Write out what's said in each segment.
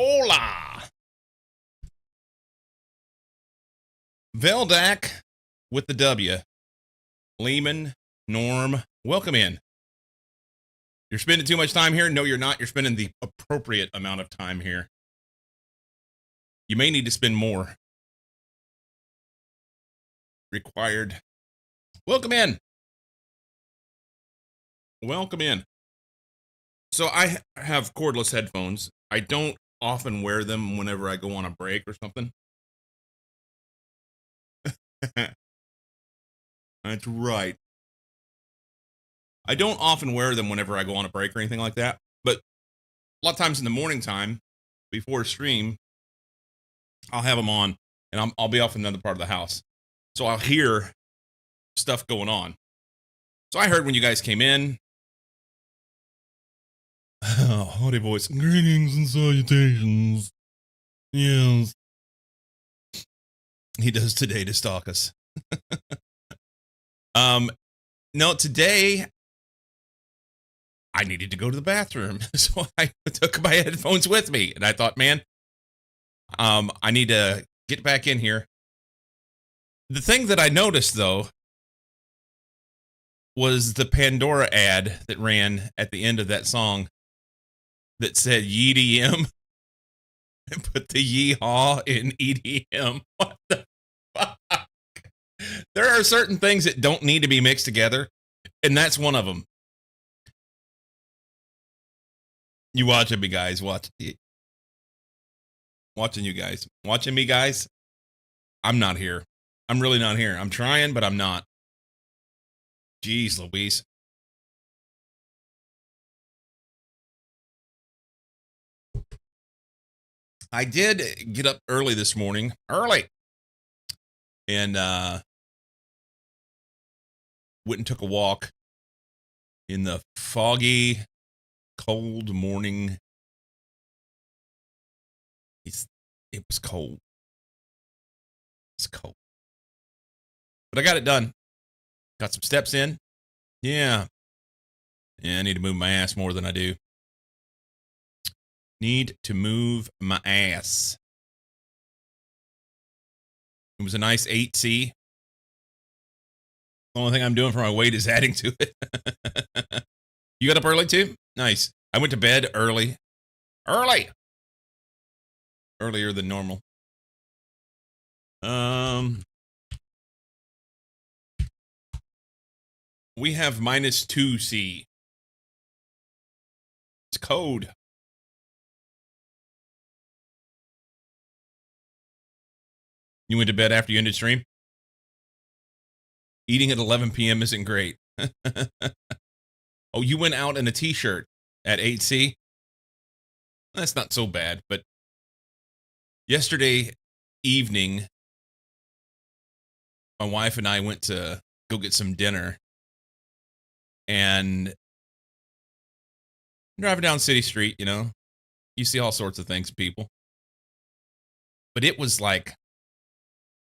Hola! Veldak with the W. Lehman, Norm, welcome in. You're spending too much time here? No, you're not. You're spending the appropriate amount of time here. You may need to spend more. Required. Welcome in. Welcome in. So I have cordless headphones. I don't often wear them whenever I go on a break or something. That's right. I don't often wear them whenever I go on a break or anything like that. But a lot of times in the morning time, before stream, I'll have them on and I'll be off in another part of the house. So I'll hear stuff going on. So I heard when you guys came in. Oh, haughty voice. Greetings and salutations. Yes. He does today to stalk us. No, today I needed to go to the bathroom. So I took my headphones with me. And I thought, man, I need to get back in here. The thing that I noticed, though, was the Pandora ad that ran at the end of that song that said EDM and put the yeehaw in EDM. What the fuck? There are certain things that don't need to be mixed together, and that's one of them. You watching me, guys? Watching you guys. Watching me, guys? I'm not here. I'm really not here. I'm trying, but I'm not. Jeez Louise. I did get up early this morning. Early. And went and took a walk in the foggy, cold morning. It was cold. It's cold. But I got it done. Got some steps in. Yeah. Yeah, I need to move my ass more than I do. Need to move my ass. It was a nice 8C. The only thing I'm doing for my weight is adding to it. You got up early too? Nice. I went to bed early. Earlier than normal. We have -2C. It's cold. You went to bed after you ended stream? Eating at 11 p.m. isn't great. Oh, you went out in a t-shirt at 8C? That's not so bad, but yesterday evening, my wife and I went to go get some dinner, and driving down City Street, you know, you see all sorts of things, people. But it was like,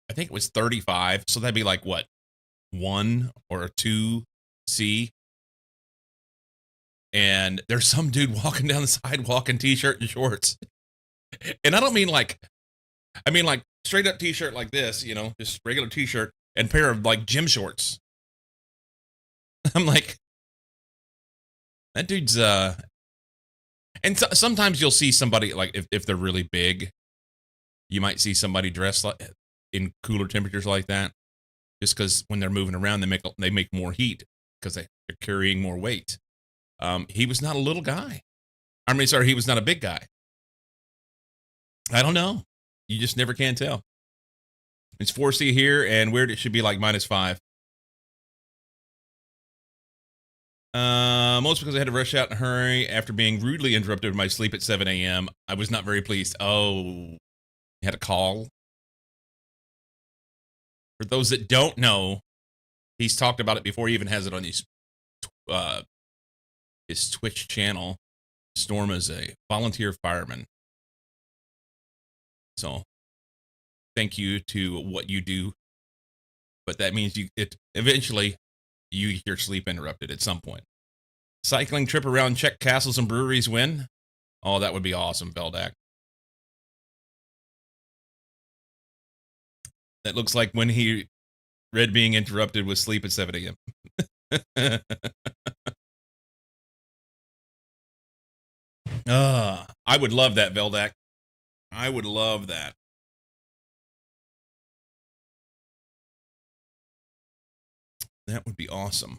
I think it was 35, so that'd be like what, 1 or 2C? And there's some dude walking down the sidewalk in t-shirt and shorts. And I don't mean like, I mean like straight up t-shirt like this, you know, just regular t-shirt and pair of like gym shorts. I'm like, that dude's, and sometimes you'll see somebody like, if they're really big, you might see somebody dressed like in cooler temperatures like that, just because when they're moving around, they make more heat because they're carrying more weight. He was not a little guy. I mean, sorry, he was not a big guy. I don't know. You just never can tell. It's 4C here, and weird, it should be like -5. Most because I had to rush out in a hurry after being rudely interrupted in my sleep at 7 a.m. I was not very pleased. Oh, you had a call? For those that don't know, he's talked about it before. He even has it on his Twitch channel. Storm is a volunteer fireman. So thank you to what you do. But that means eventually you get your sleep interrupted at some point. Cycling trip around Czech castles and breweries win? Oh, that would be awesome, Veldak. That looks like when he read being interrupted with sleep at 7 a.m. I would love that, Veldak. I would love that. That would be awesome.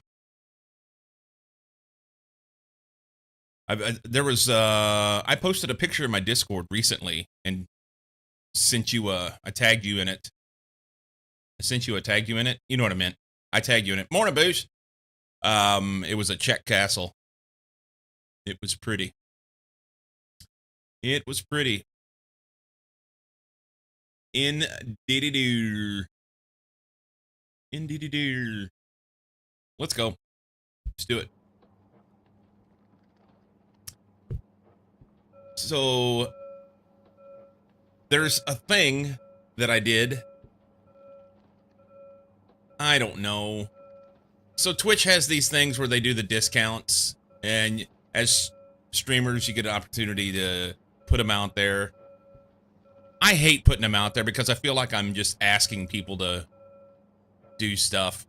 I posted a picture in my Discord recently and sent you I tagged you in it. I sent you a tag you in it. You know what I meant. I tagged you in it. Morning, Boosh. It was a Czech castle. It was pretty. It was pretty. Indeed. Let's go. Let's do it. So there's a thing that I did. I don't know. So Twitch has these things where they do the discounts, and as streamers, you get an opportunity to put them out there. I hate putting them out there because I feel like I'm just asking people to do stuff.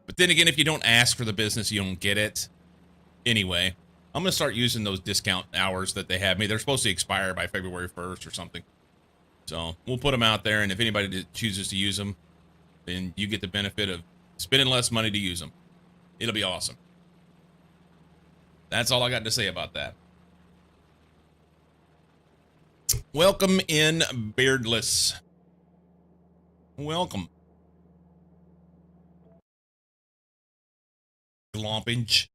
But then again, if you don't ask for the business, you don't get it. Anyway, I'm going to start using those discount hours that they have me. They're supposed to expire by February 1st or something. So we'll put them out there, and if anybody chooses to use them, then you get the benefit of spending less money to use them. It'll be awesome. That's all I got to say about that. Welcome in, Beardless. Welcome. Glompage.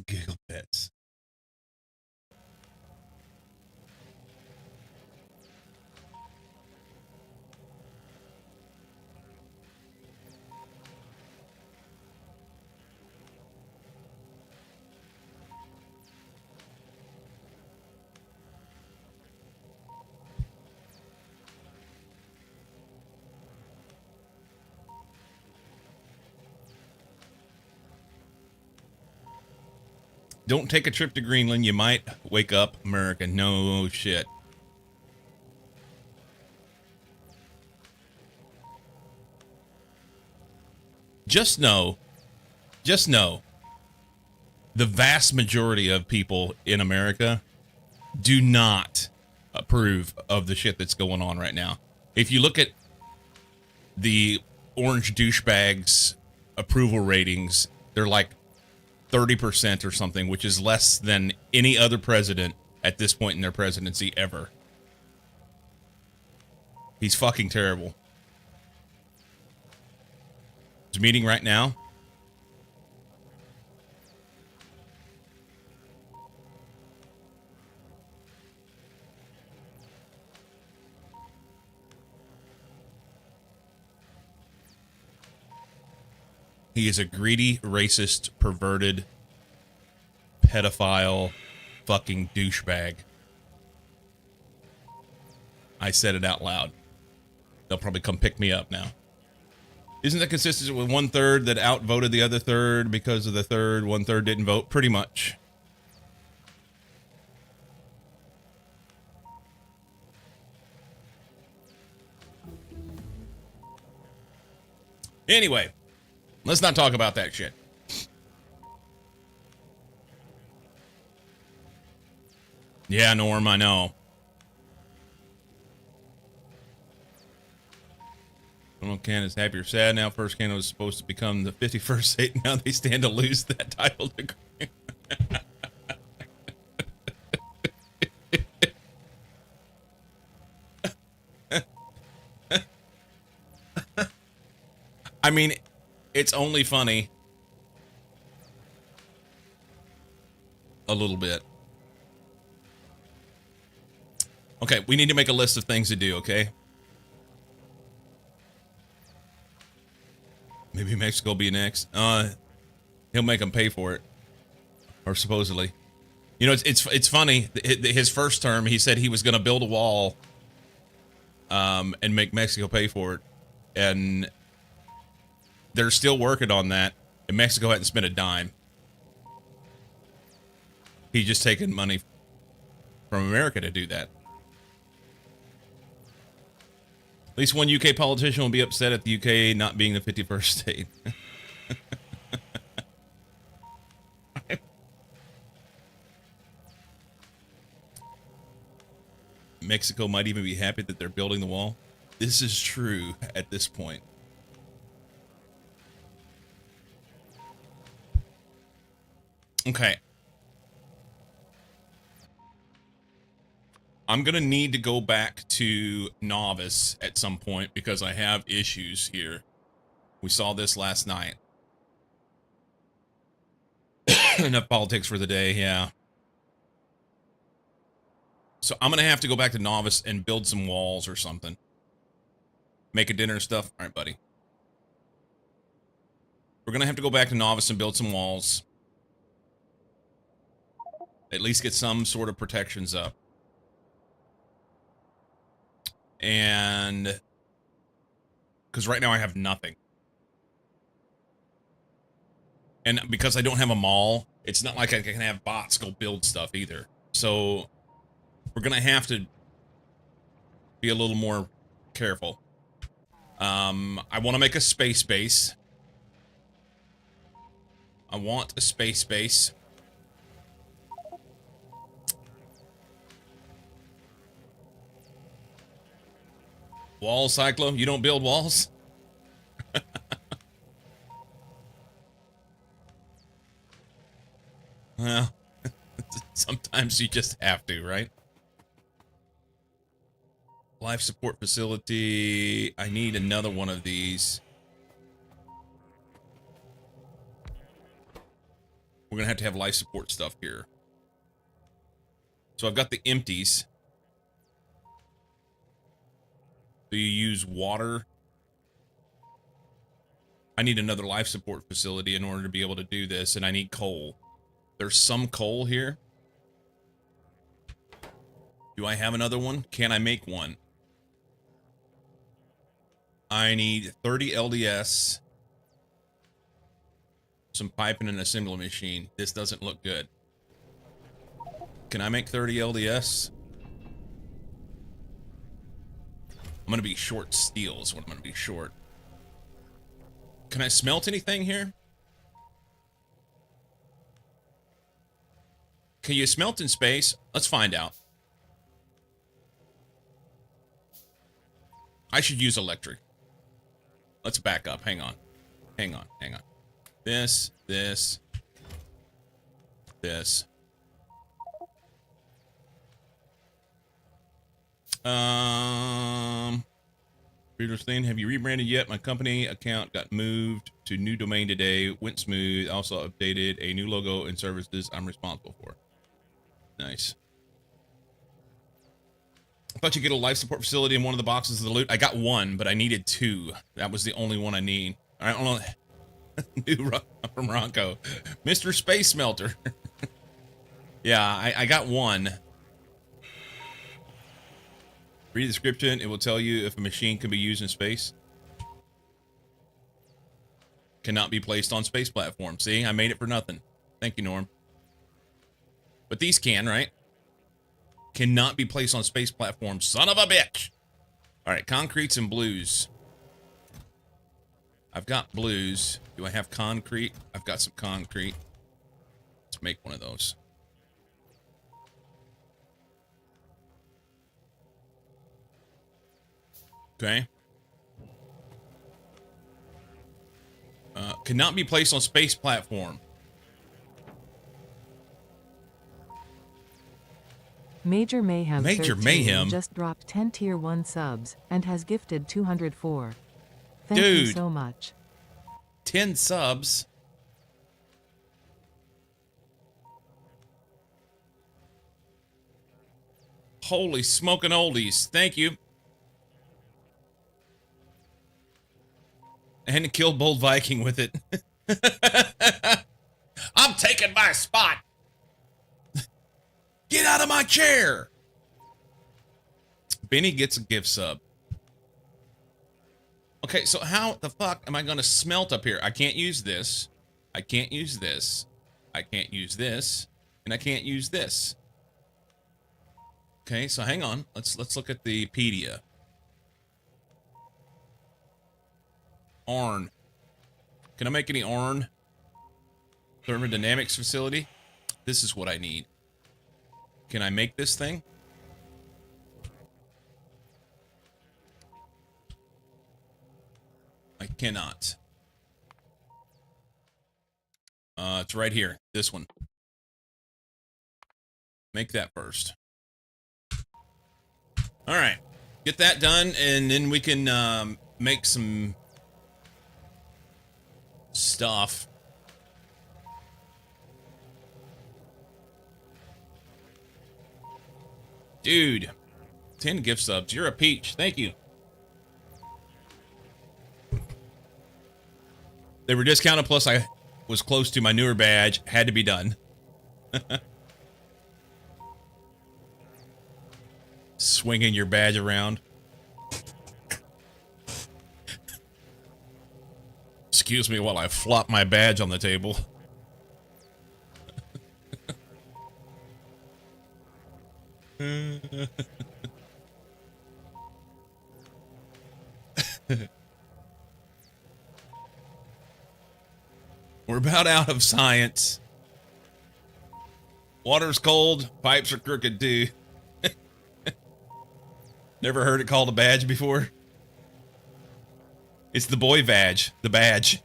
Giggle pets. Don't take a trip to Greenland. You might wake up America. No shit. Just know, the vast majority of people in America do not approve of the shit that's going on right now. If you look at the orange douchebags approval ratings, they're like 30% or something, which is less than any other president at this point in their presidency ever. He's fucking terrible. He's meeting right now. He is a greedy, racist, perverted, pedophile, fucking douchebag. I said it out loud. They'll probably come pick me up now. Isn't that consistent with 1/3 that outvoted the other third because of the third 1/3 didn't vote? Pretty much. Anyway, let's not talk about that shit. Yeah, Norm, I know. Well, Canada's happy or sad now. First Canada was supposed to become the 51st state. Now they stand to lose that title degree. I mean, it's only funny a little bit. Okay, we need to make a list of things to do, okay? Maybe Mexico will be next. He'll make them pay for it. Or supposedly. You know, it's funny. His first term, he said he was going to build a wall and make Mexico pay for it. And they're still working on that. And Mexico hadn't spent a dime. He's just taking money from America to do that. At least one UK politician will be upset at the UK not being the 51st state. Mexico might even be happy that they're building the wall. This is true at this point. Okay. I'm going to need to go back to novice at some point because I have issues here. We saw this last night. Enough politics for the day, yeah. So I'm going to have to go back to novice and build some walls or something. Make a dinner and stuff. All right, buddy. We're going to have to go back to novice and build some walls. At least get some sort of protections up. And because right now I have nothing. And because I don't have a mall, it's not like I can have bots go build stuff either. So we're going to have to be a little more careful. I want to make a space base. I want a space base. Wall Cyclo, you don't build walls? Well, sometimes you just have to, right? Life support facility. I need another one of these. We're gonna have to have life support stuff here. So I've got the empties. Do you use water? I need another life support facility in order to be able to do this, and I need coal. There's some coal here. Do I have another one? Can I make one? I need 30 LDS. Some piping and assembly machine. This doesn't look good. Can I make 30 LDS? I'm going to be short steel is what I'm going to be short. Can I smelt anything here? Can you smelt in space? Let's find out. I should use electric. Let's back up. Hang on. Hang on. Hang on. This. Reader's thing, have you rebranded yet? My company account got moved to new domain today. Went smooth. Also updated a new logo and services I'm responsible for. Nice. I thought you get a life support facility in one of the boxes of the loot. I got one, but I needed two. That was the only one I need. I don't know. New from Ronco. Mr. Space Smelter. Yeah, I got one. Read the description. It will tell you if a machine can be used in space. Cannot be placed on space platform. See, I made it for nothing. Thank you, Norm. But these can, right? Cannot be placed on space platforms. Son of a bitch. All right, concretes and blues. I've got blues. Do I have concrete? I've got some concrete. Let's make one of those. Okay. Cannot be placed on space platform. Major Mayhem Major 13 Mayhem just dropped 10 tier 1 subs and has gifted 204. Thank Dude. you so much. 10 subs. Holy smoking oldies. Thank you. And killed Bold Viking with it. I'm taking my spot. Get out of my chair. Benny gets a gift sub. Okay, so how the fuck am I going to smelt up here? I can't use this. I can't use this. I can't use this. And I can't use this. Okay, so hang on. Let's look at the pedia. Arn. Can I make any Arn? Thermodynamics facility? This is what I need. Can I make this thing? I cannot. It's right here. This one. Make that first. All right. Get that done, and then we can make some stuff. Dude, 10 gift subs. You're a peach. Thank you. They were discounted, plus I was close to my newer badge. Had to be done. Swinging your badge around. Excuse me while I flop my badge on the table. We're about out of science. Water's cold, pipes are crooked too. Never heard it called a badge before? It's the boy badge. The badge.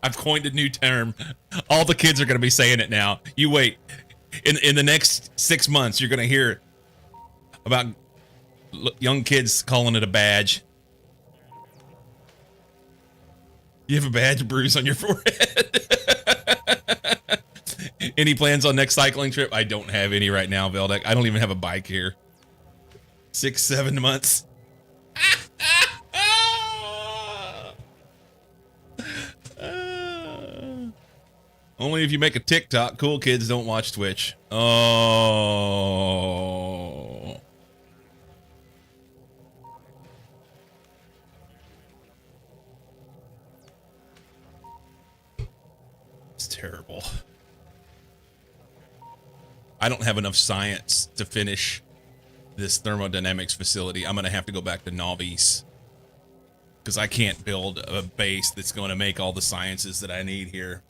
I've coined a new term. All the kids are going to be saying it now. You wait. In the next 6 months, you're going to hear about young kids calling it a badge. You have a badge bruise on your forehead. Any plans on next cycling trip? I don't have any right now, Veldek. I don't even have a bike here. 6, 7 months. Only if you make a TikTok. Cool kids don't watch Twitch. Oh. It's terrible. I don't have enough science to finish this thermodynamics facility. I'm going to have to go back to novice. Because I can't build a base that's going to make all the sciences that I need here.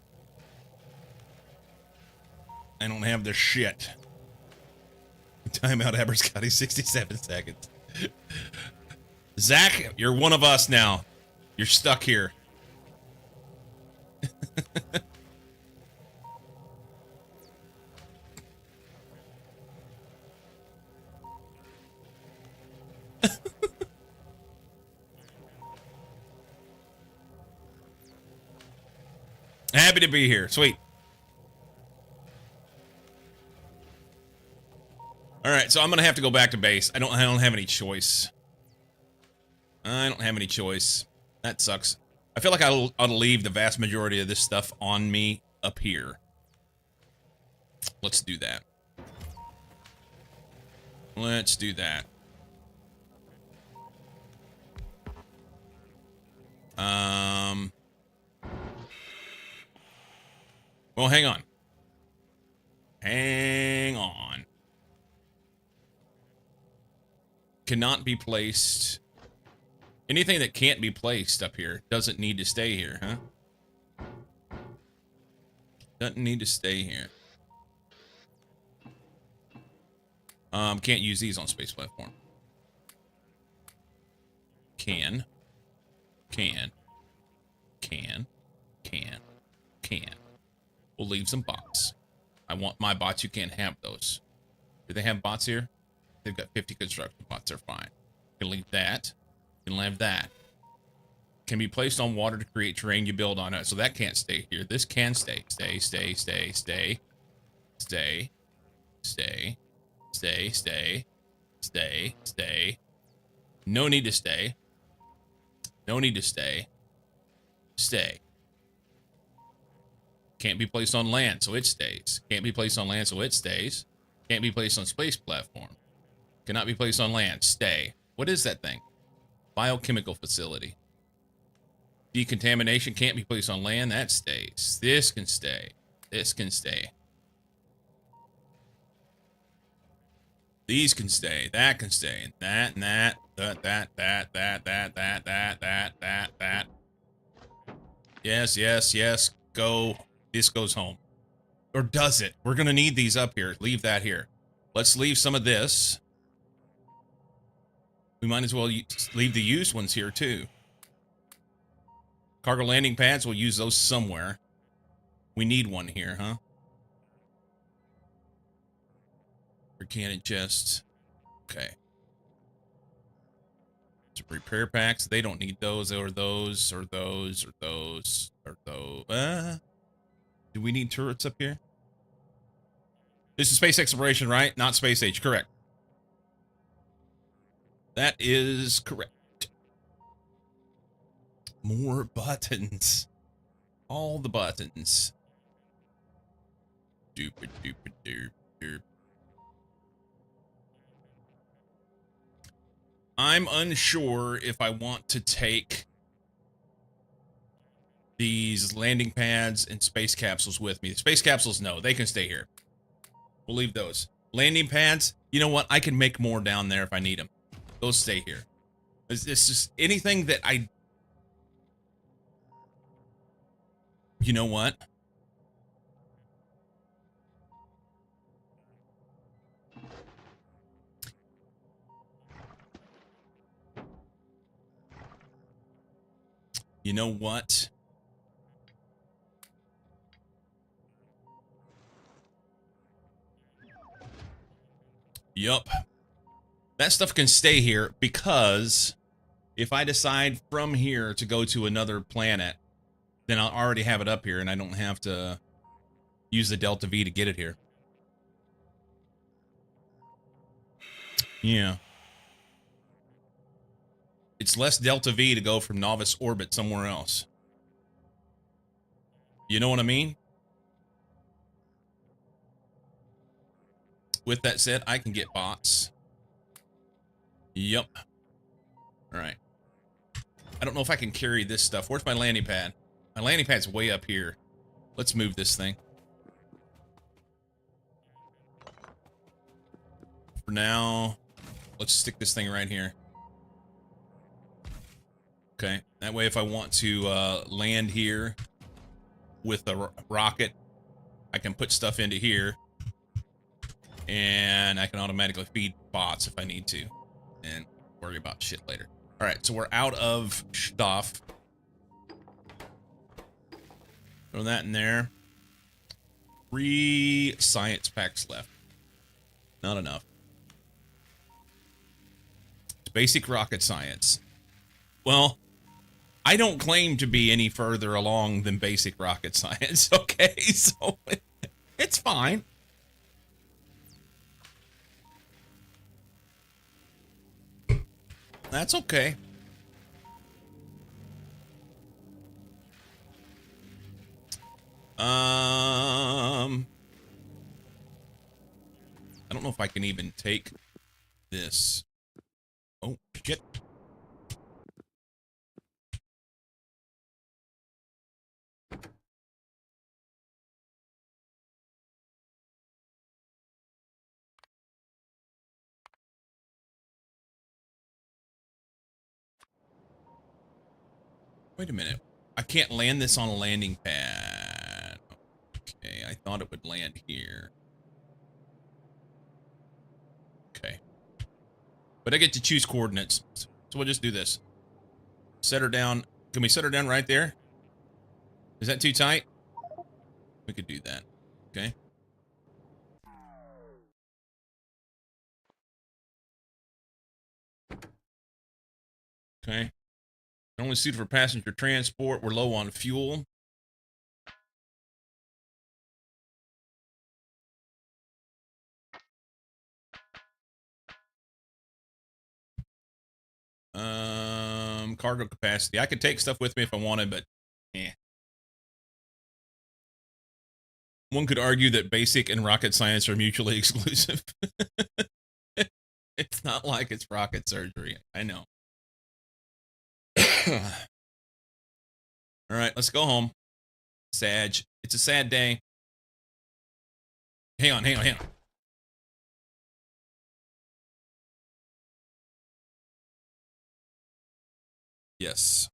I don't have the shit. Timeout Aberscotty, 67 seconds. Zach, you're one of us now. You're stuck here. Happy to be here. Sweet. All right, so I'm gonna have to go back to base. I don't have any choice. I don't have any choice. That sucks. I feel like I ought to leave the vast majority of this stuff on me up here. Let's do that. Let's do that. Well, hang on. Hang on. Cannot be placed. Anything that can't be placed up here doesn't need to stay here, huh? Doesn't need to stay here. Can't use these on space platform. Can. We'll leave some bots. I want my bots. You can't have those. Do they have bots here? They've got 50 construction bots. They're fine. You can leave that. You can leave that. Can be placed on water to create terrain you build on it. So that can't stay here. This can stay. Stay. No need to stay. No need to stay. Stay. Can't be placed on land, so it stays. Can't be placed on land, so it stays. Can't be placed on space platform. Cannot be placed on land. Stay. What is that thing? Biochemical facility. Decontamination can't be placed on land. That stays. This can stay. This can stay. These can stay. That can stay. That and that. That. Yes, yes, yes. Go. This goes home. Or does it? We're going to need these up here. Leave that here. Let's leave some of this. We might as well leave the used ones here, too. Cargo landing pads, we'll use those somewhere. We need one here, huh? For cannon chests. Okay. Some repair packs. They don't need those, or those, or those, or those, or those. Do we need turrets up here? This is space exploration, right? Not space age. Correct. That is correct. More buttons. All the buttons. Doop doop doop doop. I'm unsure if I want to take these landing pads and space capsules with me. The space capsules, no, they can stay here. We'll leave those. Landing pads, you know what? I can make more down there if I need them. Those stay here. It's just anything that I... You know what? You know what? Yup. That stuff can stay here because if I decide from here to go to another planet, then I'll already have it up here and I don't have to use the Delta V to get it here. Yeah. It's less Delta V to go from Novice Orbit somewhere else. You know what I mean? With that said, I can get bots. Yup. Alright. I don't know if I can carry this stuff. Where's my landing pad? My landing pad's way up here. Let's move this thing. For now, let's stick this thing right here. Okay. That way, if I want to land here with a rocket, I can put stuff into here. And I can automatically feed bots if I need to. And worry about shit later. Alright, so we're out of stuff. Throw that in there. 3 science packs left. Not enough. It's basic rocket science. Well, I don't claim to be any further along than basic rocket science, okay? So, it's fine. That's okay. I don't know if I can even take this. Oh, shit. Wait a minute. I can't land this on a landing pad. Okay, I thought it would land here. Okay. But I get to choose coordinates. So we'll just do this. Set her down. Can we set her down right there? Is that too tight? We could do that. Okay. Okay. Only suited for passenger transport. We're low on fuel. Cargo capacity. I could take stuff with me if I wanted, but one could argue that basic and rocket science are mutually exclusive. It's not like it's rocket surgery. I know. All right, let's go home. Sag. It's a sad day. Hang on. Yes.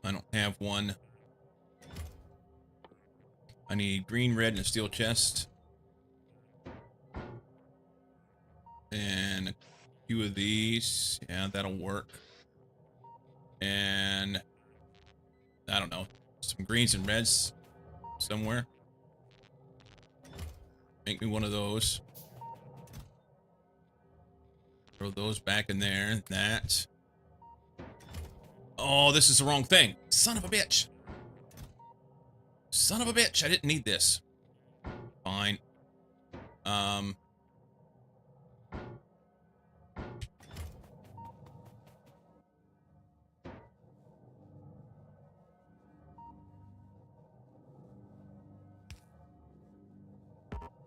I don't have one. I need green, red, and a steel chest. And a few of these. Yeah, that'll work. And I don't know. Some greens and reds somewhere. Make me one of those. Throw those back in there. That. Oh, this is the wrong thing. Son of a bitch. Son of a bitch. I didn't need this. Fine.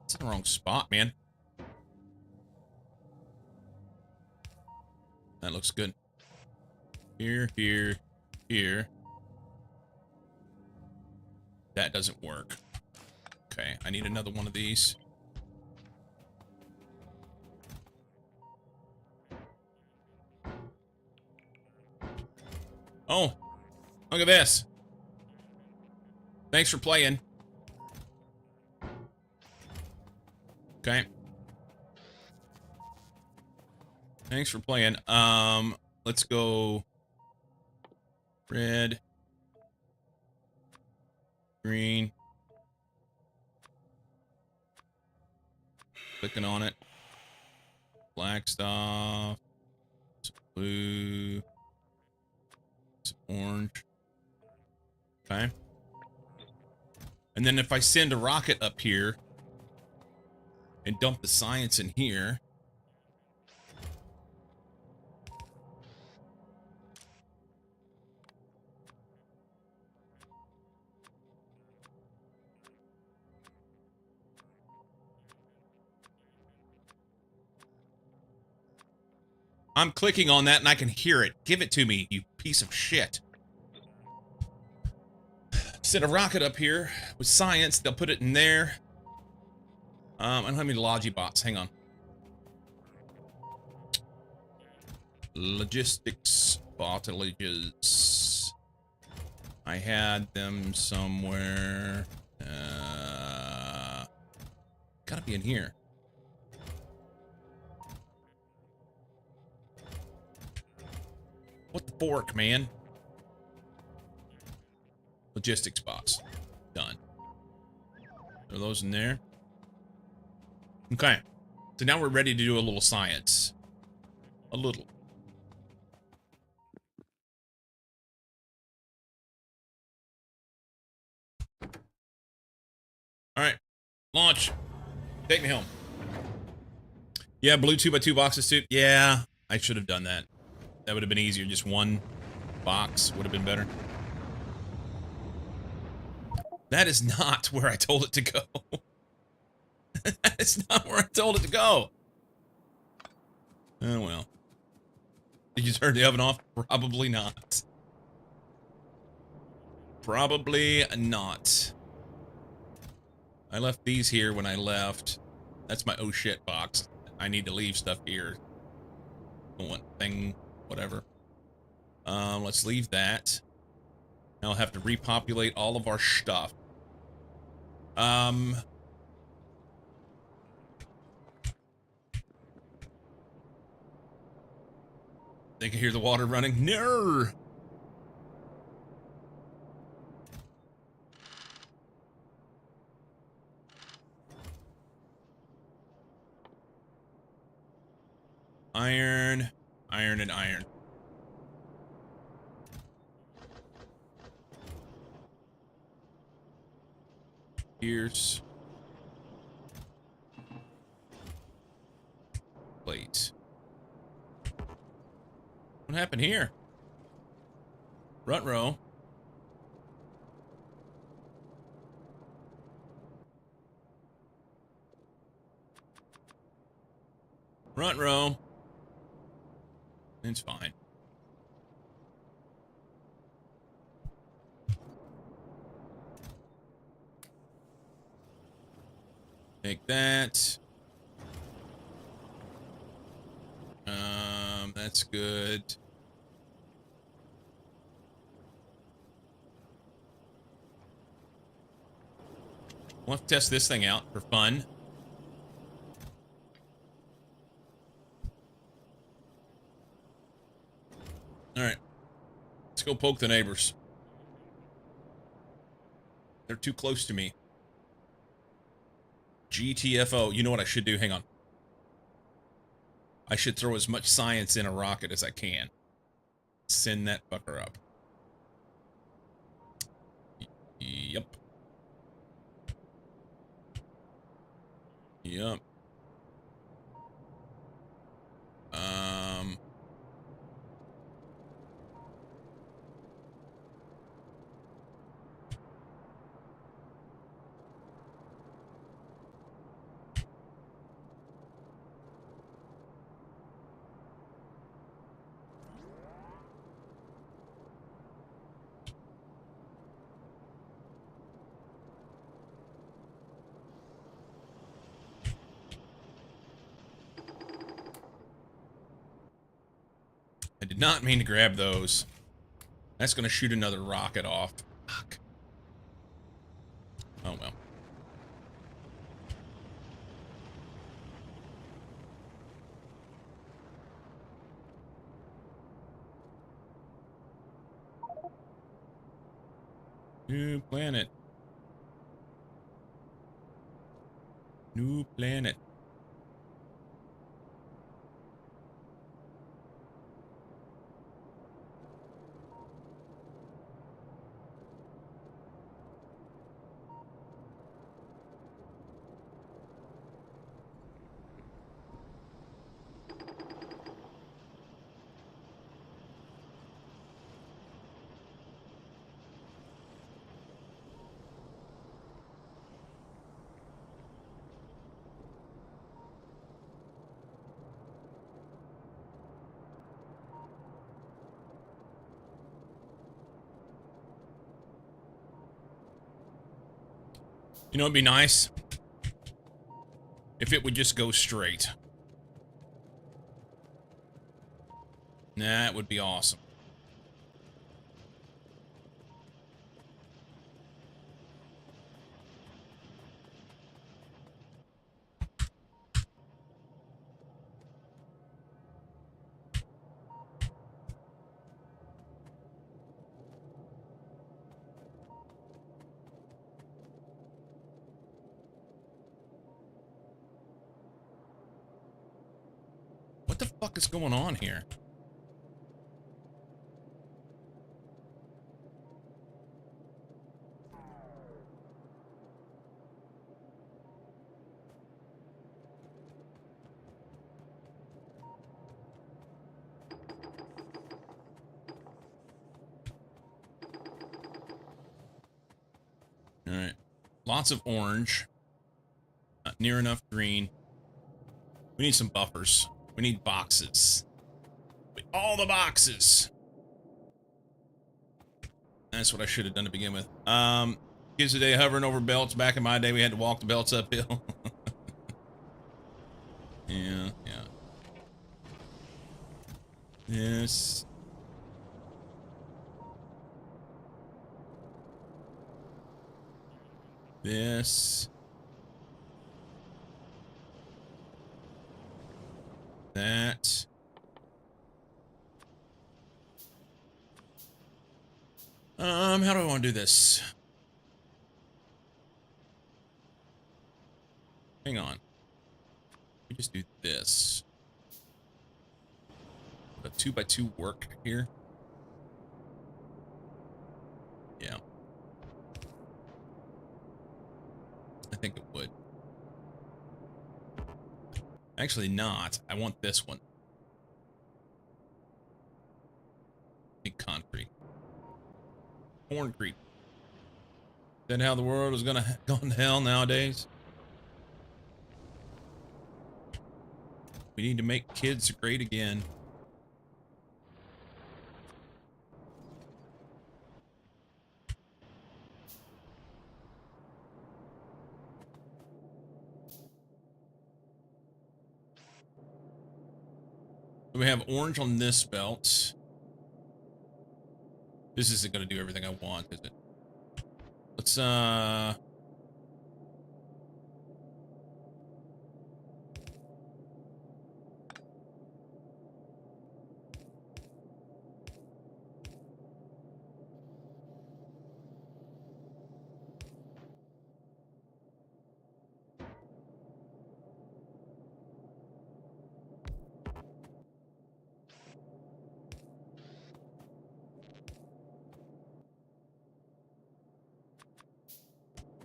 It's in the wrong spot, man. That looks good. Here, here, here. That doesn't work. Okay, I need another one of these. Oh, look at this. Thanks for playing. Okay. Thanks for playing. Let's go red, green. Clicking on it. Black stuff. Some blue. Some orange. Okay. And then if I send a rocket up here and dump the science in here. I'm clicking on that and I can hear it. Give it to me, you piece of shit. Send a rocket up here with science. They'll put it in there. I don't have any Logibots. Hang on. Logistics bottlages. I had them somewhere. Gotta be in here. What the fork, man? Logistics bots. Done. Are those in there? Okay. So now we're ready to do a little science. A little. Alright. Launch. Take me home. Yeah, blue 2x2 boxes too. Yeah, I should have done that. That would have been easier. Just one box would have been better. That is not where I told it to go. That is not where I told it to go. Oh, well. Did you turn the oven off? Probably not. Probably not. I left these here when I left. That's my oh shit box. I need to leave stuff here. One thing, whatever. Let's leave that. Now I'll have to repopulate all of our stuff. They can hear the water running. No. Iron, iron, and iron. Here's plate. What happened here? Front row. Front row. It's fine. Take that. That's good. We'll have to test this thing out for fun. All right. Let's go poke the neighbors. They're too close to me. GTFO. You know what I should do? Hang on. I should throw as much science in a rocket as I can. Send that fucker up. Yep. Yep. I did not mean to grab those. That's going to shoot another rocket off. Fuck. Oh, well. New planet. New planet. You know, it'd be nice if it would just go straight. That would be awesome. What the fuck is going on here? All right. Lots of orange. Not near enough green. We need some buffers. We need boxes. All the boxes. That's what I should have done to begin with. Kids today hovering over belts. Back in my day, we had to walk the belts uphill. Yeah, yeah. Yes. This. That. How do I want to do this? Hang on. Let me just do this. A 2x2 work here. Yeah. I think it would. Actually not. I want this one. Big concrete. Concrete. Is that how the world is gonna go to hell nowadays? We need to make kids great again. So we have orange on this belt. This isn't going to do everything I want, is it? Let's,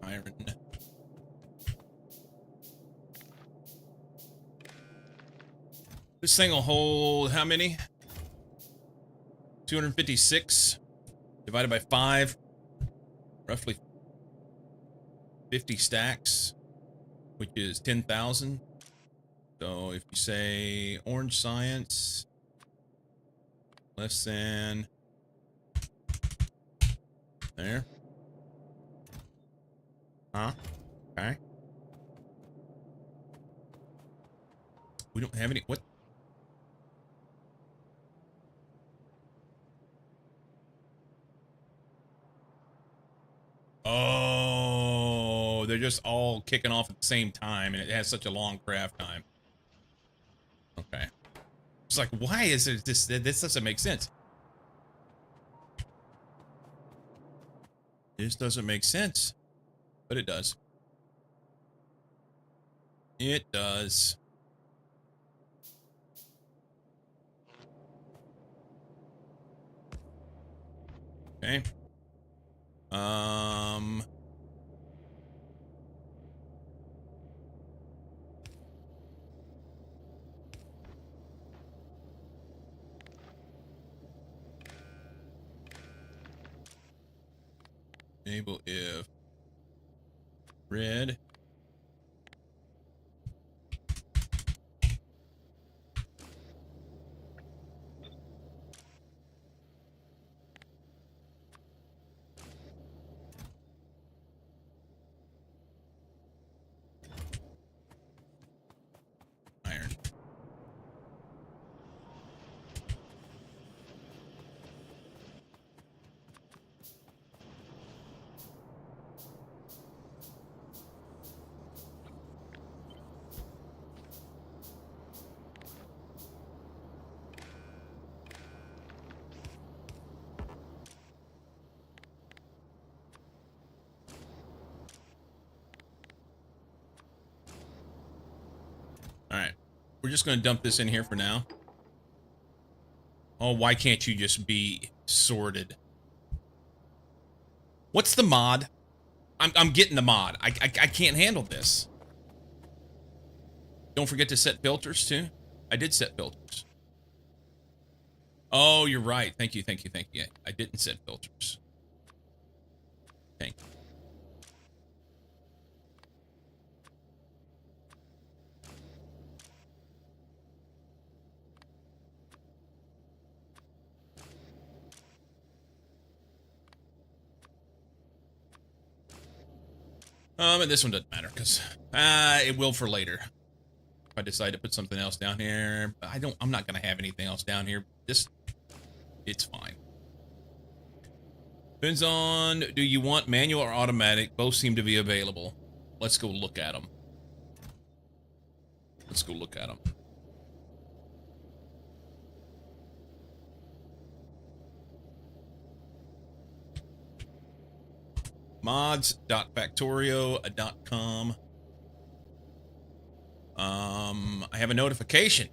Iron. This thing will hold how many? 256 divided by 5, roughly 50 stacks, which is 10,000. So if you say orange science, less than there. Huh? Okay. We don't have any. What? Oh, they're just all kicking off at the same time, and it has such a long craft time. Okay. It's like, why is it this? This doesn't make sense. This doesn't make sense, but it does. It does. Okay. Enable if red. Iron. All right. We're just going to dump this in here for now. Oh, why can't you just be sorted? What's the mod? I'm getting the mod. I can't handle this. Don't forget to set filters too. I did set filters. Oh, you're right. Thank you, thank you, thank you. I didn't set filters. Thank you. And this one doesn't matter because it will for later. If I decide to put something else down here, I'm not gonna have anything else down here. It's fine. Depends on, do you want manual or automatic? Both seem to be available. Let's go look at them. Let's go look at them. Mods.factorio.com. I have a notification.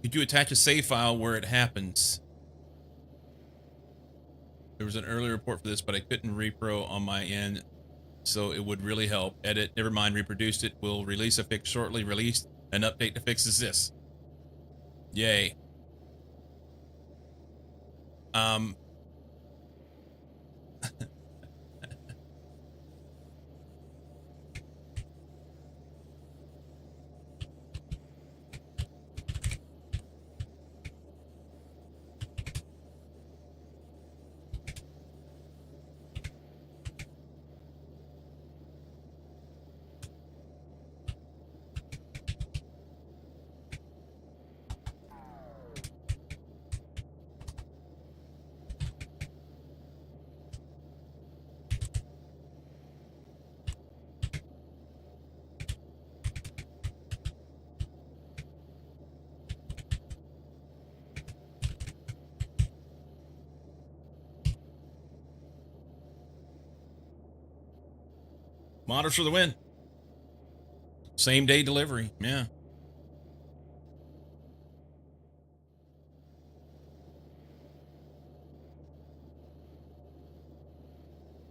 Could you attach a save file where it happens? There was an early report for this, but I couldn't repro on my end, so it would really help. Edit, never mind, reproduced it. Will release a fix shortly. Released an update to fixes this. Yay. Modders for the win. Same day delivery. Yeah.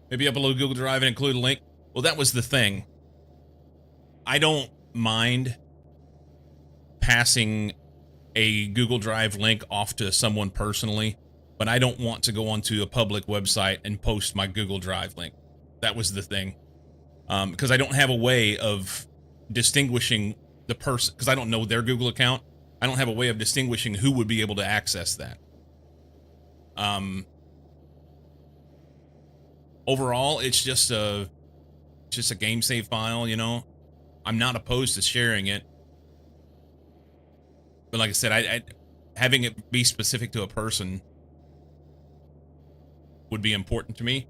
Maybe upload Google Drive and include a link. Well, that was the thing. I don't mind passing a Google Drive link off to someone personally, but I don't want to go onto a public website and post my Google Drive link. That was the thing. Because I don't have a way of distinguishing the person, because I don't know their Google account. I don't have a way of distinguishing who would be able to access that. Overall, it's just a game save file, you know. I'm not opposed to sharing it, but like I said, I having it be specific to a person would be important to me.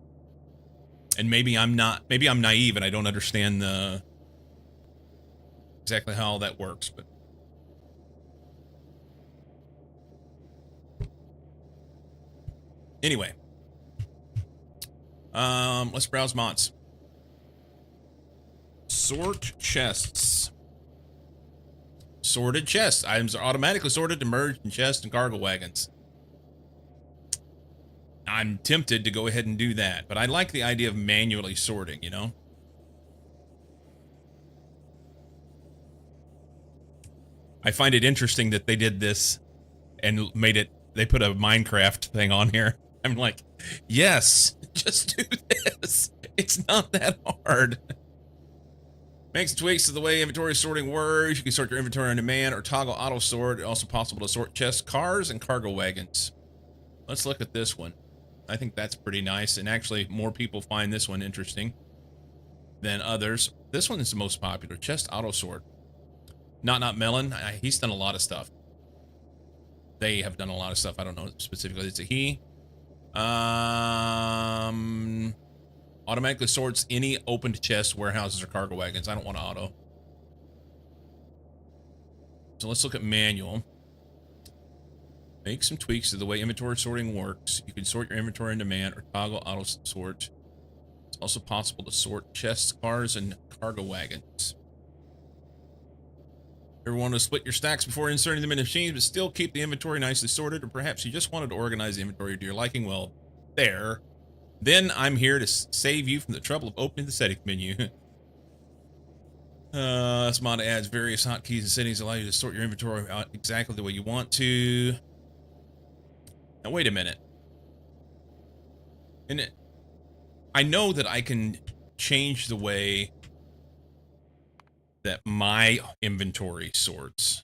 And maybe I'm naive and I don't understand exactly how all that works, but anyway, let's browse mods. Sort chests. Sorted chests. Items are automatically sorted to merge in chests and cargo wagons. I'm tempted to go ahead and do that, but I like the idea of manually sorting, you know? I find it interesting that they did this and they put a Minecraft thing on here. I'm like, yes, just do this. It's not that hard. Make some tweaks to the way inventory sorting works. You can sort your inventory on demand or toggle auto sort. It's also possible to sort chests, cars, and cargo wagons. Let's look at this one. I think that's pretty nice, and actually more people find this one interesting than others. This one is the most popular, chest auto sort. Not Melon. He's done a lot of stuff. They have done a lot of stuff. I don't know specifically. It's a he. Automatically sorts any opened chests, warehouses, or cargo wagons. I don't want to auto. So let's look at manual. Make some tweaks to the way inventory sorting works. You can sort your inventory on demand or toggle auto sort. It's also possible to sort chests, cars, and cargo wagons. Ever want to split your stacks before inserting them into machines, but still keep the inventory nicely sorted, or perhaps you just wanted to organize the inventory to your liking? Well, then I'm here to save you from the trouble of opening the settings menu. This mod adds various hotkeys and settings that allow you to sort your inventory out exactly the way you want to. Now, wait a minute. I know that I can change the way that my inventory sorts.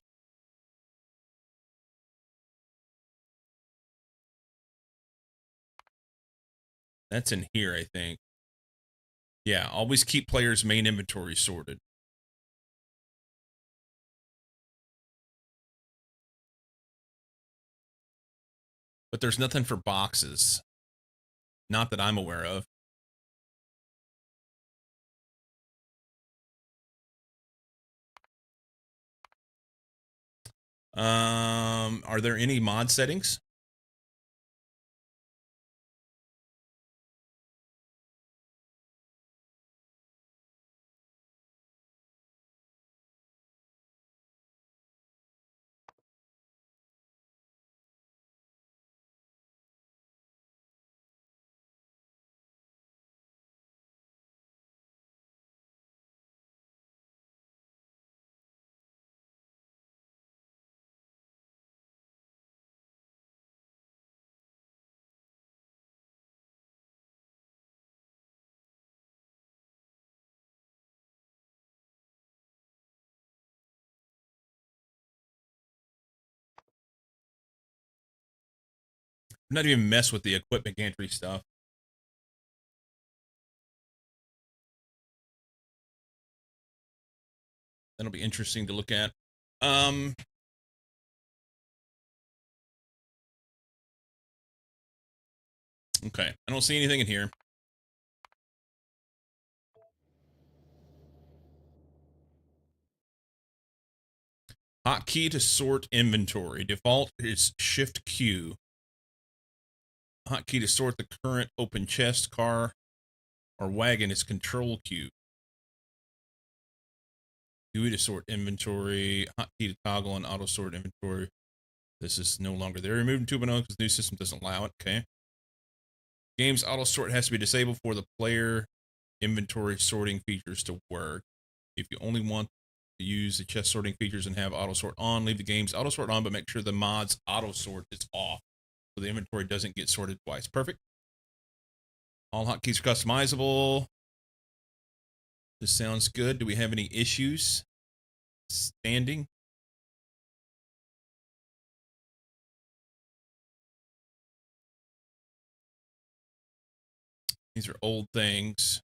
That's in here, I think. Yeah, always keep players' main inventory sorted. But there's nothing for boxes. Not that I'm aware of. Are there any mod settings? I'm not even mess with the equipment gantry stuff. That'll be interesting to look at. Okay, I don't see anything in here. Hotkey to sort inventory. Default is Shift Q. Hotkey to sort the current open chest, car, or wagon is Control Q. GUI to sort inventory. Hotkey to toggle and auto sort inventory. This is no longer there. Removed in 2.0 because the new system doesn't allow it. Okay. Game's auto sort has to be disabled for the player inventory sorting features to work. If you only want to use the chest sorting features and have auto sort on, leave the game's auto sort on, but make sure the mod's auto sort is off so the inventory doesn't get sorted twice. Perfect. All hotkeys are customizable. This sounds good. Do we have any issues? Standing. These are old things.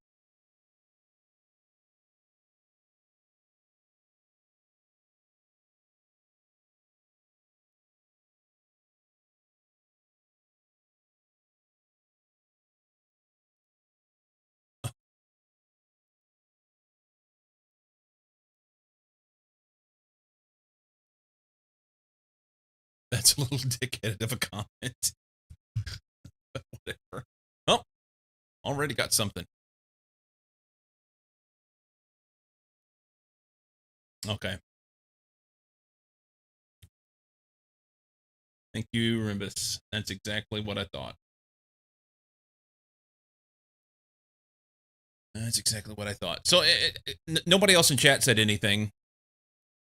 That's a little dickheaded of a comment. Whatever. Oh, already got something. Okay. Thank you, Rimbus. That's exactly what I thought. That's exactly what I thought. So nobody else in chat said anything.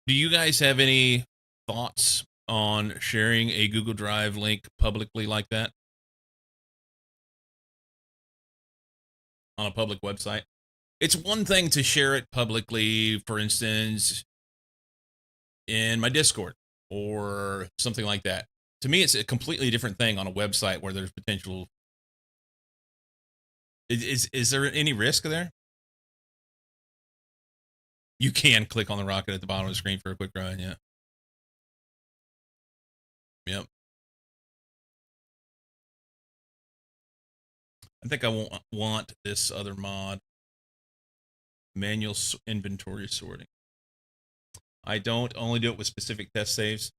Do you guys have any thoughts on sharing a Google Drive link publicly like that? On a public website? It's one thing to share it publicly, for instance, in my Discord or something like that. To me, it's a completely different thing on a website where there's potential. Is there any risk there? You can click on the rocket at the bottom of the screen for a quick run, yeah. Yep. I think I won't want this other mod. Manual inventory sorting. I don't only do it with specific test saves.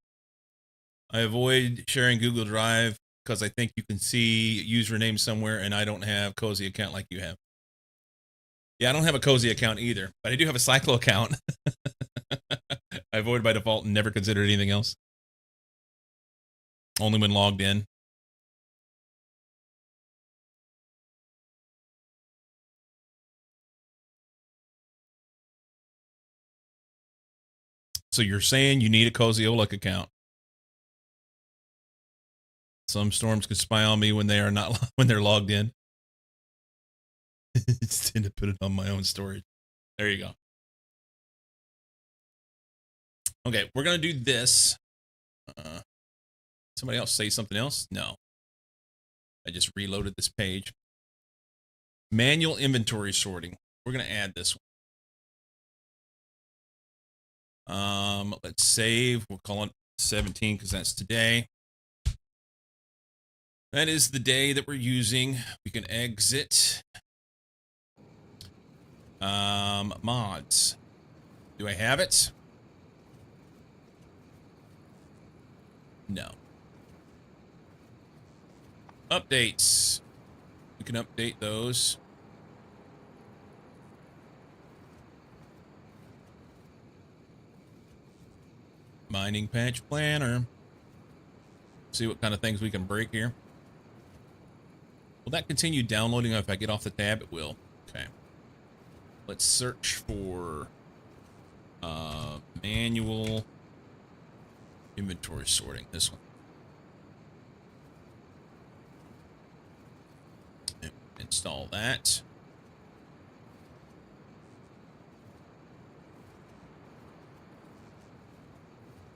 I avoid sharing Google Drive because I think you can see username somewhere and I don't have Cozy account like you have. Yeah, I don't have a Cozy account either, but I do have a Cyclo account. I avoid by default and never consider anything else. Only when logged in. So you're saying you need a Cozy Olek account? Some storms could spy on me when they are not when they're logged in. It's to put it on my own storage. There you go. Okay, we're gonna do this. Somebody else say something else? No. I just reloaded this page. Manual inventory sorting. We're gonna add this one. Let's save. We'll call it 17 because that's today. That is the day that we're using. We can exit. Mods. Do I have it? No. Updates. We can update those. Mining patch planner. See what kind of things we can break here. Will that continue downloading if I get off the tab? It will. Okay. Let's search for manual inventory sorting. This one. Install that.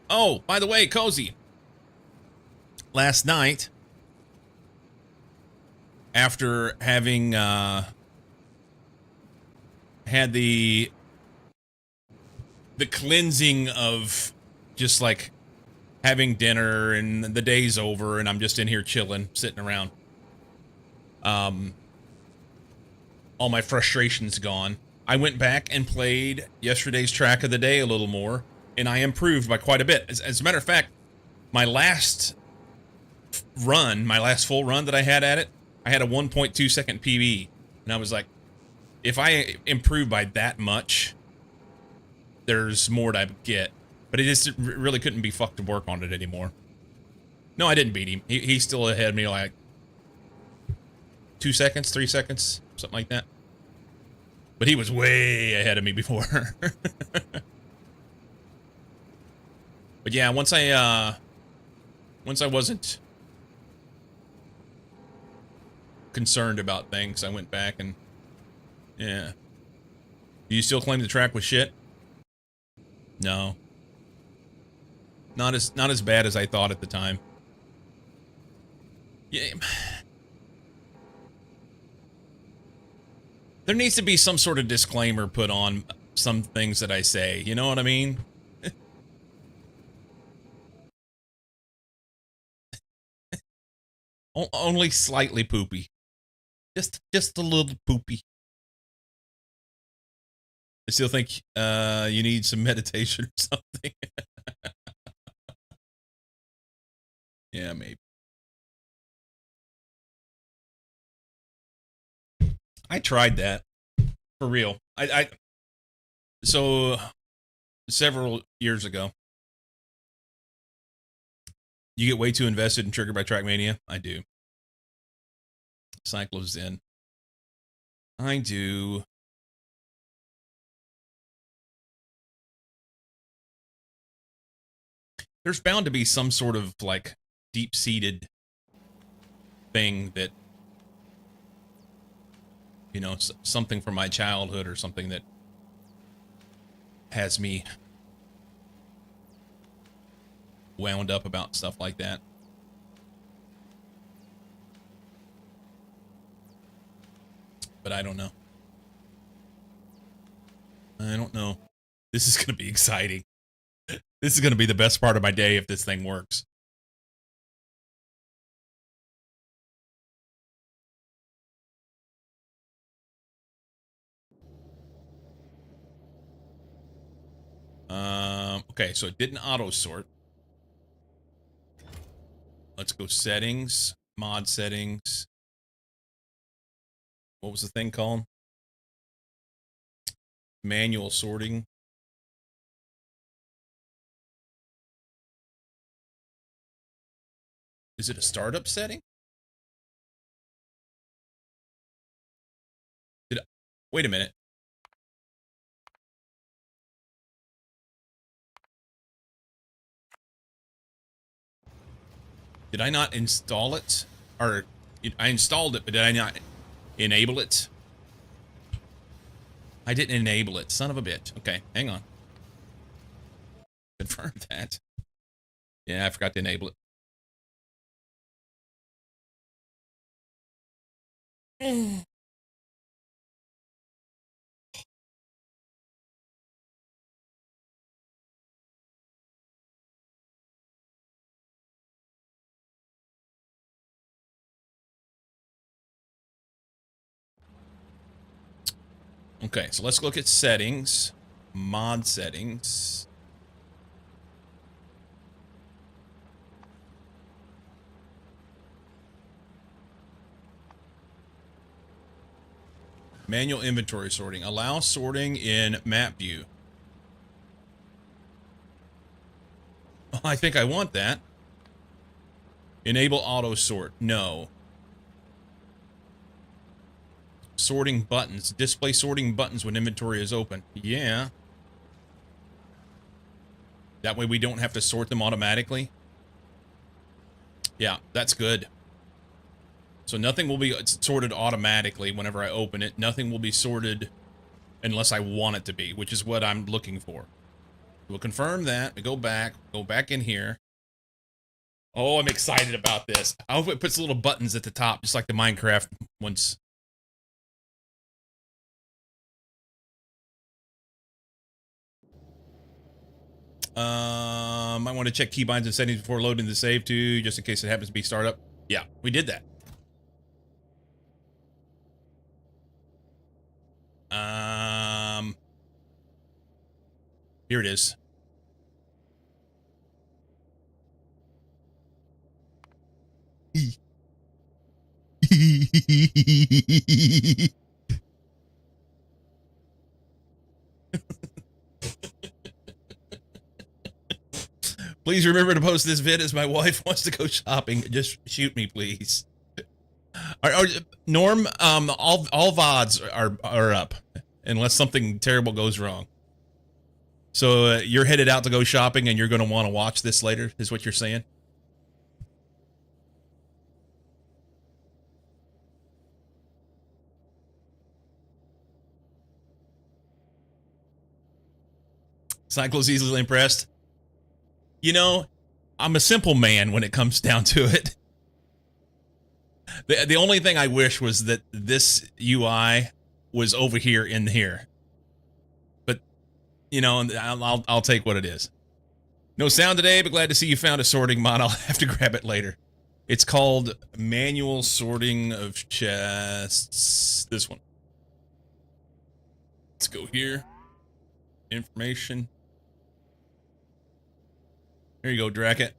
Oh, by the way, Cozy. Last night, after having had the cleansing of just like having dinner and the day's over and I'm just in here chilling, sitting around. All my frustration's gone. I went back and played yesterday's track of the day a little more, and I improved by quite a bit. As a matter of fact, my last run, my last full run that I had at it, I had a 1.2 second PB, and I was like, if I improve by that much, there's more to get. But it just really couldn't be fucked to work on it anymore. No, I didn't beat him. He's still ahead of me, like 2 seconds, 3 seconds, something like that. But he was way ahead of me before. But yeah, once I wasn't concerned about things, I went back and yeah. Do you still claim the track was shit? No. Not as bad as I thought at the time. Yeah. There needs to be some sort of disclaimer put on some things that I say. You know what I mean? Only slightly poopy. Just a little poopy. I still think you need some meditation or something. Yeah, maybe. I tried that. For real. So several years ago, you get way too invested in Triggered by Trackmania. I do. Cyclozen. I do. There's bound to be some sort of like deep-seated thing that, you know, something from my childhood or something that has me wound up about stuff like that. But I don't know. I don't know. This is going to be exciting. This is going to be the best part of my day if this thing works. Okay, so it didn't auto sort. Let's go settings, mod settings. What was the thing called? Manual sorting. Is it a startup setting? Wait a minute. Did I not install it? Or I installed it, but did I not enable it? I didn't enable it. Son of a bitch. Okay, hang on. Confirm that. Yeah, I forgot to enable it. Okay, so let's look at settings. Mod settings. Manual inventory sorting. Allow sorting in map view. Oh, I think I want that. Enable auto sort. No. Sorting buttons. Display sorting buttons when inventory is open. Yeah. That way we don't have to sort them automatically. Yeah, that's good. So nothing will be sorted automatically whenever I open it. Nothing will be sorted unless I want it to be, which is what I'm looking for. We'll confirm that. We go back in here. Oh, I'm excited about this. I hope it puts little buttons at the top, just like the Minecraft ones. I want to check keybinds and settings before loading the save too, just in case it happens to be startup. Yeah, we did that. Here it is. Please remember to post this vid as my wife wants to go shopping. Just shoot me, please. Norm, all VODs are up unless something terrible goes wrong. So you're headed out to go shopping, and you're going to want to watch this later, is what you're saying? Cyclo's easily impressed. You know, I'm a simple man when it comes down to it. The only thing I wish was that this UI was over here in here. But, you know, I'll take what it is. No sound today, but glad to see you found a sorting mod. I'll have to grab it later. It's called Manual Sorting of Chests. This one. Let's go here. Information. There you go, Dracket.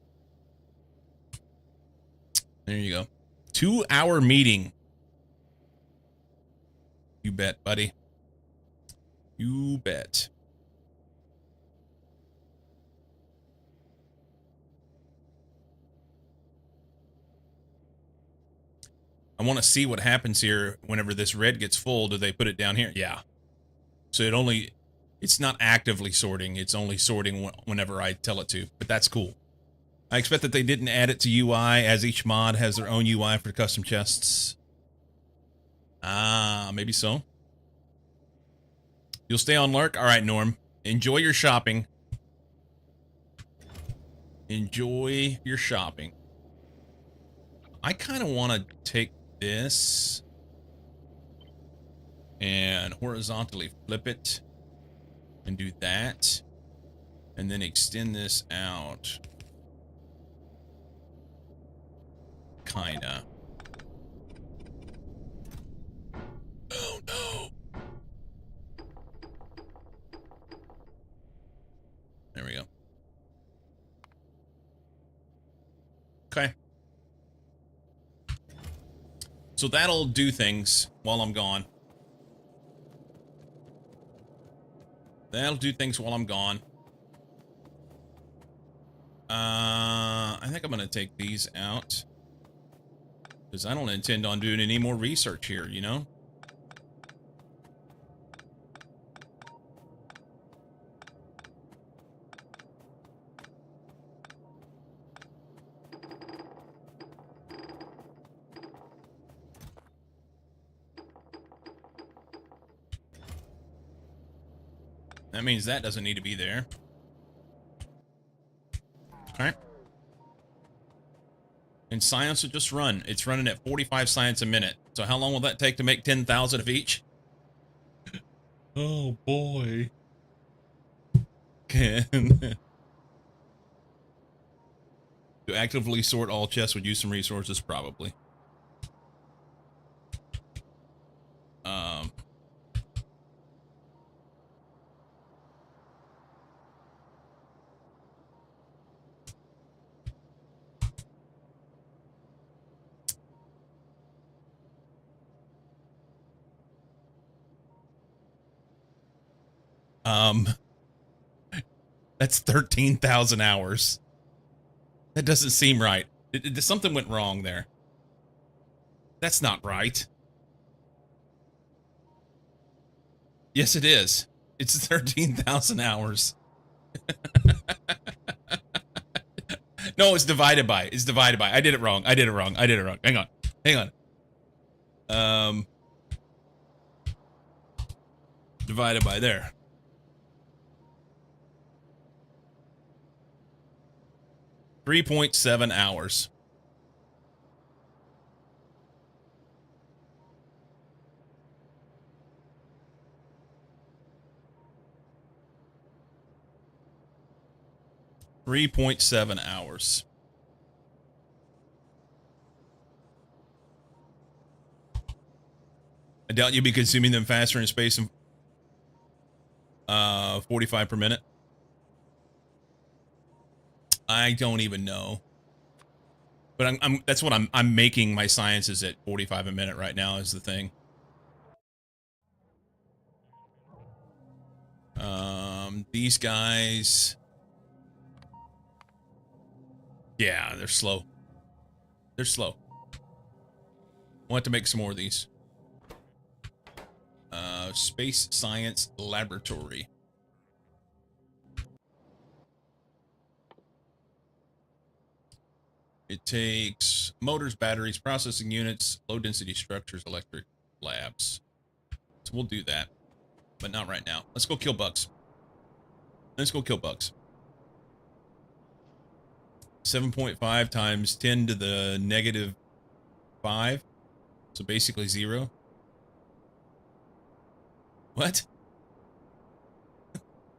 There you go. 2-hour meeting. You bet, buddy. You bet. I want to see what happens here whenever this red gets full. Do they put it down here? Yeah. So it's not actively sorting. It's only sorting whenever I tell it to. But that's cool. I expect that they didn't add it to UI, as each mod has their own UI for custom chests. Ah, maybe so. You'll stay on lurk? All right, Norm. Enjoy your shopping. Enjoy your shopping. I kind of want to take this and horizontally flip it and do that. And then extend this out. Kinda. Oh no. There we go. Okay. So that'll do things while I'm gone. That'll do things while I'm gone. I think I'm going to take these out. Because I don't intend on doing any more research here, you know? That means that doesn't need to be there. Alright. And science will just run. It's running at 45 science a minute. So how long will that take to make 10,000 of each? Oh boy. To actively sort all chests would use some resources, probably. That's 13,000 hours. That doesn't seem right. Something went wrong there. That's not right. Yes, it is. It's 13,000 hours. No, it's divided by. It's divided by. I did it wrong. I did it wrong. I did it wrong. Hang on. Hang on. Divided by there. .7 hours. .7 hours. I doubt you'll be consuming them faster in space and 45 per minute. I don't even know. But that's what I'm making my sciences at 45 a minute right now is the thing. These guys. Yeah, they're slow. They're slow. We'll have to make some more of these. Space Science Laboratory. It takes motors, batteries, processing units, low-density structures, electric labs. So we'll do that, but not right now. Let's go kill bugs. Let's go kill bugs. 7.5 times 10 to the negative 5. So basically 0. What?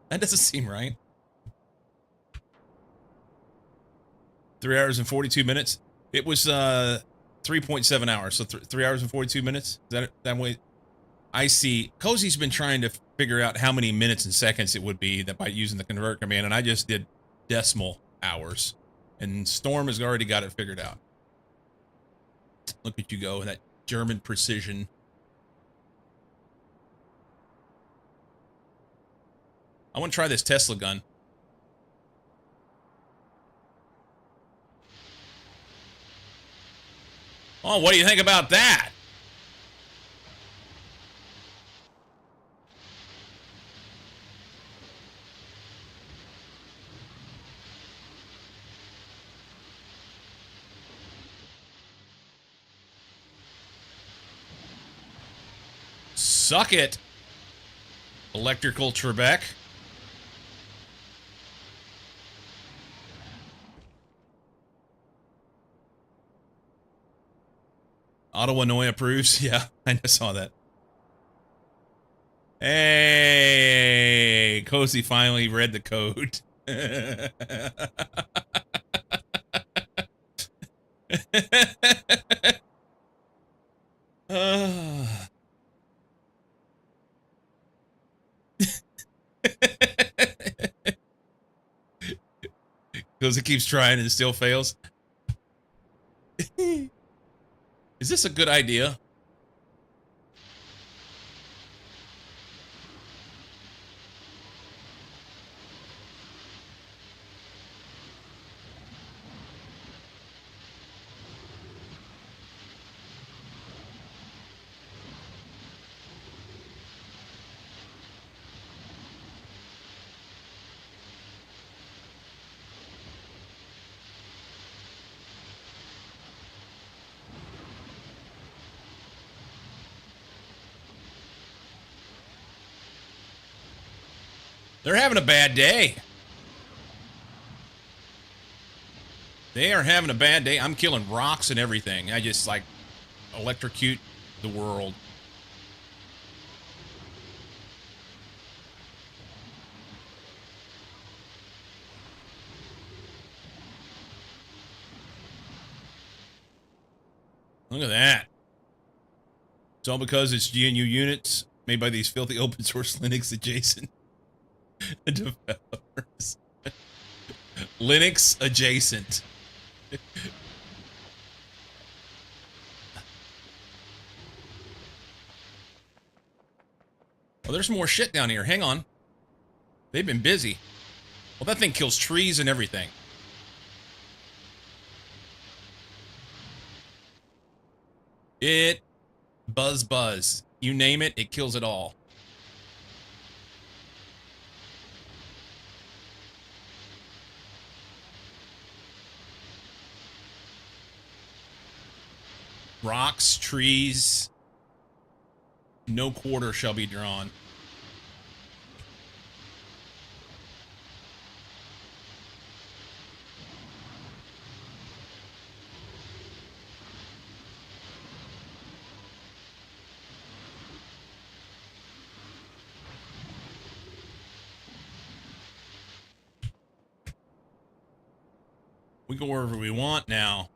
That doesn't seem right. 3 hours and 42 minutes. It was 3.7 hours, so 3 hours and 42 minutes. Is that way? I see. Cozy's been trying to figure out how many minutes and seconds it would be that by using the convert command, and I just did decimal hours. And Storm has already got it figured out. Look at you go, that German precision. I want to try this Tesla gun. Oh, what do you think about that? Suck it, Electrical Trebek. Autoanoy approves. Yeah, I saw that. Hey, Cozy finally read the code. Cozy keeps trying and still fails. Is this a good idea? They're having a bad day. They are having a bad day. I'm killing rocks and everything. I just, like, electrocute the world. Look at that. It's all because it's GNU units made by these filthy open source Linux adjacent developers. Linux adjacent. Oh, there's more shit down here. Hang on. They've been busy. Well, that thing kills trees and everything. It buzz. You name it, it kills it all. Rocks, trees. No quarter shall be drawn. We go wherever we want now.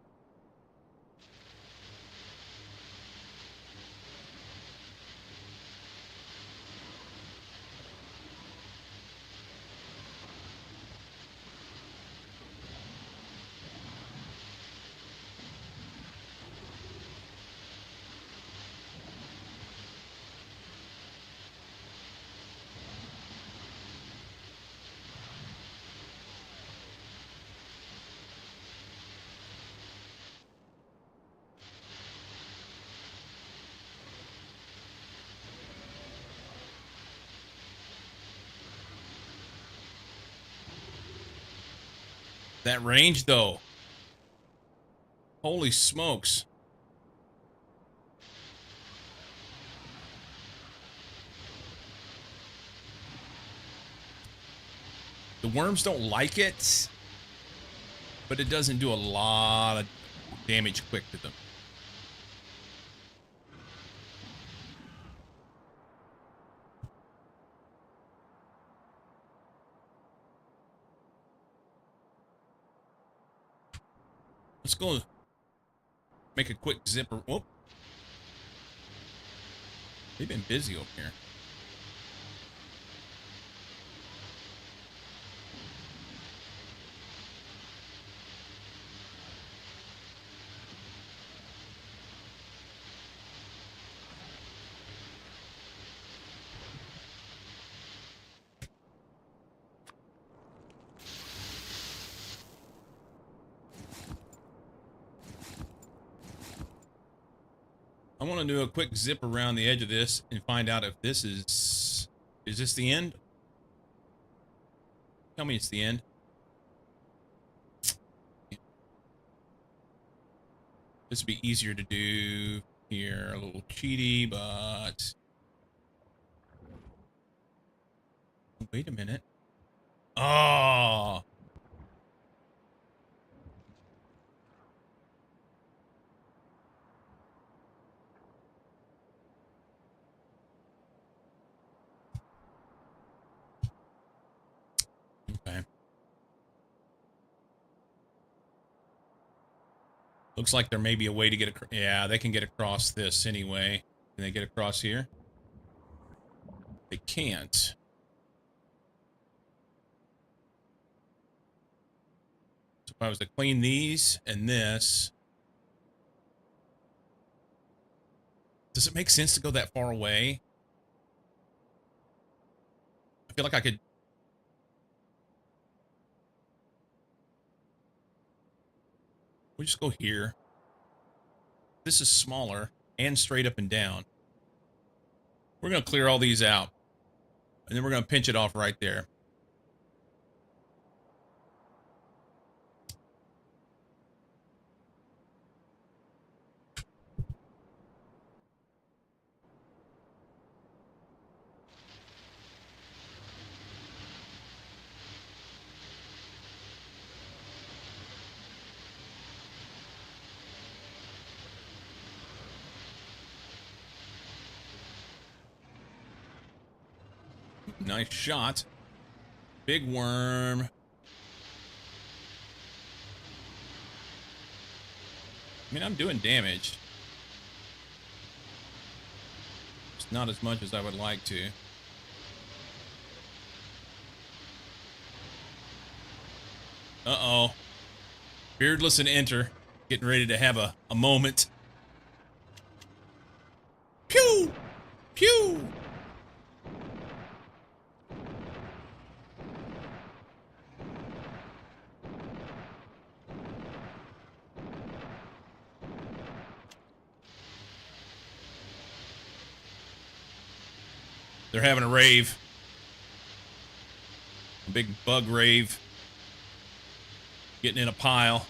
That range, though. Holy smokes. The worms don't like it, but it doesn't do a lot of damage quick to them. Let's go make a quick zipper. Whoop. They've been busy over here. I want to do a quick zip around the edge of this and find out if this is this the end? Tell me it's the end. This would be easier to do here. A little cheaty, but... Wait a minute. Oh! Okay. Looks like there may be a way to get across. Yeah, they can get across this anyway. Can they get across here? They can't. So if I was to clean these and this... Does it make sense to go that far away? I feel like I could... We'll just go here. This is smaller and straight up and down. We're going to clear all these out. And then we're going to pinch it off right there. Nice shot. Big worm. I mean, I'm doing damage. It's not as much as I would like to. Uh-oh. Beardless and Enter. Getting ready to have a moment. Pew! Pew! They're having a rave. A big bug rave. Getting in a pile.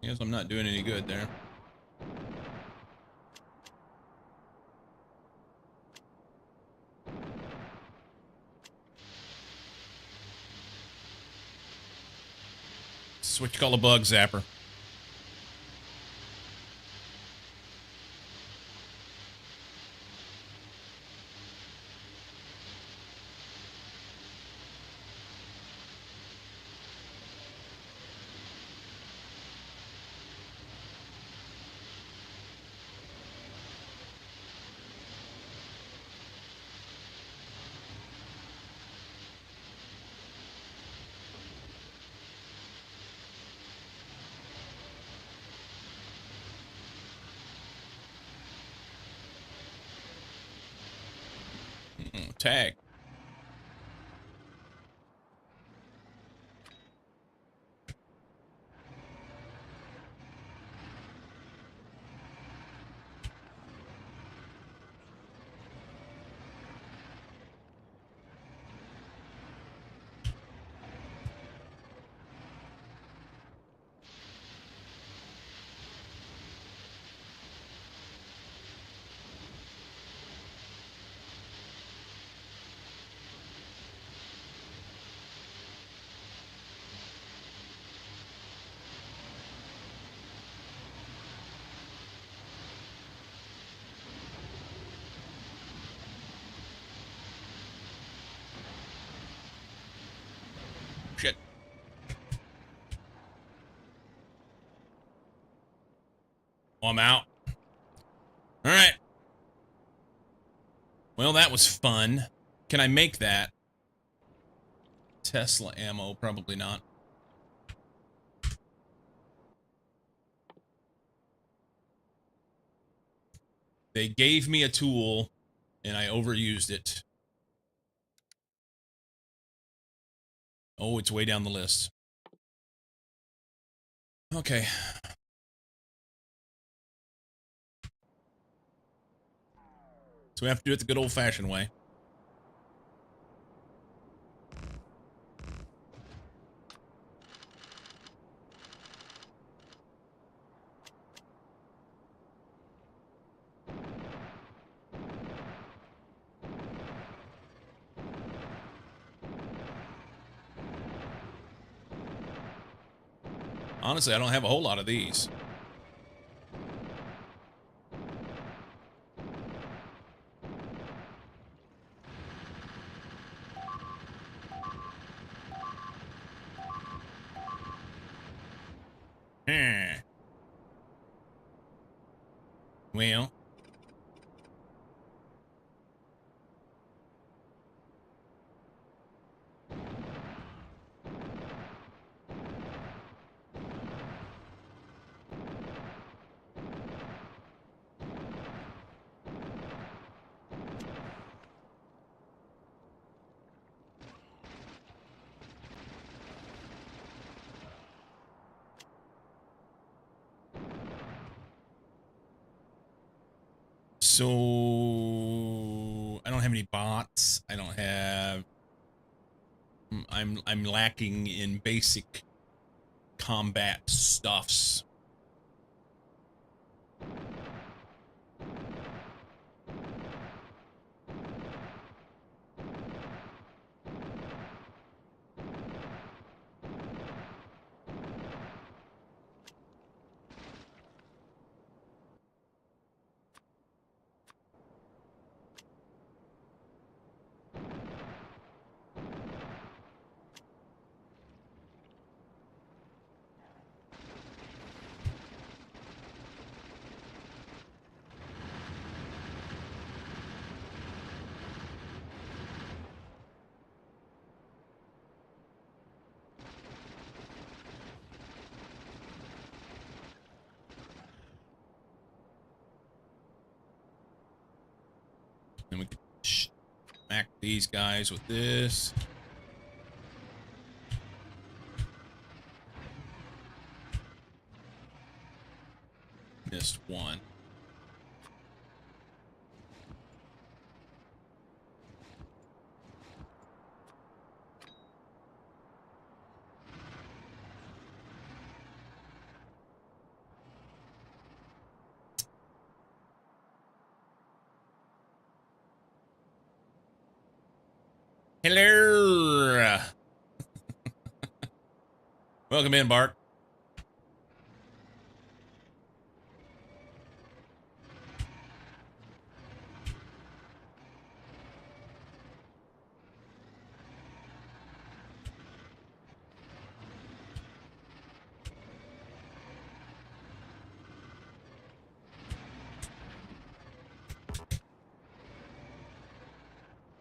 Guess I'm not doing any good there. This is what you call a bug zapper. tag. Shit. Oh, I'm out. All right. Well, that was fun. Can I make that? Tesla ammo, probably not. They gave me a tool, and I overused it. Oh, it's way down the list. Okay. So we have to do it the good old-fashioned way. Honestly, I don't have a whole lot of these. Well. So I don't have any bots. I don't have. I'm lacking in basic combat stuffs. Then we could smack these guys with this. Missed one. Hello. Welcome in, Bart.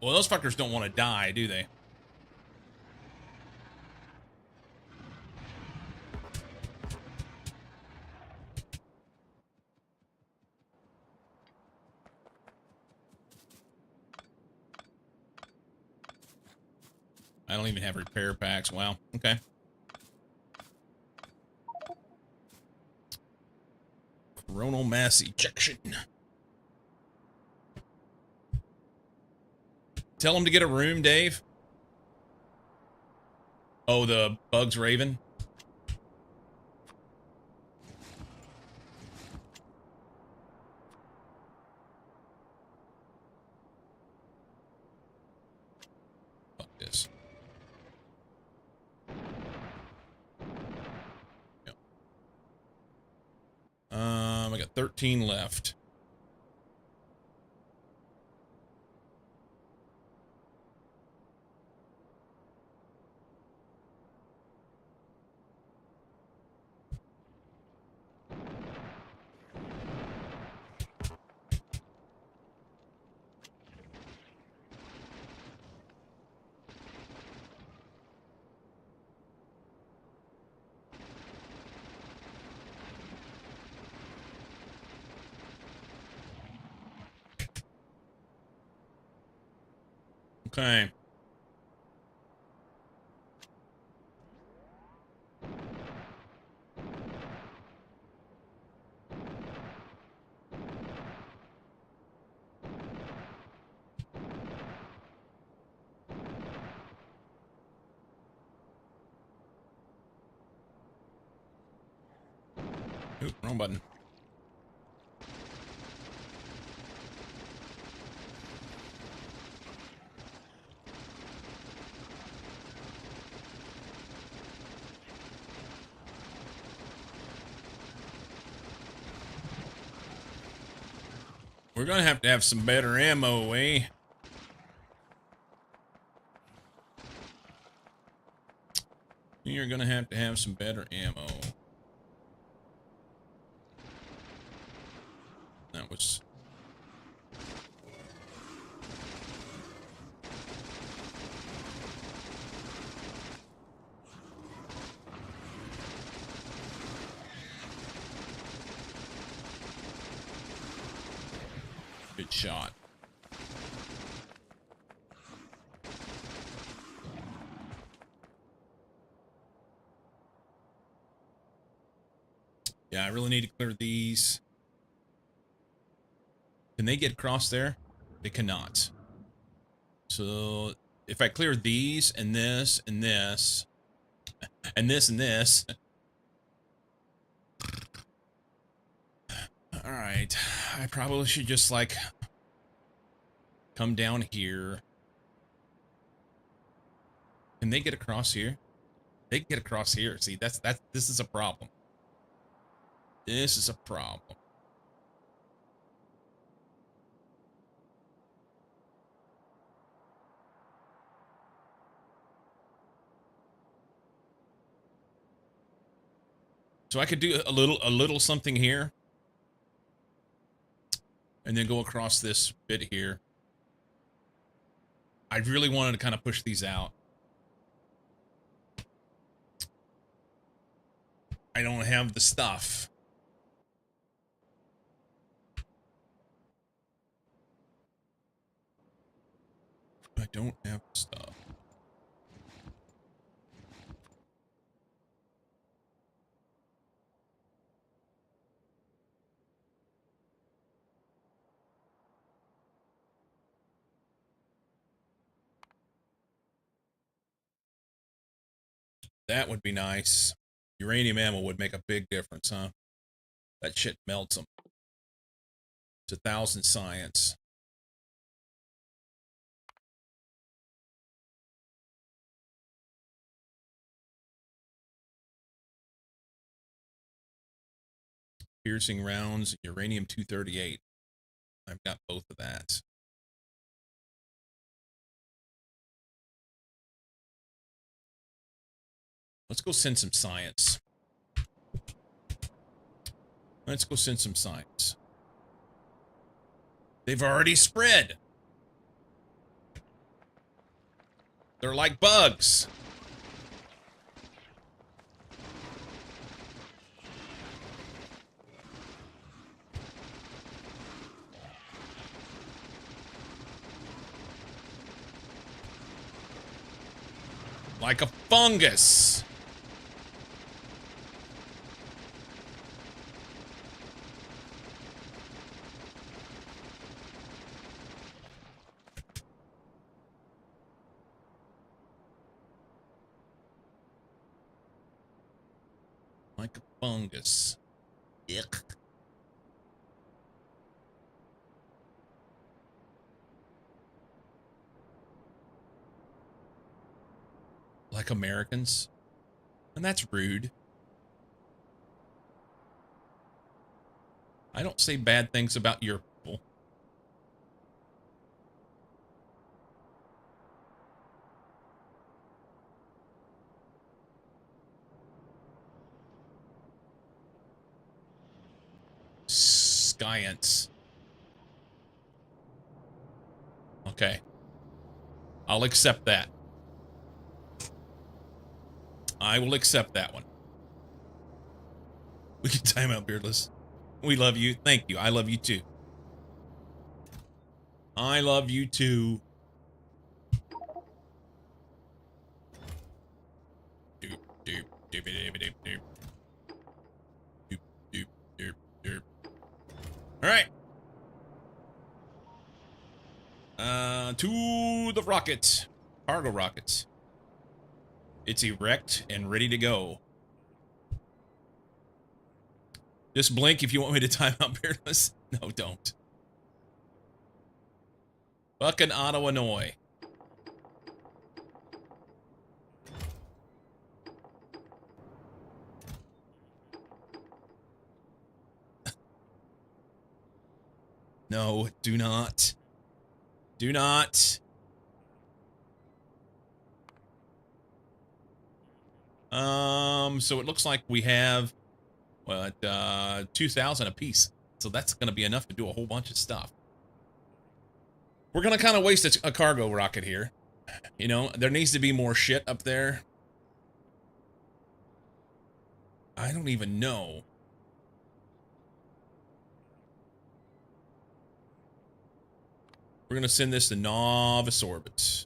Well, those fuckers don't want to die, do they? I don't even have repair packs. Wow. Okay. Coronal mass ejection. Tell him to get a room, Dave. Oh, the Bugs Raven. Fuck this. Yep. I got 13 left. Okay. Oop, wrong button. We're gonna have to have some better ammo, eh? You're gonna have to have some better ammo. That was... good shot. Yeah, I really need to clear these. Can they get across there? They cannot. So if I clear these and this and this and this and this. All right. I probably should just like come down here. Can they get across here? They can get across here. See, this is a problem. This is a problem. So I could do a little something here. And then go across this bit here. I really wanted to kind of push these out. I don't have the stuff. I don't have the stuff. That would be nice. Uranium ammo would make a big difference, huh? That shit melts them. It's 1,000 science. Piercing rounds, uranium-238. I've got both of that. Let's go send some science. Let's go send some science. They've already spread. They're like bugs. Like a fungus. Like a fungus. Yuck. Like Americans. And that's rude. I don't say bad things about your people. Science. Okay. I'll accept that. I will accept that one. We can time out, Beardless. We love you. Thank you. I love you too. I love you too. Doop, doop, doop, doop, doop, doop. Doop, doop, doop, doop. All right. To the rocket. Cargo rocket. It's erect and ready to go. Just blink if you want me to time out, Beardless. No, don't. Fucking Ottawa, Illinois. No, do not. Do not. So it looks like we have, what, 2,000 apiece. So that's going to be enough to do a whole bunch of stuff. We're going to kind of waste a cargo rocket here. You know, there needs to be more shit up there. I don't even know. We're going to send this to Novice Orbit.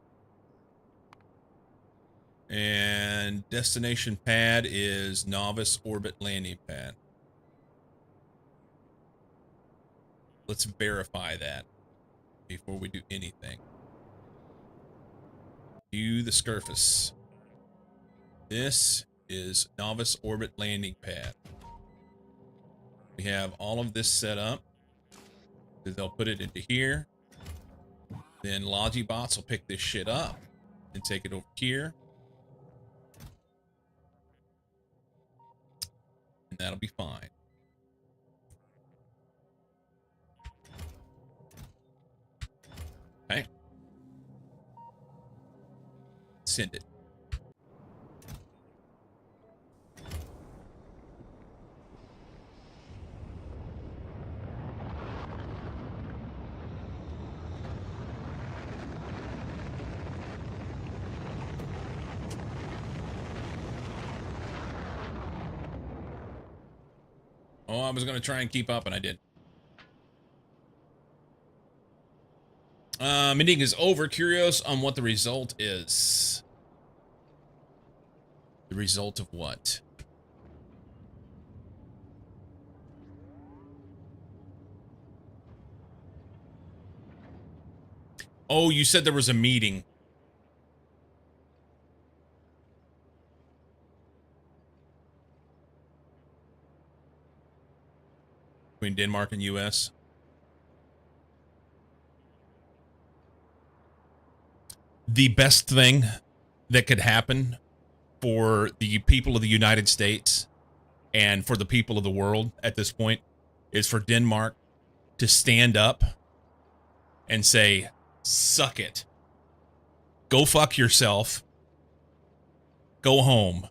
And destination pad is Novice Orbit landing pad. Let's verify that before we do anything. View the surface. This is Novice Orbit landing pad. We have all of this set up. They'll put it into here. Then Logibots will pick this shit up and take it over here. And that'll be fine. Okay. Send it. Oh, I was going to try and keep up, and I did. Meeting is over. Curious on what the result is. The result of what? Oh, you said there was a meeting. Between Denmark and US. The best thing that could happen for the people of the United States and for the people of the world at this point is for Denmark to stand up and say, suck it. Go fuck yourself. Go home.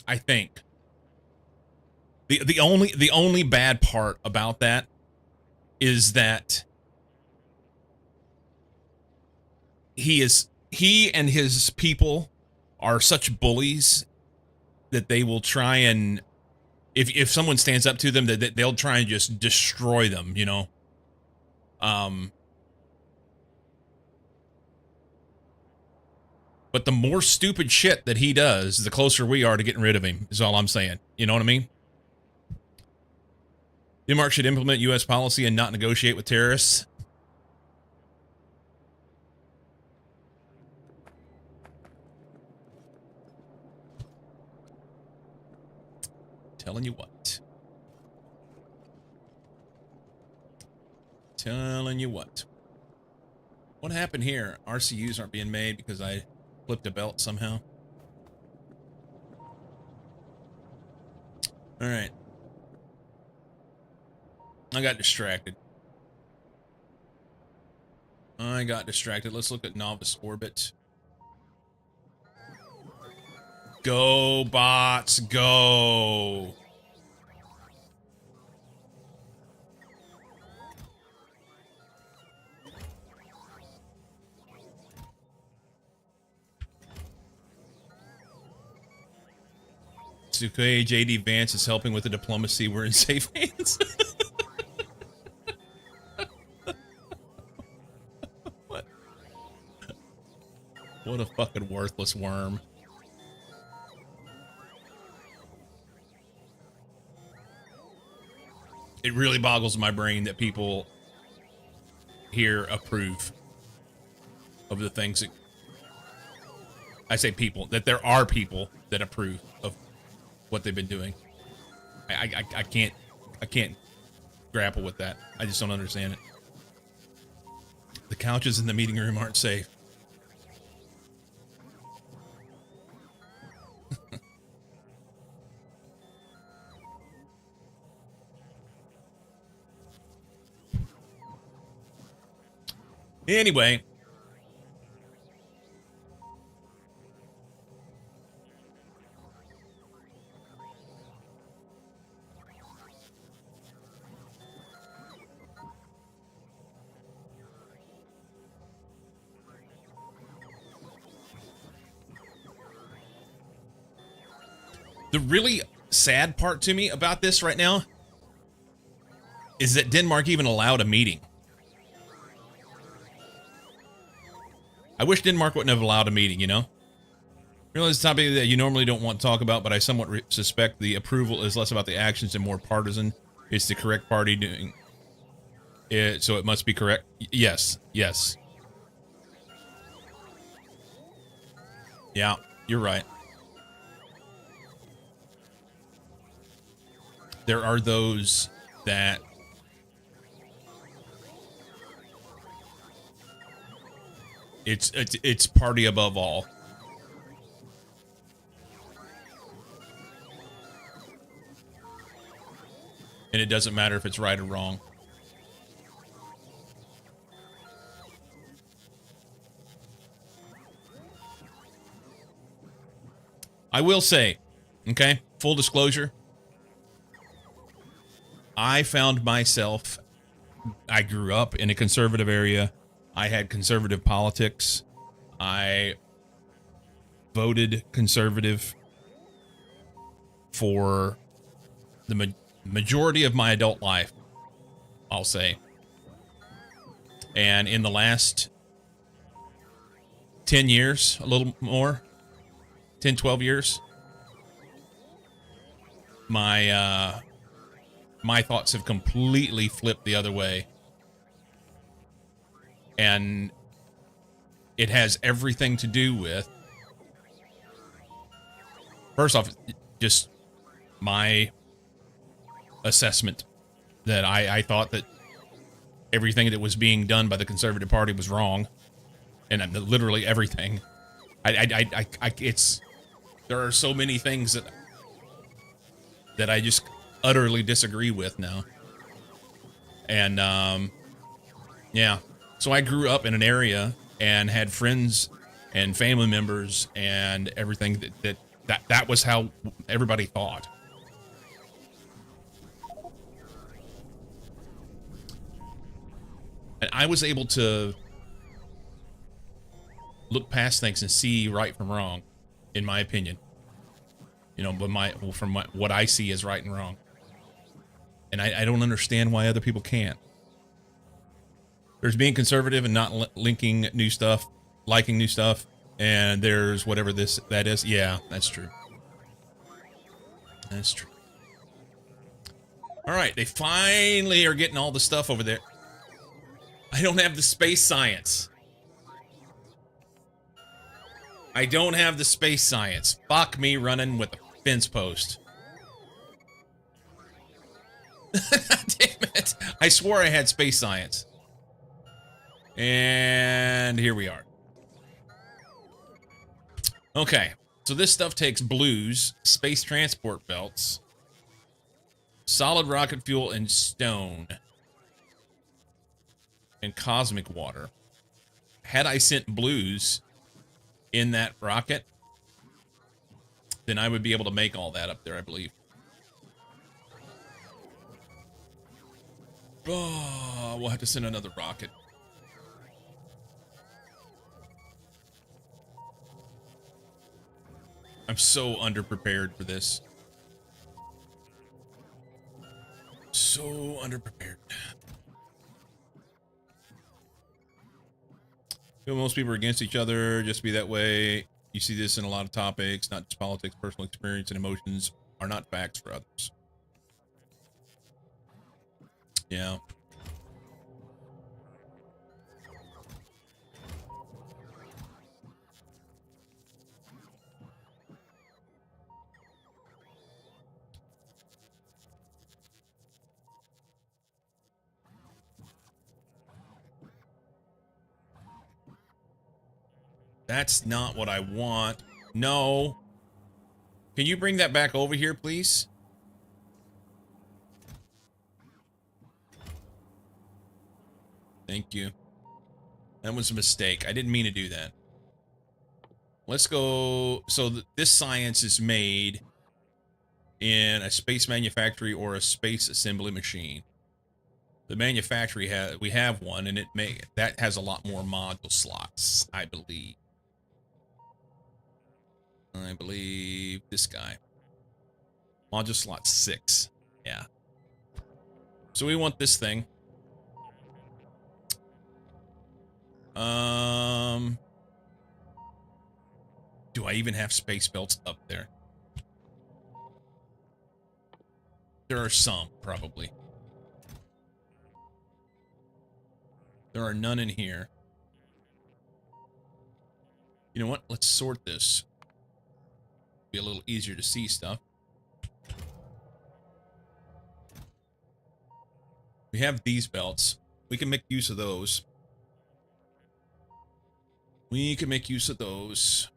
I think. The only bad part about that is that he and his people are such bullies that they will try and if someone stands up to them, that they'll try and just destroy them, you know. But the more stupid shit that he does, the closer we are to getting rid of him, is all I'm saying. You know what I mean? Denmark should implement U.S. policy and not negotiate with terrorists. Telling you what. Telling you what. What happened here? RCUs aren't being made because I flipped a belt somehow. All right. I got distracted. Let's look at novice orbit. Go, bots, go. Sukhoi JD Vance is helping with the diplomacy. We're in safe hands. What a fucking worthless worm. It really boggles my brain that people here approve of the things that... I say people, that there are people that approve of what they've been doing. I can't grapple with that. I just don't understand it. The couches in the meeting room aren't safe. Anyway. The really sad part to me about this right now is that Denmark even allowed a meeting. I wish Denmark wouldn't have allowed a meeting, you know? I realize it's a topic that you normally don't want to talk about, but I somewhat suspect the approval is less about the actions and more partisan. It's the correct party doing it, so it must be correct. Yes, yes. Yeah, you're right. There are those that it's party above all. And it doesn't matter if it's right or wrong. I will say, okay, full disclosure, I found myself, I grew up in a conservative area. I had conservative politics. I voted conservative for the majority of my adult life, I'll say. And in the last 10 years, a little more, 10, 12 years, my thoughts have completely flipped the other way. And it has everything to do with, first off, just my assessment that I thought that everything that was being done by the Conservative Party was wrong. And literally everything. It's, there are so many things that I just utterly disagree with now. And, yeah. So I grew up in an area and had friends and family members and everything that was how everybody thought. And I was able to look past things and see right from wrong, in my opinion. You know, but what I see is right and wrong. And I don't understand why other people can't. There's being conservative and not linking new stuff, liking new stuff, and there's whatever that is. Yeah, that's true. That's true. All right, they finally are getting all the stuff over there. I don't have the space science. I don't have the space science. Fuck me running with a fence post. Damn it. I swore I had space science. And here we are. Okay, so this stuff takes blues, space transport belts, solid rocket fuel, and stone. And cosmic water. Had I sent blues in that rocket, then I would be able to make all that up there, I believe. Oh, we'll have to send another rocket. I'm so underprepared for this. So underprepared. You know, most people are against each other, just be that way. You see this in a lot of topics, not just politics, personal experience and emotions are not facts for others. Yeah. That's not what I want. No. Can you bring that back over here, please? Thank you. That was a mistake. I didn't mean to do that. Let's go. So this science is made in a space manufactory or a space assembly machine. The manufacturing we have one, and that has a lot more module slots, I believe. I believe this guy. Module slot 6. Yeah. So we want this thing. Do I even have space belts up there? There are some, probably. There are none in here. You know what? Let's sort this. Be a little easier to see stuff. We have these belts. We can make use of those. We can make use of those.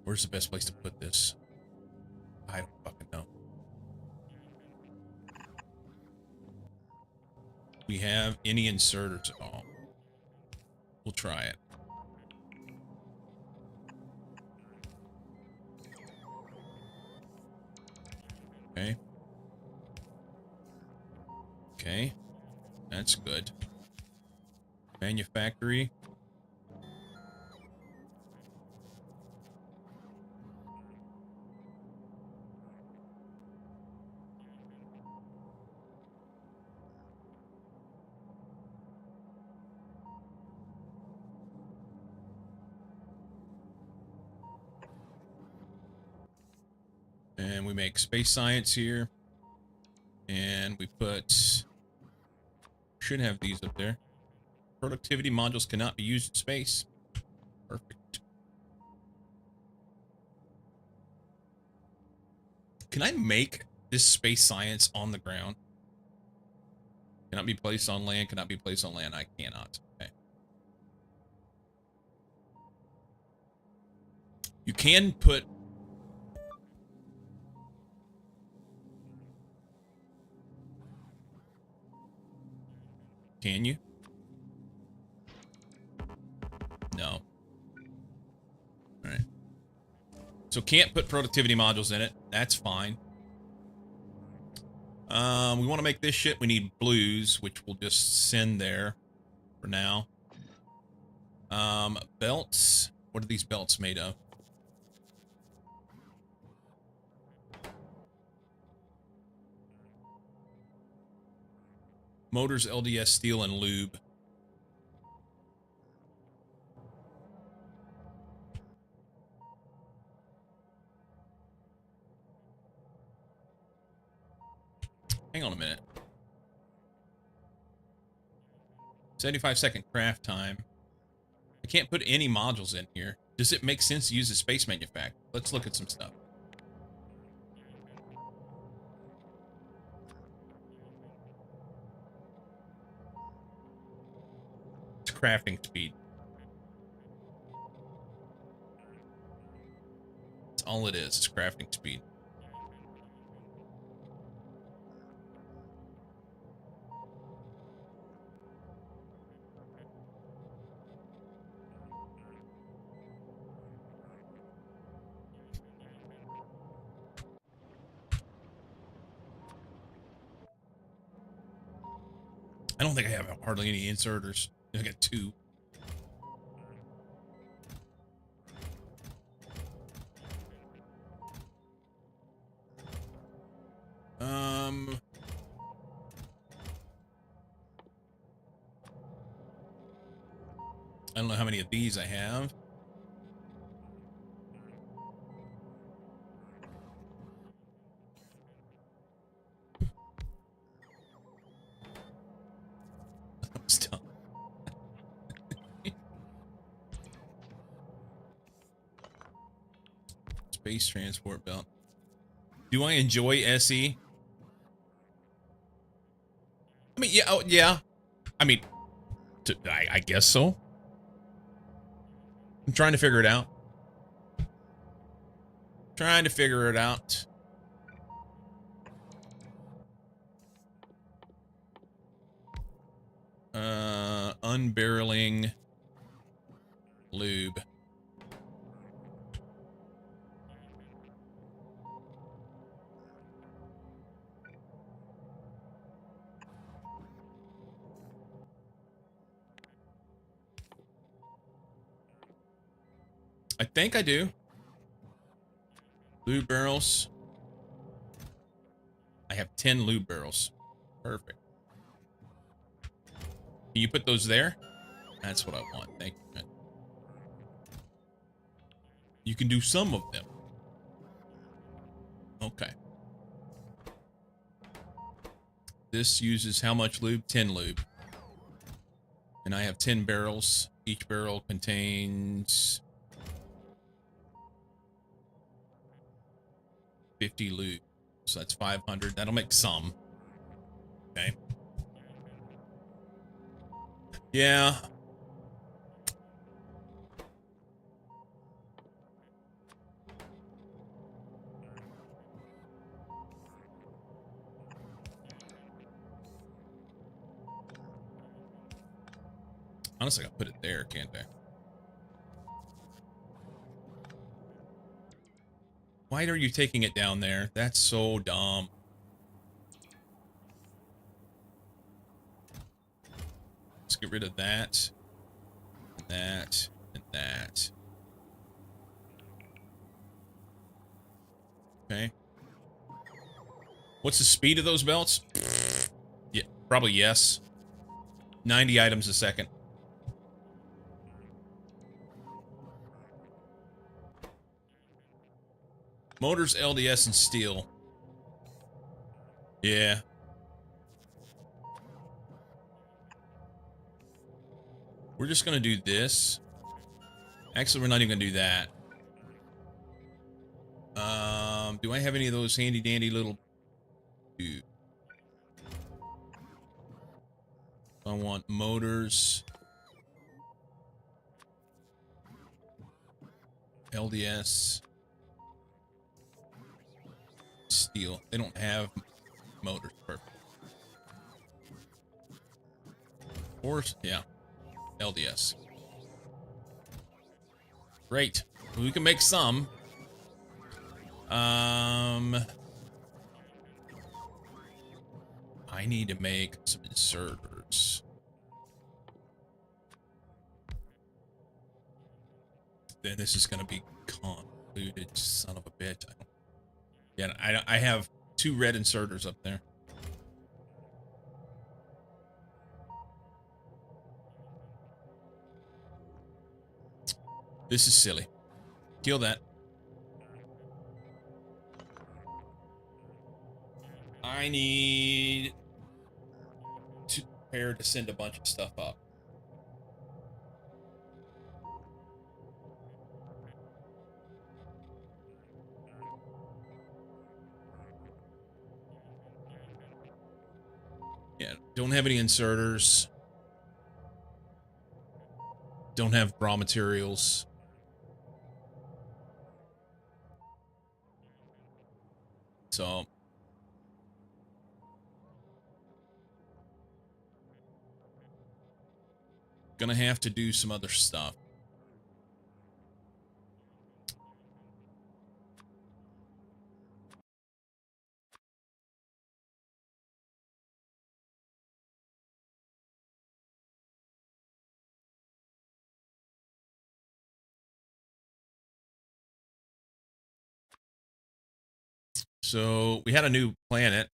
Where's the best place to put this? I don't fucking know. We have any inserters at all? We'll try it. Okay. Okay. That's good. Manufactory. And we make space science here. And we put... Should have these up there. Productivity modules cannot be used in space. Perfect. Can I make this space science on the ground? Cannot be placed on land, cannot be placed on land. I cannot. Okay. You can put... Can you? No. Alright. So can't put productivity modules in it. That's fine. We want to make this shit. We need blues, which we'll just send there for now. Belts. What are these belts made of? Motors, LDS, steel, and lube. Hang on a minute. 75-second craft time. I can't put any modules in here. Does it make sense to use a space manufacturer? Let's look at some stuff. It's crafting speed. That's all it is. It's crafting speed. I don't think I have hardly any inserters. I got 2. I don't know how many of these I have. Stop. Space transport belt. Do I enjoy SE? I mean, yeah, oh, yeah. I mean, I guess so. I'm trying to figure it out. Trying to figure it out. Unbarreling lube. I think I do. Lube barrels. I have 10 lube barrels. Perfect. Can you put those there? That's what I want. Thank you. You can do some of them. Okay. This uses how much lube? 10 lube. And I have 10 barrels. Each barrel contains 50 lube. So that's 500. That'll make some. Okay. Yeah. Honestly, I'll put it there, can't I? Why are you taking it down there? That's so dumb. Let's get rid of that, and that, and that. Okay. What's the speed of those belts? Yeah, probably yes. 90 items a second. Motors, LDS, and steel. Yeah. We're just going to do this. Actually, we're not even going to do that. Do I have any of those handy dandy little... Dude. I want motors. LDS. Steel. They don't have motors. Perfect. Or, yeah. LDS. Great. We can make some. I need to make some inserters. Then this is going to be convoluted, son of a bitch. I have 2 red inserters up there. This is silly. Kill that. I need to prepare to send a bunch of stuff up. Yeah, don't have any inserters. Don't have raw materials. So gonna have to do some other stuff. So we had a new planet,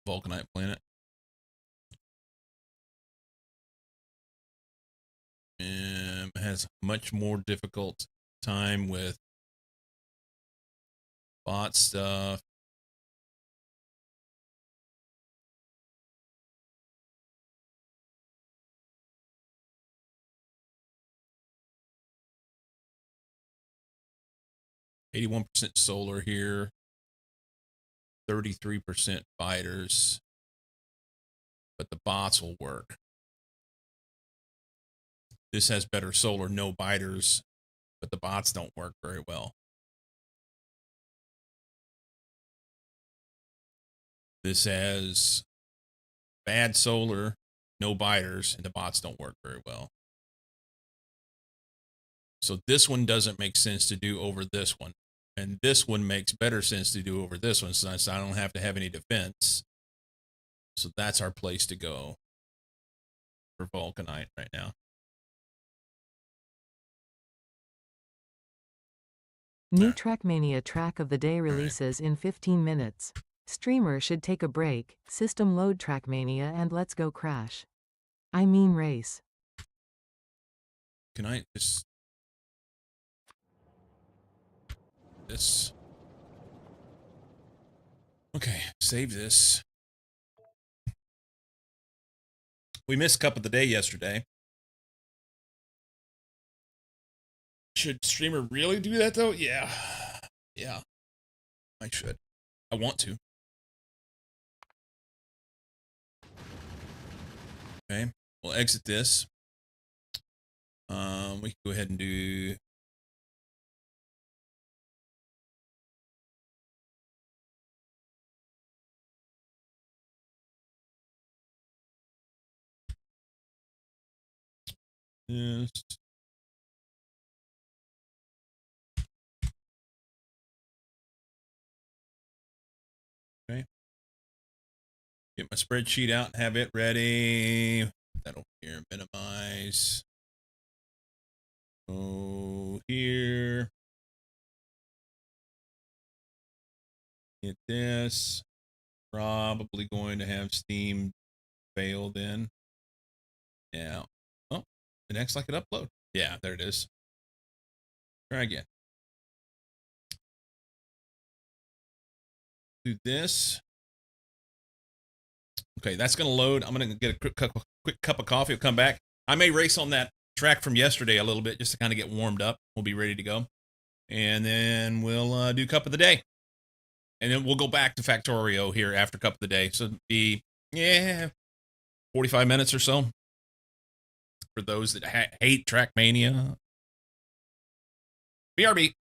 Vulcanite planet. Has much more difficult time with bot stuff. %81 solar here. 33% fighters. But the bots will work. This has better solar, no biters, but the bots don't work very well. This has bad solar, no biters, and the bots don't work very well. So this one doesn't make sense to do over this one. And this one makes better sense to do over this one since I don't have to have any defense. So that's our place to go for Vulcanite right now. New Trackmania track of the day releases in 15 minutes. Streamer should take a break, system load Trackmania and let's go crash. I mean race. Can I just... this... Okay, save this. We missed Cup of the Day yesterday. Should streamer really do that though? Yeah. Yeah. I should. I want to. Okay. We'll exit this. We can go ahead and do... this. Okay. Get my spreadsheet out and have it ready. That over here, minimize. Oh, here. Hit this. Probably going to have Steam fail then. Yeah. Oh, it acts like it upload. Yeah, there it is. Try again. Do this. Okay, that's going to load. I'm going to get a quick cup of coffee. I'll come back. I may race on that track from yesterday a little bit just to kind of get warmed up. We'll be ready to go. And then we'll do Cup of the Day. And then we'll go back to Factorio here after Cup of the Day. So it'll be, 45 minutes or so. For those that hate Trackmania. BRB.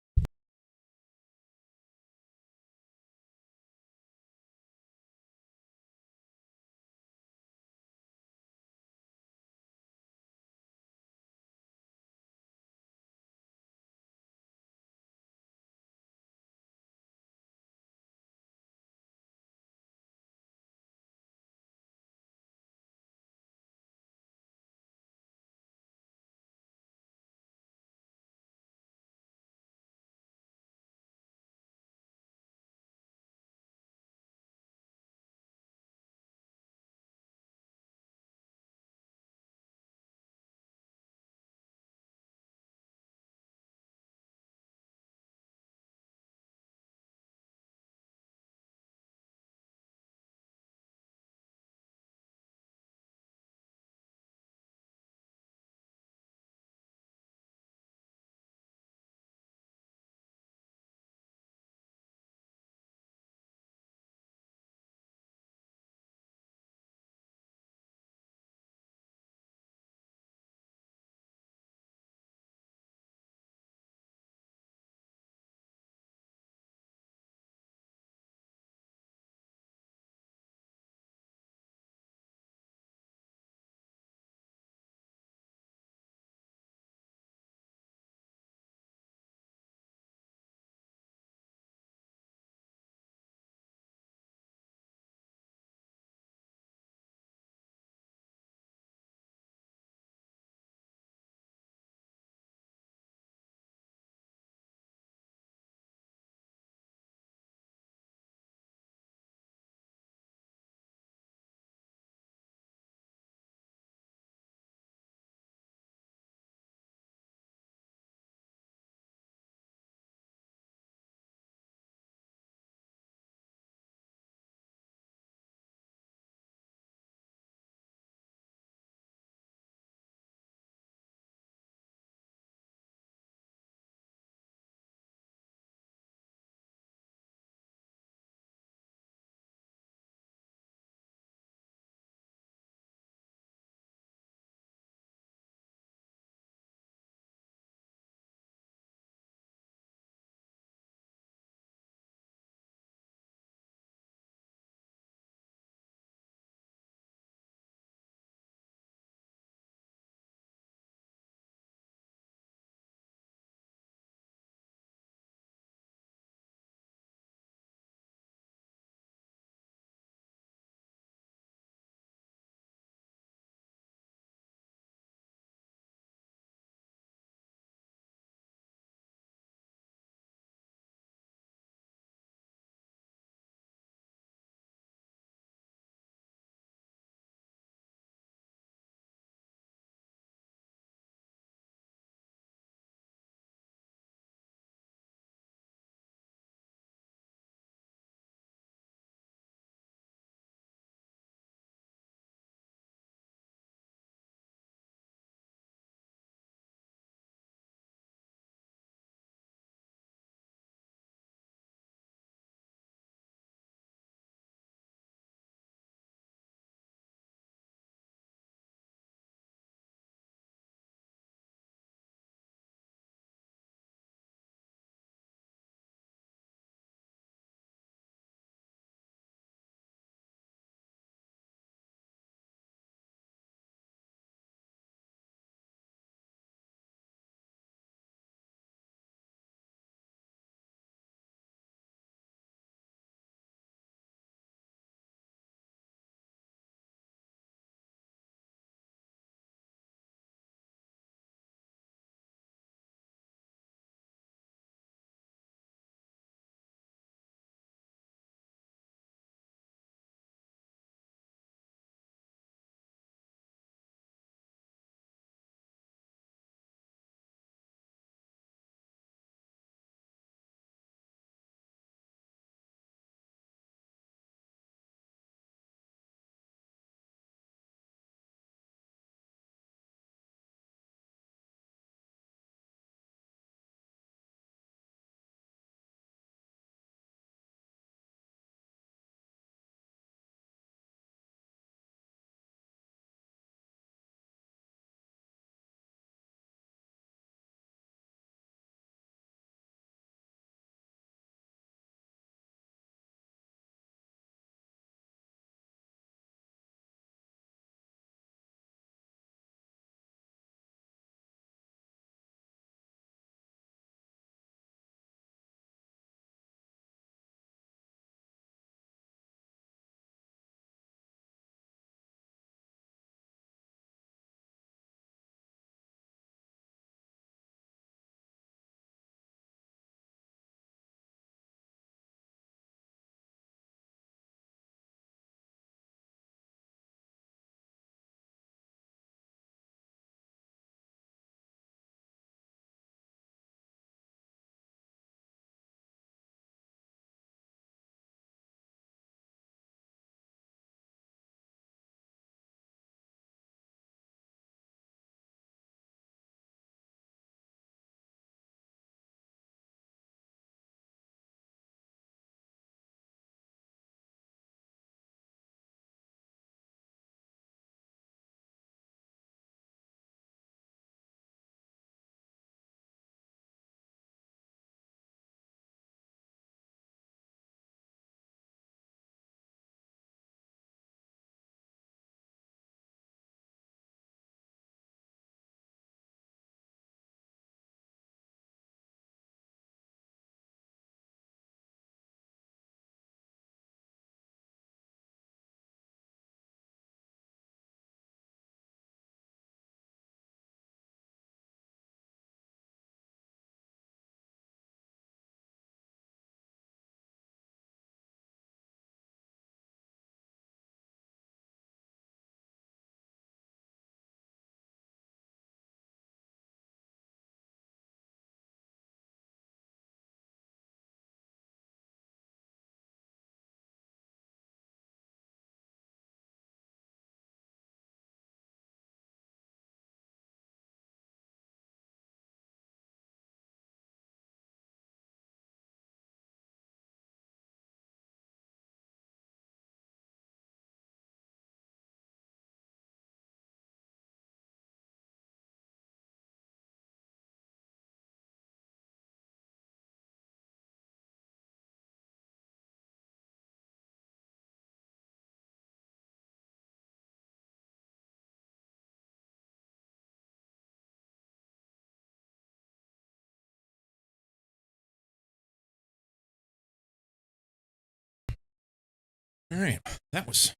All right, that was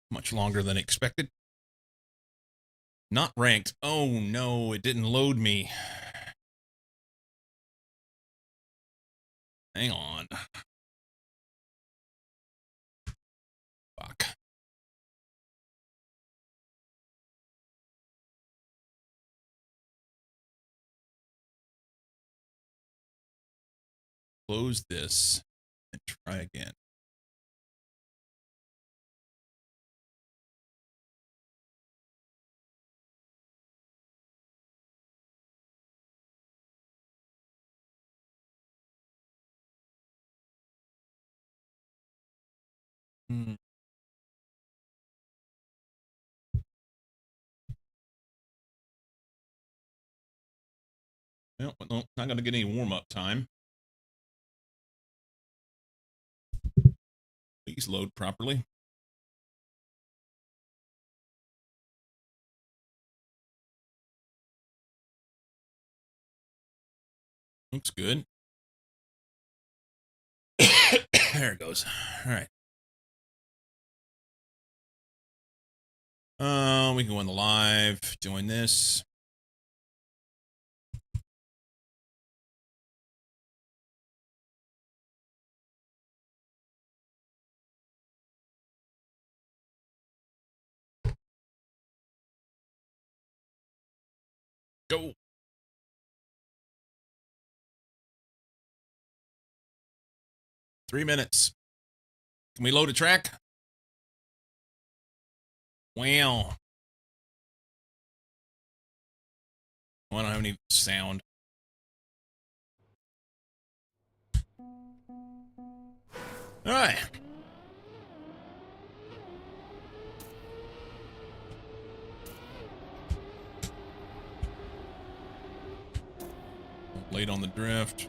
much longer than expected. Not ranked. Oh no, it didn't load me. Hang on. Fuck. Close this and try again. Hmm. Well, no, not going to get any warm-up time. Please load properly. Looks good. There it goes. All right. We can go on the live. Join this. Go. Three minutes. Can we load a track? Wow. Oh, I don't have any sound. All right. Late on the drift.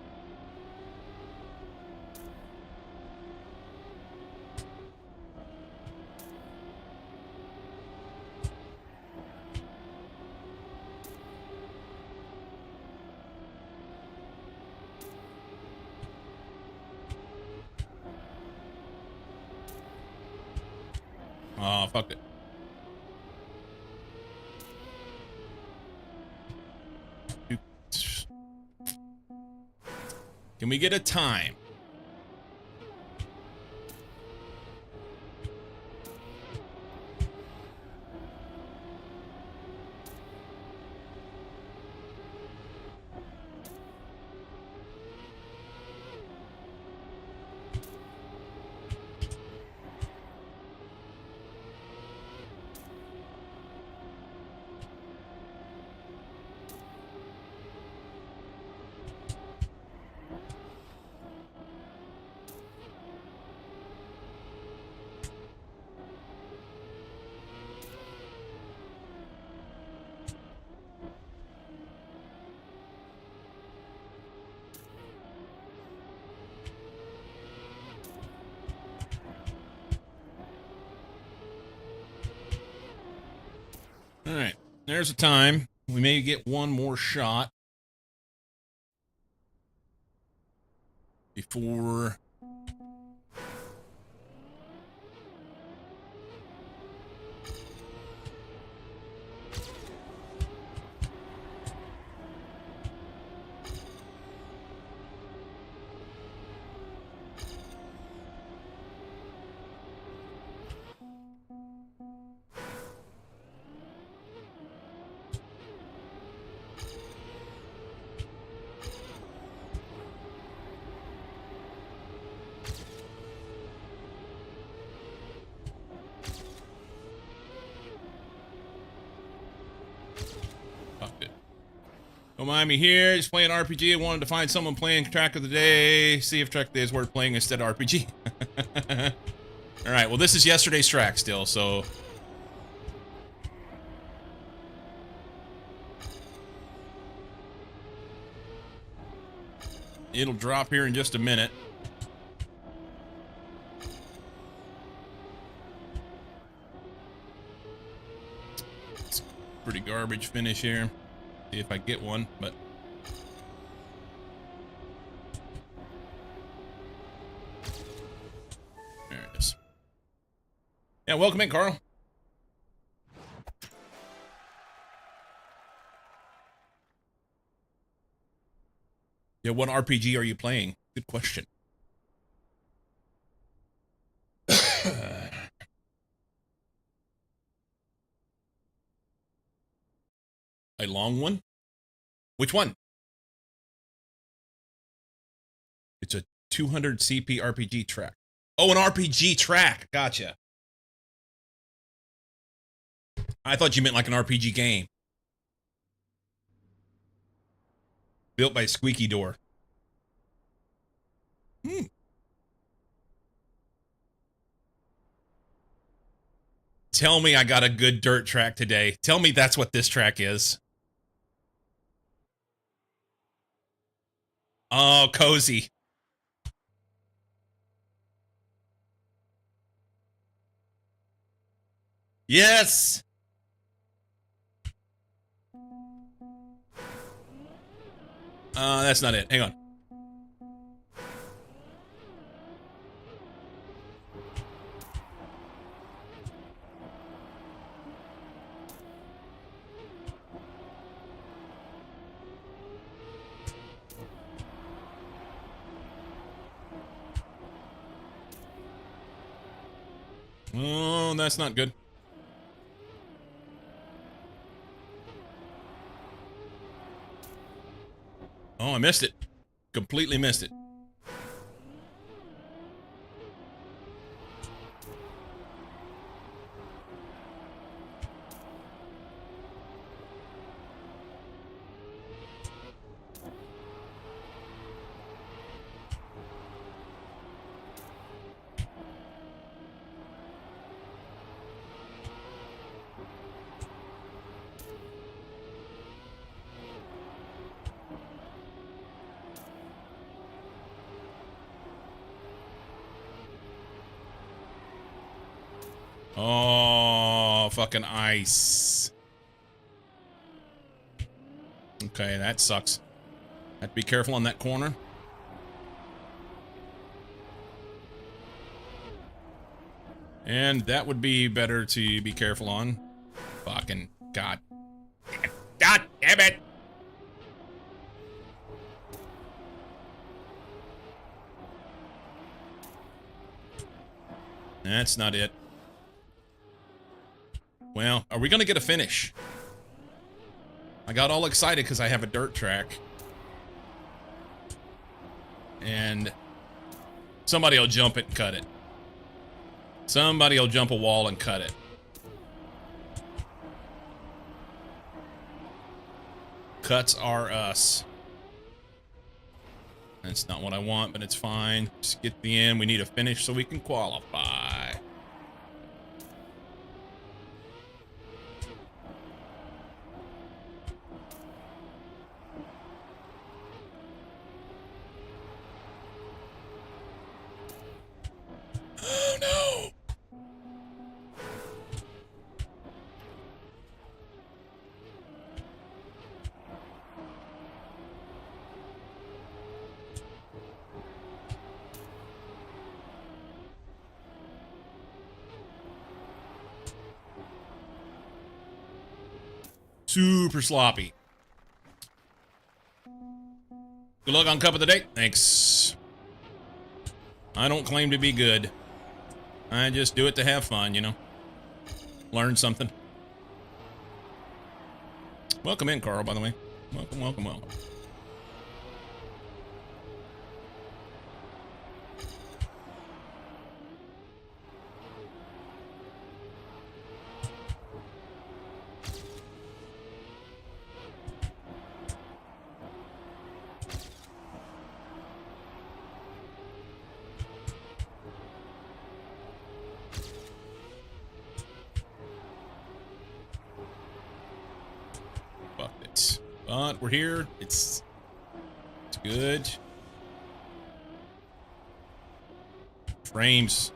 Oh, fuck it. Can we get a time? All right, there's a time. We may get one more shot before. Fuck it. Don't mind me here. Just playing RPG. I wanted to find someone playing track of the day. See if track of the day is worth playing instead of RPG. All right. Well, this is yesterday's track still, so. It'll drop here in just a minute. It's pretty garbage finish here. See if I get one, but. There it is. Yeah, welcome in, Carl. Yeah, what RPG are you playing? Good question. A long one? Which one? It's a 200 CP RPG track. Oh, an RPG track. Gotcha. I thought you meant like an RPG game. Built by Squeaky Door. Tell me I got a good dirt track today. Tell me that's what this track is. Oh, cozy. Yes. That's not it. Hang on. Oh, that's not good. Oh, I missed it. Completely missed it. Oh, fucking ice. Okay, that sucks. Have to be careful on that corner. And that would be better to be careful on. Fucking God. God damn it! That's not it. Well, are we gonna get a finish? I got all excited because I have a dirt track. And somebody will jump it and cut it. Somebody will jump a wall and cut it. Cuts are us. That's not what I want, but it's fine. Just get the end. We need a finish so we can qualify. Oh no! Super sloppy. Good luck on Cup of the Day. Thanks. I don't claim to be good. I just do it to have fun, you know. Learn something. Welcome in, Carl, by the way. Welcome, welcome, welcome. But we're here. It's good. Frames.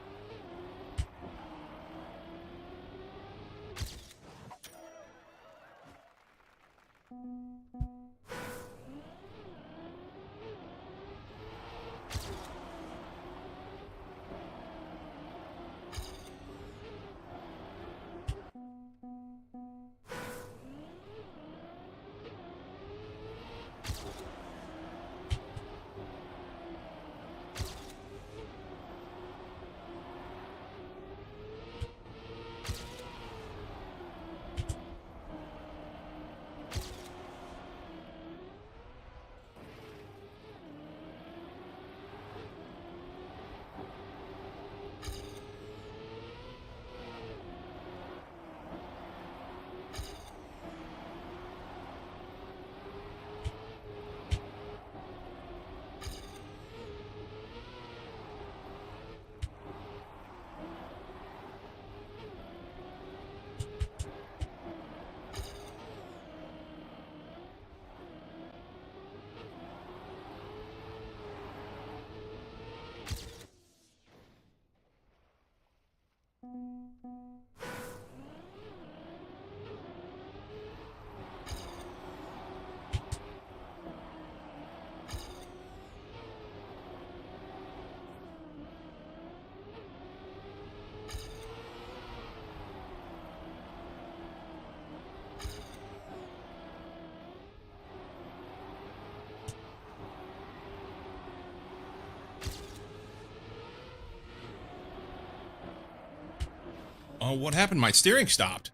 Oh, what happened? My steering stopped.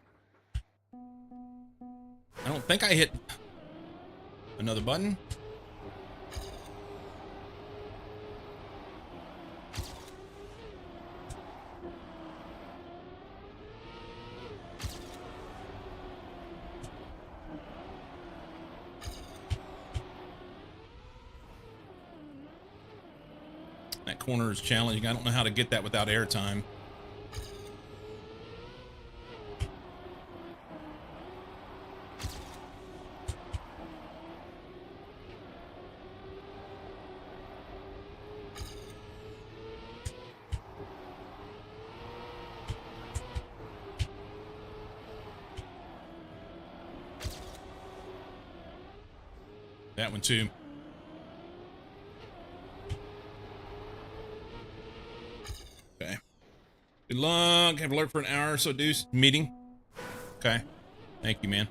I don't think I hit another button. That corner is challenging. I don't know how to get that without airtime. That one too. Okay. Good luck. Have alert for an hour or so, Deuce. Meeting. Okay. Thank you, man.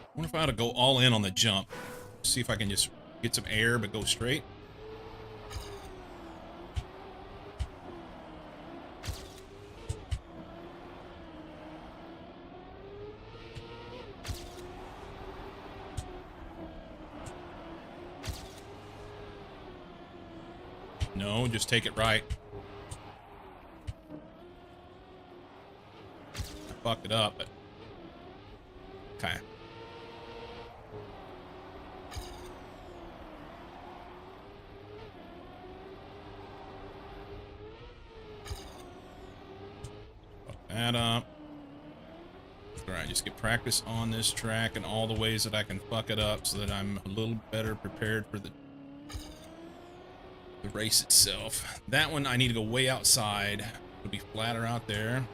I wonder if I ought to go all in on the jump. See if I can just get some air but go straight. No, just take it right. I fucked it up, but okay. That up. Alright, just get practice on this track and all the ways that I can fuck it up so that I'm a little better prepared for the race itself. That one I need to go way outside. It'll be flatter out there.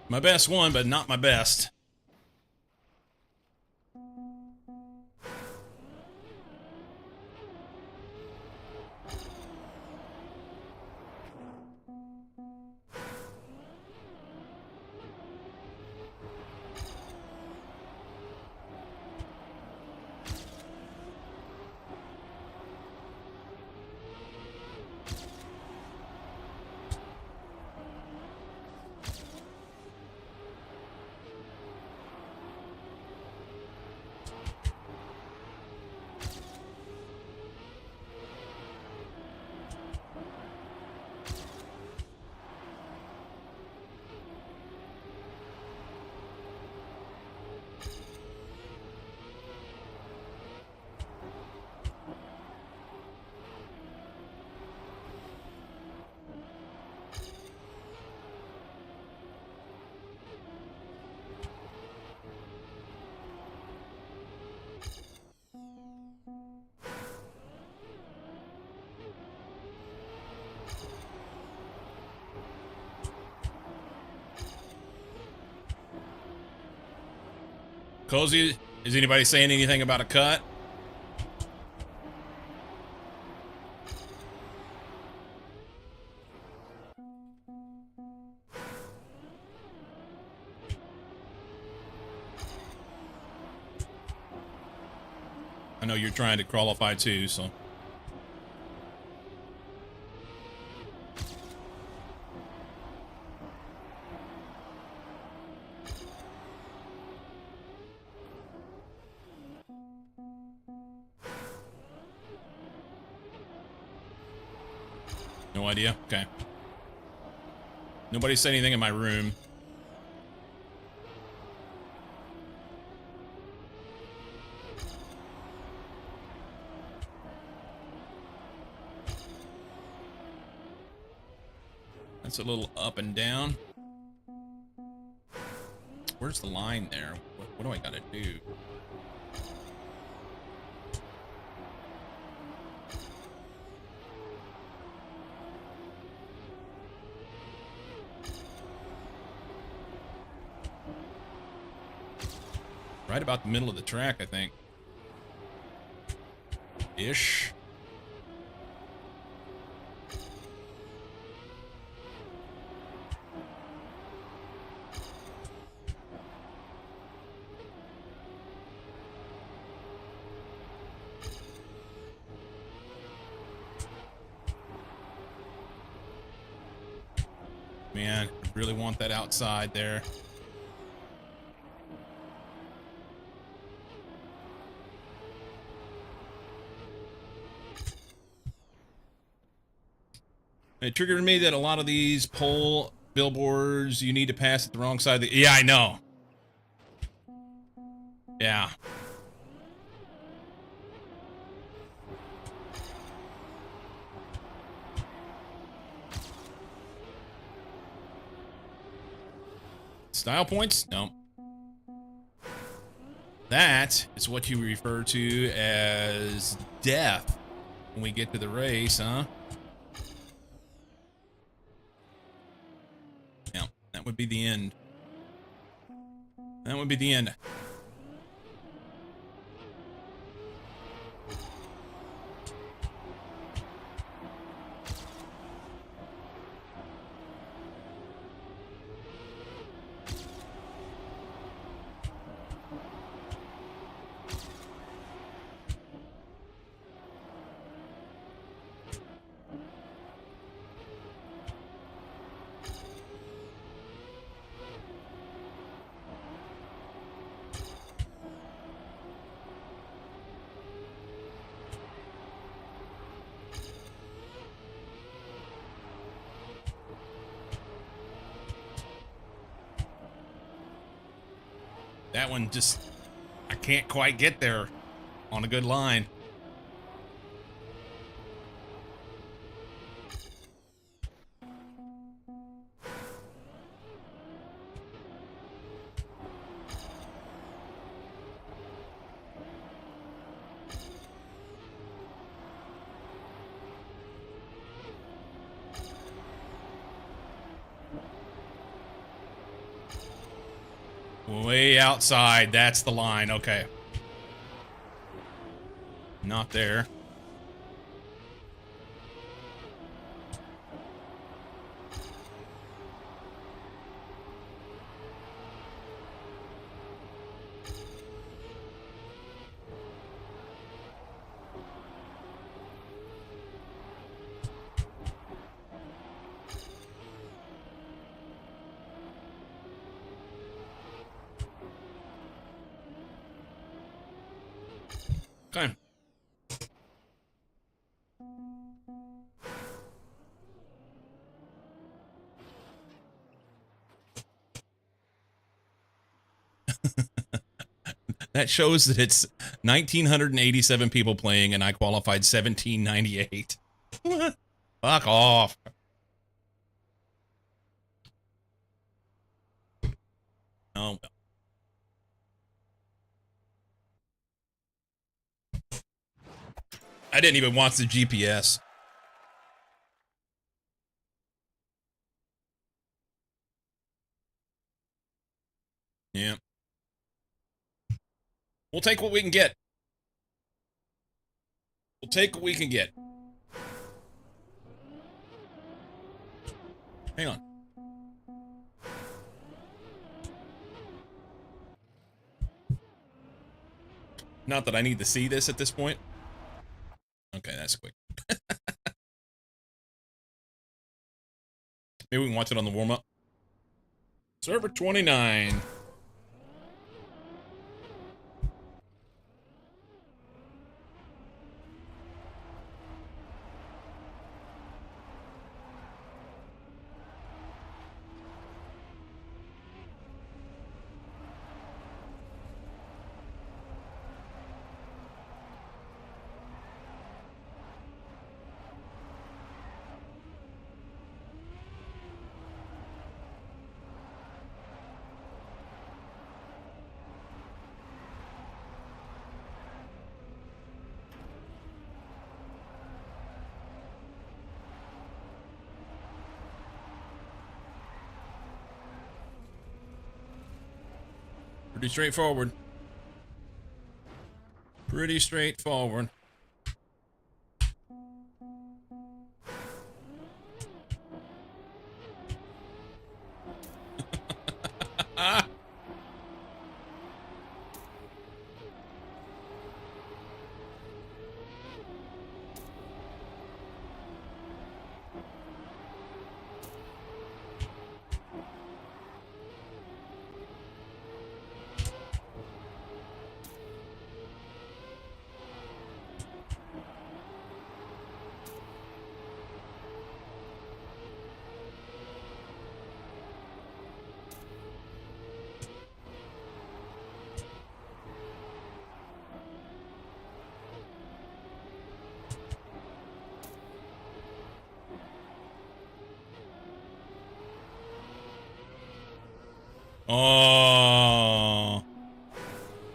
My best one, but not my best. Cozy, is anybody saying anything about a cut? I know you're trying to qualify too, so. No idea? Okay. Nobody said anything in my room. That's a little up and down. Where's the line there? What do I gotta do? Right about the middle of the track, I think. Ish. Man, I really want that outside there. It triggered me that a lot of these pole billboards, you need to pass it the wrong side of the... Yeah, I know. Yeah. Style points? No. That is what you refer to as death when we get to the race, huh? Yeah, that would be the end. That would be the end. That one just, I can't quite get there on a good line. Way outside, that's the line, okay. Not there. Okay. That shows that it's 1,987 people playing, and I qualified 1,798. Fuck off. Oh, well. I didn't even watch the GPS. Yeah. We'll take what we can get. We'll take what we can get. Hang on. Not that I need to see this at this point. Okay, that's quick. Maybe we can watch it on the warm-up. Server 29. Pretty straightforward. Pretty straightforward. Oh.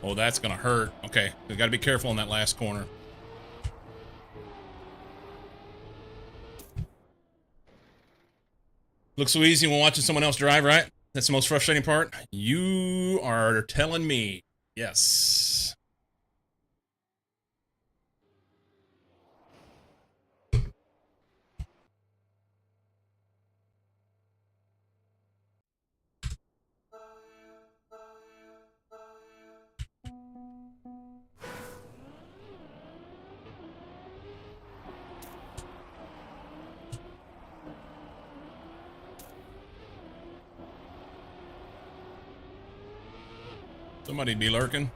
Oh, that's gonna hurt. Okay, we gotta be careful in that last corner. Looks so easy when watching someone else drive, right? That's the most frustrating part. You are telling me. Yes. Somebody be lurking.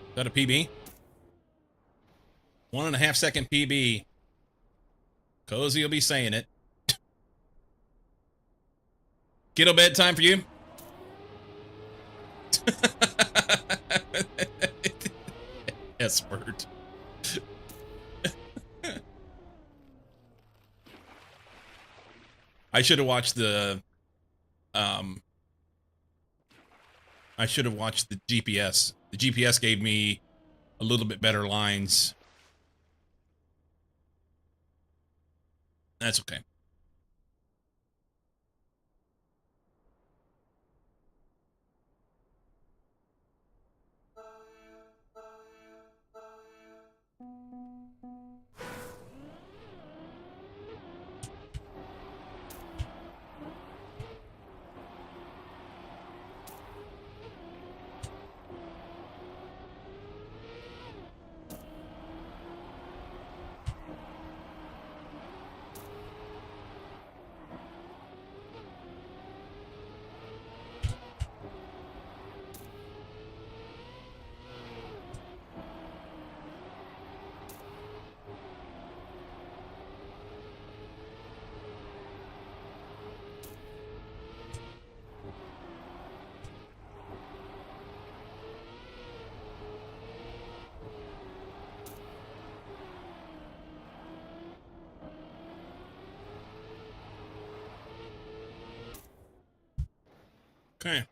Is that a PB? 1.5 second PB. Cozy will be saying it. Kiddo bedtime for you? S-word. I should have watched the GPS. The GPS gave me a little bit better lines. That's okay. Okay.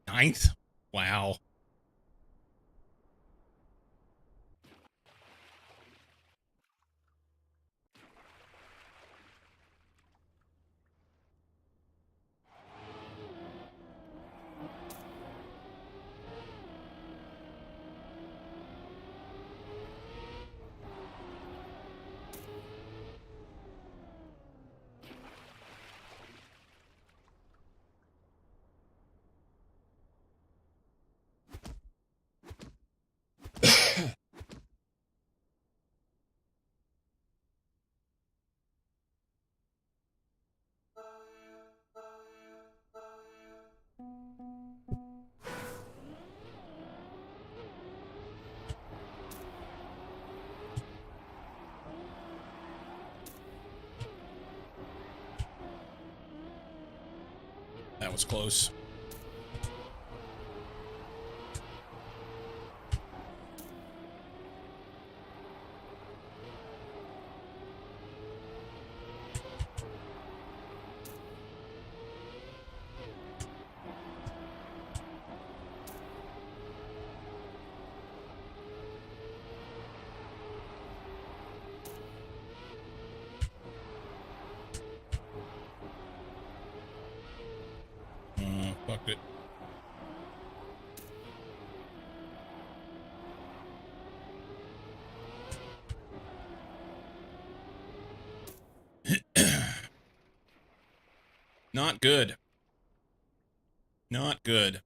9th? Wow. that was close. Fucked it. Not good. Not good.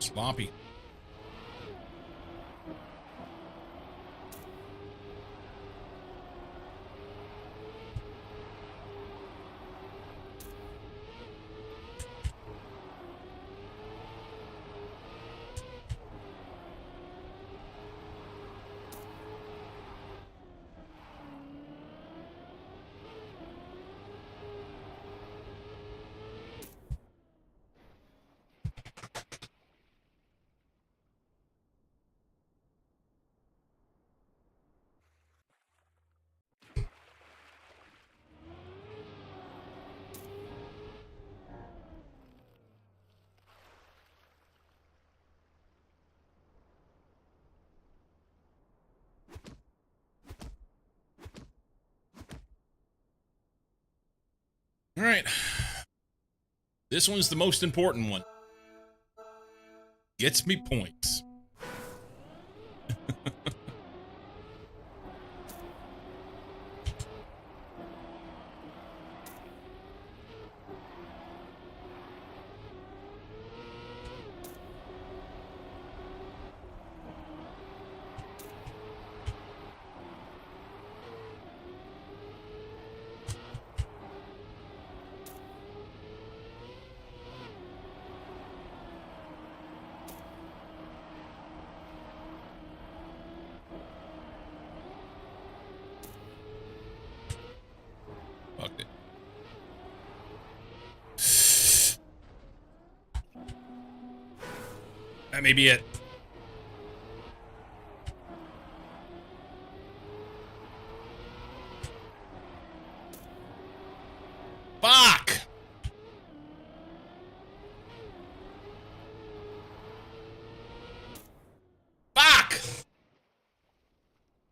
Sloppy. All right. This one's the most important one. Gets me points. Fucked it. That may be it. Fuck! Fuck!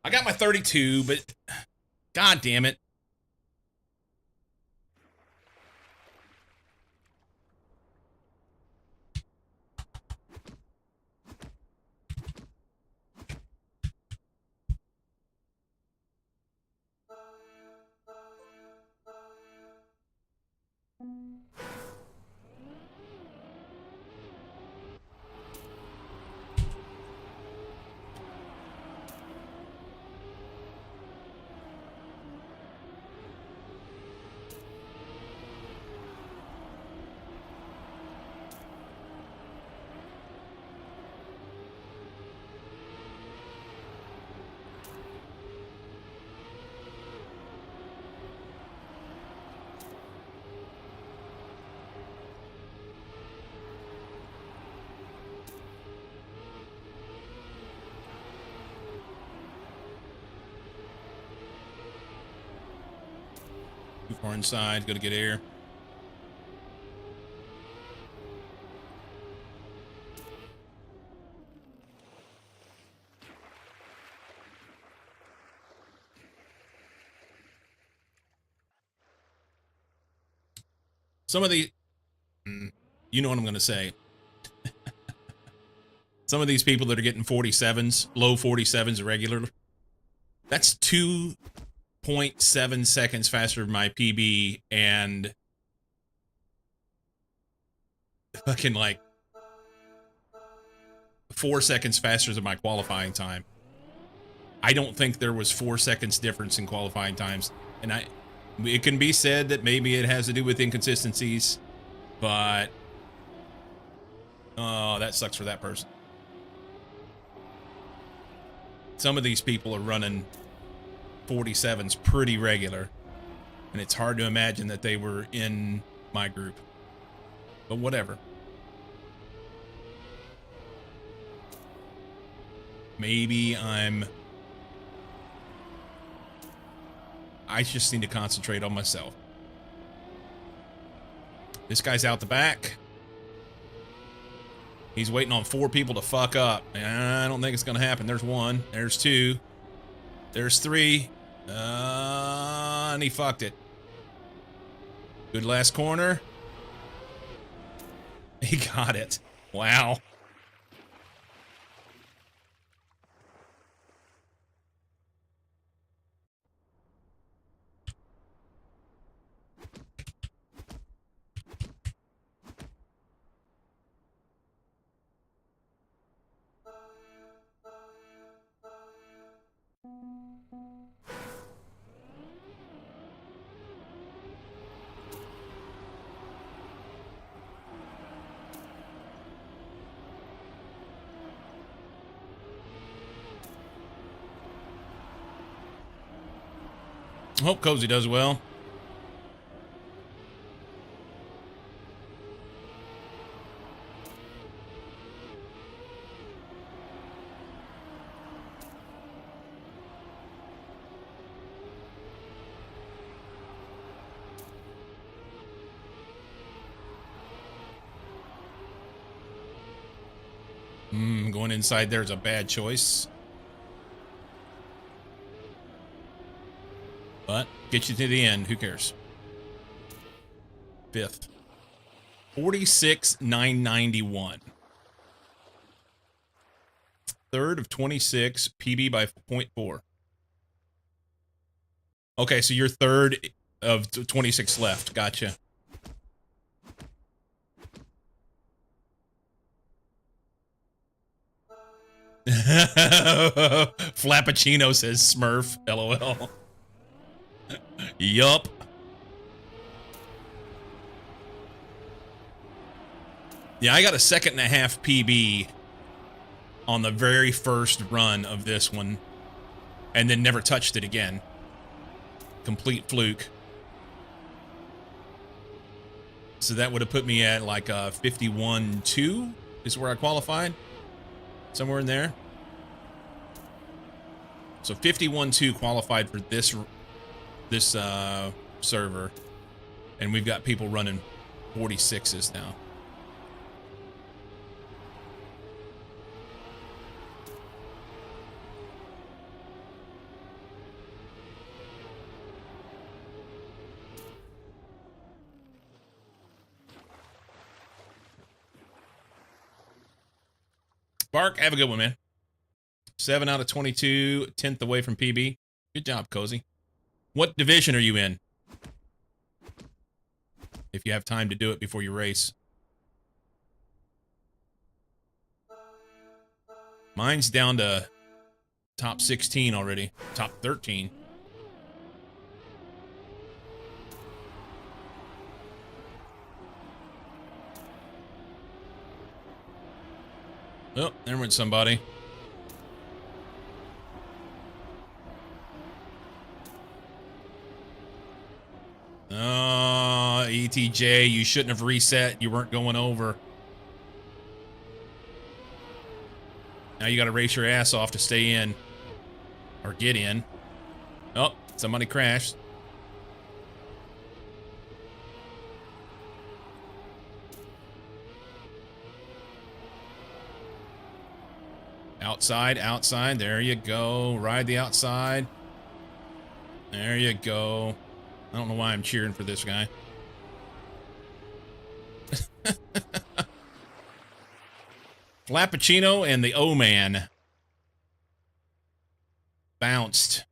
I got my 32, but god damn it. Too far inside, gotta get air. Some of the You know what I'm going to say. Some of these people that are getting 47s, low 47s regular, that's 2.7 seconds faster than my PB and fucking like 4 seconds faster than my qualifying time. I don't think there was 4 seconds difference in qualifying times. And it can be said that maybe it has to do with inconsistencies, but oh, that sucks for that person. Some of these people are running 47s pretty regular, and it's hard to imagine that they were in my group. But whatever. Maybe I just need to concentrate on myself. This guy's out the back. He's waiting on 4 people to fuck up. I don't think it's going to happen. There's 1. There's 2. There's 3. And he fucked it. Good last corner. He got it. Wow. Hope Cozy does well. Going inside there's a bad choice. But get you to the end. Who cares? 5th. 46,991. 3rd of 26. PB by 0.4. Okay, so you're 3rd of 26 left. Gotcha. Flappuccino says Smurf. LOL. Yup. Yeah, I got a 1.5 PB on the very first run of this one, and then never touched it again. Complete fluke. So that would have put me at like a 51.2 is where I qualified. Somewhere in there. So 51.2 qualified for this server, and we've got people running 46s now. Bark, have a good one, man. 7 out of 22, 10th away from PB. Good job, Cozy. What division are you in? If you have time to do it before you race. Mine's down to top 16 already. Top 13. Oh, there went somebody. Oh, ETJ, you shouldn't have reset. You weren't going over. Now you got to race your ass off to stay in. Or get in. Oh, somebody crashed. Outside, outside. There you go. Ride the outside. There you go. I don't know why I'm cheering for this guy. Flappuccino and the O-Man bounced.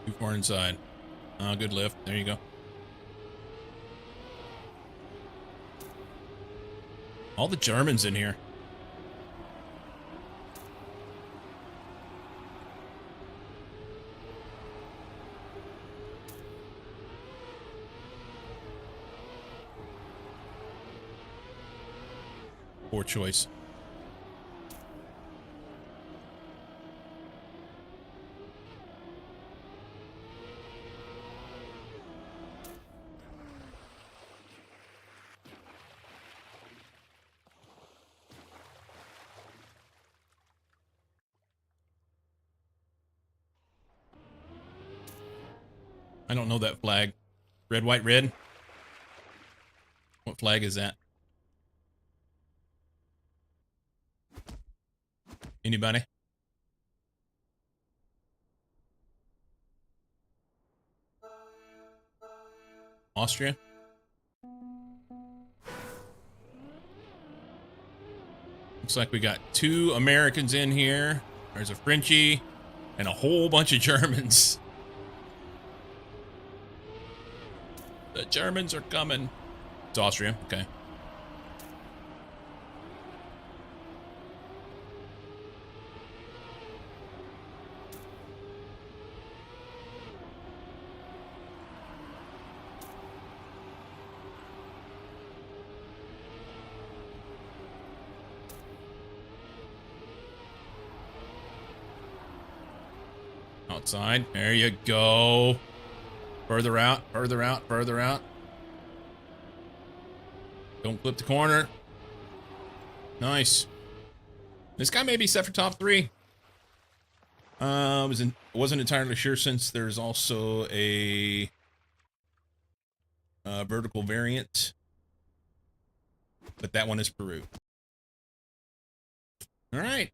Too far inside. Good lift. There you go. All the Germans in here. Poor choice. I don't know that flag. Red, white, red. What flag is that? Anybody? Austria? Looks like we got 2 Americans in here. There's a Frenchie and a whole bunch of Germans. The Germans are coming. It's Austria. Okay. Outside. There you go. Further out, further out, further out. Don't flip the corner. Nice. This guy may be set for top 3. Wasn't entirely sure since there's also a vertical variant, but that one is Peru. All right.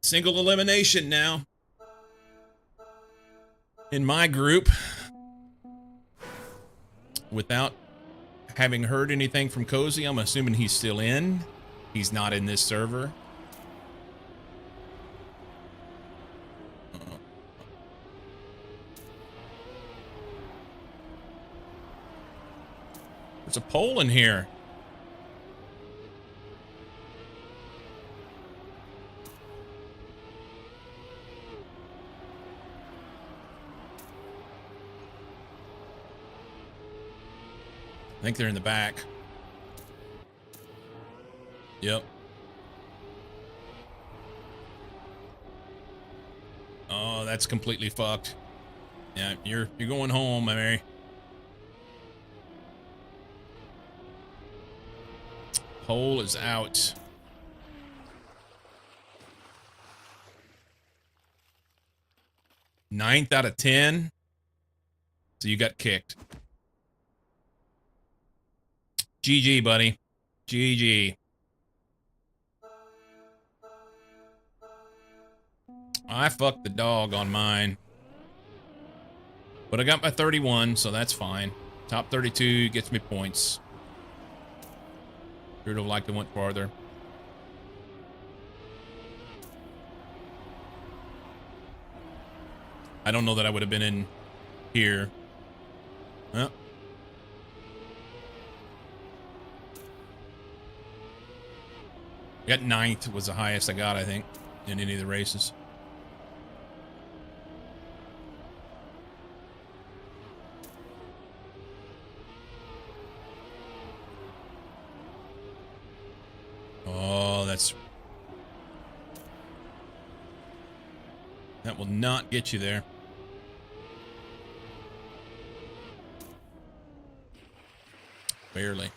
Single elimination now. In my group, without having heard anything from Cozy, I'm assuming he's still in. He's not in this server. There's a pole in here. I think they're in the back. Yep. Oh, that's completely fucked. Yeah, you're going home, my Mary. Pole is out. Ninth out of 10. So you got kicked. GG, buddy. GG. I fucked the dog on mine. But I got my 31, so that's fine. Top 32 gets me points. Would have liked to went farther. I don't know that I would have been in here. Well. I got 9th was the highest I got, I think, in any of the races. Oh, that will not get you there. Barely.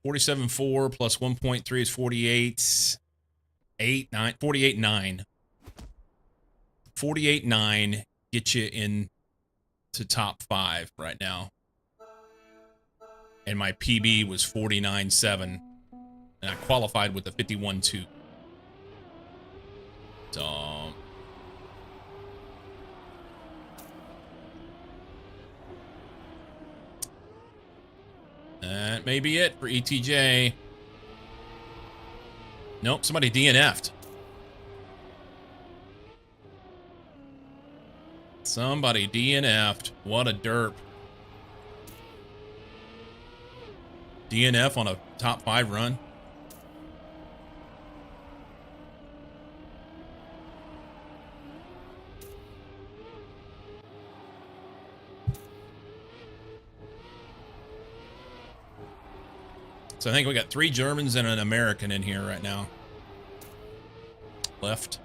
47.4 plus 1.3 is 48. 48.9. 48.9 get you in to top 5 right now. And my PB was 49.7. And I qualified with a 51.2. So that may be it for ETJ. Nope, somebody DNF'd. Somebody DNF'd. What a derp. DNF on a top 5 run. So I think we got 3 Germans and an American in here right now. Left.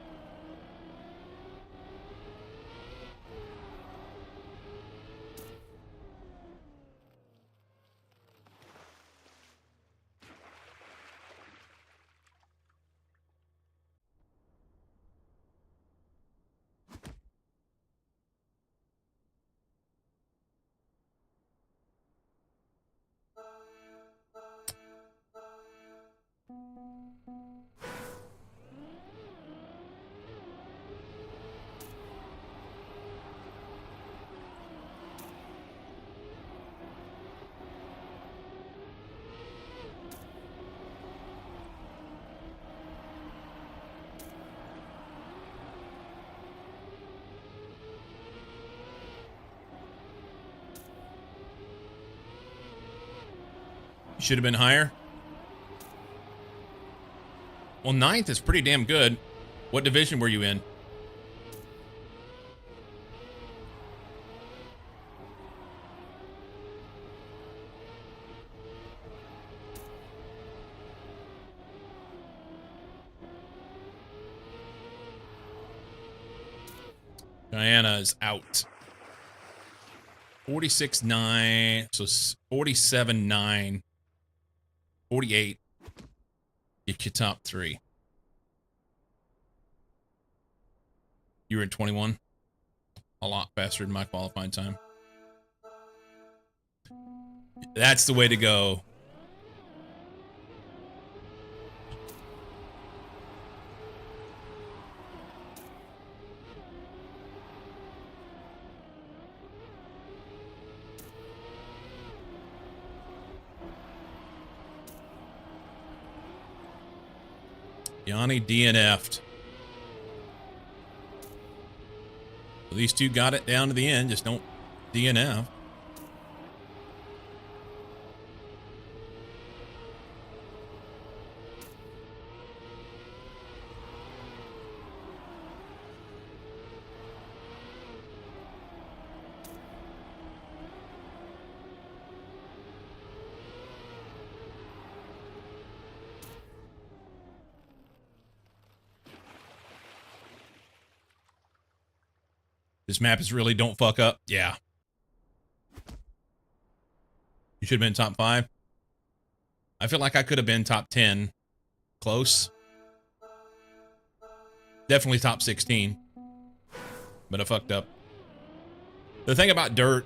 Should have been higher. Well, 9th is pretty damn good. What division were you in? Diana is out. 46.9, so 47.9. 48. Get your top 3. You were in 21. A lot faster than my qualifying time. That's the way to go. Yanni DNF'd. Well, these two got it down to the end, just don't DNF. This map is really don't fuck up. Yeah. You should have been top 5. I feel like I could have been top 10. Close. Definitely top 16. But I fucked up. The thing about dirt,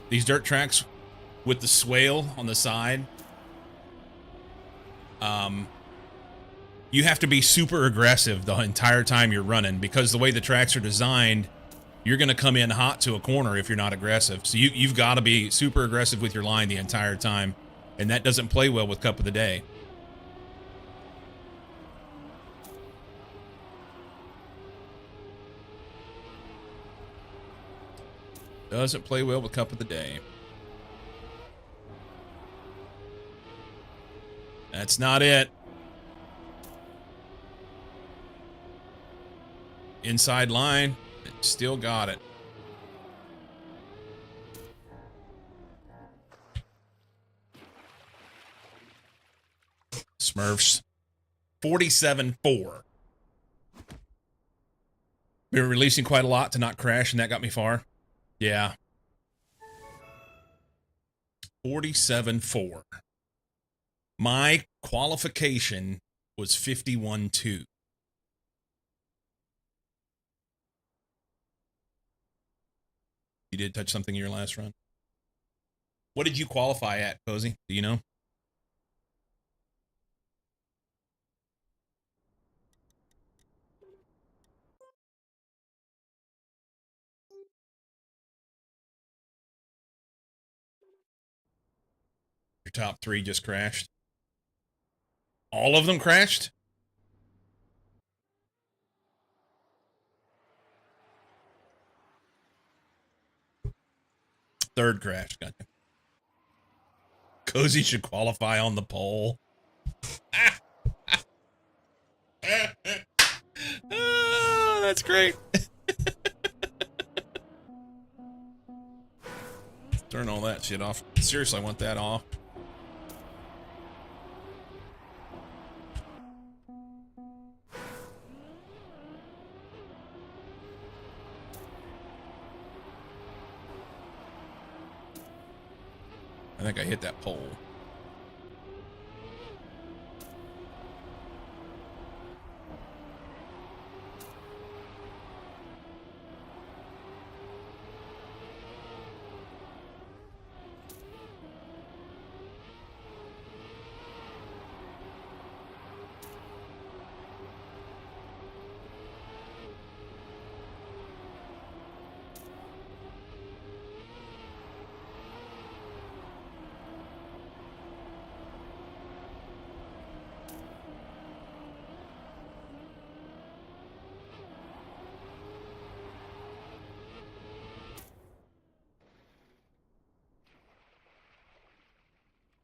these dirt tracks with the swale on the side, you have to be super aggressive the entire time you're running because the way the tracks are designed, you're going to come in hot to a corner if you're not aggressive. So you've got to be super aggressive with your line the entire time. And that doesn't play well with Cup of the Day. Doesn't play well with Cup of the Day. That's not it. Inside line. Still got it. Smurfs. 47.4. We were releasing quite a lot to not crash, and that got me far. Yeah. 47.4. My qualification was 51.2. You did touch something in your last run. What did you qualify at, Cozy? Do you know? Your top 3 just crashed. All of them crashed? Third crash. Gotcha. Cozy should qualify on the pole. Oh, that's great. Turn all that shit off. Seriously, I want that off. I think I hit that pole.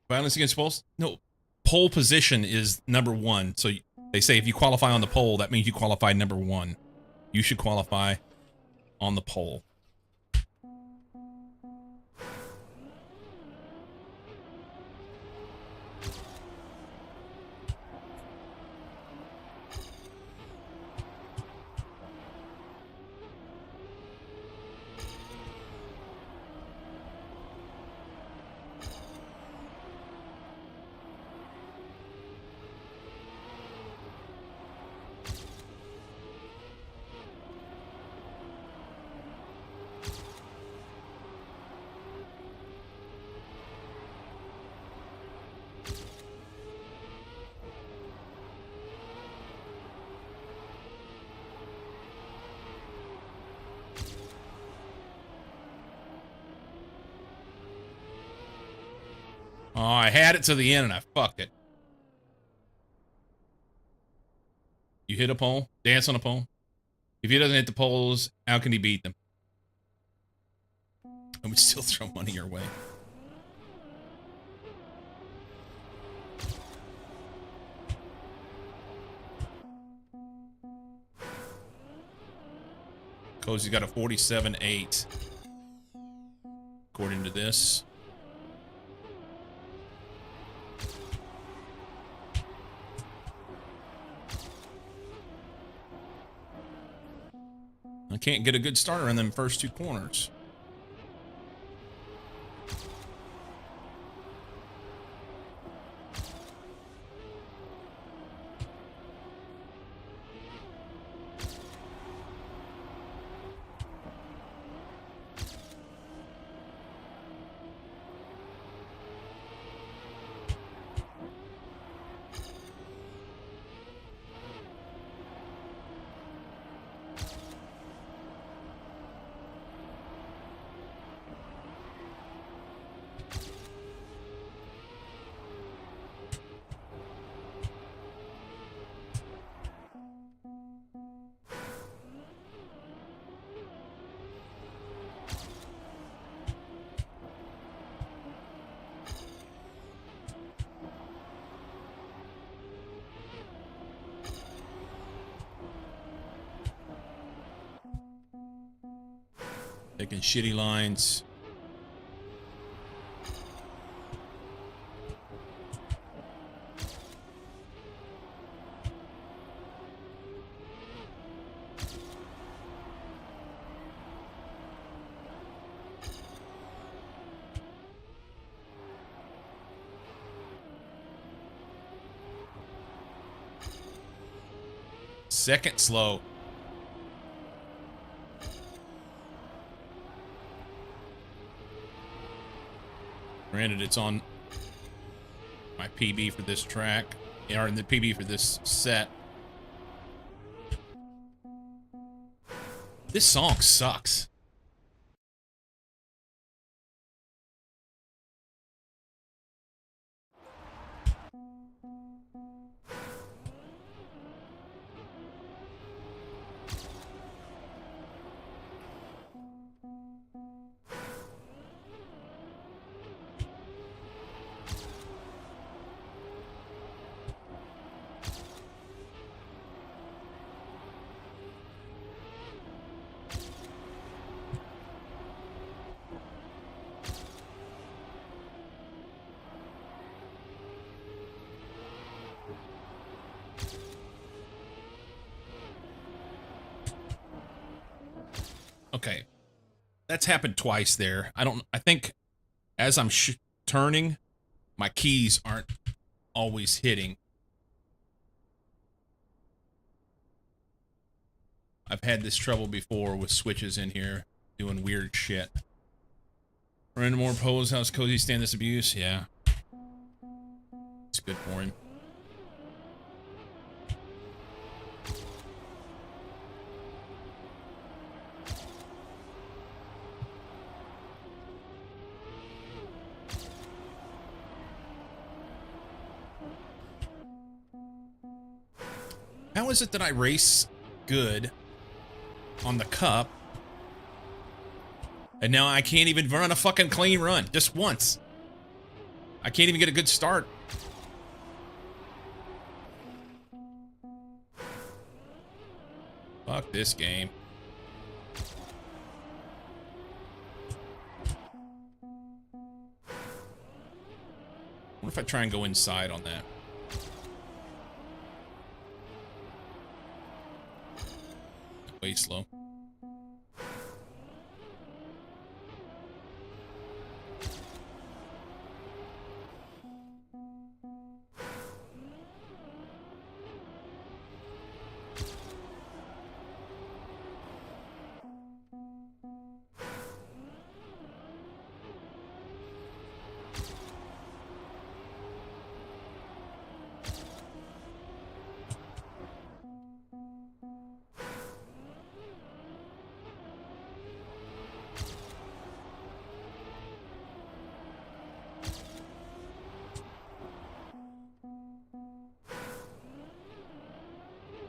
Violence against poles? No. Pole position is number 1. So they say if you qualify on the pole, that means you qualify number 1. You should qualify on the pole. Oh, I had it to the end and I fucked it. You hit a pole, dance on a pole. If he doesn't hit the poles, how can he beat them? I would still throw money your way. Cozy's got a 47.8. According to this. I can't get a good starter in them first 2 corners. Taking shitty lines. second slow. Granted, it's on my PB for this track, or in the PB for this set. This song sucks. Okay. That's happened twice there. I think as I'm turning, my keys aren't always hitting. I've had this trouble before with switches in here doing weird shit. Run into more pose. How's Cozy stand this abuse? Yeah. It's good for him. How is it that I race good on the cup and now I can't even run a fucking clean run just once? I can't even get a good start. Fuck this game. What if I try and go inside on that? Way slow.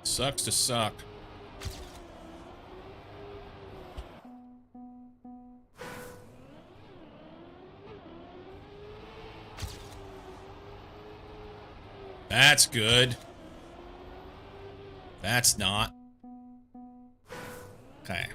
Sucks to suck. That's good. That's not. Okay.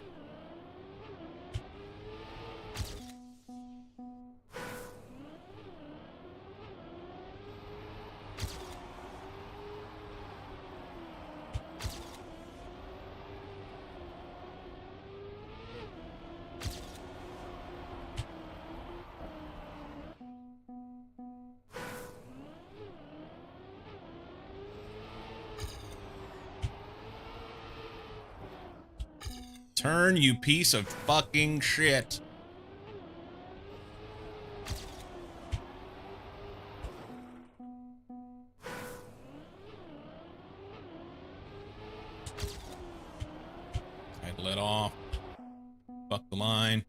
Turn, you piece of fucking shit. I'd let off. Fuck the line.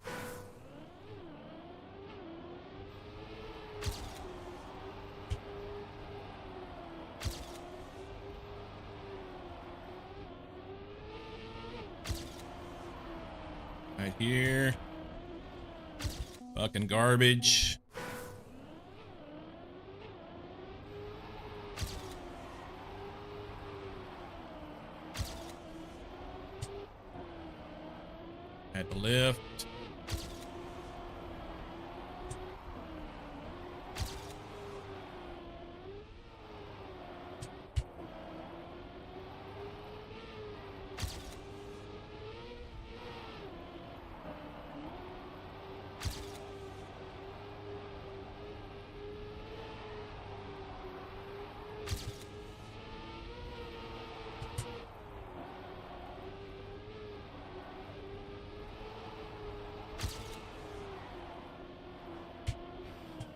Right here. Fucking garbage. Had to lift.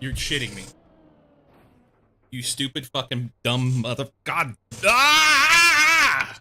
You're shitting me. You stupid fucking dumb mother... God... Ah!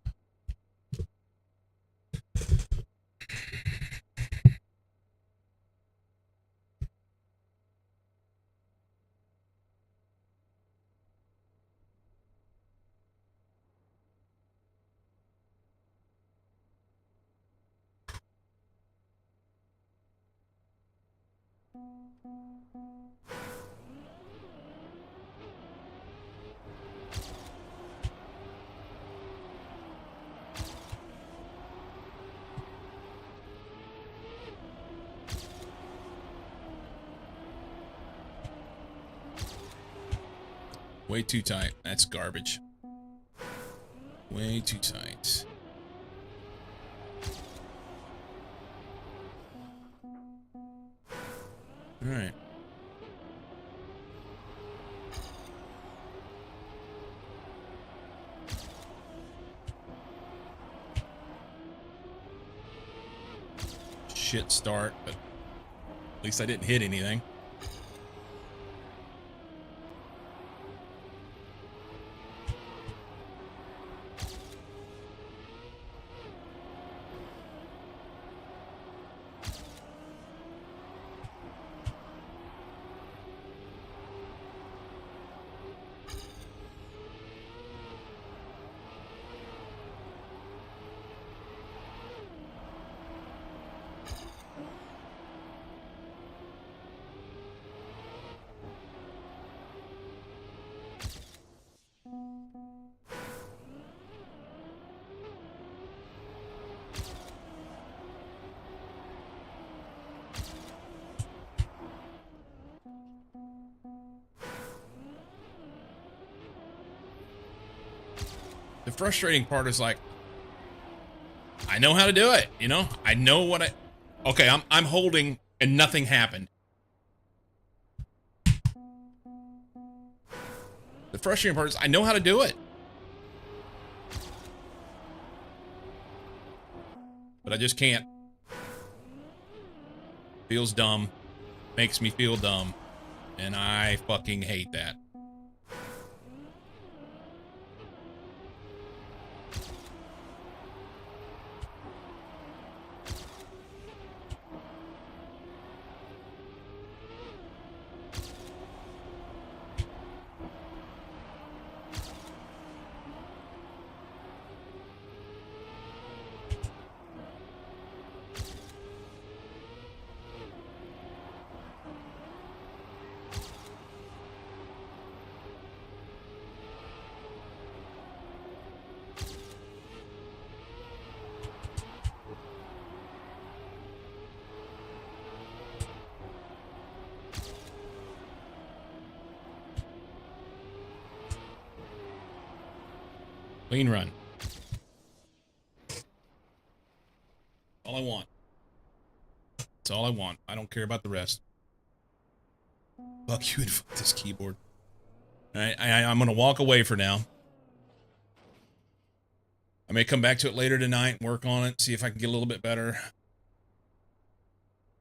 Way too tight. That's garbage. Way too tight. All right. Shit start, but at least I didn't hit anything. The frustrating part is like, I know how to do it, you know? I know what okay, I'm holding and nothing happened. The frustrating part is I know how to do it. But I just can't. Feels dumb. Makes me feel dumb. And I fucking hate that. Clean run. All I want. That's all I want. I don't care about the rest. Fuck you and fuck this keyboard. I'm gonna walk away for now. I may come back to it later tonight, work on it, see if I can get a little bit better.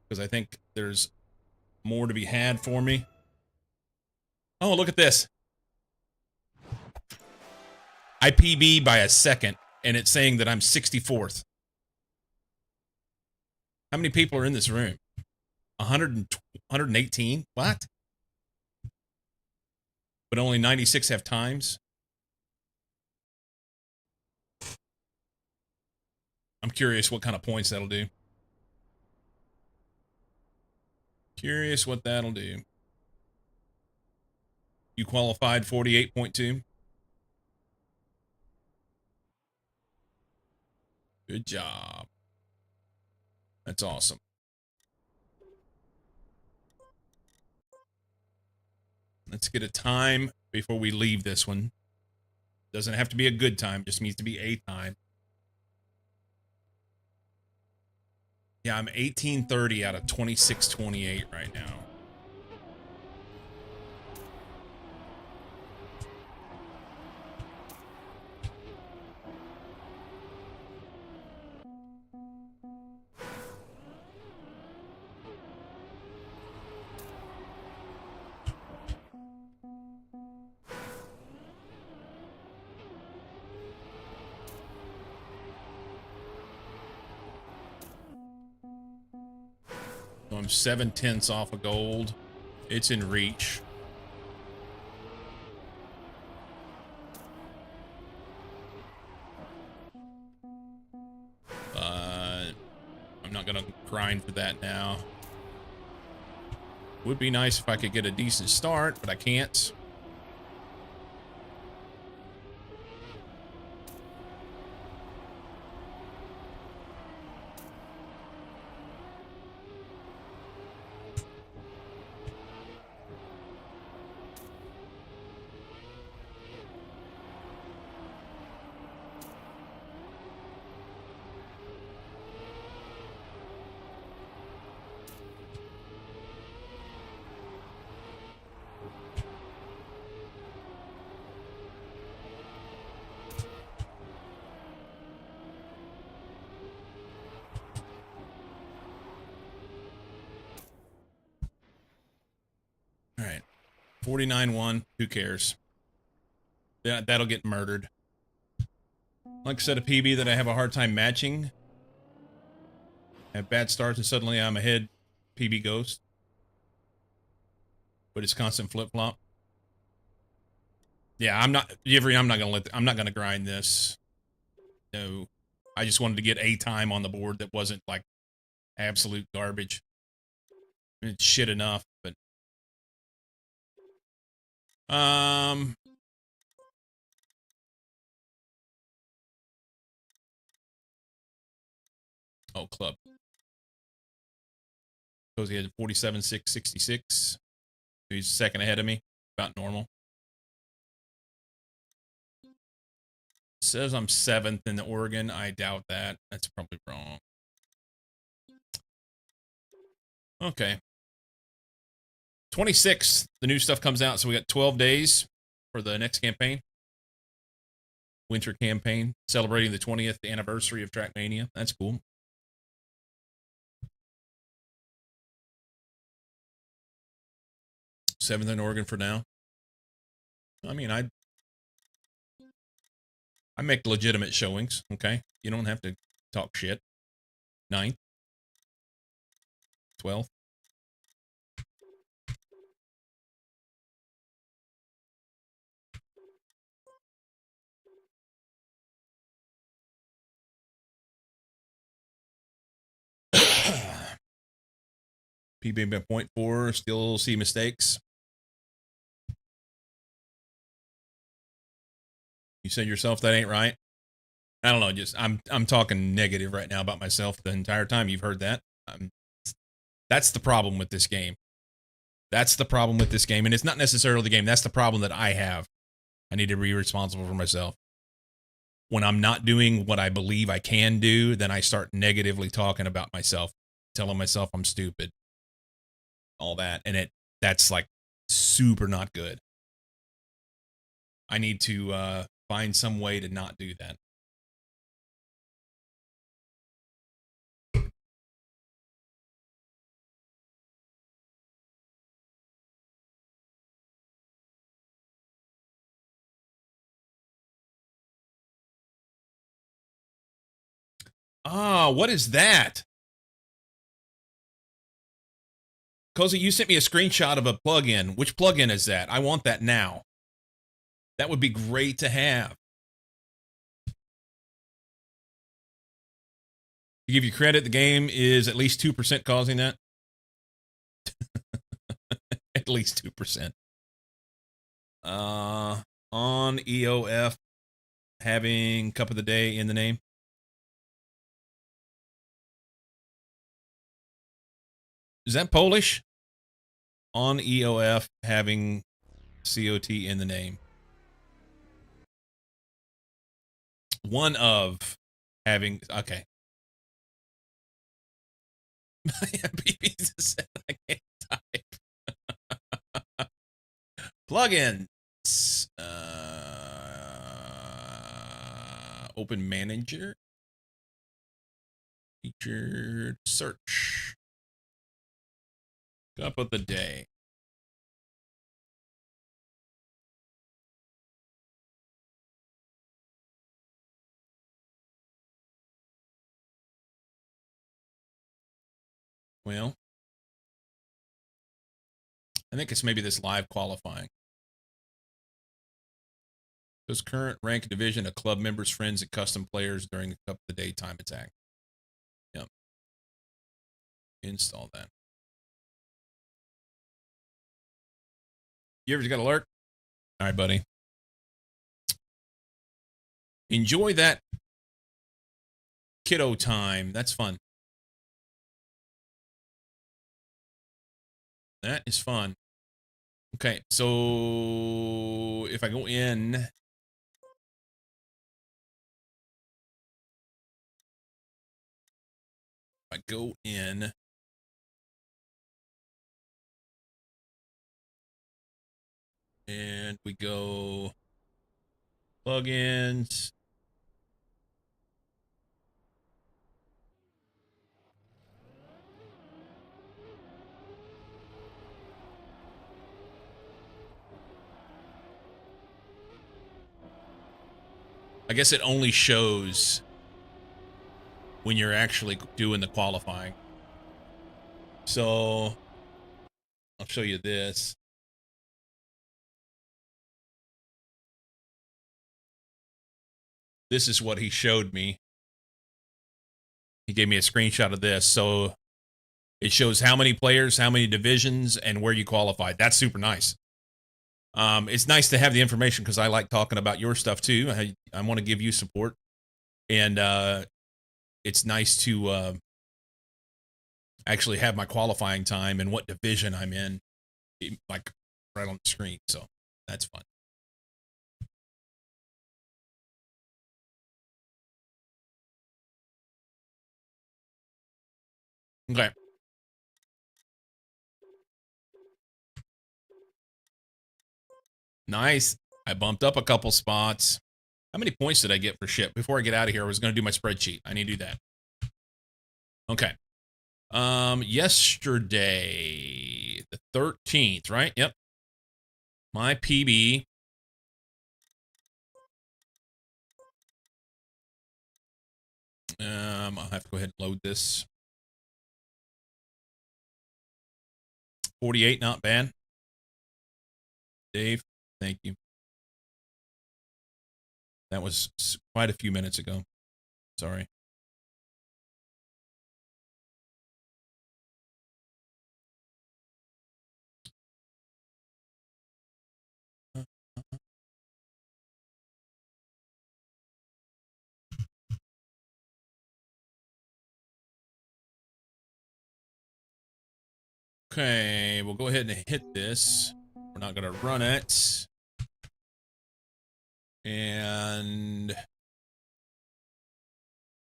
Because I think there's more to be had for me. Oh, look at this. I PB by a second, and it's saying that I'm 64th. How many people are in this room? 118? What? But only 96 have times? I'm curious what kind of points that'll do. Curious what that'll do. You qualified 48.2? Good job. That's awesome. Let's get a time before we leave this one. Doesn't have to be a good time, just needs to be a time. Yeah, I'm 1830 out of 2628 right now. I'm 7/10 off of gold. It's in reach. I'm not gonna grind for that now. Would be nice if I could get a decent start, but I can't. All right. 49-1. Who cares? Yeah, that'll get murdered. Like I said, a PB that I have a hard time matching. Have bad starts and suddenly I'm ahead. PB ghost. But it's constant flip-flop. Yeah, I'm not gonna grind this. No. I just wanted to get a time on the board that wasn't like absolute garbage. It's shit enough, but oh, club. Because he had 47,666. He's second ahead of me. About normal. Says I'm 7th in the Oregon. I doubt that. That's probably wrong. Okay. 26th, the new stuff comes out. So we got 12 days for the next campaign. Winter campaign. Celebrating the 20th anniversary of Trackmania. That's cool. Seventh in Oregon for now. I mean, I make legitimate showings, okay? You don't have to talk shit. 9th. 12th. PB by 0.4, still see mistakes. You said yourself that ain't right. I don't know, just I'm talking negative right now about myself the entire time. You've heard that. That's the problem with this game. That's the problem with this game, and it's not necessarily the game. That's the problem that I have. I need to be responsible for myself. When I'm not doing what I believe I can do, then I start negatively talking about myself, telling myself I'm stupid, all that, and that's like super not good. I need to find some way to not do that. Ah, what is that? Cozy, you sent me a screenshot of a plugin. Which plugin is that? I want that now. That would be great to have. To give you credit, the game is at least 2% causing that. At least 2%. On EOF having Cup of the Day in the name. Is that Polish? On EOF having COT in the name. One of having, okay. Yeah, BB just said I can't type. Plugins. Open Manager. Featured search. Cup of the Day. Well, I think it's maybe this live qualifying. Those current rank division of club members, friends, and custom players during the Cup of the Daytime attack. Yep. Install that. You ever got alert? All right, buddy. Enjoy that kiddo time. That's fun. That is fun. Okay, so if I go in, and we go plugins. I guess it only shows when you're actually doing the qualifying. So I'll show you this. This is what he showed me. He gave me a screenshot of this. So it shows how many players, how many divisions, and where you qualified. That's super nice. It's nice to have the information because I like talking about your stuff too. I want to give you support. And it's nice to actually have my qualifying time and what division I'm in, like right on the screen. So that's fun. Okay. Nice. I bumped up a couple spots. How many points did I get for ship? Before I get out of here, I was going to do my spreadsheet. I need to do that. Okay. Yesterday, the 13th, right? Yep. My PB. I'll have to go ahead and load this. 48, not bad. Dave, thank you. That was quite a few minutes ago. Sorry. Okay, we'll go ahead and hit this. We're not going to run it. And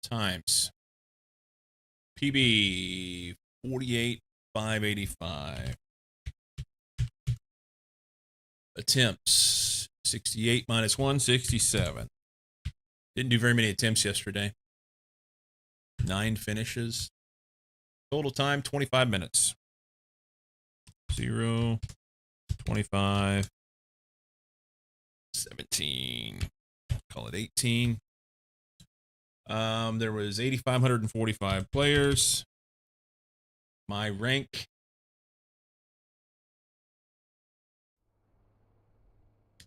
times. PB 48,585. Attempts 68 minus 1, 67. Didn't do very many attempts yesterday. 9 finishes. Total time 25 minutes. 0, 25, 17. Call it 18. There was 8,545 players. My rank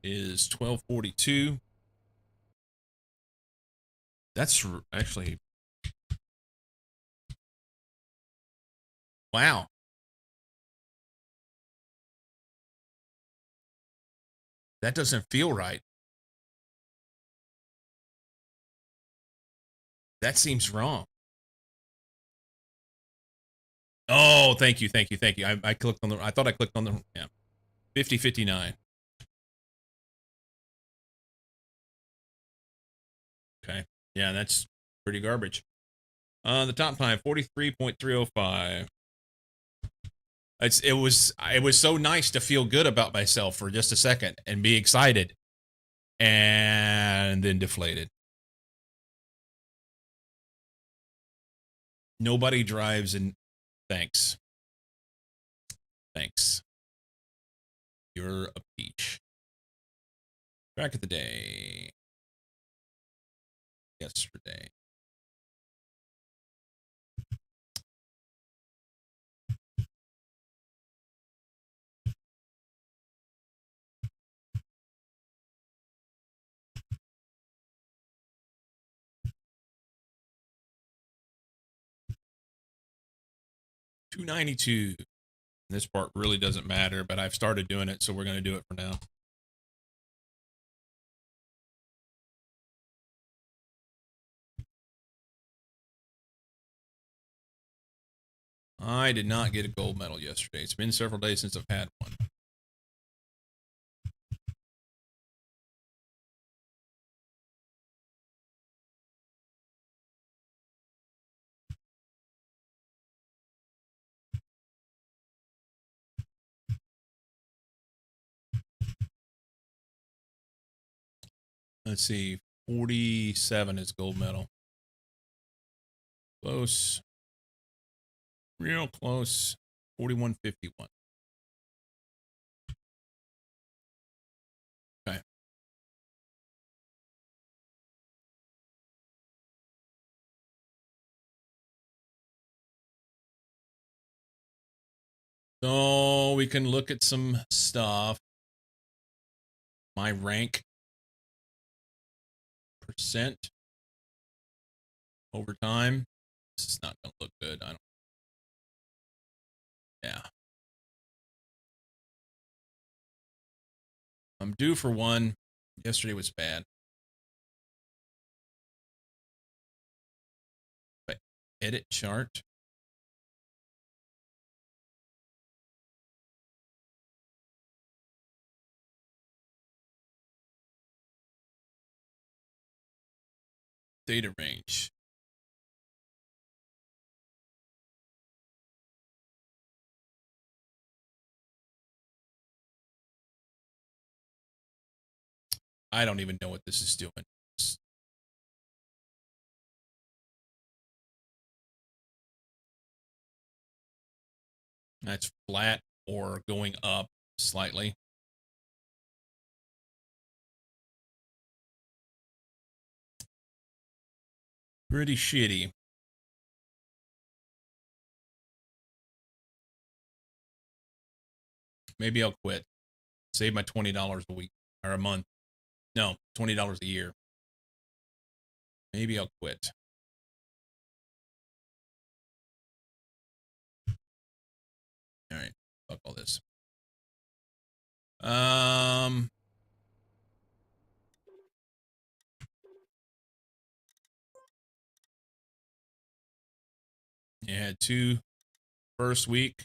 is 1242. That's actually, wow. That doesn't feel right. That seems wrong. Oh, thank you, thank you, thank you. I clicked on the, I thought I clicked on the, yeah. 5059. Okay. Yeah, that's pretty garbage. The top time, 43.305. It was so nice to feel good about myself for just a second and be excited and then deflated. Nobody drives in. Thanks. Thanks. You're a peach. Back of the day. Yesterday. 292. This part really doesn't matter, but I've started doing it, so we're going to do it for now. I did not get a gold medal yesterday. It's been several days since I've had one. Let's see. 47 is gold medal. Close. Real close. 41.51. Okay. So we can look at some stuff. My rank percent over time. This is not going to look good. I don't. Yeah. I'm due for one. Yesterday was bad. But edit chart. Data range. I don't even know what this is doing. That's flat or going up slightly. Pretty shitty. Maybe I'll quit. Save my $20 a week or a month. No, $20 a year. Maybe I'll quit. All right. Fuck all this. You had 2 first week,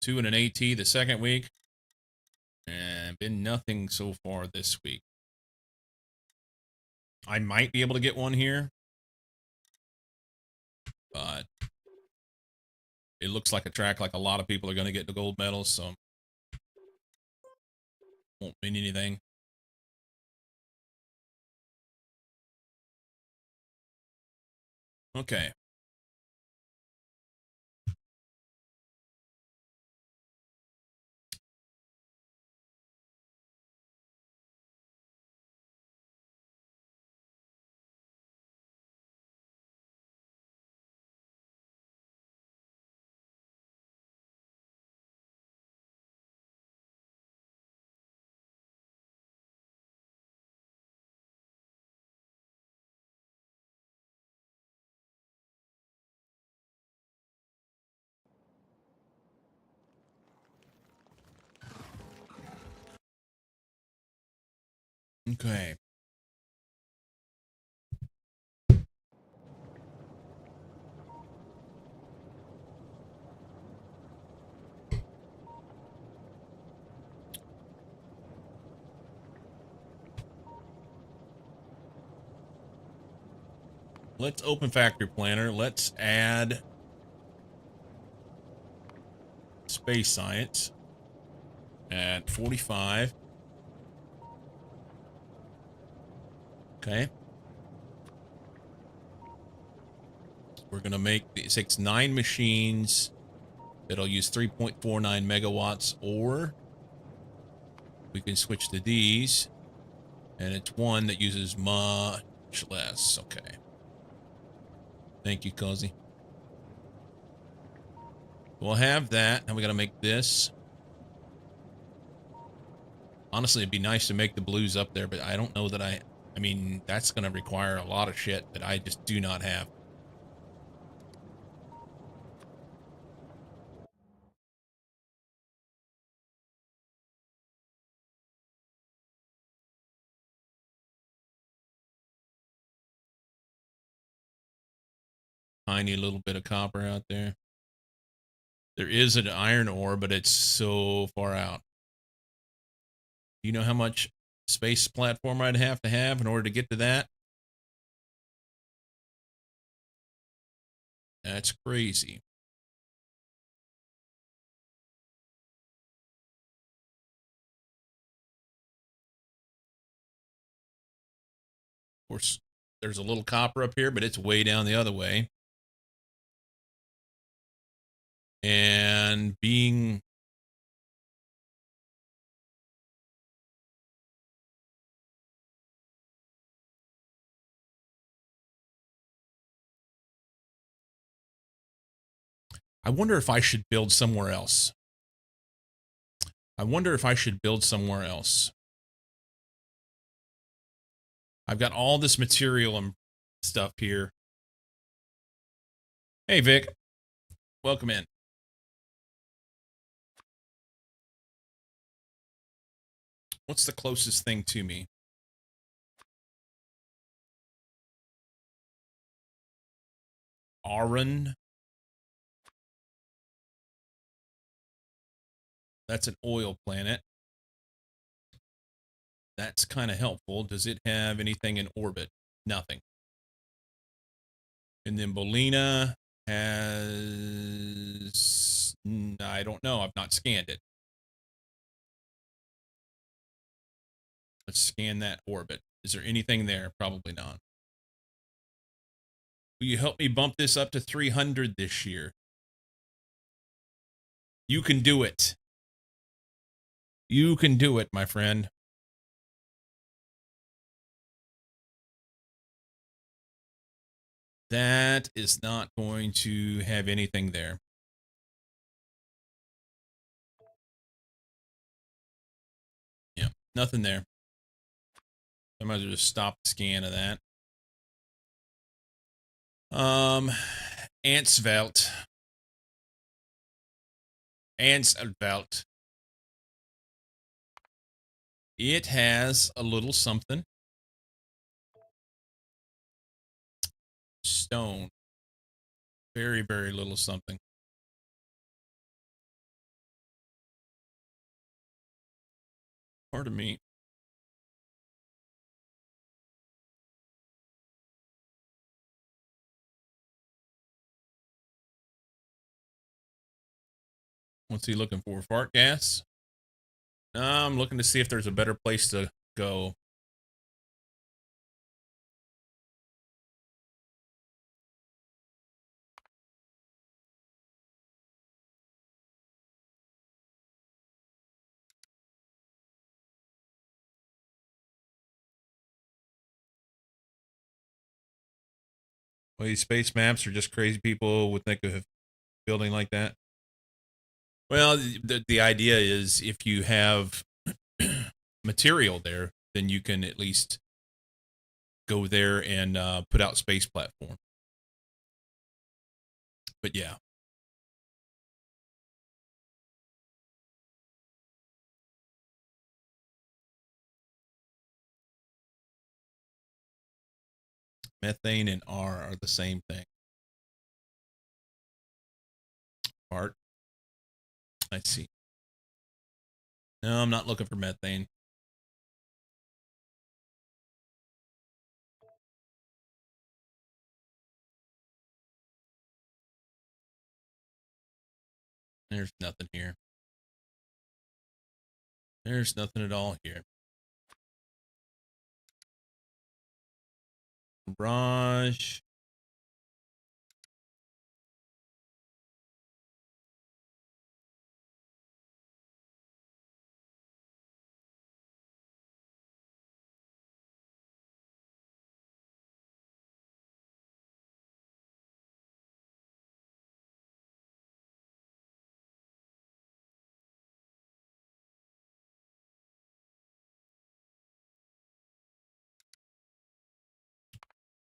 2 and an AT the second week, and been nothing so far this week. I might be able to get one here, but it looks like a track like a lot of people are going to get the gold medals, so won't mean anything. Okay. Okay. Let's open Factory Planner. Let's add Space Science at 45. Okay. We're going to make it takes 9 machines that'll use 3.49 megawatts, or we can switch to these, and it's one that uses much less. Okay. Thank you, Cozy. We'll have that. Now we got to make this. Honestly, it'd be nice to make the blues up there, but I don't know that I mean, that's going to require a lot of shit that I just do not have. tiny little bit of copper out there. There is an iron ore, but it's so far out. Do you know how much space platform I'd have to have in order to get to that? That's crazy. Of course, there's a little copper up here, but it's way down the other way. And being I wonder if I should build somewhere else. I wonder if I should build somewhere else. I've got all this material and stuff here. Hey, Vic. Welcome in. What's the closest thing to me? Aran. That's an oil planet. That's kind of helpful. Does it have anything in orbit? Nothing. And then Bolina has... I don't know. I've not scanned it. Let's scan that orbit. Is there anything there? Probably not. Will you help me bump this up to 300 this year? You can do it. You can do it, my friend. That is not going to have anything there. Yeah, nothing there. I might as well just stop the scan of that. Antsvelt. Antsvelt. It has a little something. Stone. Very, very little something. Pardon me. What's he looking for? Fart gas? No, I'm looking to see if there's a better place to go. Well, these space maps are just crazy people would think of building like that. Well, the idea is if you have material there, then you can at least go there and put out space platform. But yeah. Methane and R are the same thing. Fart. I see. No, I'm not looking for methane. There's nothing here. There's nothing at all here. Garage.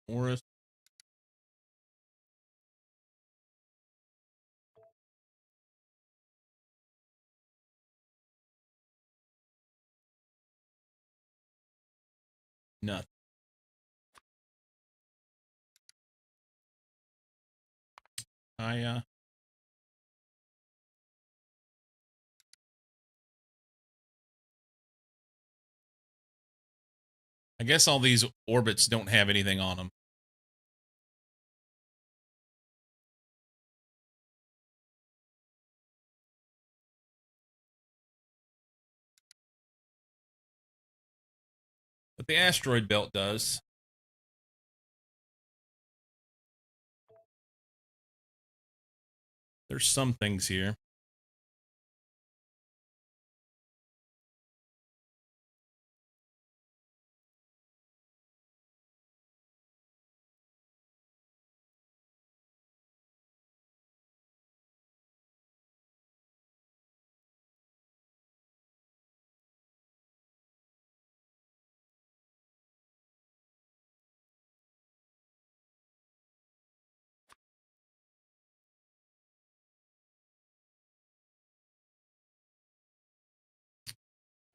Forest. Nothing. I guess all these orbits don't have anything on them. But the asteroid belt does. There's some things here.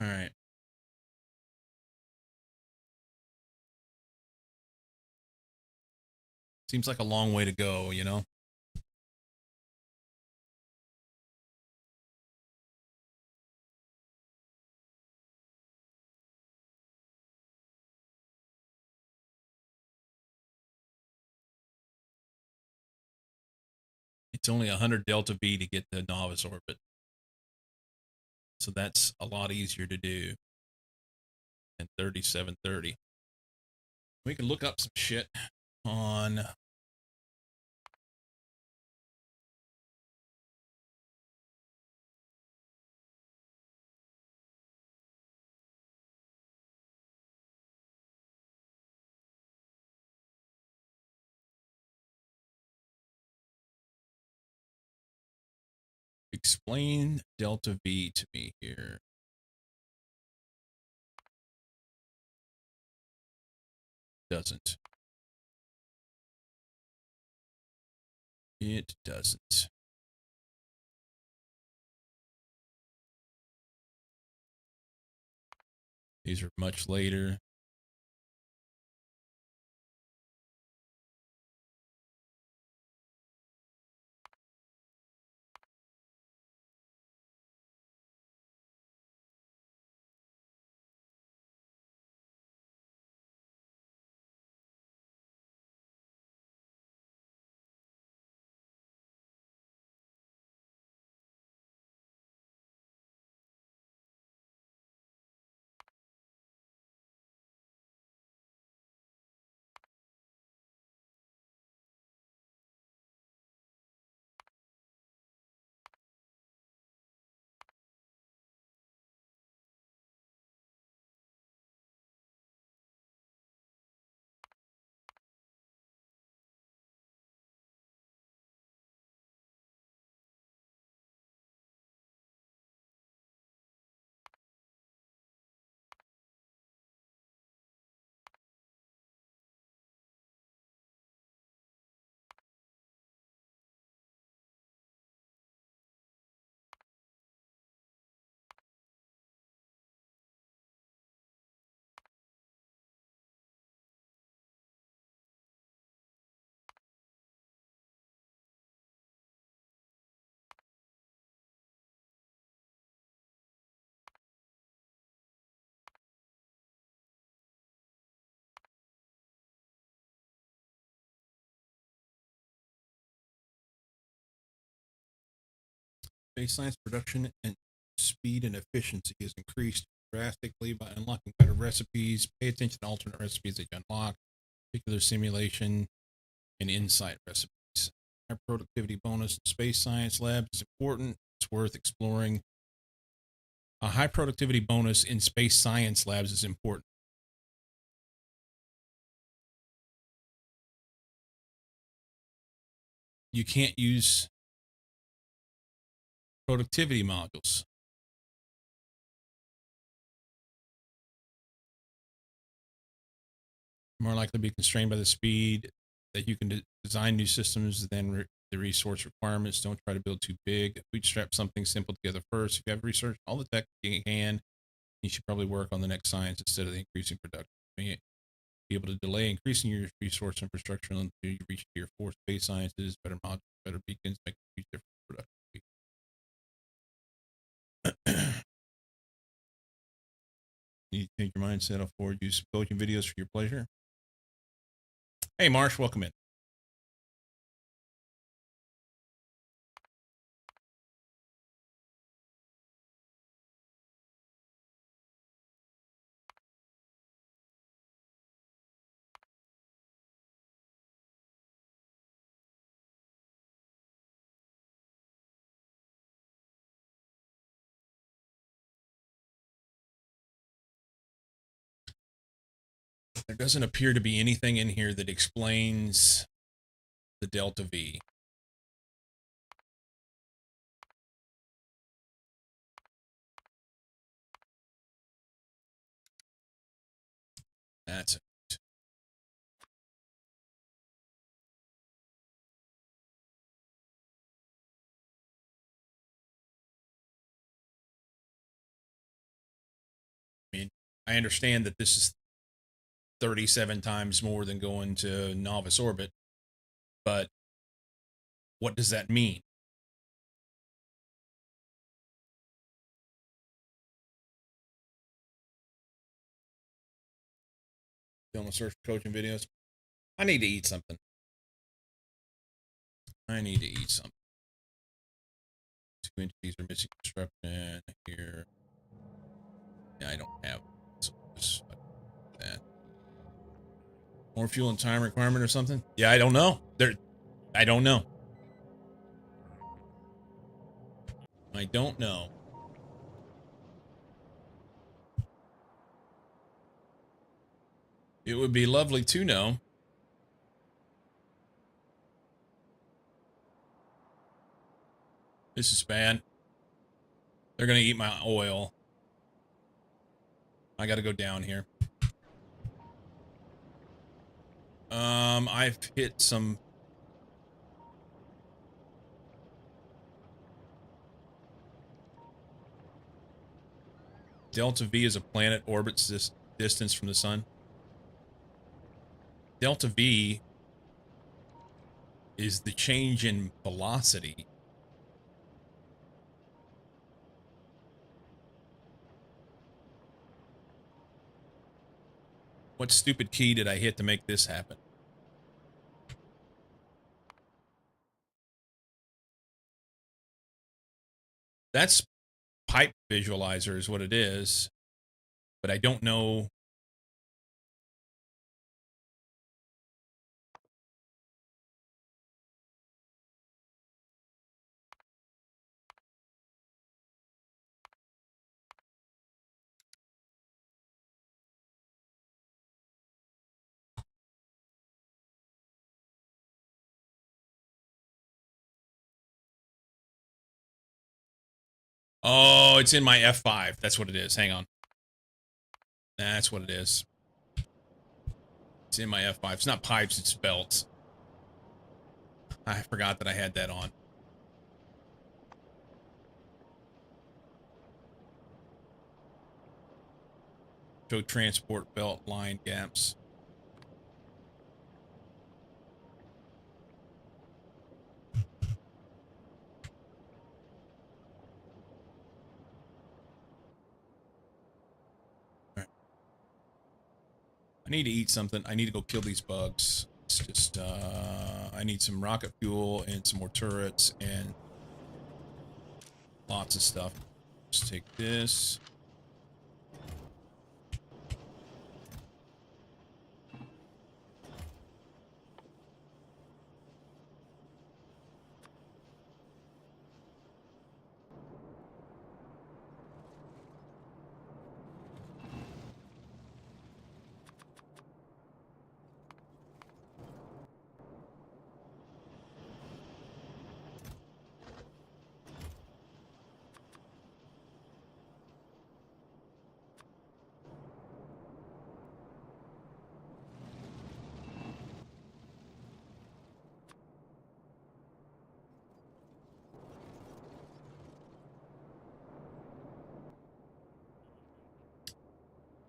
All right. Seems like a long way to go, you know? It's only 100 delta V to get the novice orbit. So that's a lot easier to do than 3730. We can look up some shit on explain delta V to me here. Doesn't. It doesn't. These are much later. Space science production and speed and efficiency is increased drastically by unlocking better recipes. Pay attention to alternate recipes that you unlock, particular simulation and insight recipes. Our productivity bonus in space science labs is important. It's worth exploring. A high productivity bonus in space science labs is important. You can't use productivity modules. More likely to be constrained by the speed that you can design new systems than the resource requirements. Don't try to build too big. Bootstrap something simple together first. If you have research all the tech you can, you should probably work on the next science instead of increasing production. Be able to delay increasing your resource infrastructure until you reach tier 4 space sciences, better modules, Better beacons make a huge difference in production. You think your mindset will forward you coaching videos for your pleasure? Hey, Marsh, welcome in. There doesn't appear to be anything in here that explains the delta V. That's it. I mean, I understand that this is 37 times more than going to novice orbit, but what does that mean? Still on the search for coaching videos. I need to eat something. I need to eat something. 2 entities are missing construction here. Yeah, I don't have so just that. More fuel and time requirement or something? Yeah, I don't know. I don't know. I don't know. It would be lovely to know. This is bad. They're gonna eat my oil. I gotta go down here. I've hit some. Delta V is a planet orbits this distance from the sun. Delta V is the change in velocity. What stupid key did I hit to make this happen? That's pipe visualizer is what it is, but I don't know. Oh, it's in my F5. That's what it is. Hang on. That's what it is. It's in my F5. It's not pipes, it's belts. I forgot that I had that on. Show transport belt line gaps. All right. I need to eat something. I need to go kill these bugs. It's just, I need some rocket fuel and some more turrets and lots of stuff. Just take this.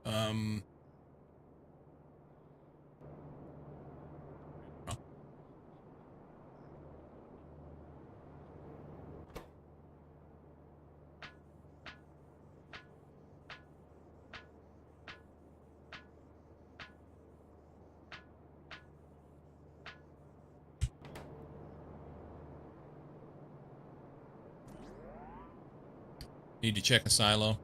Um, Need to check a silo.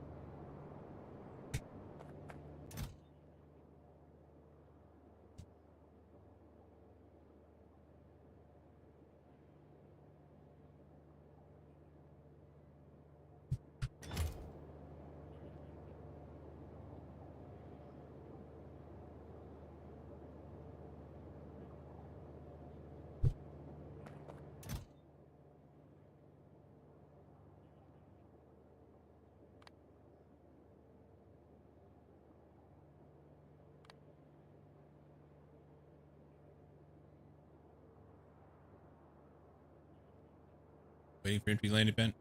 Waiting for empty landing pen.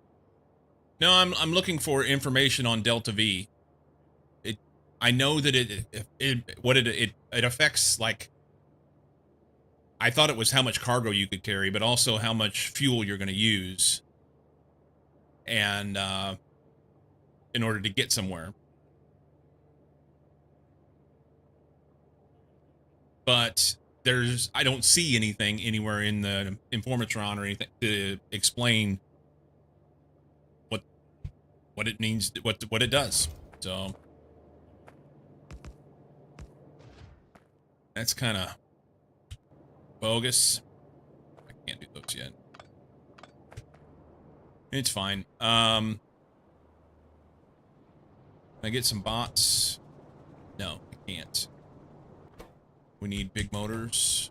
No, I'm looking for information on Delta V. I know that it affects, like, I thought it was how much cargo you could carry, but also how much fuel you're going to use, and in order to get somewhere. But I don't see anything anywhere in the Informatron or anything to explain what it means, what it does. So that's kind of bogus. I can't do those yet. It's fine. Can I get some bots? No, I can't. We need big motors.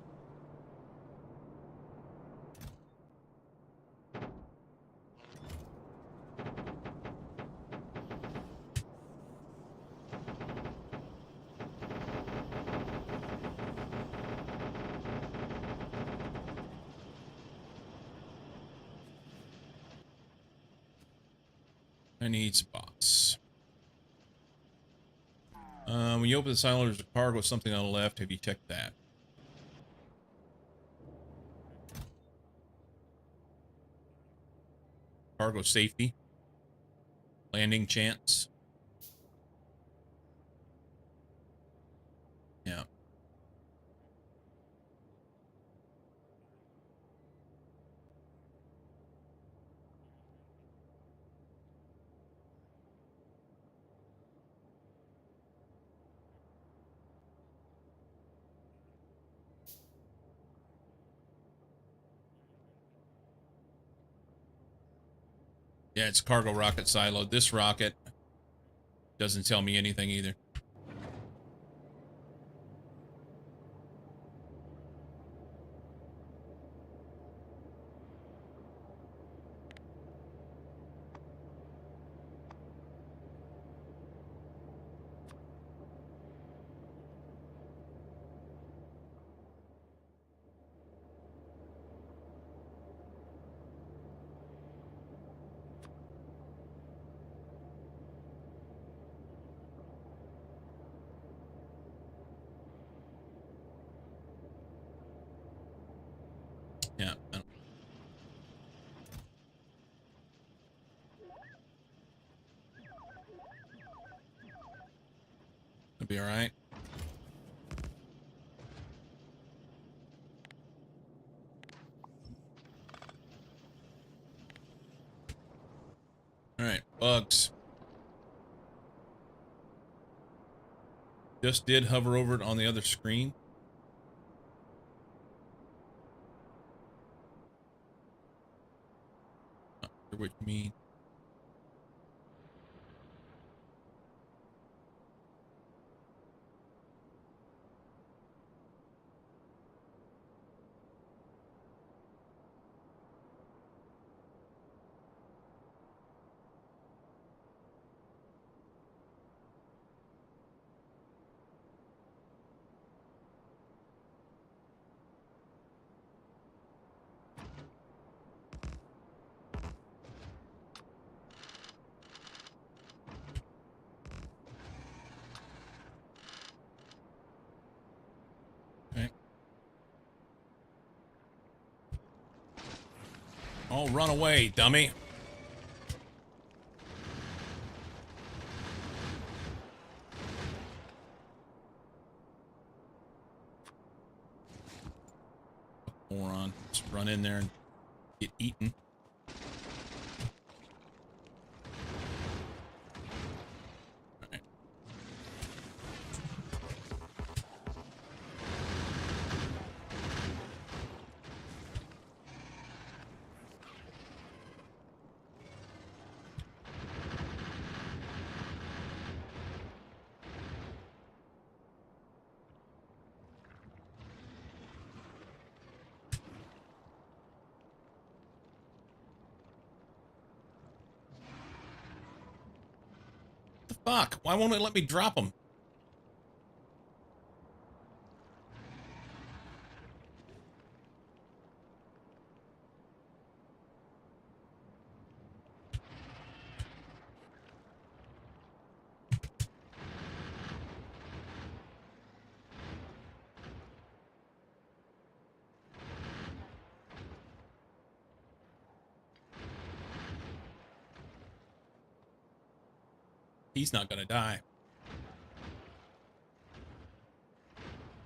I need some bots. When you open the silo, there's a cargo with something on the left. Have you checked that? Cargo safety. Landing chance. Yeah. Yeah, it's cargo rocket silo. This rocket doesn't tell me anything either. Yeah. It'll be all right. All right, bugs. Just did hover over it on the other screen. Not sure what you mean. Okay. Oh, run away, dummy. Moron. Just run in there and get eaten. Fuck, why won't it let me drop them? He's not gonna die.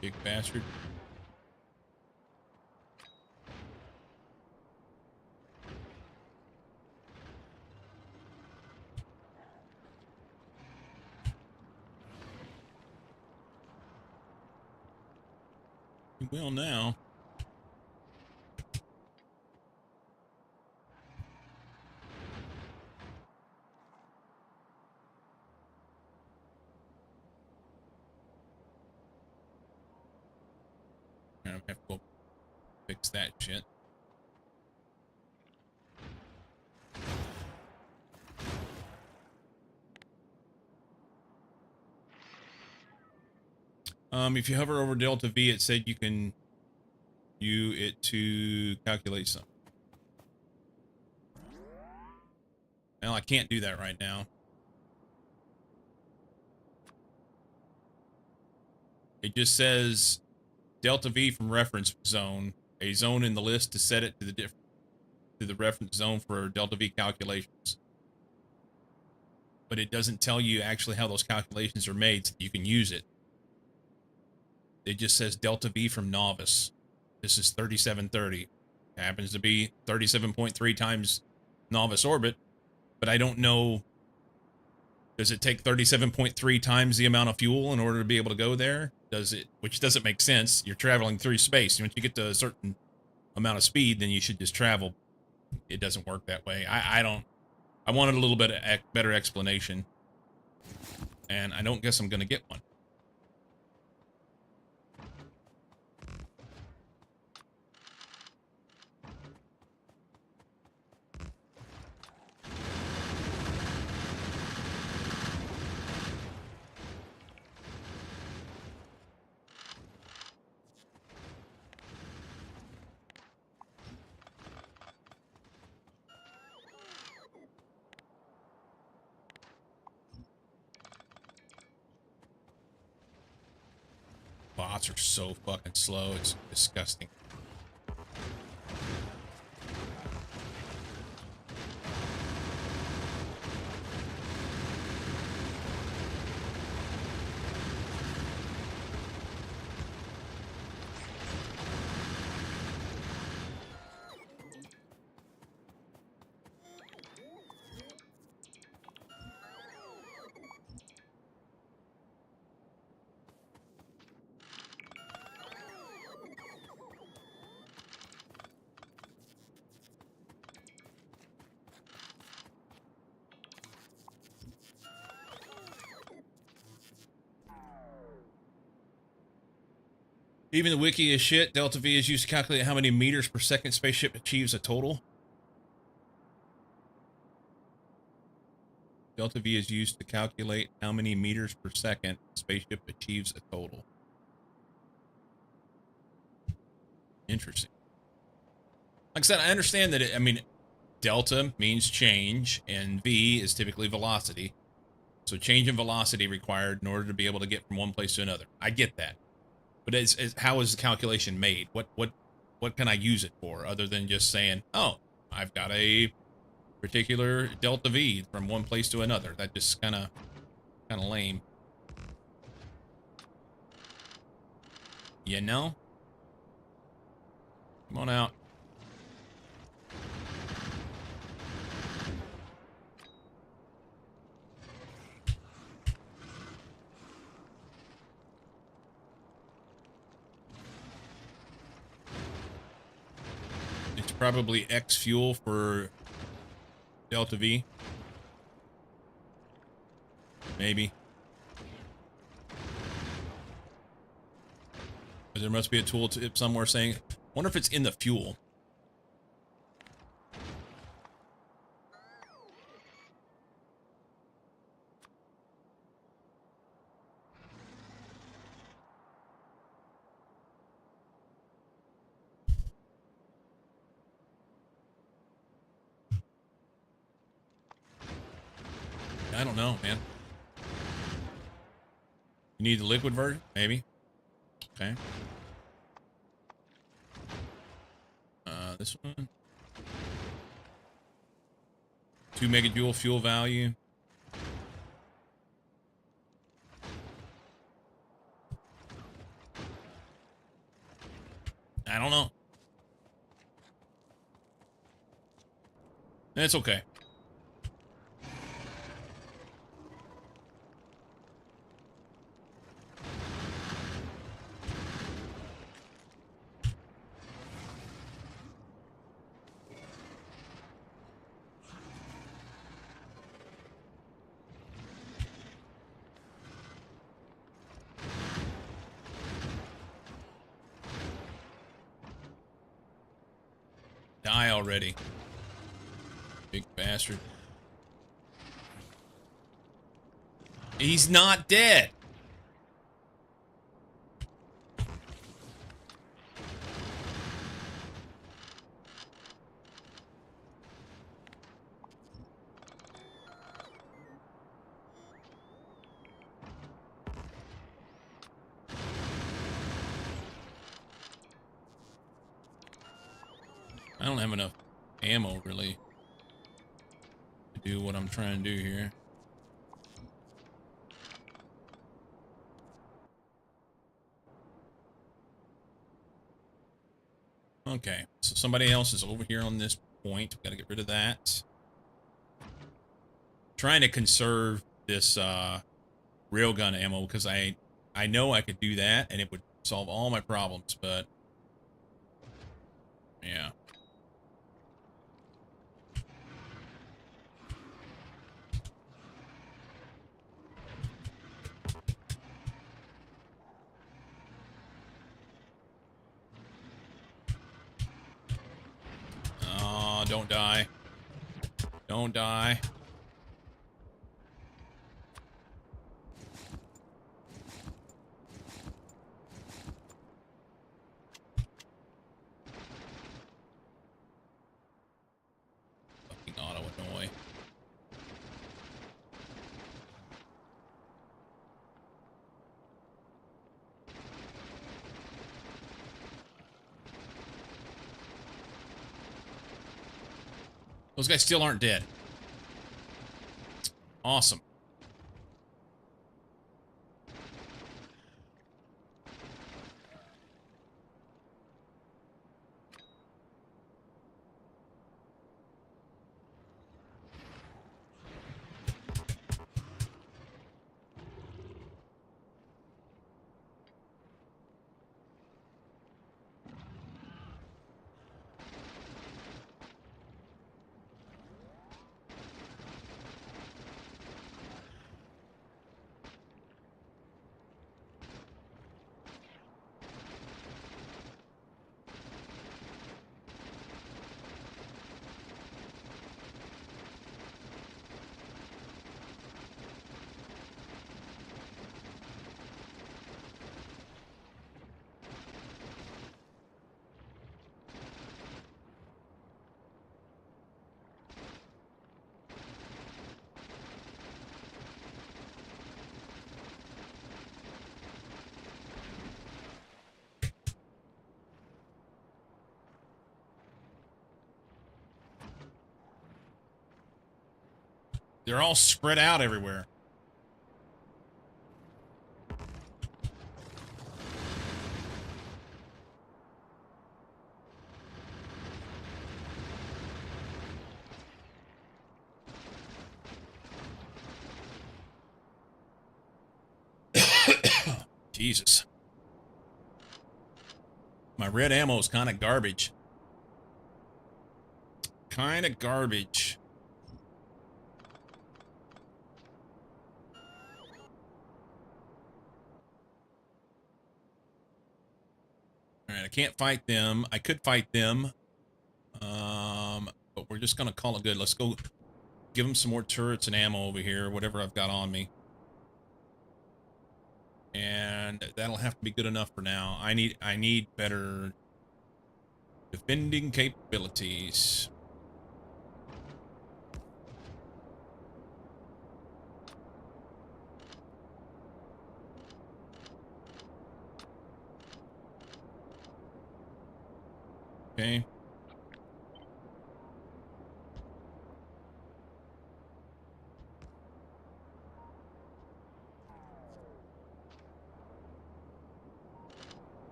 Big bastard. He will now. I have to go fix that shit. If you hover over Delta V, it said you can use it to calculate something. Well, I can't do that right now. It just says Delta V from reference zone, a zone in the list to set it to the reference zone for Delta V calculations. But it doesn't tell you actually how those calculations are made so you can use it. It just says Delta V from novice. This is 3730. It happens to be 37.3 times novice orbit, but I don't know. Does it take 37.3 times the amount of fuel in order to be able to go there? Does it? Which doesn't make sense. You're traveling through space. Once you get to a certain amount of speed, then you should just travel. It doesn't work that way. I don't. I wanted a little bit of better explanation, and I don't guess I'm going to get one. Bots are so fucking slow. It's disgusting. Even the wiki is shit. Delta V is used to calculate how many meters per second spaceship achieves a total. Delta V is used to calculate how many meters per second spaceship achieves a total. Interesting. Like I said, I understand that delta means change, and V is typically velocity. So change in velocity required in order to be able to get from one place to another. I get that. But how is the calculation made? What can I use it for other than just saying, oh, I've got a particular delta V from one place to another? That just kind of lame. You know? Come on out. It's probably X fuel for Delta V. Maybe. But there must be a tool tip somewhere saying, wonder if it's in the fuel. I don't know, man. You need the liquid version? Maybe. Okay. This one. 2 megajoule fuel value. I don't know. It's okay. Die already. Big bastard. He's not dead. I don't have enough ammo, really, to do what I'm trying to do here. Okay, so somebody else is over here on this point. Gotta get rid of that. Trying to conserve this railgun ammo because I know I could do that and it would solve all my problems, but yeah. Oh, don't die. Don't die. Fucking auto annoy. Those guys still aren't dead. Awesome. They're all spread out everywhere. Jesus. My red ammo is kind of garbage. Kind of garbage. Alright, I can't fight them. I could fight them. But we're just gonna call it good. Let's go give them some more turrets and ammo over here, whatever I've got on me. And that'll have to be good enough for now. I need better defending capabilities. Okay.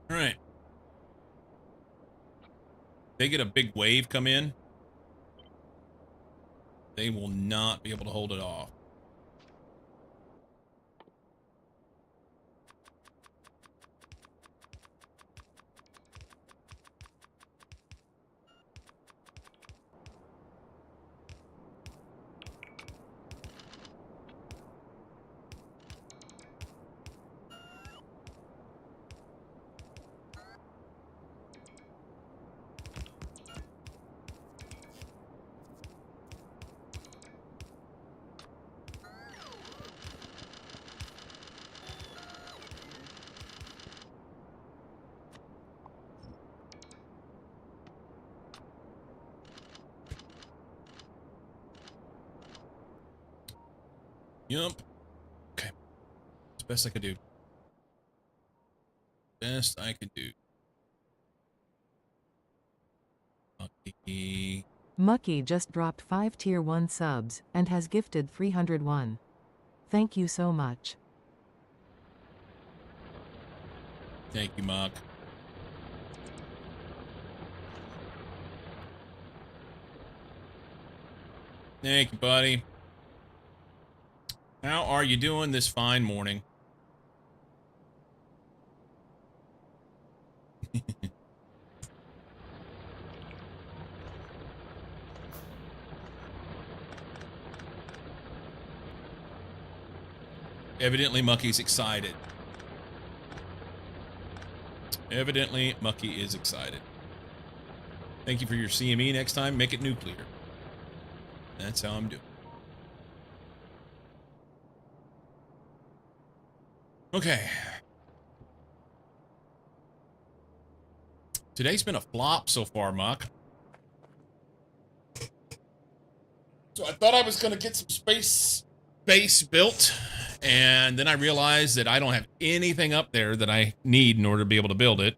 All right. They get a big wave come in, they will not be able to hold it off. Yup. Okay. It's the best I could do. Best I could do. Okay. Mucky just dropped 5 tier 1 subs and has gifted 301. Thank you so much. Thank you, Mark. Thank you, buddy. How are you doing this fine morning? Evidently, Mucky's excited. Evidently, Mucky is excited. Thank you for your CME. Next time, make it nuclear. That's how I'm doing. Okay. Today's been a flop so far, Muck. So I thought I was going to get some space base built, and then I realized that I don't have anything up there that I need in order to be able to build it.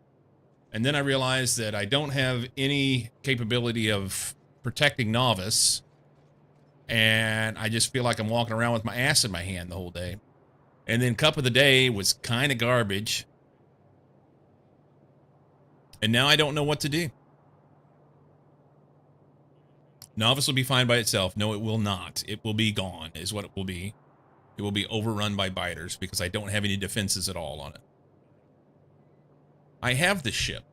And then I realized that I don't have any capability of protecting Novice, and I just feel like I'm walking around with my ass in my hand the whole day. And then Cup of the Day was kind of garbage. And now I don't know what to do. Novice will be fine by itself. No, it will not. It will be gone, is what it will be. It will be overrun by biters because I don't have any defenses at all on it. I have the ship.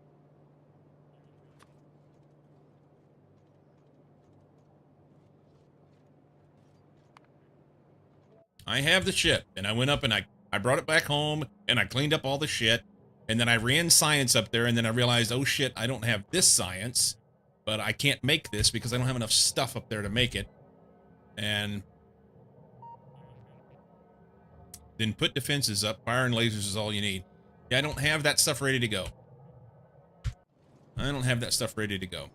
I have the ship. And I went up and I brought it back home and I cleaned up all the shit. And then I ran science up there and then I realized, oh shit, I don't have this science. But I can't make this because I don't have enough stuff up there to make it. And then put defenses up. Fire and lasers is all you need. Yeah, I don't have that stuff ready to go. I don't have that stuff ready to go.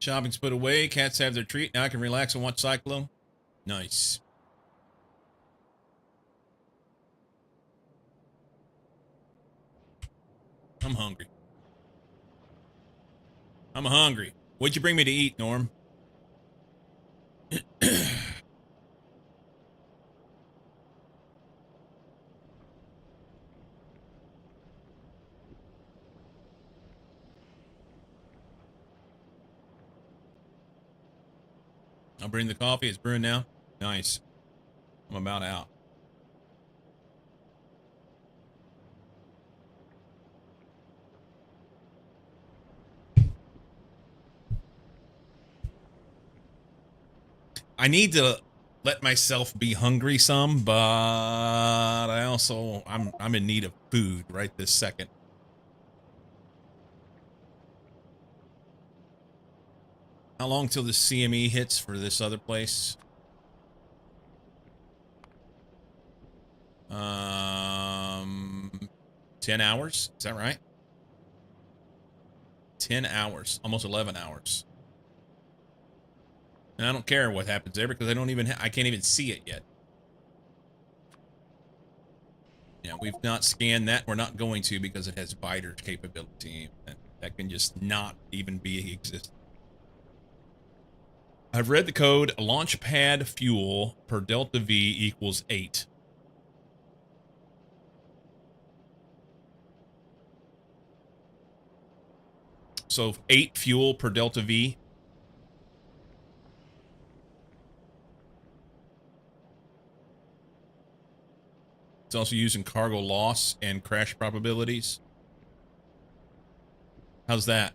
Shopping's put away. Cats have their treat. Now I can relax and watch Cyclo. Nice. I'm hungry. I'm hungry. What'd you bring me to eat, Norm? I'll bring the coffee. It's brewing now. Nice. I'm about out. I need to let myself be hungry some, but I also I'm in need of food right this second. How long till the CME hits for this other place? 10 hours. Is that right? 10 hours, almost 11 hours. And I don't care what happens there because I can't even see it yet. Yeah, we've not scanned that. We're not going to because it has biter capability. And that can just not even be existent. I've read the code. Launch pad fuel per delta V equals 8. So 8 fuel per delta V. It's also using cargo loss and crash probabilities. How's that?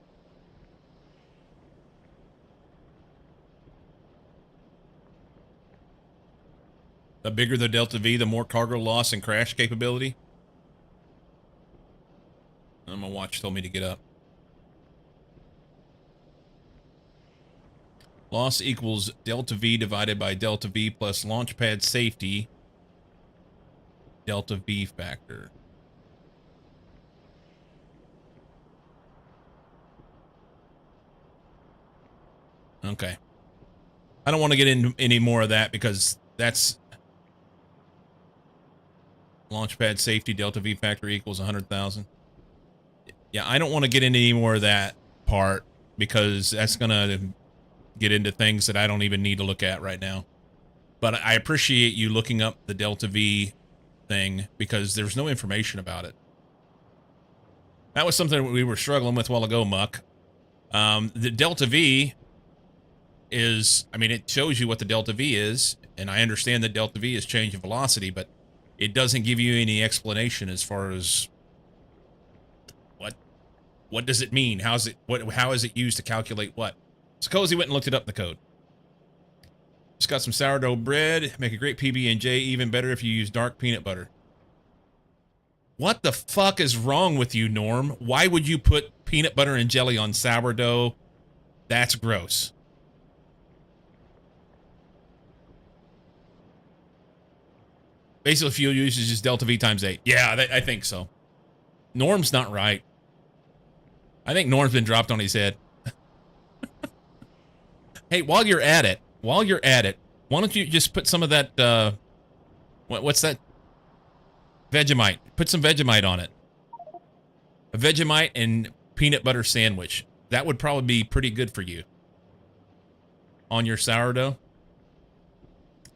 The bigger the delta V, the more cargo loss and crash capability. My watch told me to get up. Loss equals delta V divided by delta V plus launch pad safety. Delta V factor. Okay. I don't want to get into any more of that because that's launch pad safety delta V factor equals 100,000. Yeah, I don't want to get into any more of that part because that's going to get into things that I don't even need to look at right now. But I appreciate you looking up the delta V thing because there's no information about it. That was something we were struggling with a while ago, Muck. The delta V is, I mean, it shows you what the delta V is, and I understand that delta V is change in velocity, but it doesn't give you any explanation as far as what does it mean? How is it used to calculate what? So Cozy went and looked it up in the code. Just got some sourdough bread. Make a great PB&J, even better if you use dark peanut butter. What the fuck is wrong with you, Norm? Why would you put peanut butter and jelly on sourdough? That's gross. Basically, fuel usage is delta V times 8. Yeah, I think so. Norm's not right. I think Norm's been dropped on his head. Hey, while you're at it, why don't you just put some of that, what's that? Vegemite. Put some Vegemite on it. A Vegemite and peanut butter sandwich. That would probably be pretty good for you. On your sourdough.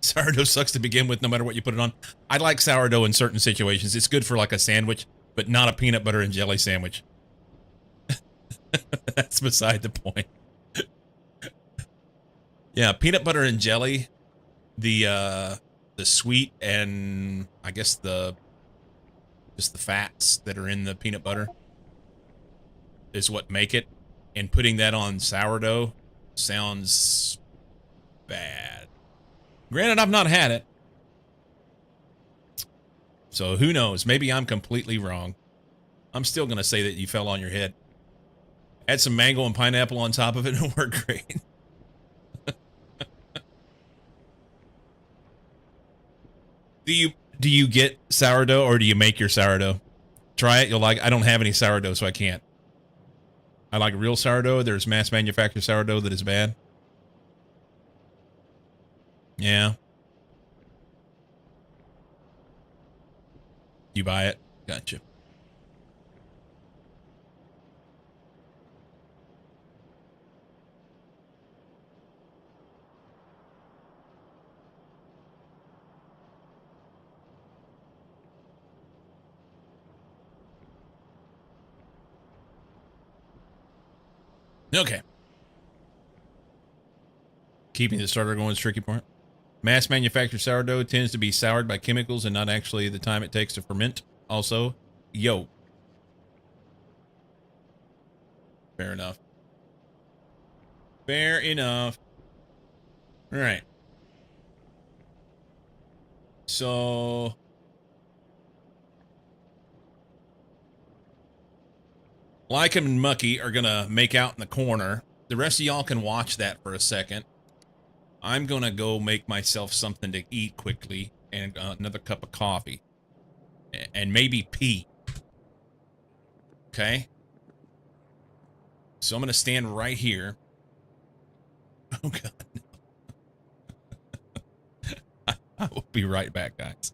Sourdough sucks to begin with no matter what you put it on. I like sourdough in certain situations. It's good for like a sandwich, but not a peanut butter and jelly sandwich. That's beside the point. Yeah, peanut butter and jelly, the sweet and I guess just the fats that are in the peanut butter is what make it. And putting that on sourdough sounds bad. Granted, I've not had it. So who knows? Maybe I'm completely wrong. I'm still going to say that you fell on your head. Add some mango and pineapple on top of it and it'll work great. Do you get sourdough or do you make your sourdough? Try it. You'll like. I don't have any sourdough, so I can't. I like real sourdough. There's mass manufactured sourdough that is bad. Yeah. You buy it? Gotcha. Okay. Keeping the starter going is the tricky part. Mass manufactured sourdough tends to be soured by chemicals and not actually the time it takes to ferment. Also, yo. Fair enough. Fair enough. All right. So Lycan and Mucky are going to make out in the corner. The rest of y'all can watch that for a second. I'm going to go make myself something to eat quickly and another cup of coffee. and maybe pee. Okay. So I'm going to stand right here. Oh, God. I will be right back, guys.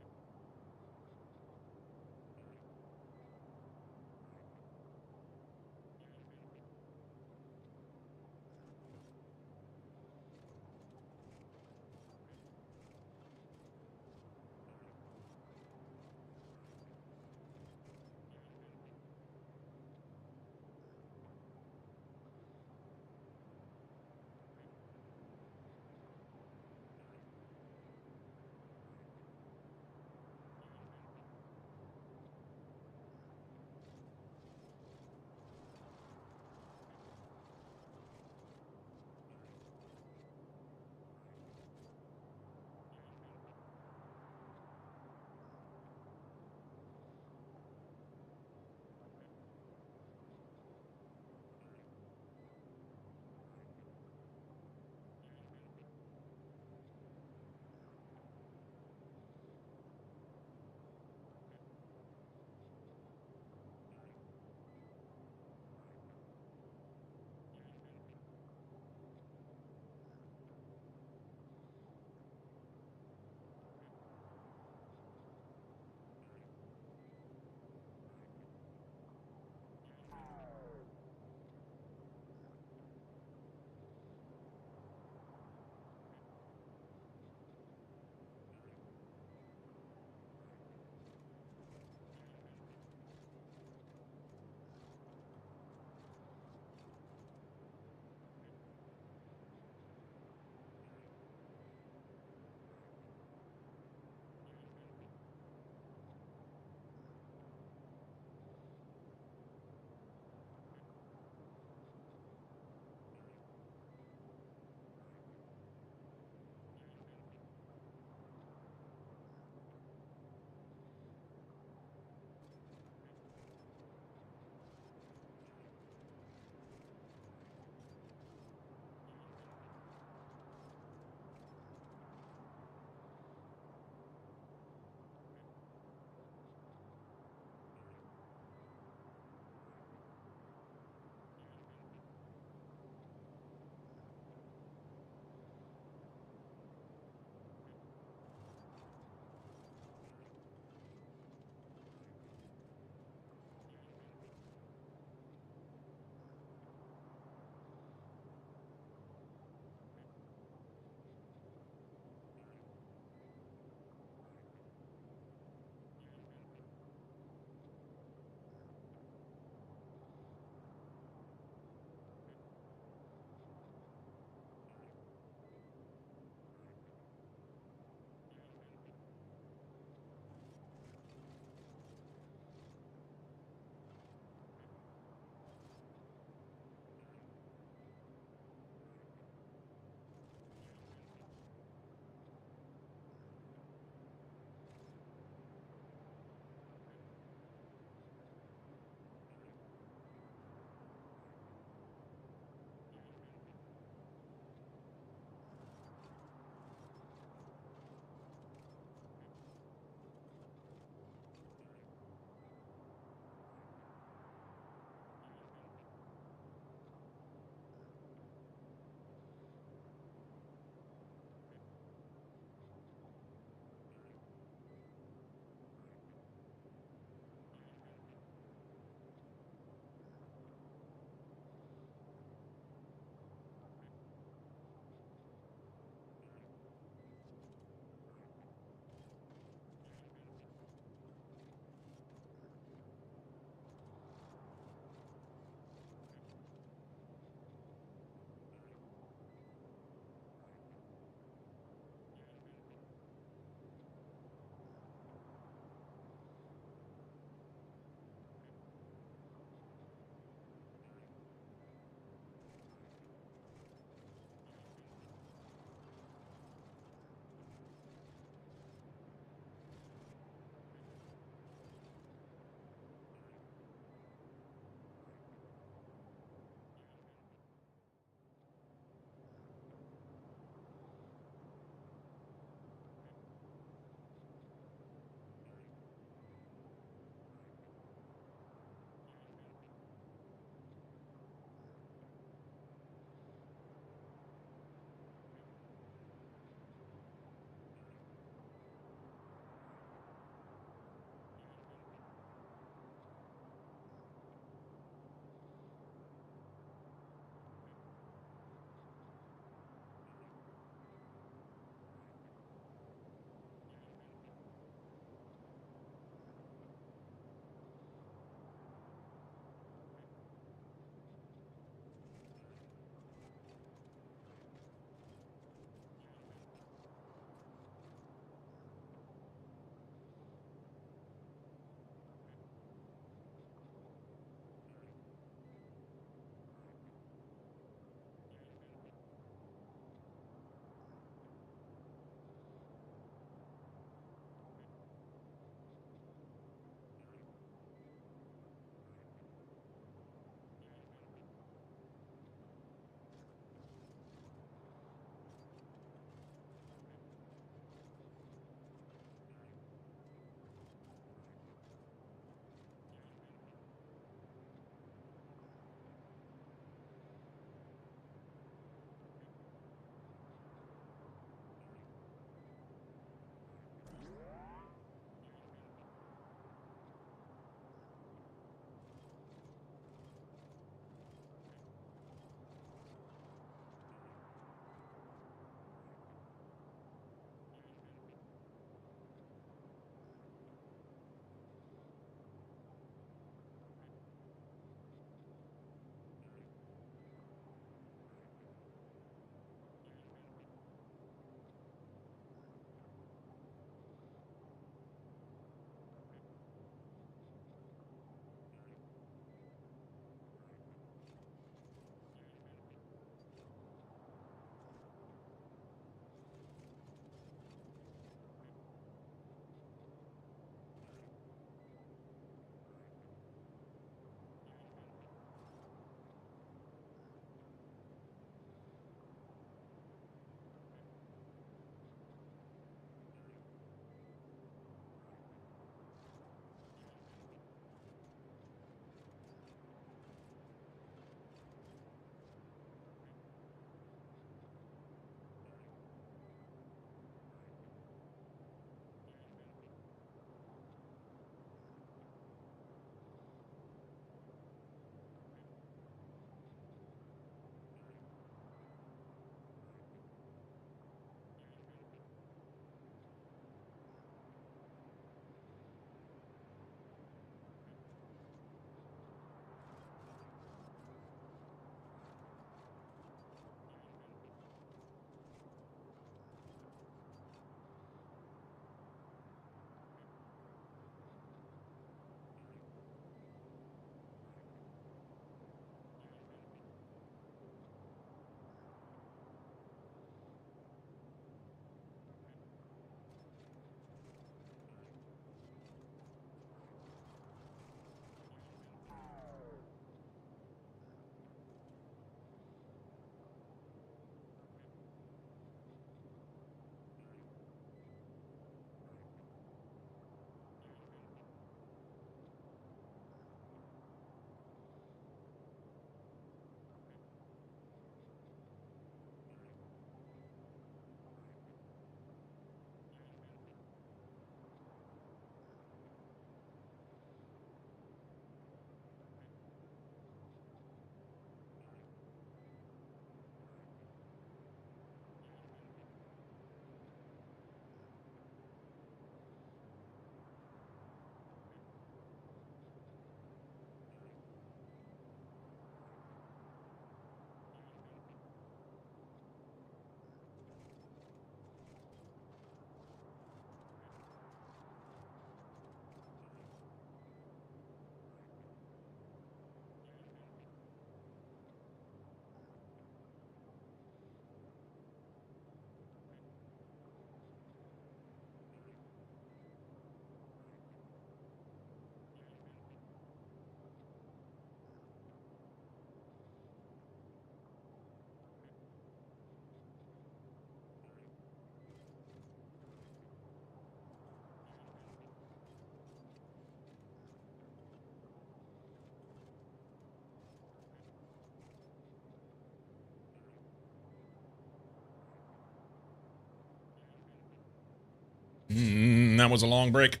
That was a long break.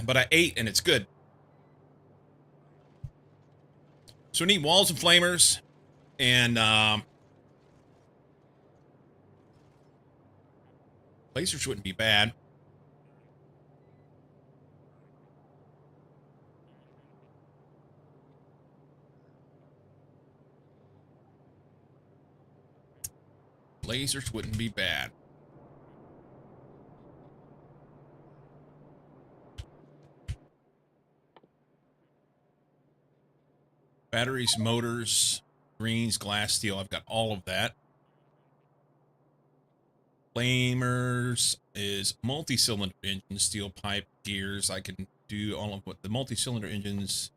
But I ate and it's good. So we need walls and flamers and lasers wouldn't be bad. Lasers wouldn't be bad. Batteries, motors, greens, glass, steel. I've got all of that. Flamers is multi-cylinder engine, steel pipe, gears. I can do all of what the multi-cylinder engines.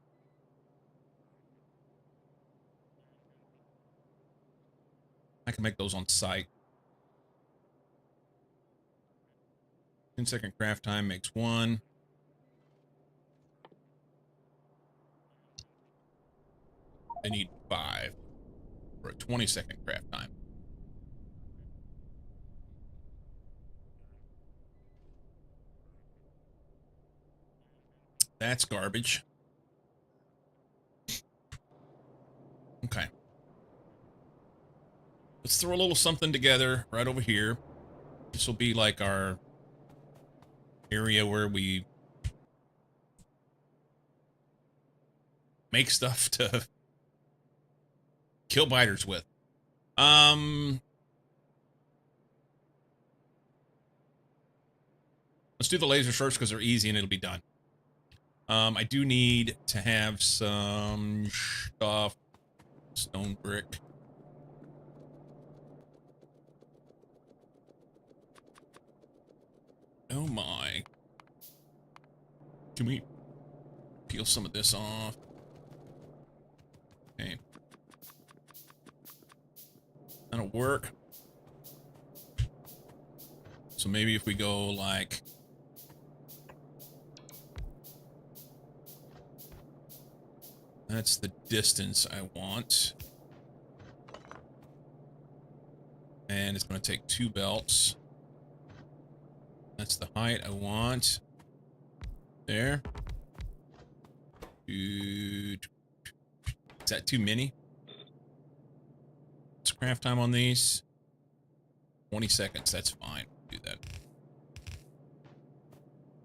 I can make those on site. 10-second craft time makes one. I need 5 for a 20-second craft time. That's garbage. Okay. Let's throw a little something together right over here. This will be like our area where we make stuff to kill biters with. Let's do the lasers first because they're easy and it'll be done. I do need to have some stuff. Stone brick. Oh my. Can we peel some of this off? Okay. That'll work. So maybe if we go like... That's the distance I want. And it's going to take 2 belts. That's the height I want. There. Is that too many? What's craft time on these? 20 seconds. That's fine. Do that.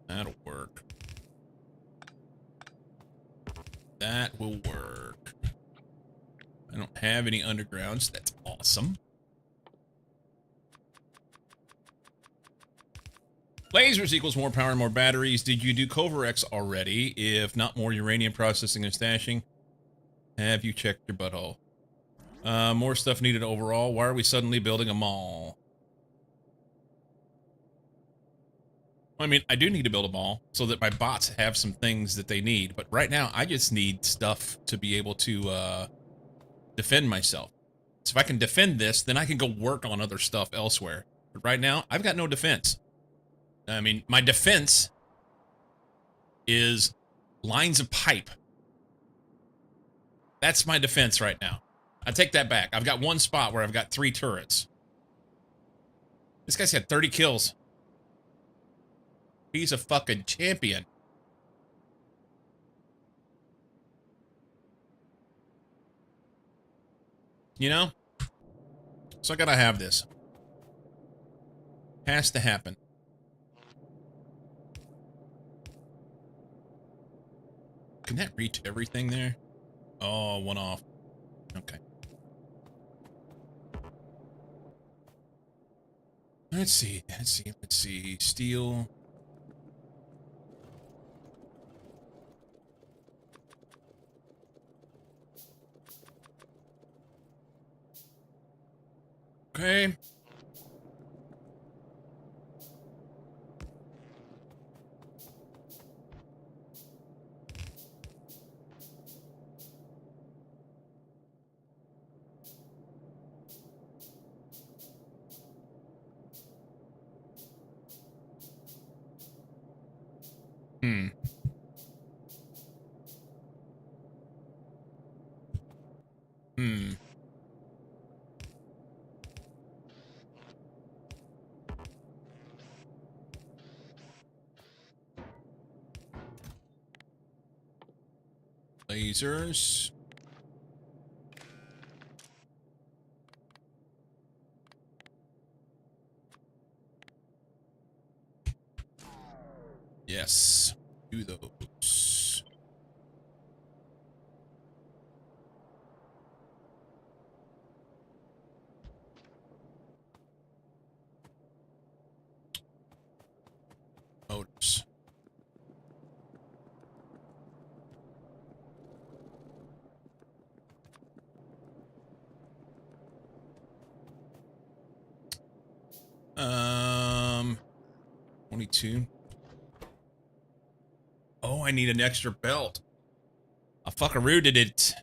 That'll work. That will work. I don't have any undergrounds. That's awesome. Lasers equals more power and more batteries. Did you do Covarex already? If not, more uranium processing and stashing. Have you checked your butthole? More stuff needed overall. Why are we suddenly building a mall? I mean, I do need to build a mall so that my bots have some things that they need. But right now, I just need stuff to be able to defend myself. So if I can defend this, then I can go work on other stuff elsewhere. But right now, I've got no defense. I mean, my defense is lines of pipe. That's my defense right now. I take that back. I've got one spot where I've got 3 turrets. This guy's had 30 kills. He's a fucking champion. You know? So I gotta have this. Has to happen. Can that reach everything there? Oh, one off. Okay. Let's see. Steel. Okay. Hmm. Lasers. Yes. Do those. Motors. Um, 22. Oh, I need an extra belt. I fuckarooted it.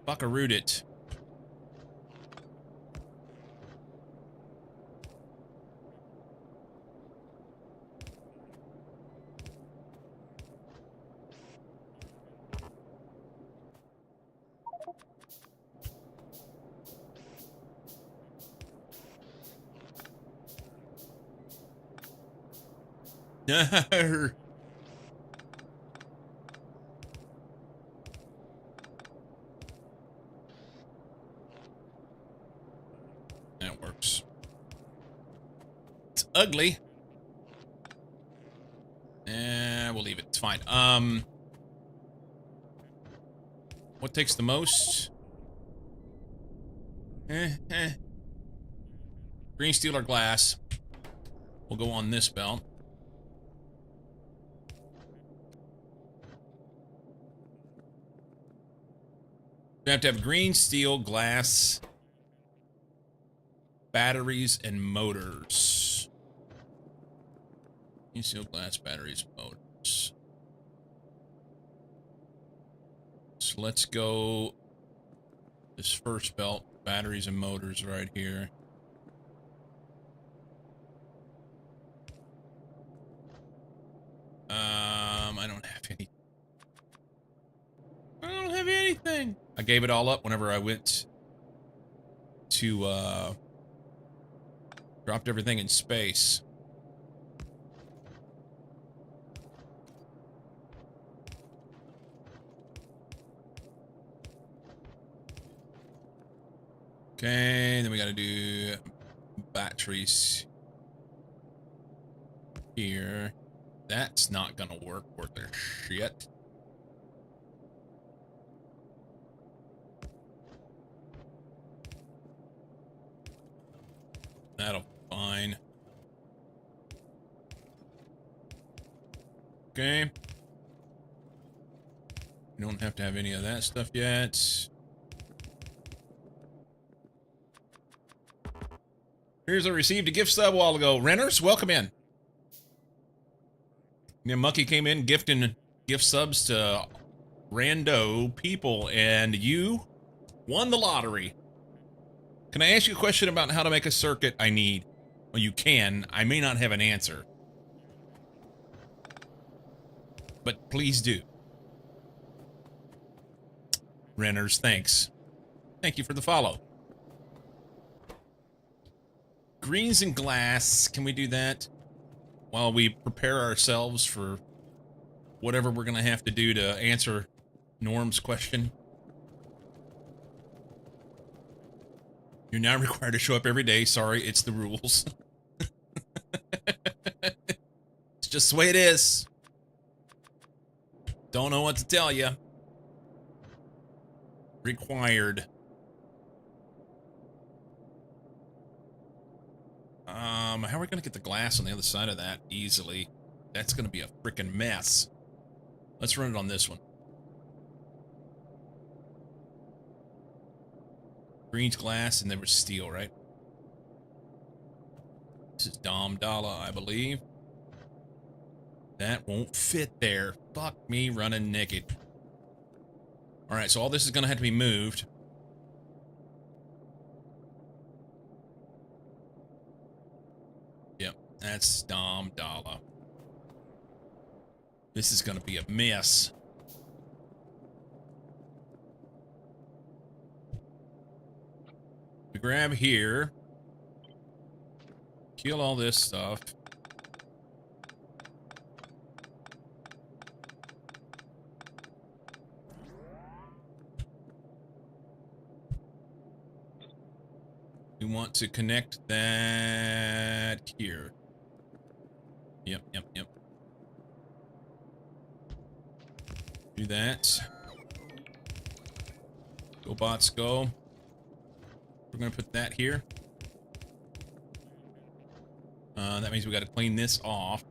Fuckaroot it. No. That works. It's ugly. We'll leave it. It's fine. What takes the most? Green steel or glass. We'll go on this belt. We have to have green steel, glass, batteries, and motors. Green steel, glass, batteries, motors. So let's go this first belt, batteries and motors right here. I don't have any. I don't have anything. I gave it all up whenever I went to, dropped everything in space. Okay, then we gotta do batteries here. That's not gonna work worth their shit. That'll be fine. Okay. We don't have to have any of that stuff yet. Here's a received a gift sub a while ago. Renters, welcome in. Monkey came in gifting gift subs to rando people, and you won the lottery. Can I ask you a question about how to make a circuit I need? Well, you can. I may not have an answer. But please do. Renters, thanks. Thank you for the follow. Greens and glass. Can we do that while we prepare ourselves for whatever we're going to have to do to answer Norm's question? You're now required to show up every day. Sorry, it's the rules. It's just the way it is. Don't know what to tell you. Required. How are we going to get the glass on the other side of that easily? That's going to be a freaking mess. Let's run it on this one. Green's glass, and there was steel, right? This is Dom Dalla, I believe. That won't fit there. Fuck me running naked. Alright, so all this is going to have to be moved. Yep, that's Dom Dalla. This is going to be a mess. We grab here. Kill all this stuff. want to connect that here. Yep. Do that. Go bots, go. We're gonna put that here. That means we got to clean this off.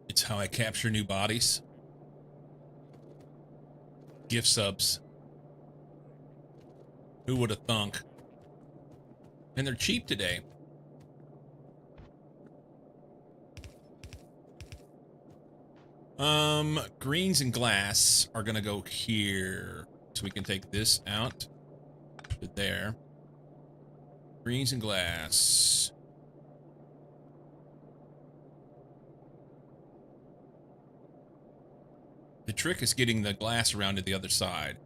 It's how I capture new bodies. Gift subs. Who would have thunk? And they're cheap today. Greens and glass are gonna go here. So we can take this out to there. Greens and glass. The trick is getting the glass around to the other side.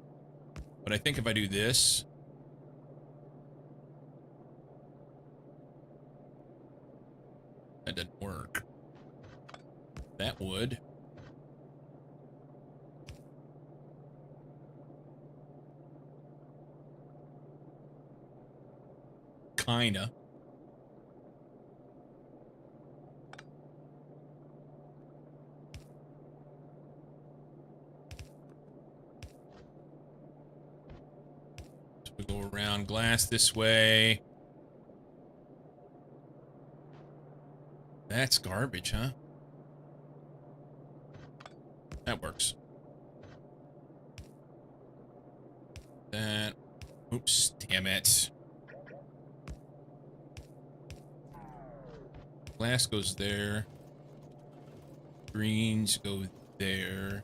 But I think if I do this... that doesn't work. That would. Kinda. So we go around glass this way. That's garbage, huh? That works. That. Oops, damn it. Glass goes there. Greens go there.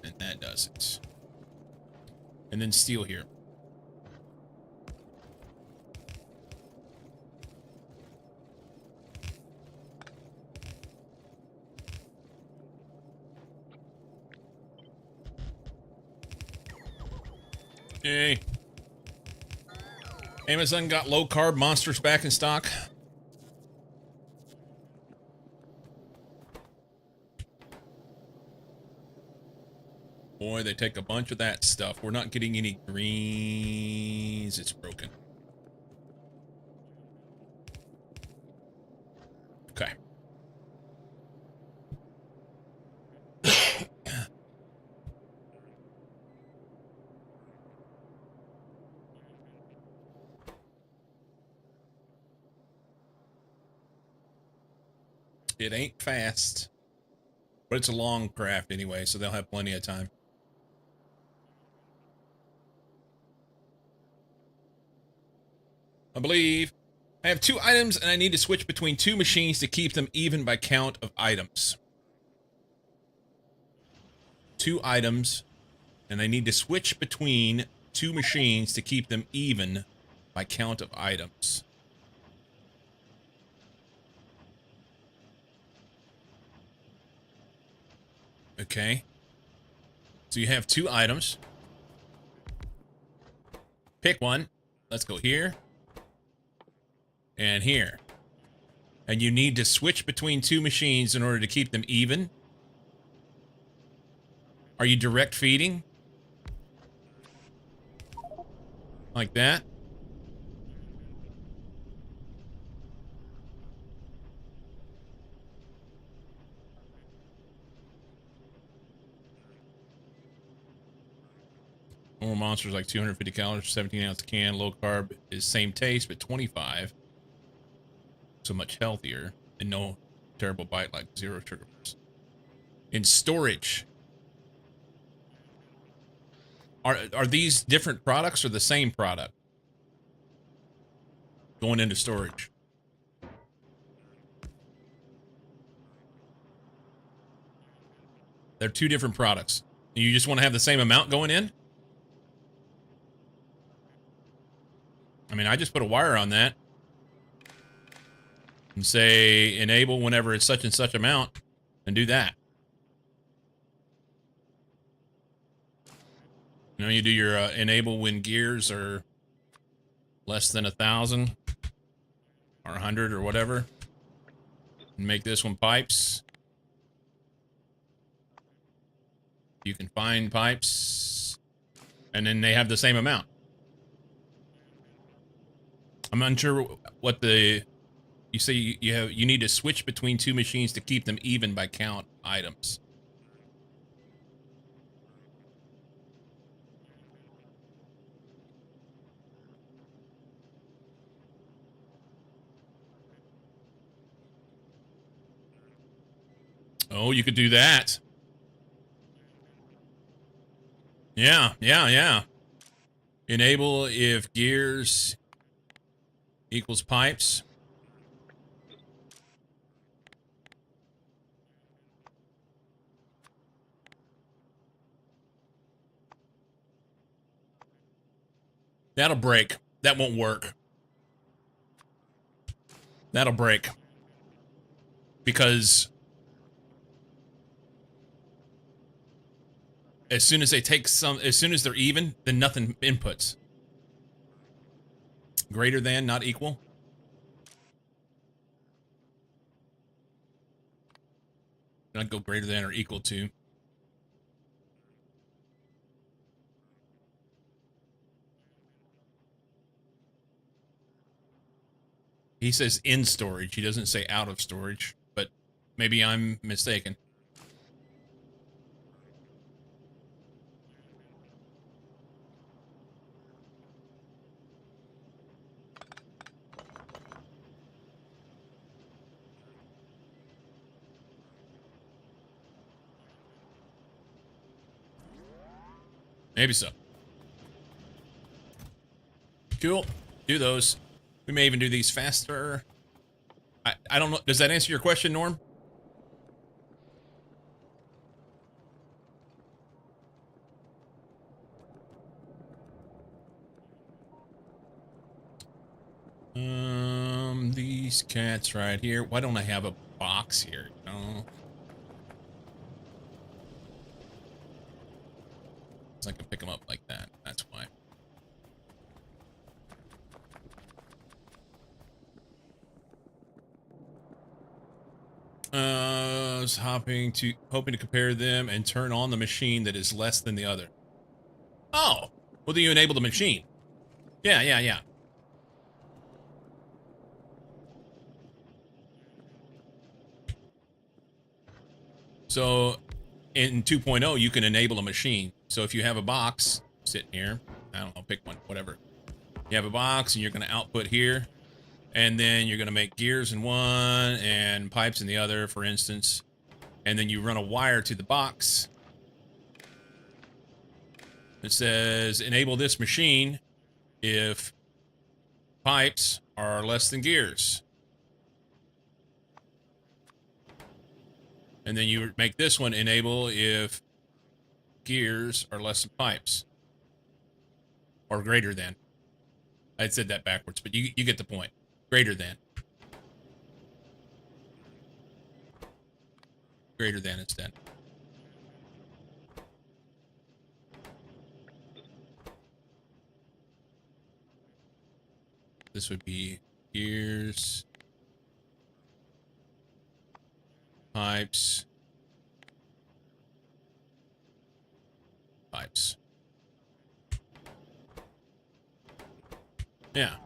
And that does it. And then steel here. Hey. Amazon got low-carb monsters back in stock. Boy, they take a bunch of that stuff. We're not getting any greens. It's broken. Okay. It ain't fast, but it's a long craft anyway, so they'll have plenty of time. I believe I have 2 items and I need to switch between 2 machines to keep them even by count of items. 2 items and I need to switch between 2 machines to keep them even by count of items. Okay. So you have 2 items. Pick one. Let's go here. And here. And you need to switch between 2 machines in order to keep them even. Are you direct feeding? Like that? Normal monsters like 250 calories, 17-ounce can. Low carb is same taste, but 25. So much healthier. And no terrible bite like 0 sugar. In storage. Are these different products or the same product? Going into storage. They're 2 different products. You just want to have the same amount going in? I mean, I just put a wire on that. And say, enable whenever it's such and such amount. And do that. You know, you do your enable when gears are less than 1,000. or 100 or whatever. And make this one pipes. You can find pipes. And then they have the same amount. I'm unsure what the... You say you need to switch between two machines to keep them even by count items. Oh, you could do that. Yeah. Enable if gears equals pipes. That'll break. That won't work. That'll break. Because as soon as they take some, as soon as they're even, then nothing inputs. Greater than, not equal. Not go greater than or equal to. He says in storage. He doesn't say out of storage, but maybe I'm mistaken. Maybe so. Cool. Do those. We may even do these faster. I don't know. Does that answer your question, Norm? These cats right here. Why don't I have a box here? No. So I can pick them up like that. That's why. I was hoping to compare them and turn on the machine that is less than the other. Oh, well, then you enable the machine. Yeah. So in 2.0, you can enable a machine. So if you have a box sitting here, I don't know, pick one, whatever. You have a box and you're going to output here. And then you're going to make gears in one and pipes in the other, for instance. And then you run a wire to the box. It says, enable this machine if pipes are less than gears. And then you make this one enable if gears are less than pipes. Or greater than. I said that backwards, but you get the point. Greater than. Greater than instead. This would be gears, pipes, pipes. Yeah.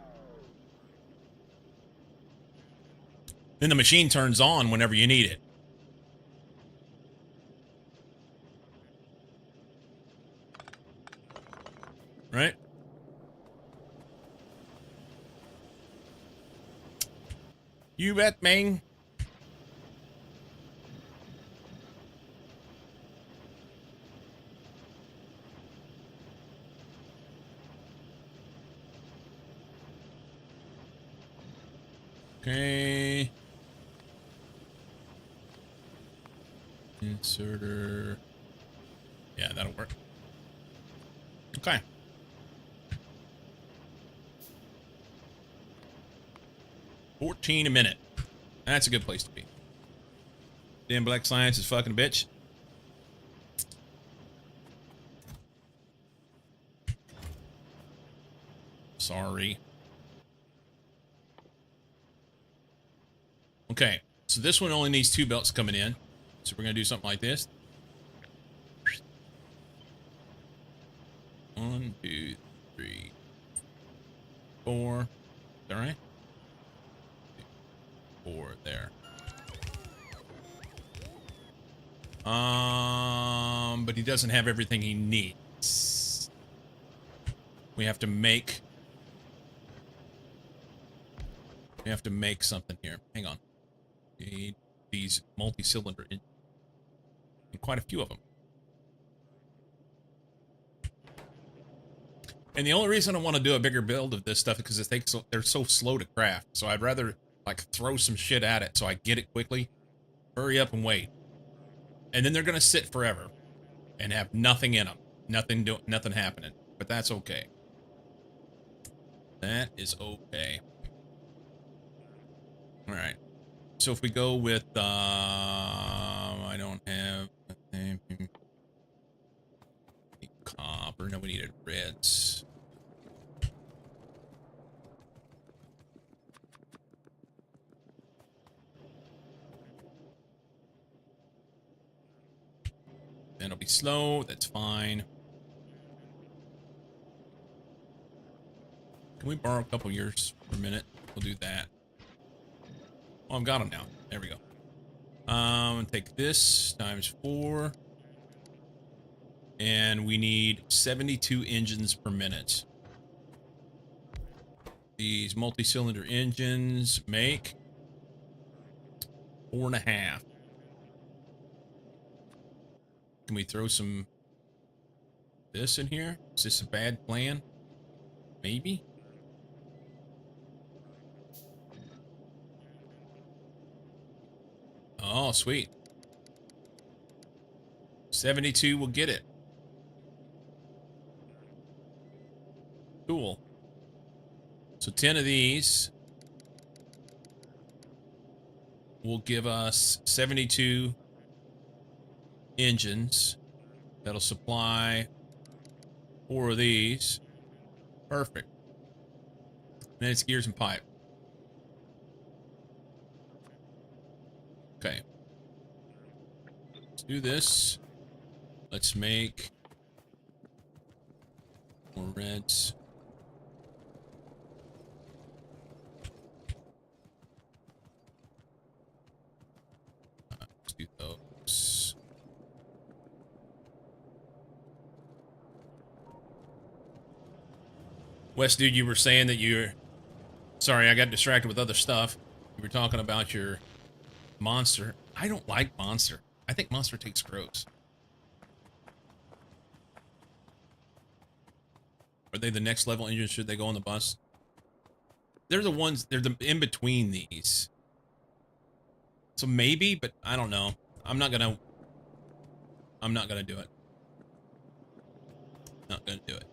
Then the machine turns on whenever you need it. Right? You bet, man. Okay. Inserter. Yeah, that'll work. Okay. $14 a minute. That's a good place to be. Damn Black Science is fucking a bitch. Sorry. Okay, so this one only needs 2 belts coming in. So we're gonna do something like this. 1, 2, 3, 4. Is that right? 4 there. But he doesn't have everything he needs. We have to make something here. Hang on. We need these multi-cylinder engines. And quite a few of them. And the only reason I want to do a bigger build of this stuff is because they're so slow to craft. So I'd rather like throw some shit at it so I get it quickly. Hurry up and wait. And then they're gonna sit forever and have nothing in them. Nothing happening. But that's okay. That is okay. Alright. So if we go with I don't have copper. No, we needed reds. Then it'll be slow. That's fine. Can we borrow a couple years for a minute? We'll do that. Oh, I've got them now. There we go. Take this times 4. And we need 72 engines per minute. These multi-cylinder engines make 4.5. Can we throw some this in here? Is this a bad plan? Maybe? Oh, sweet. 72 will get it. Cool. So 10 of these will give us 72 engines. That'll supply 4 of these. Perfect. And then it's gears and pipe. Okay. Let's do this. Let's make more reds. Let's do those. Wes, dude, you were saying that you're... Sorry, I got distracted with other stuff. You were talking about your monster. I don't like monster. I think monster takes gross. Are they the next level engines? Should they go on the bus? They're the ones, they're the in between these. So maybe, but I don't know. I'm not gonna do it. Not gonna do it.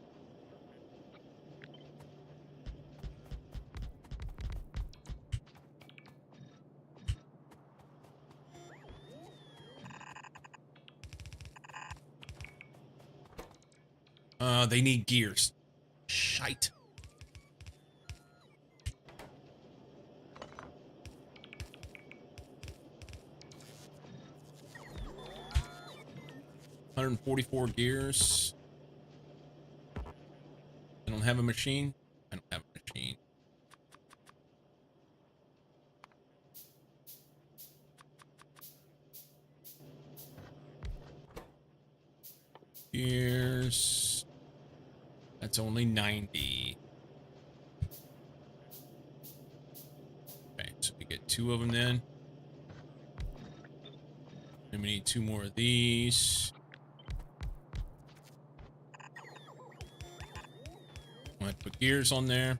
They need gears. Shite. $144 gears. I don't have a machine. I don't have a machine. Gears. That's only 90. Okay, so we get 2 of them then. And we need 2 more of these. I'm gonna put gears on there.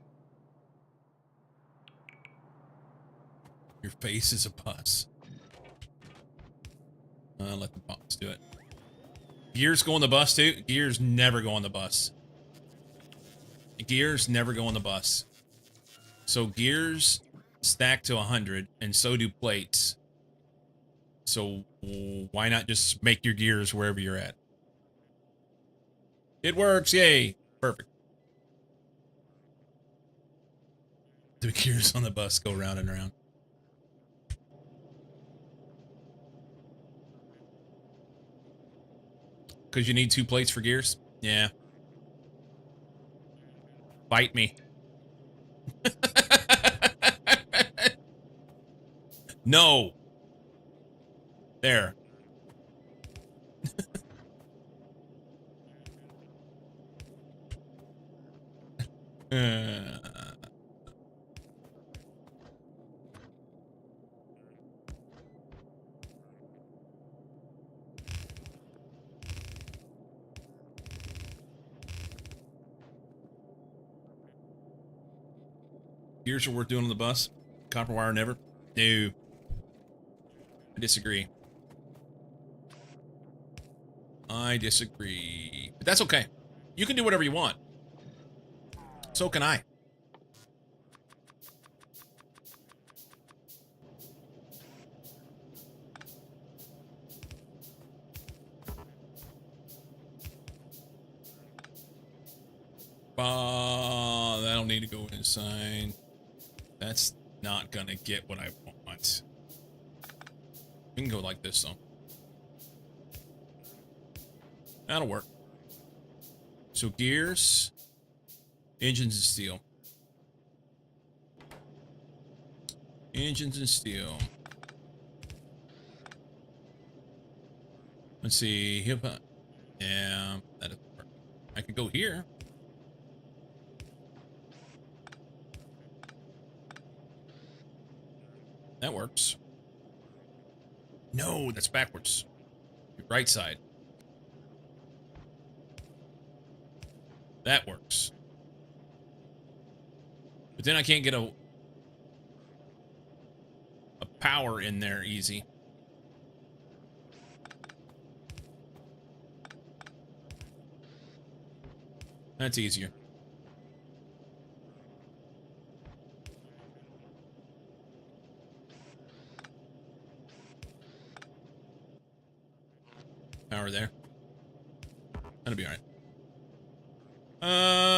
Your face is a bus. Let the bots do it. Gears go on the bus too? Gears never go on the bus. Gears never go on the bus. So gears stack to 100, and so do plates. So why not just make your gears wherever you're at? It works, yay! Perfect. The gears on the bus go round and round. because you need 2 plates for gears? Yeah. Bite me. No. There. Gears are worth doing on the bus. Copper wire never. No. I disagree. I disagree. But that's okay. You can do whatever you want. So can I. That'll need to go inside. That's not gonna get what I want. We can go like this, though. That'll work. So gears, engines and steel. Engines and steel. Let's see. Hip hop. Yeah, that doesn't work. I could go here. That works. No, that's backwards. Right side. That works. But then I can't get a power in there easy. That's easier. Power there. That'll be alright.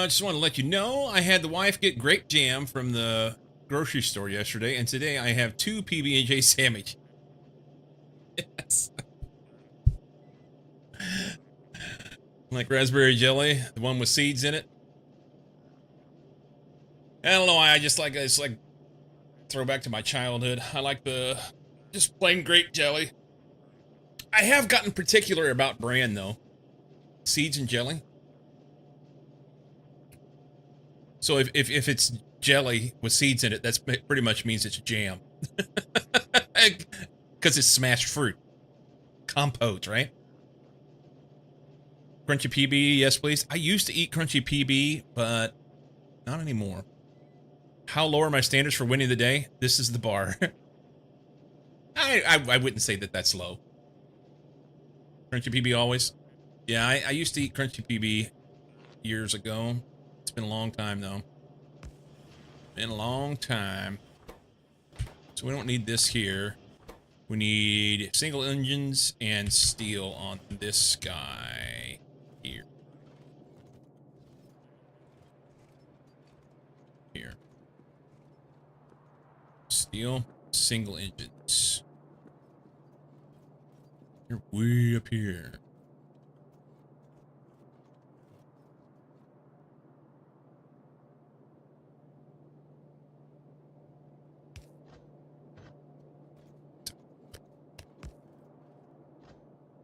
Just want to let you know, I had the wife get grape jam from the grocery store yesterday, and today I have 2 PB&J sandwich. Yes. Like raspberry jelly, the one with seeds in it. I don't know why, I just like, it's like throw back to my childhood. I like the just plain grape jelly. I have gotten particular about brand though. Seeds and jelly. So if it's jelly with seeds in it, that's pretty much means it's jam. Because it's smashed fruit. Compote, right? Crunchy PB, yes please. I used to eat crunchy PB, but not anymore. How low are my standards for winning the day? This is the bar. I wouldn't say that that's low. Crunchy PB always. Yeah, I used to eat crunchy PB years ago. It's been a long time though. Been a long time. So we don't need this here. We need single engines and steel on this guy here. Here. Steel, single engines. You're way up here.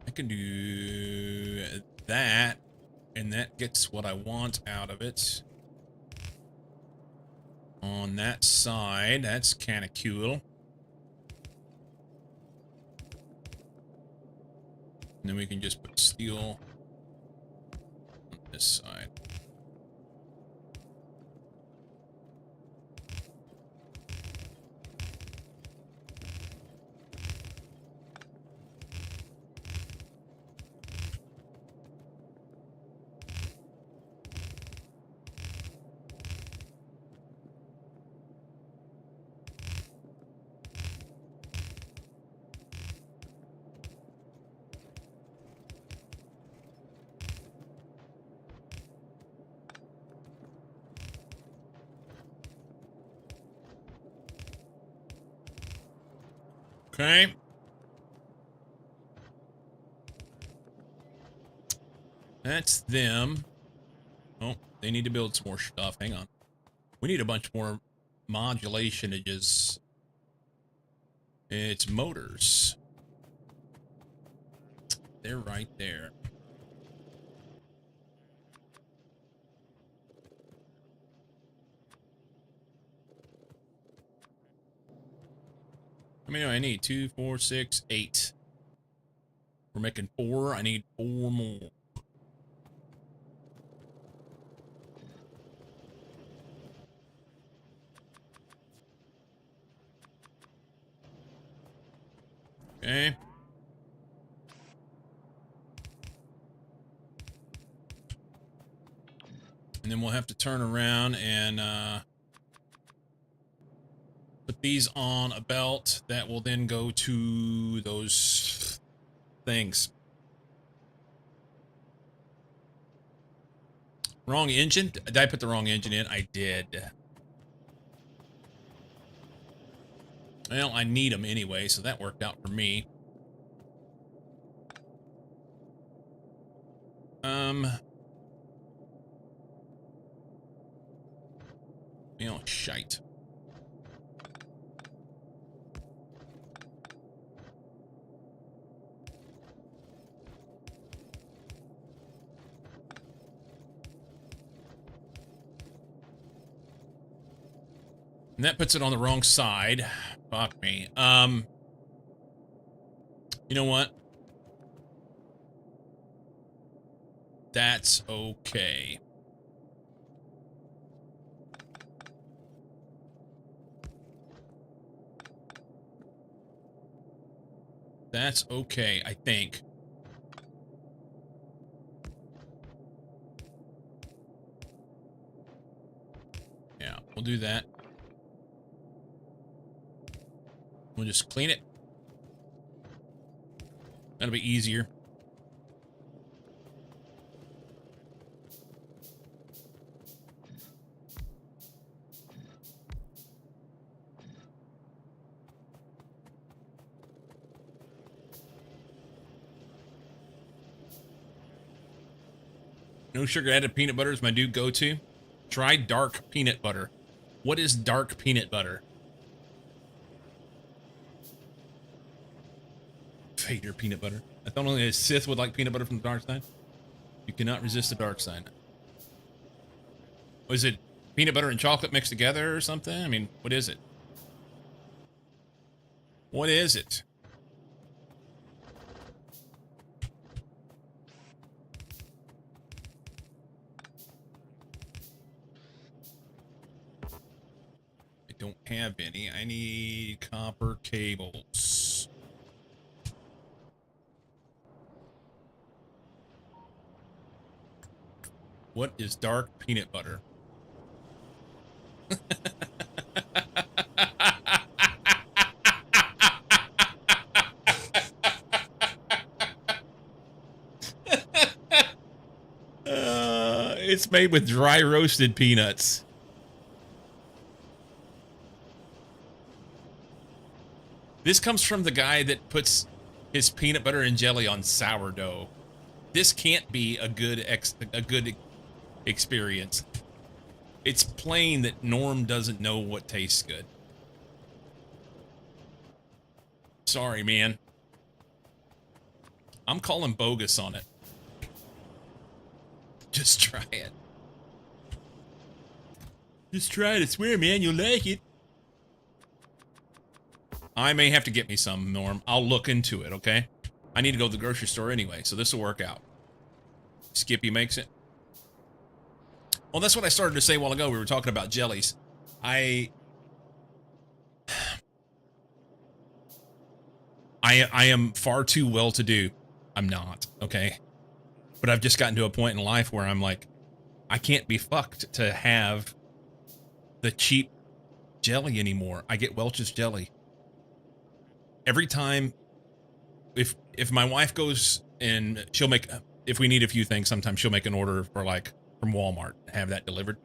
I can do that, and that gets what I want out of it. On that side, that's kind of cool. And then we can just put steel on this side. Okay. That's them. Oh, they need to build some more stuff. Hang on. We need a bunch more modulationages. It's motors. They're right there. How many do I need? 2, 4, 6, 8. We're making 4. I need 4 more. Okay. And then we'll have to turn around and put these on a belt that will then go to those things. Wrong engine? Did I put the wrong engine in? I did. Well, I need them anyway, so that worked out for me. You know, shite. And that puts it on the wrong side. Fuck me. You know what? That's okay. That's okay, I think. Yeah, we'll do that. We'll just clean it. That'll be easier. No sugar added peanut butter is my new go-to. Try dark peanut butter. What is dark peanut butter? Vader peanut butter. I thought only a Sith would like peanut butter from the dark side. You cannot resist the dark side. Was it peanut butter and chocolate mixed together or something? I mean, what is it? What is it? I don't have any. I need copper cables. What is dark peanut butter? It's made with dry roasted peanuts. This comes from the guy that puts his peanut butter and jelly on sourdough. This can't be a good experience. It's plain that Norm doesn't know what tastes good. Sorry, man. I'm calling bogus on it. Just try it. Just try it. I swear, man, you'll like it. I may have to get me some, Norm. I'll look into it, okay? I need to go to the grocery store anyway, so this will work out. Skippy makes it. Well, that's what I started to say a while ago. We were talking about jellies. I am far too well-to-do. I'm not, okay? But I've just gotten to a point in life where I'm like, I can't be fucked to have the cheap jelly anymore. I get Welch's jelly. Every time, if my wife goes and she'll make, if we need a few things, sometimes she'll make an order for like from Walmart, have that delivered.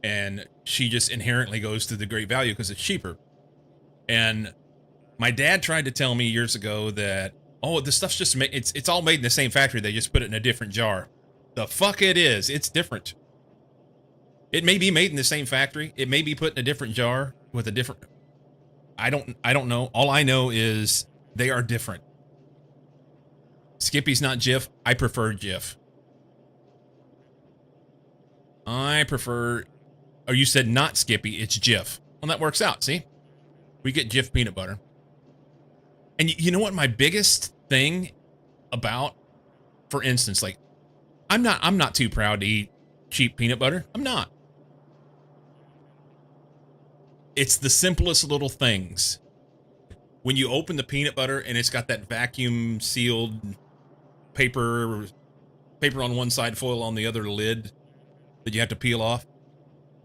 And she just inherently goes to the Great Value because it's cheaper. And my dad tried to tell me years ago that, oh, this stuff's just made, it's all made in the same factory. They just put it in a different jar. The fuck it is. It's different. It may be made in the same factory. It may be put in a different jar with a different. I don't know. All I know is they are different. Skippy's not Jif. I prefer Jif. I prefer. Oh, you said not Skippy. It's Jif. Well, that works out. See, we get Jif peanut butter. And you know what? My biggest thing about, for instance, like I'm not too proud to eat cheap peanut butter. I'm not. It's the simplest little things. When you open the peanut butter and it's got that vacuum sealed paper on one side, foil on the other lid that you have to peel off.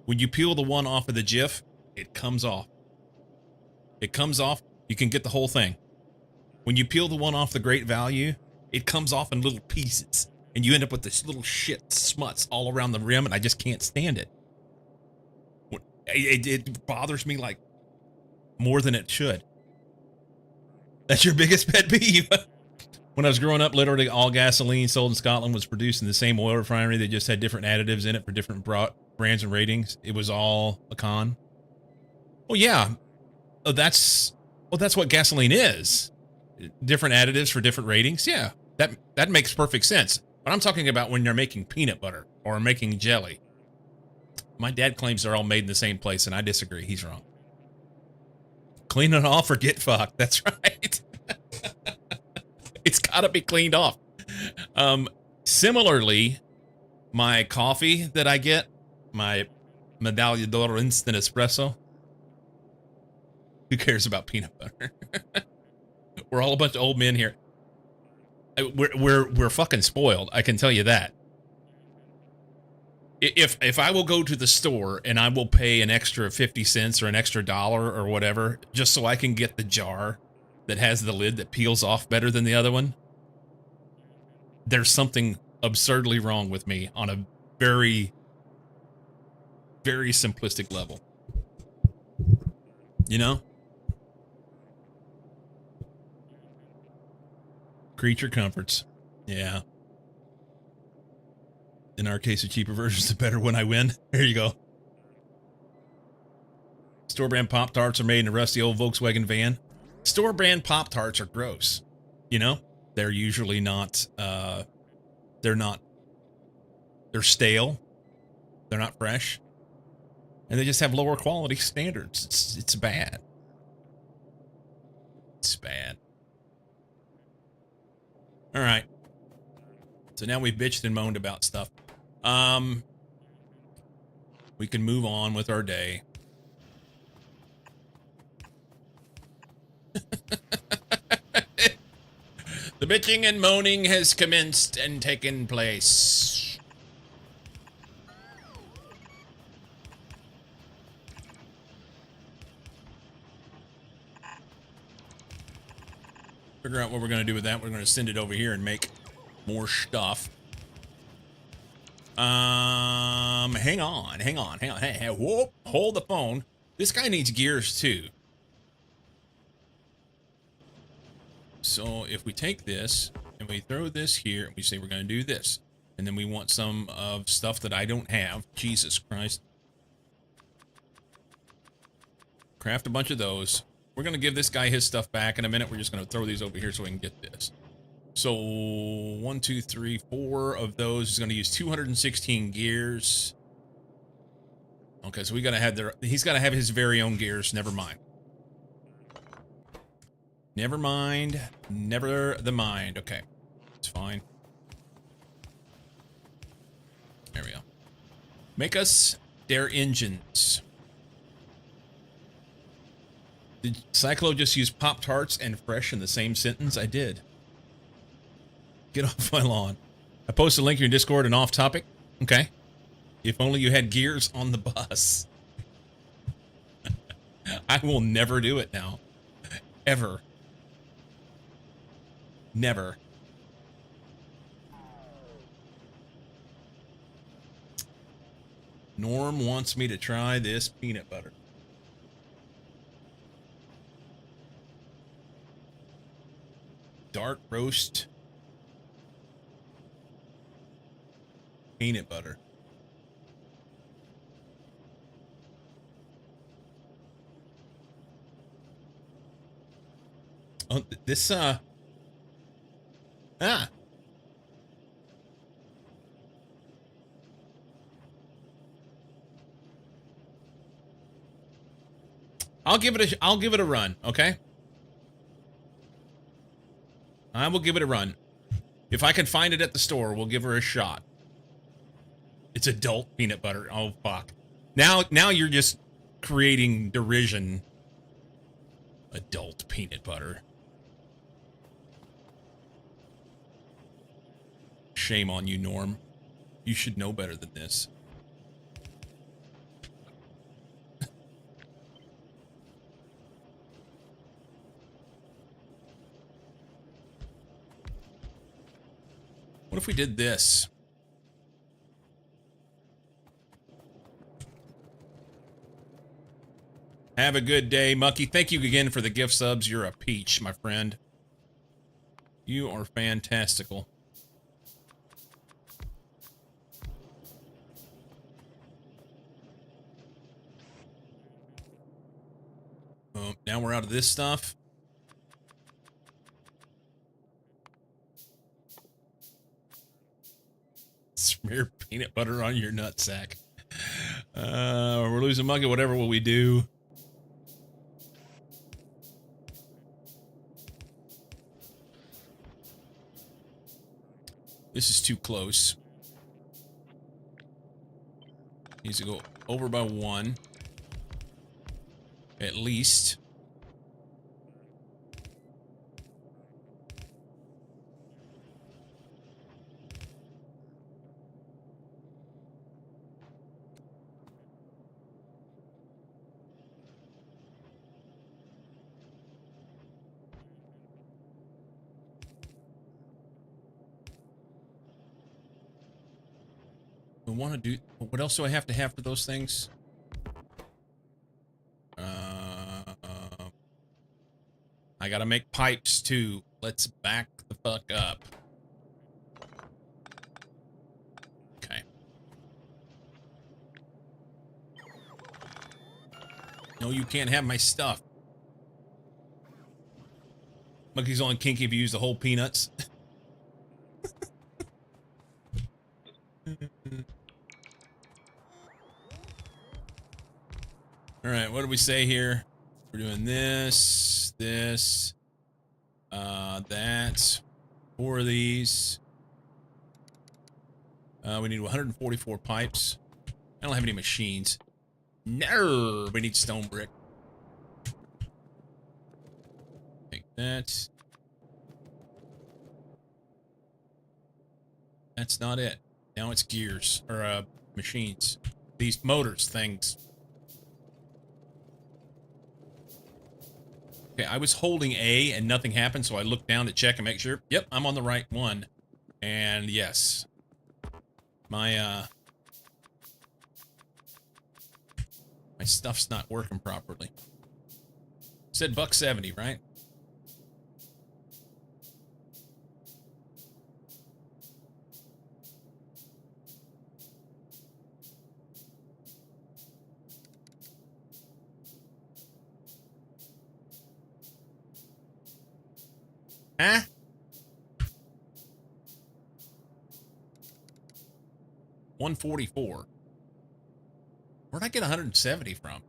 When you peel the one off of the Jif, it comes off. It comes off. You can get the whole thing. When you peel the one off the Great Value, it comes off in little pieces. And you end up with this little shit smuts all around the rim, and I just can't stand it. It bothers me like more than it should. That's your biggest pet peeve. When I was growing up, literally all gasoline sold in Scotland was produced in the same oil refinery. They just had different additives in it for different brands and ratings. It was all a con. Well, yeah, that's what gasoline is. Different additives for different ratings. Yeah, that makes perfect sense. But I'm talking about when you're making peanut butter or making jelly. My dad claims they're all made in the same place, and I disagree. He's wrong. Clean it off or get fucked. That's right. It's got to be cleaned off. Similarly, my coffee that I get, my Medaglia d'Oro Instant Espresso, who cares about peanut butter? We're all a bunch of old men here. We're fucking spoiled. I can tell you that. If I will go to the store and I will pay an extra 50 cents or an extra $1 or whatever, just so I can get the jar that has the lid that peels off better than the other one, there's something absurdly wrong with me on a very, very simplistic level. You know? Creature comforts. Yeah. In our case, the cheaper version's the better when I win. There you go. Store brand Pop-Tarts are made in a rusty old Volkswagen van. Store brand Pop-Tarts are gross. You know? They're usually not, they're stale. They're not fresh. And they just have lower quality standards. It's bad. It's bad. All right. So now we've bitched and moaned about stuff. We can move on with our day. The bitching and moaning has commenced and taken place. Figure out what we're going to do with that. We're going to send it over here and make more stuff. Hang on. Hey, whoop, hold the phone. This guy needs gears too. So if we take this and we throw this here, and we say we're going to do this, and then we want some of stuff that I don't have. Jesus Christ. Craft a bunch of those. We're going to give this guy his stuff back in a minute. We're just going to throw these over here so we can get this. So 1, 2, 3, 4 of those. He's going to use 216 gears. Okay, so we got to have he's got to have his very own gears. Never mind. Never mind. Never the mind. Okay, it's fine. There we go. Make us their engines. Did Cyclo just use Pop-Tarts and fresh in the same sentence? I did. Get off my lawn. I posted a link in your Discord and off topic. Okay. If only you had gears on the bus. I will never do it now. Ever. Never. Norm wants me to try this peanut butter. Dark roast. peanut butter. Oh, this, I'll give it a run, okay? I will give it a run. If I can find it at the store, we'll give her a shot. It's adult peanut butter. Oh, fuck. Now you're just creating derision. Adult peanut butter. Shame on you, Norm. You should know better than this. What if we did this? Have a good day, Mucky. Thank you again for the gift subs. You're a peach, my friend. You are fantastical. Oh, now we're out of this stuff. Smear peanut butter on your nutsack. We're losing Mucky. Whatever will we do? This is too close. Needs to go over by 1. At least. I want to do... What else do I have to have for those things? I gotta make pipes too. Let's back the fuck up. Okay. No, you can't have my stuff. Monkey's only kinky if you use the whole peanuts. All right, what do we say here? We're doing this, that, 4 of these. We need 144 pipes. I don't have any machines. No, we need stone brick. Take that. That's not it. Now it's gears, or machines. These motors things. Okay, I was holding A and nothing happened, so I looked down to check and make sure. Yep, I'm on the right one. And yes. My stuff's not working properly. Said $1.70, right? Huh? $144. Where'd I get 170 from?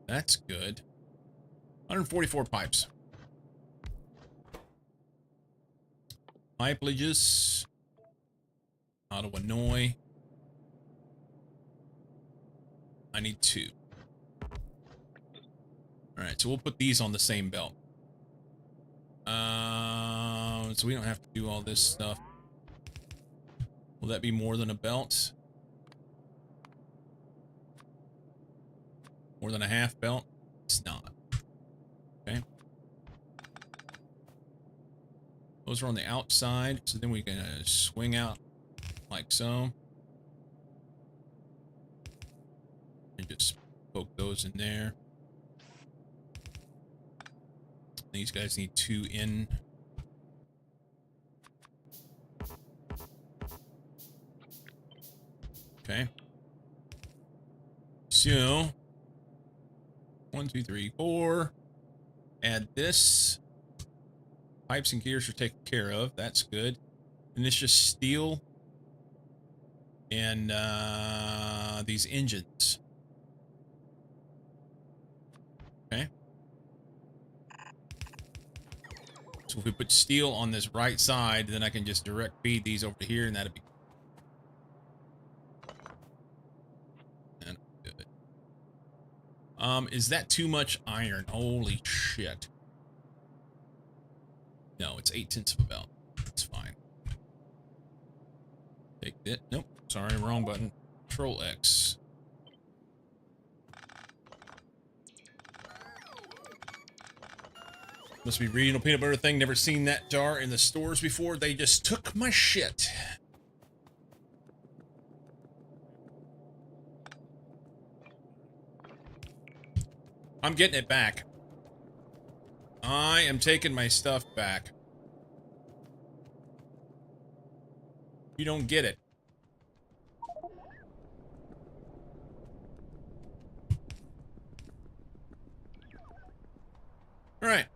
That's good. 144 pipes. Pipelages. Out of annoy. I need 2. Alright, so we'll put these on the same belt. So we don't have to do all this stuff. Will that be more than a belt? More than a half belt? It's not. Okay. Those are on the outside, so then we can swing out like so. And just poke those in there. These guys need 2 in. Okay. So 1, 2, 3, 4. Add this. Pipes and gears are taken care of. That's good. And it's just steel and these engines. Okay. So if we put steel on this right side, then I can just direct feed these over here, and that'd be good. Is that too much iron? Holy shit. No, it's 8/10 of a belt. It's fine. Take it. Nope. Sorry, wrong button. Control X. Must be regional peanut butter thing. Never seen that jar in the stores before. They just took my shit. I'm getting it back. I am taking my stuff back. You don't get it. All right.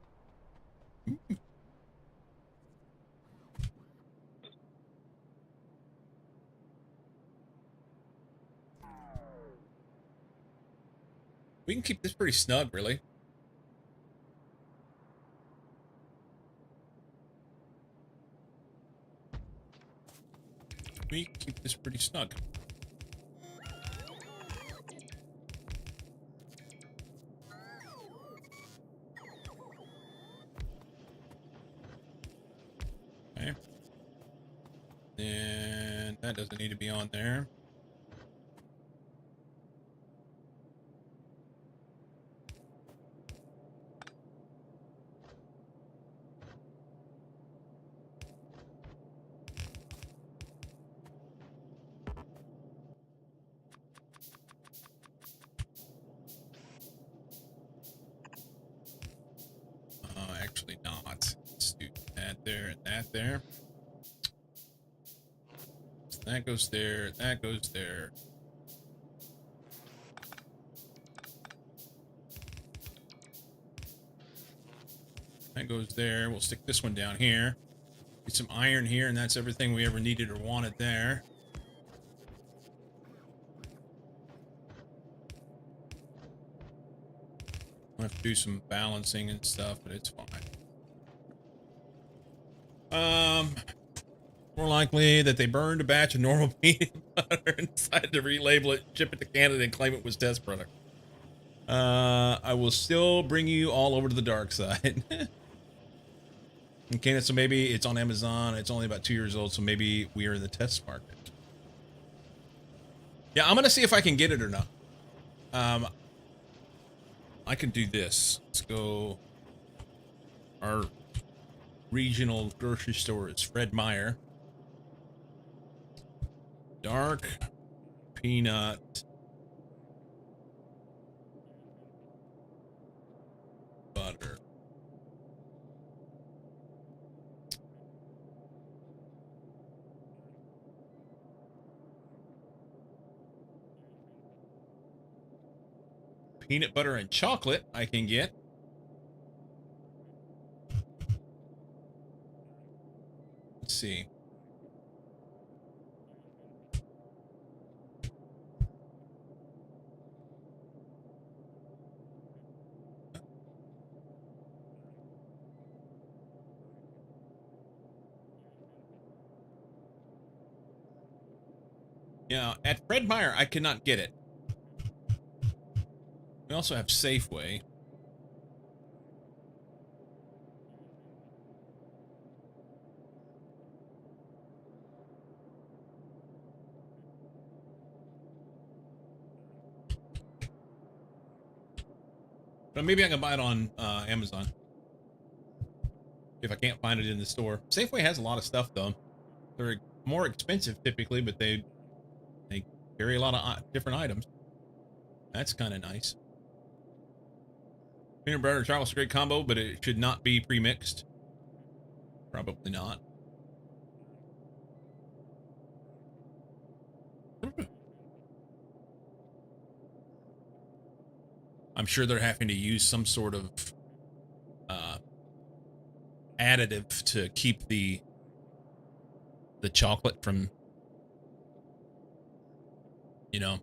We can keep this pretty snug, really. We can keep this pretty snug. Okay. And that doesn't need to be on there. Actually not. Let's do that there and that there. So that goes there, that goes there. That goes there. We'll stick this one down here. Get some iron here, and that's everything we ever needed or wanted there. I'll have to do some balancing and stuff, but it's fine. More likely that they burned a batch of normal peanut butter and decided to relabel it, ship it to Canada, and claim it was test product. I will still bring you all over to the dark side. Okay, so maybe it's on Amazon. It's only about 2 years old, so maybe we are in the test market. Yeah, I'm gonna see if I can get it or not. I can do this. Let's go. Our regional grocery store is Fred Meyer. Dark peanut butter. Peanut butter and chocolate I can get. Let's see. Yeah, at Fred Meyer, I cannot get it. We also have Safeway. But maybe I can buy it on Amazon. If I can't find it in the store. Safeway has a lot of stuff, though. They're more expensive typically, but they carry a lot of different items. That's kind of nice. Peanut butter and chocolate's a great combo, but it should not be pre-mixed. Probably not. I'm sure they're having to use some sort of additive to keep the chocolate from, you know,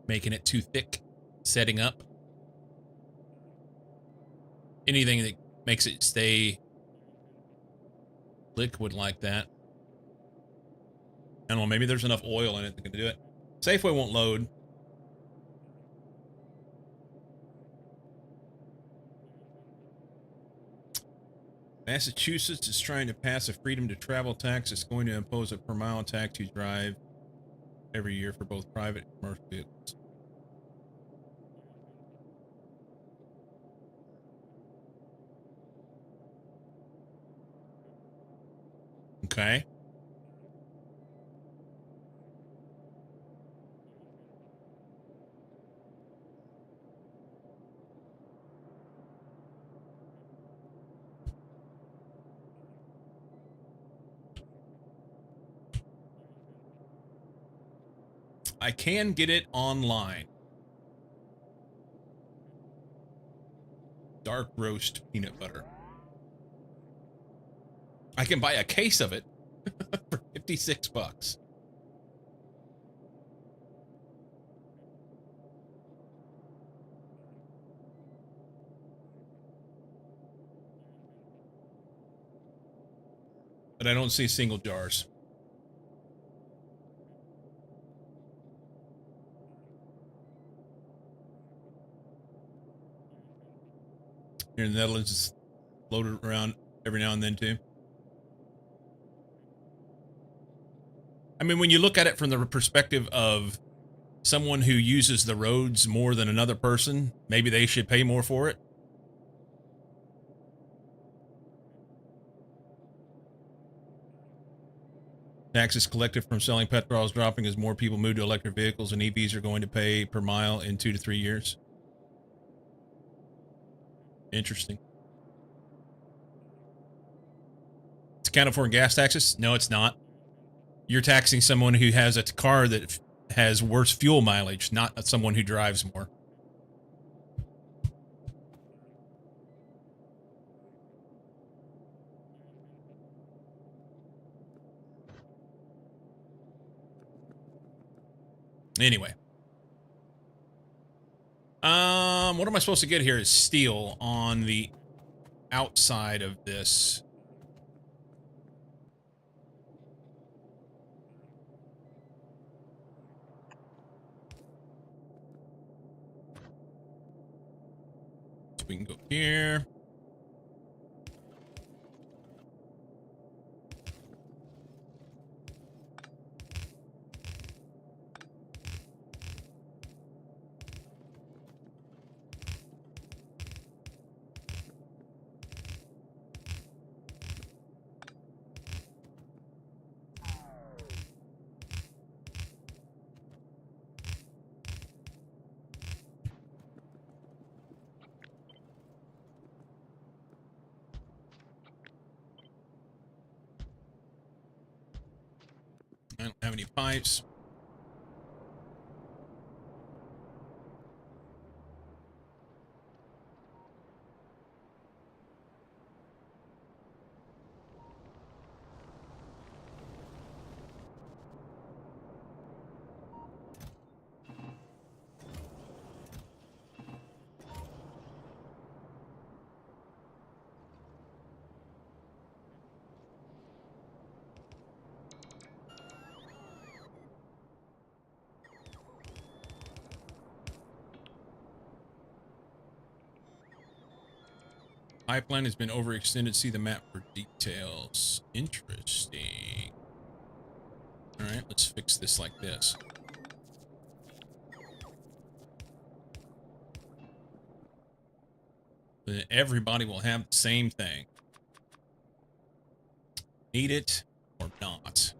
making it too thick, setting up. Anything that makes it stay liquid like that. I don't know, maybe there's enough oil in it that can do it. Safeway won't load. Massachusetts is trying to pass a freedom to travel tax. It's going to impose a per mile tax you drive every year for both private and commercial vehicles. Okay. I can get it online. Dark roast peanut butter. I can buy a case of it for 56 bucks. But I don't see single jars. Here in the Netherlands, it's loaded around every now and then too. I mean, when you look at it from the perspective of someone who uses the roads more than another person, maybe they should pay more for it. Taxes collected from selling petrol is dropping as more people move to electric vehicles, and EVs are going to pay per mile in 2 to 3 years. Interesting. It's accounted for in gas taxes? No, it's not. You're taxing someone who has a car that has worse fuel mileage, not someone who drives more. Anyway. What am I supposed to get here is steel on the outside of this. So we can go here. I don't have any pipes. Pipeline has been overextended. See the map for details. Interesting. All right, let's fix this like this. Then everybody will have the same thing. Need it or not.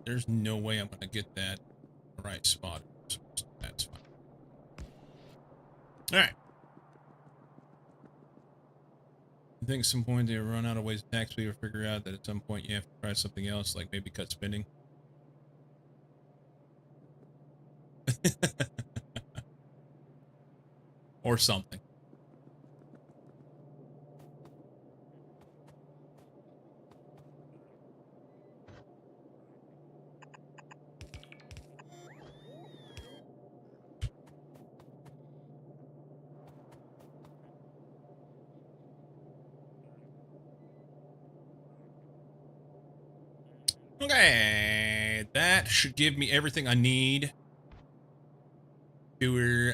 there's no way I'm going to get that in the right spot. So that's fine. All right. I think at some point they run out of ways to tax people, figure out that at some point you have to try something else, like maybe cut spending. Or something. Okay, that should give me everything I need to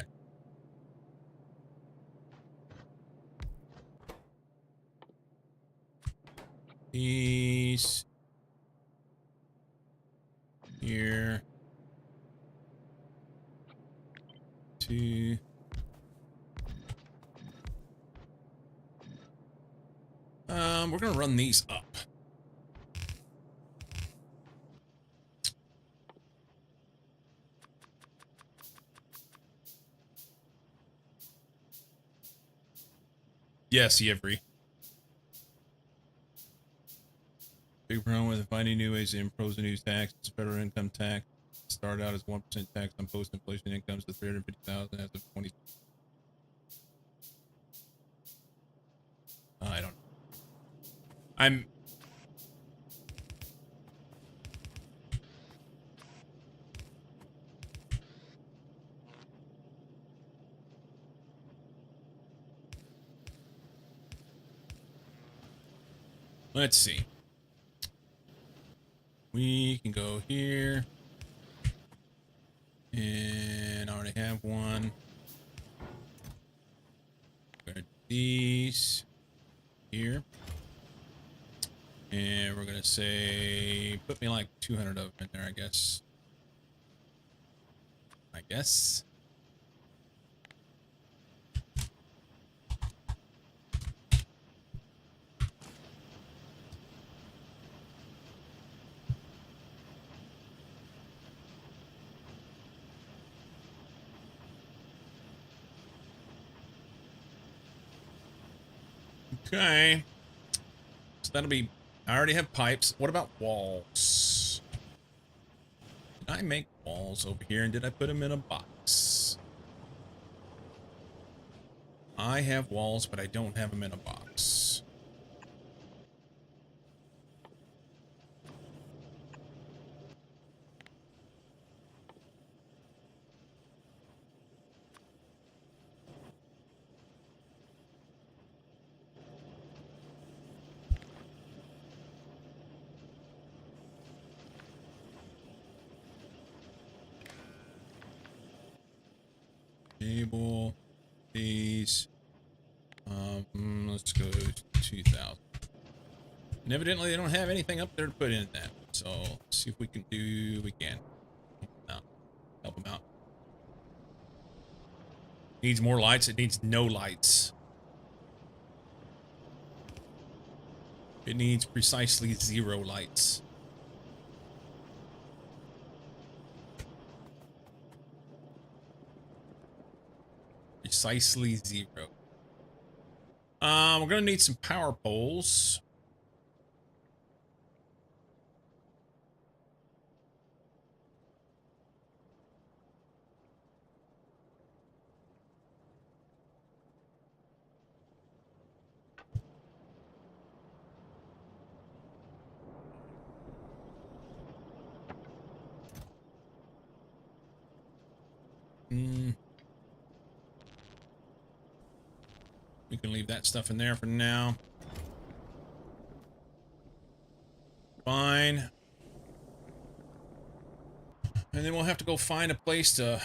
these here to we're gonna run these up. Yes, Yevry. Big problem with finding new ways to impose a new tax. It's federal income tax. Start out as 1% tax on post-inflation incomes to 350,000 as of 20. I don't know. I'm. Let's see. We can go here. And I already have one. Put these here. And we're going to say, put me like 200 of them in there, I guess. Okay. So that'll be, I already have pipes. What about walls? Did I make walls over here and did I put them in a box? I have walls, but I don't have them in a box. Table, these. Let's go 2,000. And evidently they don't have anything up there to put in that. So let's see if we can do. We can. No, help them out. Needs more lights. It needs no lights. It needs precisely 0 lights. Precisely 0. We're gonna need some power poles. We can leave that stuff in there for now. Fine. And then we'll have to go find a place to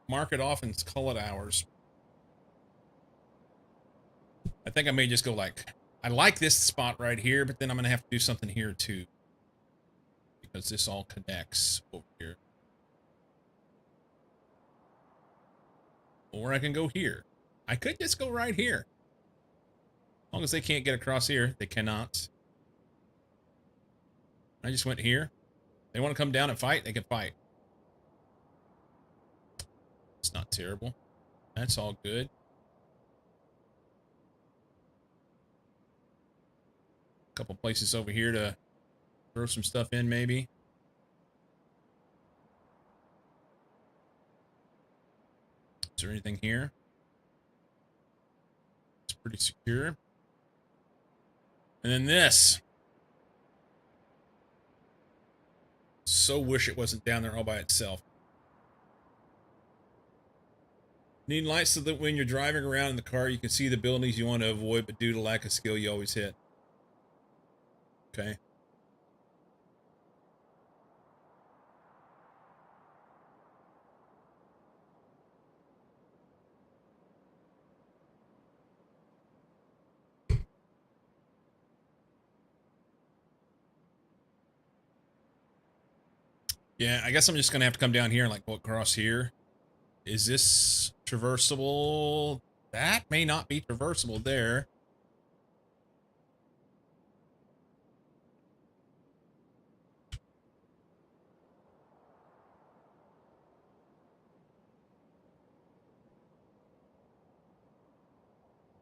mark it off and call it ours. I think I may just go like, I like this spot right here, but then I'm going to have to do something here too. Because this all connects over here. Or I can go here. I could just go right here. As long as they can't get across here. They cannot. I just went here. They want to come down and fight, they can fight. It's not terrible. That's all good. Couple places over here to throw some stuff in, maybe. Is there anything here? It's pretty secure. And then this. So wish it wasn't down there all by itself. Need lights so that when you're driving around in the car, you can see the buildings you want to avoid, but due to lack of skill, you always hit. Okay. Yeah, I guess I'm just gonna have to come down here and like go across here. Is this traversable? That may not be traversable there.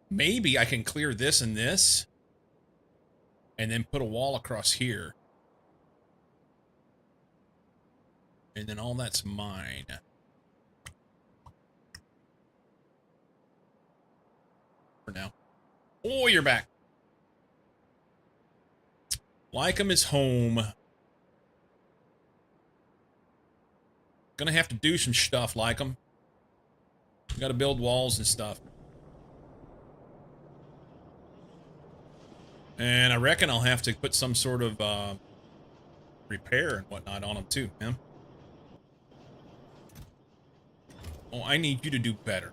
Maybe I can clear this and this, and then put a wall across here. And then all that's mine. For now. Oh, you're back. Lycum is home. Gonna have to do some stuff, Lycum. Gotta build walls and stuff. And I reckon I'll have to put some sort of repair and whatnot on them too, man. Oh, I need you to do better.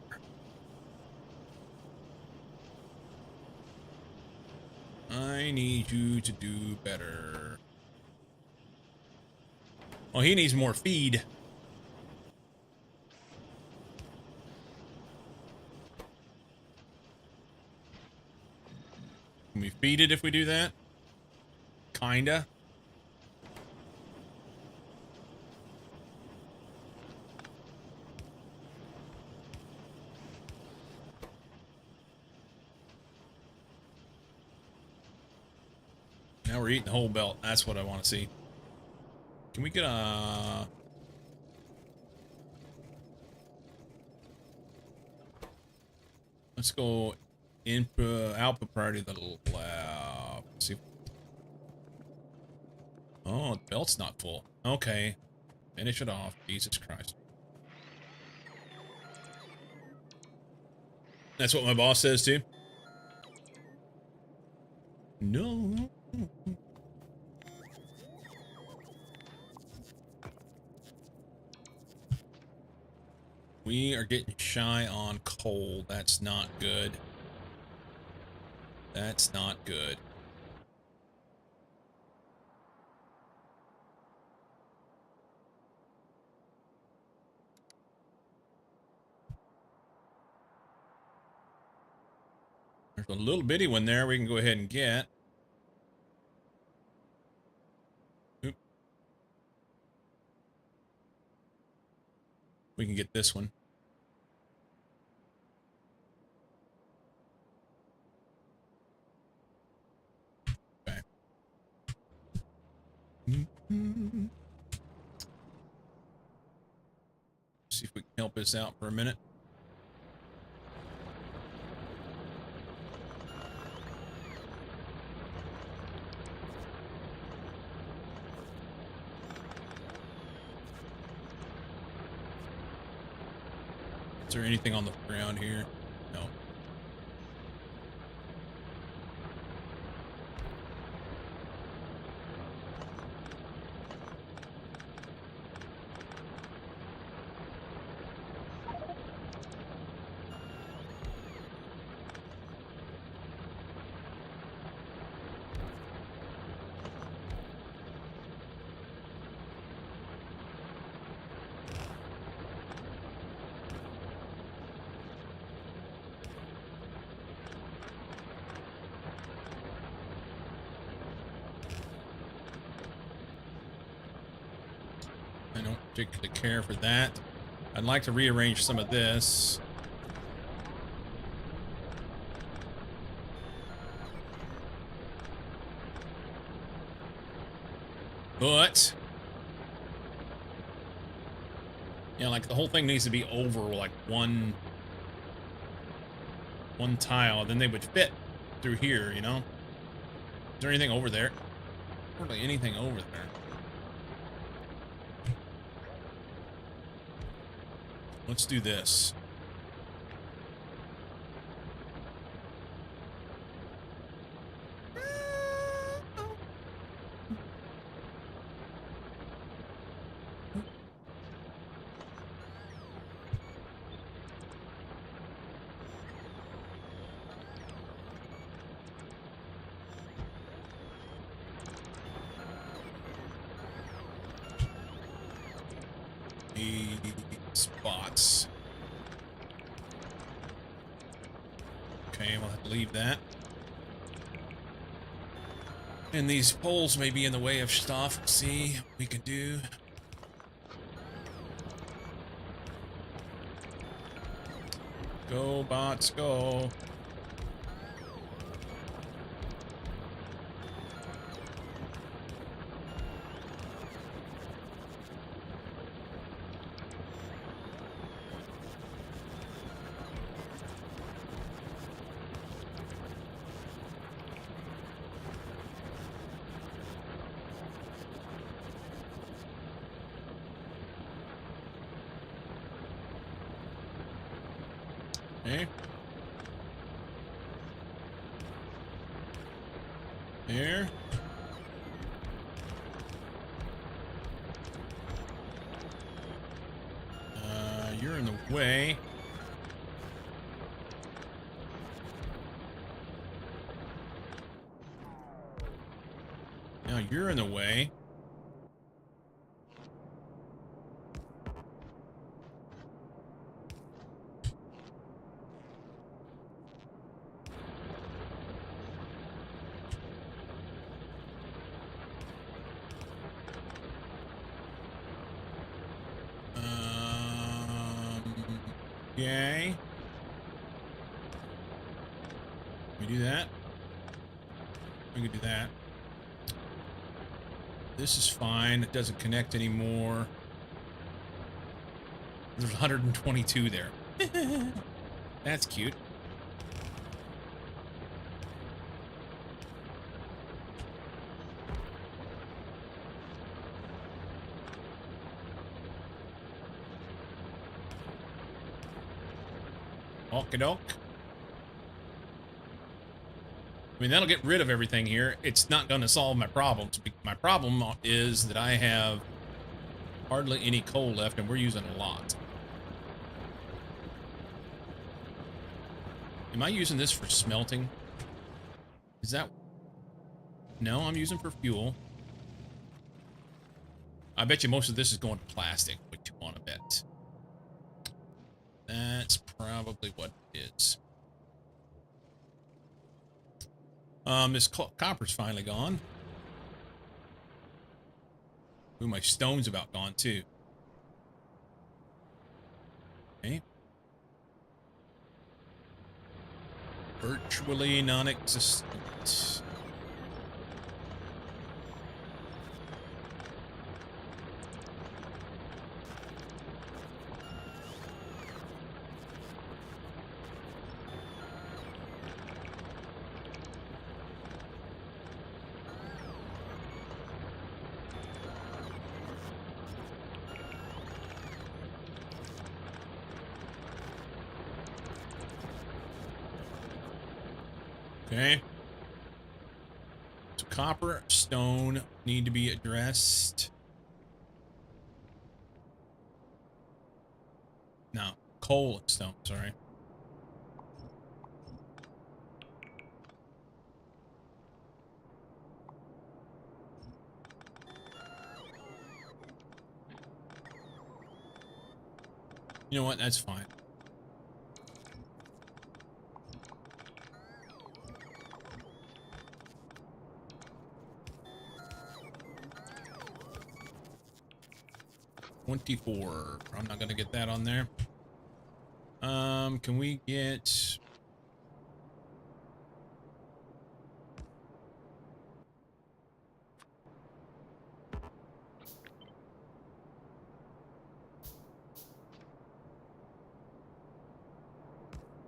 I need you to do better. Oh, he needs more feed. Can we feed it if we do that? Kinda. Now we're eating the whole belt. That's what I want to see. Can we get a... Let's go input, output priority the lab. Let's see. Oh, the belt's not full. Okay. Finish it off. Jesus Christ. That's what my boss says too. No. We are getting shy on coal. That's not good. That's not good. There's a little bitty one there we can go ahead and get. Oop. We can get this one. Okay. See if we can help this out for a minute. Is there anything on the ground here? No. I don't particularly care for that. I'd like to rearrange some of this. But yeah, like the whole thing needs to be over like one tile, then they would fit through here, you know? Is there anything over there? Hardly anything over there. Let's do this. Spots. Okay, we'll have to leave that. And these poles may be in the way of stuff. See what we can do. Go, bots, go. Okay. There. You're in the way. Now you're in the way. Okay. We do that. We can do that. This is fine. It doesn't connect anymore. There's 122 there. That's cute. Okey-doke. I mean, that'll get rid of everything here. It's not going to solve my problems. My problem is that I have hardly any coal left, and we're using a lot. Am I using this for smelting? Is that... No, I'm using for fuel. I bet you most of this is going to plastic, what you want to bet. That's probably what it is. This copper's finally gone. Ooh, my stone's about gone too. Okay. Virtually non-existent. Okay. So copper, stone need to be addressed. No, coal and stone, sorry. You know what? That's fine. 24. I'm not gonna get that on there. Can we get...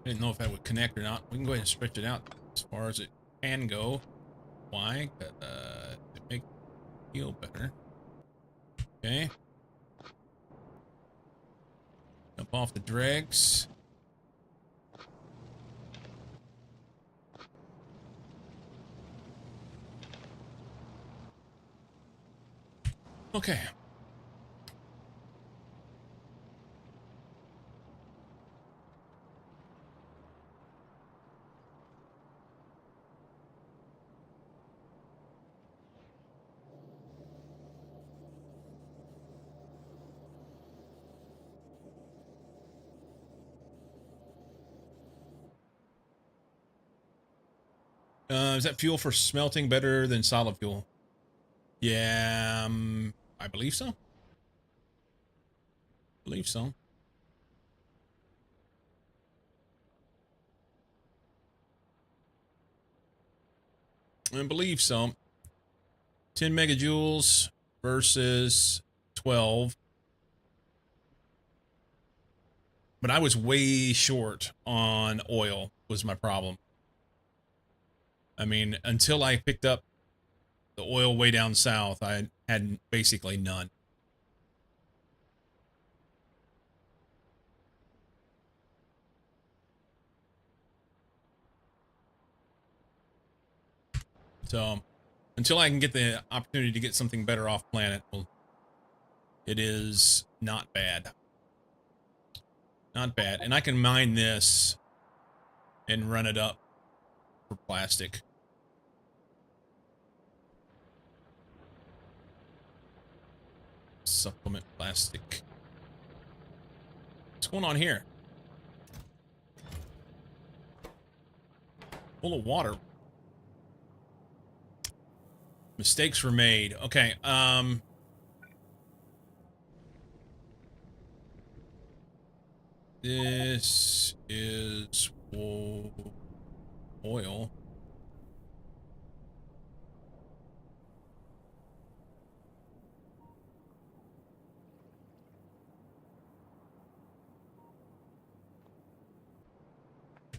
I didn't know if that would connect or not. We can go ahead and stretch it out as far as it can go. Why? To make it feel better. Okay. Jump off the dregs. Okay. Is that fuel for smelting better than solid fuel? Yeah, I believe so. Believe so. I believe so. 10 megajoules versus 12. But I was way short on oil was my problem. I mean, until I picked up the oil way down south, I had basically none. So, until I can get the opportunity to get something better off planet, well, it is not bad. Not bad. And I can mine this and run it up for plastic. Supplement plastic. What's going on here? Full of water. Mistakes were made. Okay, this is oil.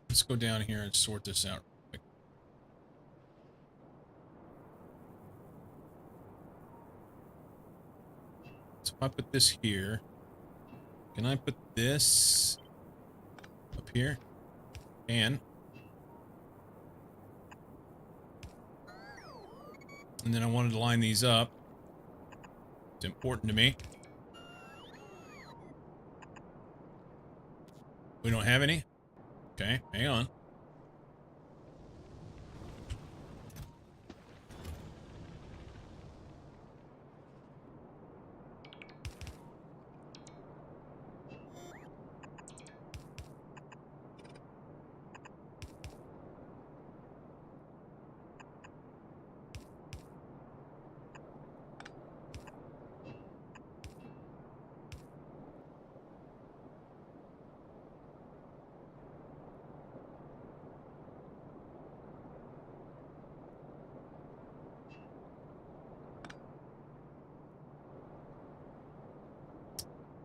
Let's go down here and sort this out real quick. So if I put this here, can I put this up here? And then I wanted to line these up. It's important to me. We don't have any? Okay, hang on.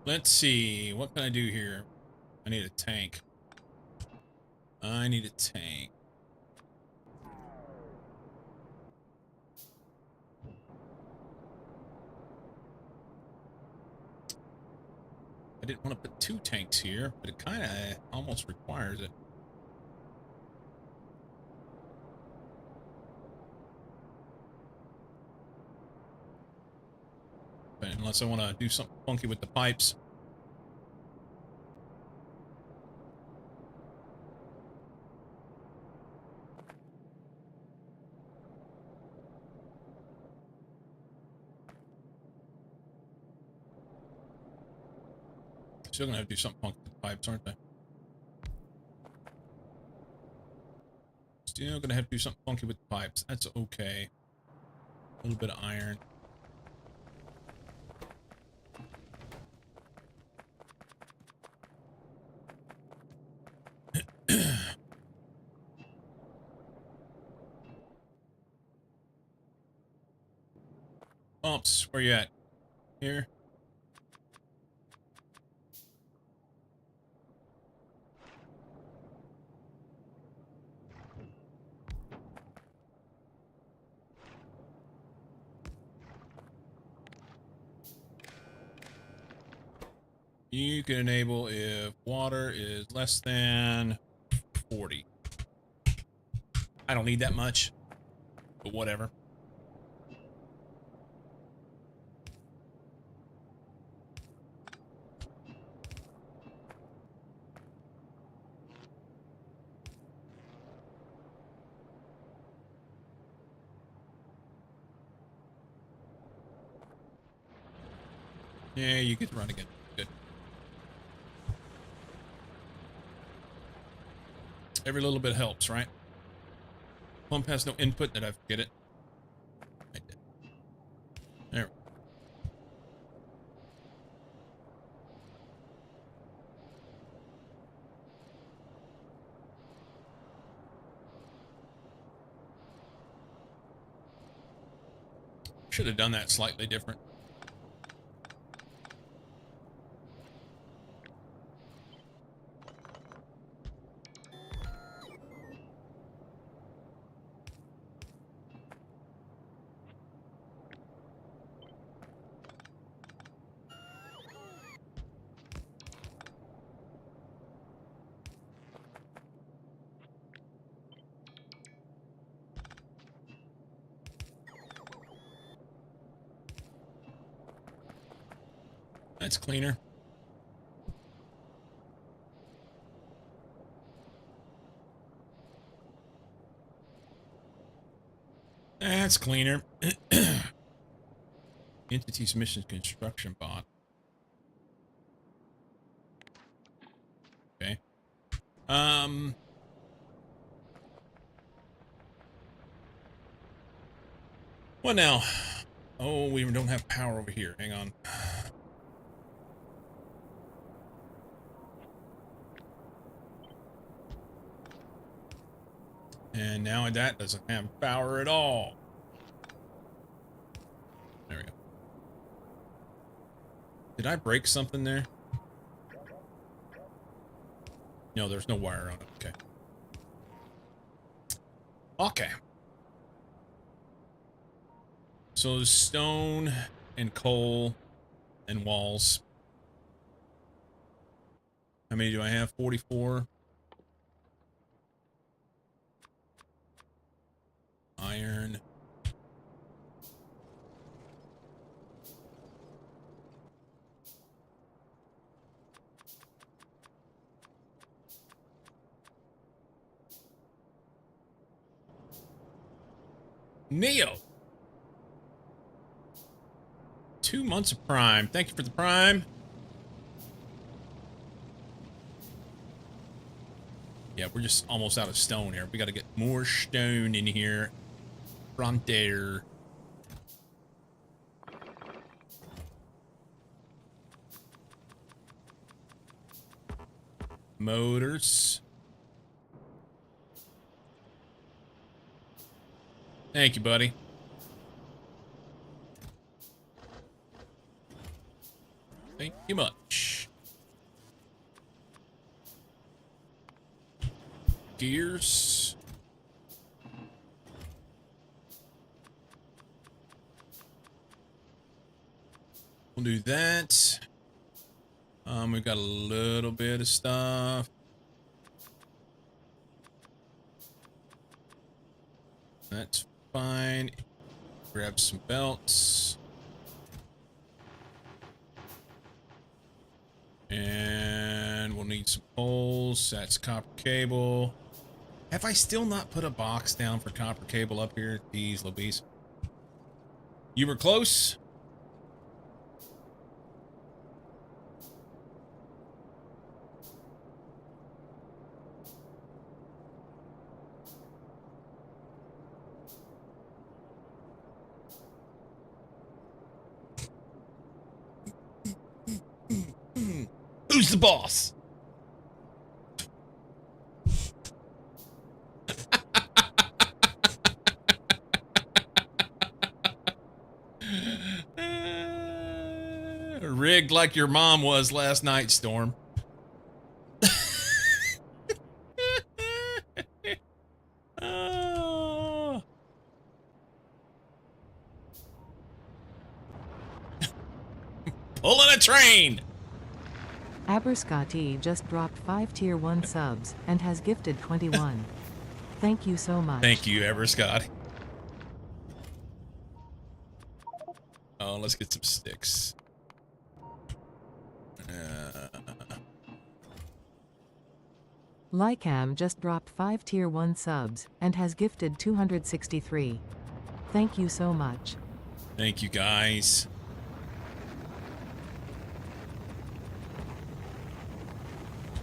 Let's see. What can I do here? I need a tank. I need a tank. I didn't want to put 2 tanks here, but it kind of almost requires it. But unless I want to do something funky with the pipes. Still gonna have to do something funky with the pipes, aren't they? Still gonna have to do something funky with the pipes. That's okay. A little bit of iron. pumps. Where you at? Here. You can enable if water is less than 40. I don't need that much, but whatever. Yeah, you get to run again. Good. Every little bit helps, right? Pump has no input. Did I forget it? I did. There. Should have done that slightly different. That's cleaner. That's cleaner. Entity submissions construction bot. Okay. What now? Oh, we don't have power over here. Hang on. And now that doesn't have power at all. There we go. Did I break something there? No, there's no wire on it. Okay. Okay. So stone and coal and walls. How many do I have? 44. Iron. Neo. 2 months of Prime. Thank you for the Prime. Yeah, we're just almost out of stone here. We got to get more stone in here. Front there. Motors. Thank you, buddy. Thank you much. Gears. We'll do that. We've got a little bit of stuff. That's fine. Grab some belts. And we'll need some poles. That's copper cable. Have I still not put a box down for copper cable up here? These Louise. You were close. Who's the boss? Rigged like your mom was last night, Storm. Oh. Pulling a train. Aberscotty just dropped 5 Tier 1 subs and has gifted 21. Thank you so much. Thank you, Everscott. Oh, let's get some sticks. Lycam just dropped 5 Tier 1 subs and has gifted 263. Thank you so much. Thank you, guys.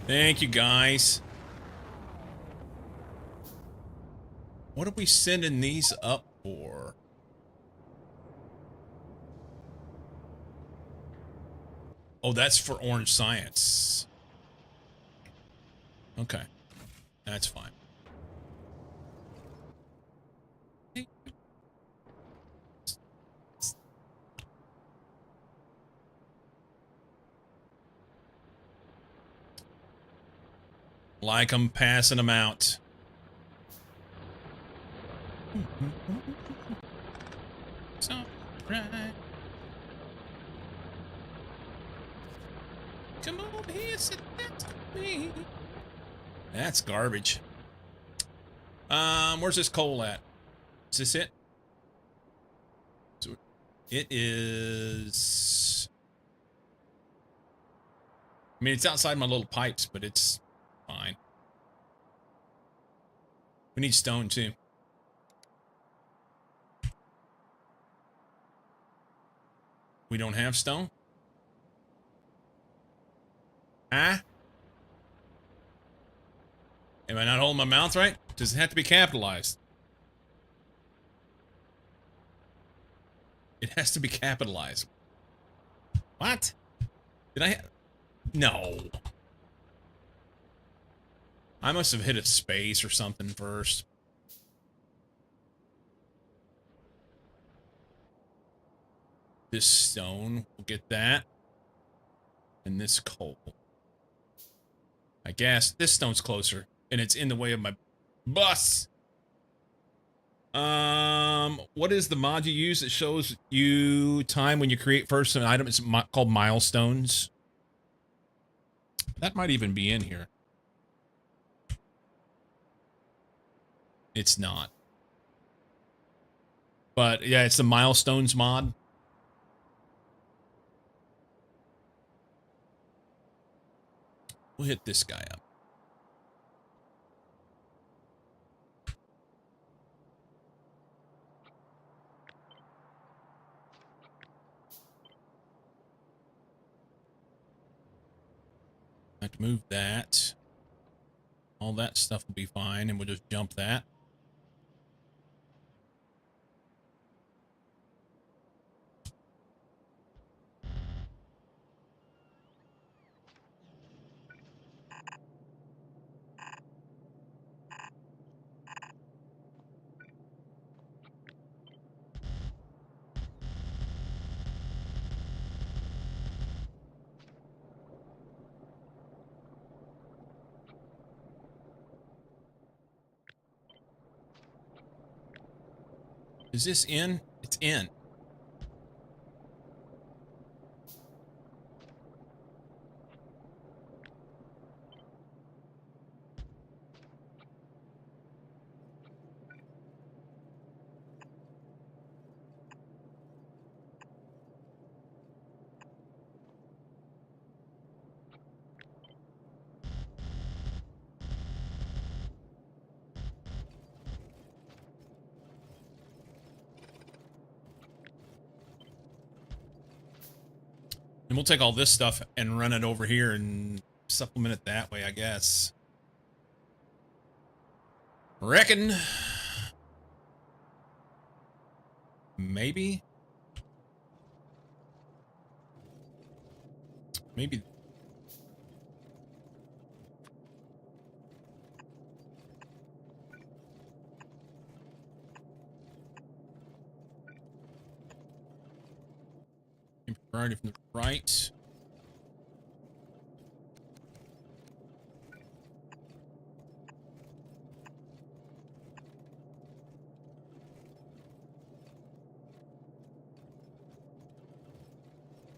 Thank you, guys. What are we sending these up for? Oh, that's for Orange Science. Okay. That's fine. Like I'm passing them out. It's all right. Come over here, sit next to me. That's garbage. Where's this coal at? Is this it? So it is. I mean, it's outside my little pipes, but it's fine. We need stone too. We don't have stone? Huh? Am I not holding my mouth right? Does it have to be capitalized? It has to be capitalized. What? Did I? No. I must have hit a space or something first. This stone, we'll get that. And this coal. I guess this stone's closer, and it's in the way of my bus. What is the mod you use that shows you time when you create first an item? It's called milestones. That might even be in here. It's not. But yeah, it's the milestones mod. We'll hit this guy up. I have to move that. All that stuff will be fine, and we'll just jump that. Is this in? It's in. And we'll take all this stuff and run it over here and supplement it that way, I guess. Reckon. Maybe. Maybe. Priority from the right.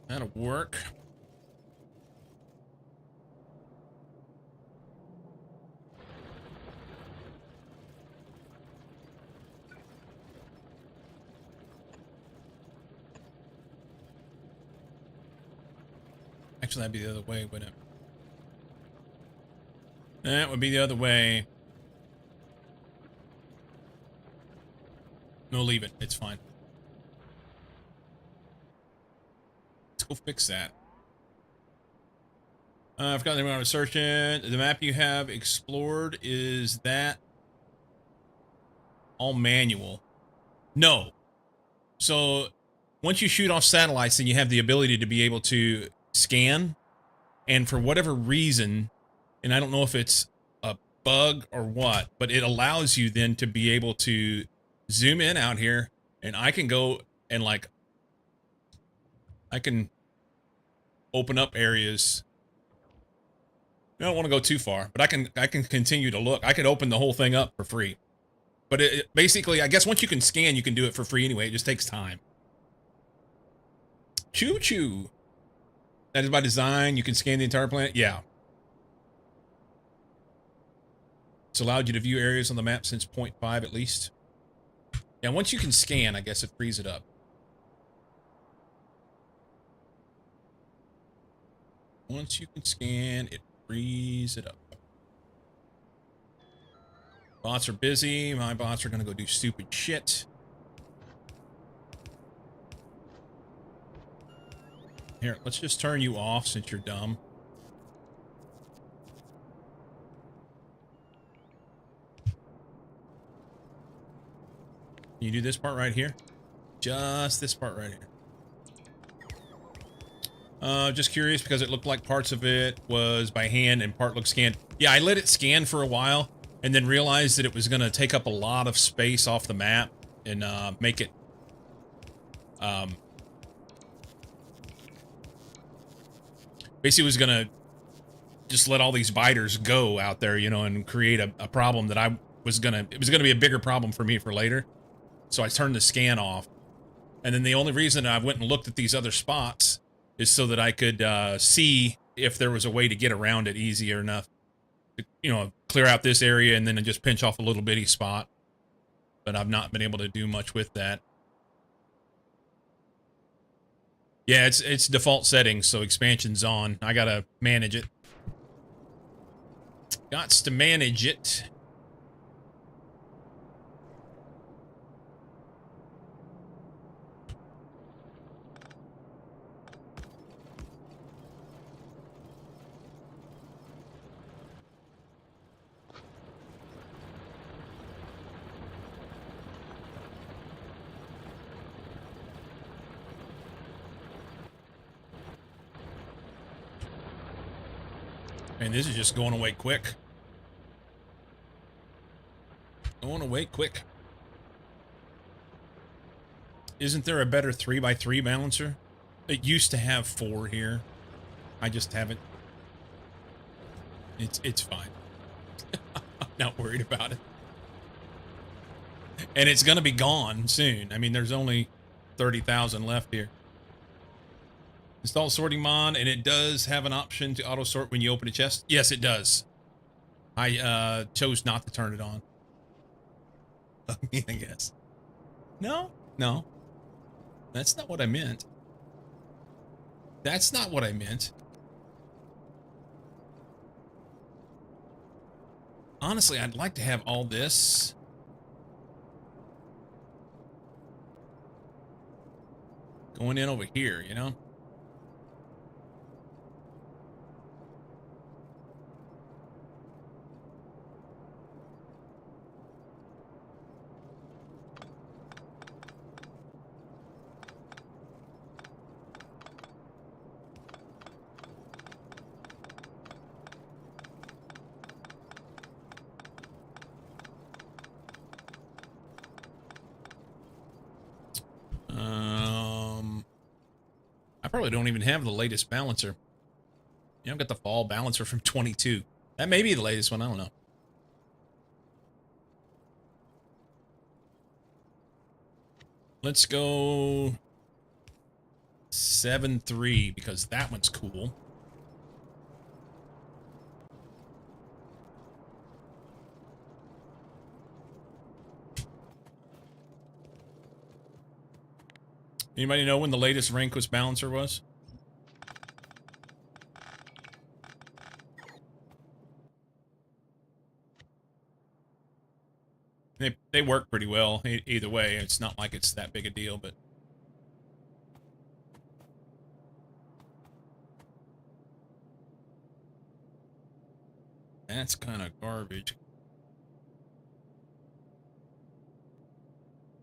That'll work. Actually, that'd be the other way, wouldn't it? That would be the other way. No, leave it. It's fine. Let's go fix that. I forgot the name I was searching. The map you have explored, is that all manual? No. So once you shoot off satellites, then you have the ability to be able to scan. And for whatever reason, and I don't know if it's a bug or what, but it allows you then to be able to zoom in out here, and I can go and like, I can open up areas. I don't want to go too far, but I can continue to look. I could open the whole thing up for free. But it basically, I guess once you can scan, you can do it for free anyway. It just takes time. Choo-choo. That is by design. You can scan the entire planet. Yeah. It's allowed you to view areas on the map since 0.5 at least. Yeah, once you can scan, I guess it frees it up. Once you can scan, it frees it up. Bots are busy. My bots are going to go do stupid shit. Here, let's just turn you off since you're dumb. Can you do this part right here? Just this part right here. Just curious because it looked like parts of it was by hand and part looked scanned. Yeah, I let it scan for a while and then realized that it was going to take up a lot of space off the map and make it basically was going to just let all these biters go out there, you know, and create a problem that it was going to be a bigger problem for me for later. So I turned the scan off. And then the only reason I went and looked at these other spots is so that I could see if there was a way to get around it easier enough to, you know, clear out this area and then just pinch off a little bitty spot. But I've not been able to do much with that. Yeah, it's default settings, so expansion's on. I gotta manage it. Gots to manage it. Man, this is just going away quick. Going away quick. Isn't there a better 3x3 balancer? It used to have 4 here. I just haven't. It's fine. I'm not worried about it. And it's gonna be gone soon. I mean, there's only 30,000 left here. Install sorting mod, and it does have an option to auto sort when you open a chest. Yes, it does. I chose not to turn it on. I guess. No, no. That's not what I meant. That's not what I meant. Honestly, I'd like to have all this. Going in over here, you know? I probably don't even have the latest balancer. Yeah, I've got the fall balancer from 22. That may be the latest one. I don't know. Let's go 7.3 because that one's cool. Anybody know when the latest Rankus balancer was? They work pretty well either way. It's not like it's that big a deal, but that's kind of garbage.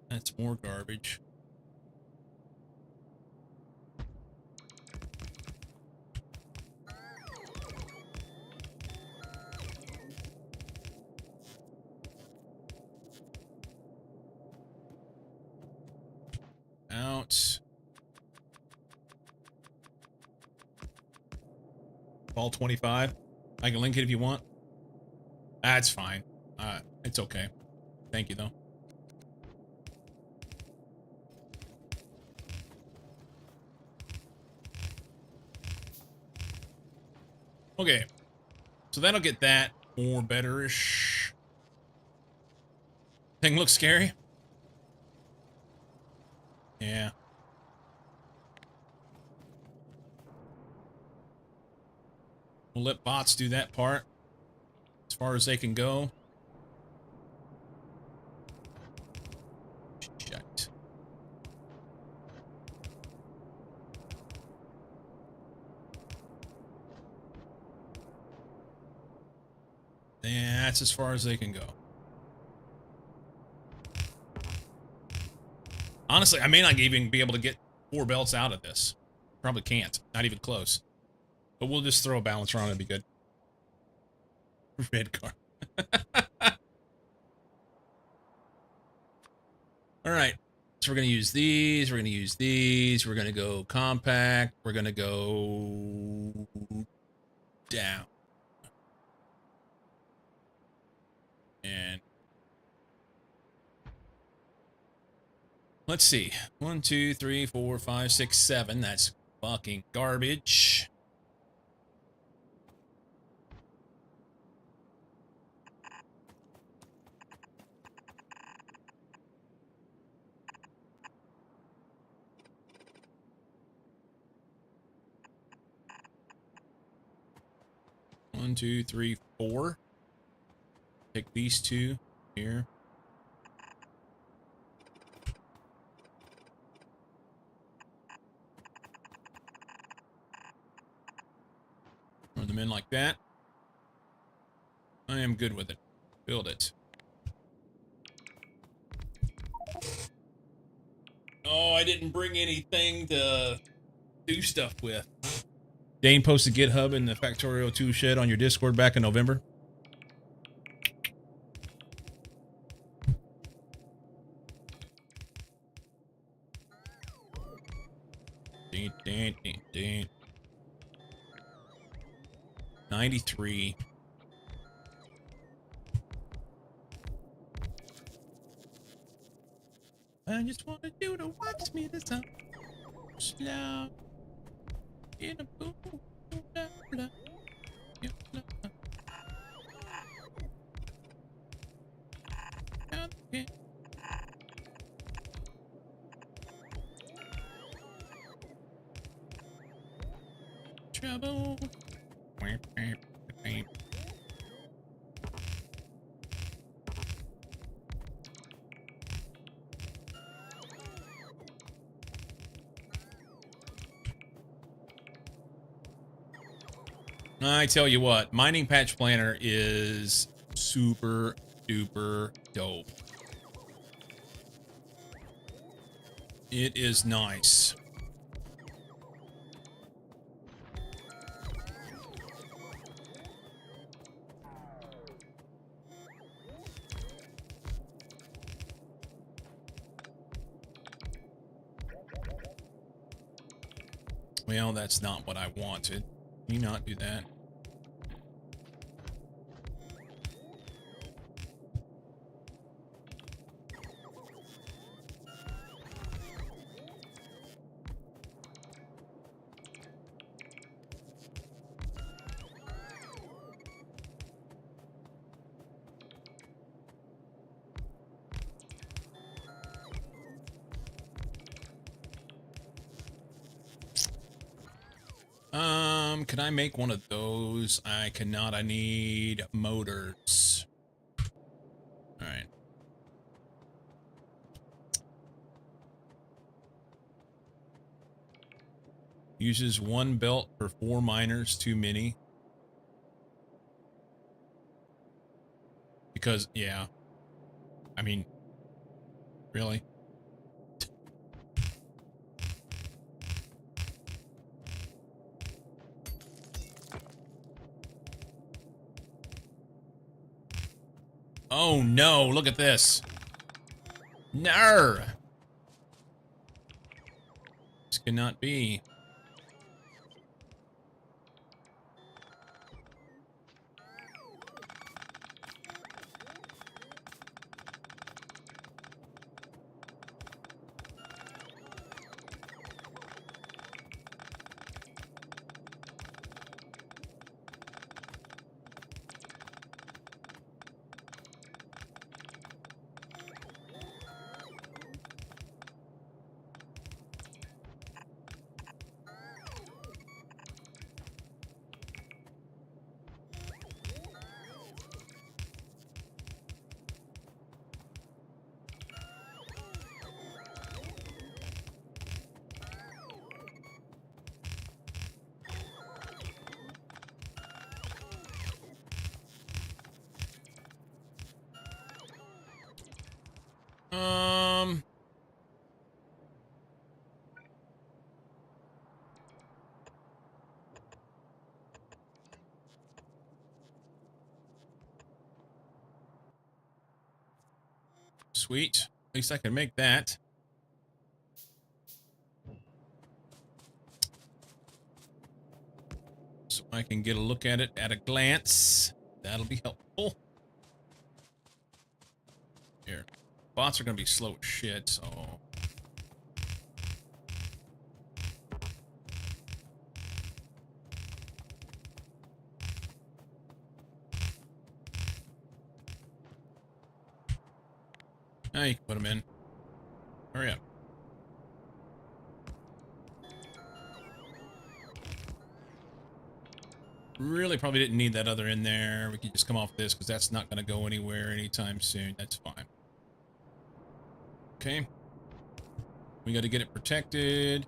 That's more garbage. Out. Ball 25. I can link it if you want. That's fine. It's okay. Thank you, though. Okay. So that'll get that more better-ish. Thing looks scary? Yeah. We'll let bots do that part as far as they can go. Shit. Yeah, that's as far as they can go. Honestly, I may not even be able to get 4 belts out of this. Probably can't. Not even close. But we'll just throw a balancer on it. It'd be good. Red card. All right. So we're going to use these. We're going to use these. We're going to go compact. We're going to go down. And let's see. 1, 2, 3, 4, 5, 6, 7. That's fucking garbage. One, 2, 3, 4. Take these 2 here. Run them in like that. I am good with it. Build it. Oh, I didn't bring anything to do stuff with. Dane posted GitHub in the Factorio 2 shed on your Discord back in November. Dane. 93. I just want to do to watch me this time. Slow. In a boom. Blah, blah. Yeah, blah, blah. Okay. Trouble. I tell you what, Mining Patch Planner is super duper dope. It is nice. Well, that's not what I wanted. Can you not do that? Can I make one of those? I cannot. I need motors. All right. Uses one belt for 4 miners, too many. Because, yeah. I mean, really? Oh no, look at this. No! This cannot be. Sweet. At least I can make that. So I can get a look at it at a glance. That'll be helpful. Here. Bots are going to be slow as shit, so... Now you can put them in. Hurry up. Really probably didn't need that other in there. We can just come off this because that's not going to go anywhere anytime soon. That's fine. Okay. We got to get it protected.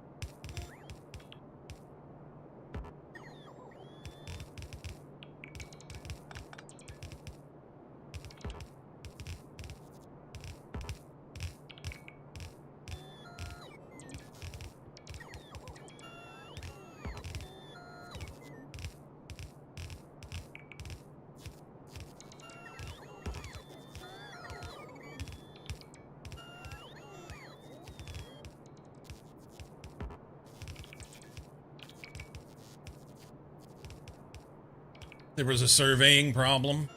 There was a surveying problem.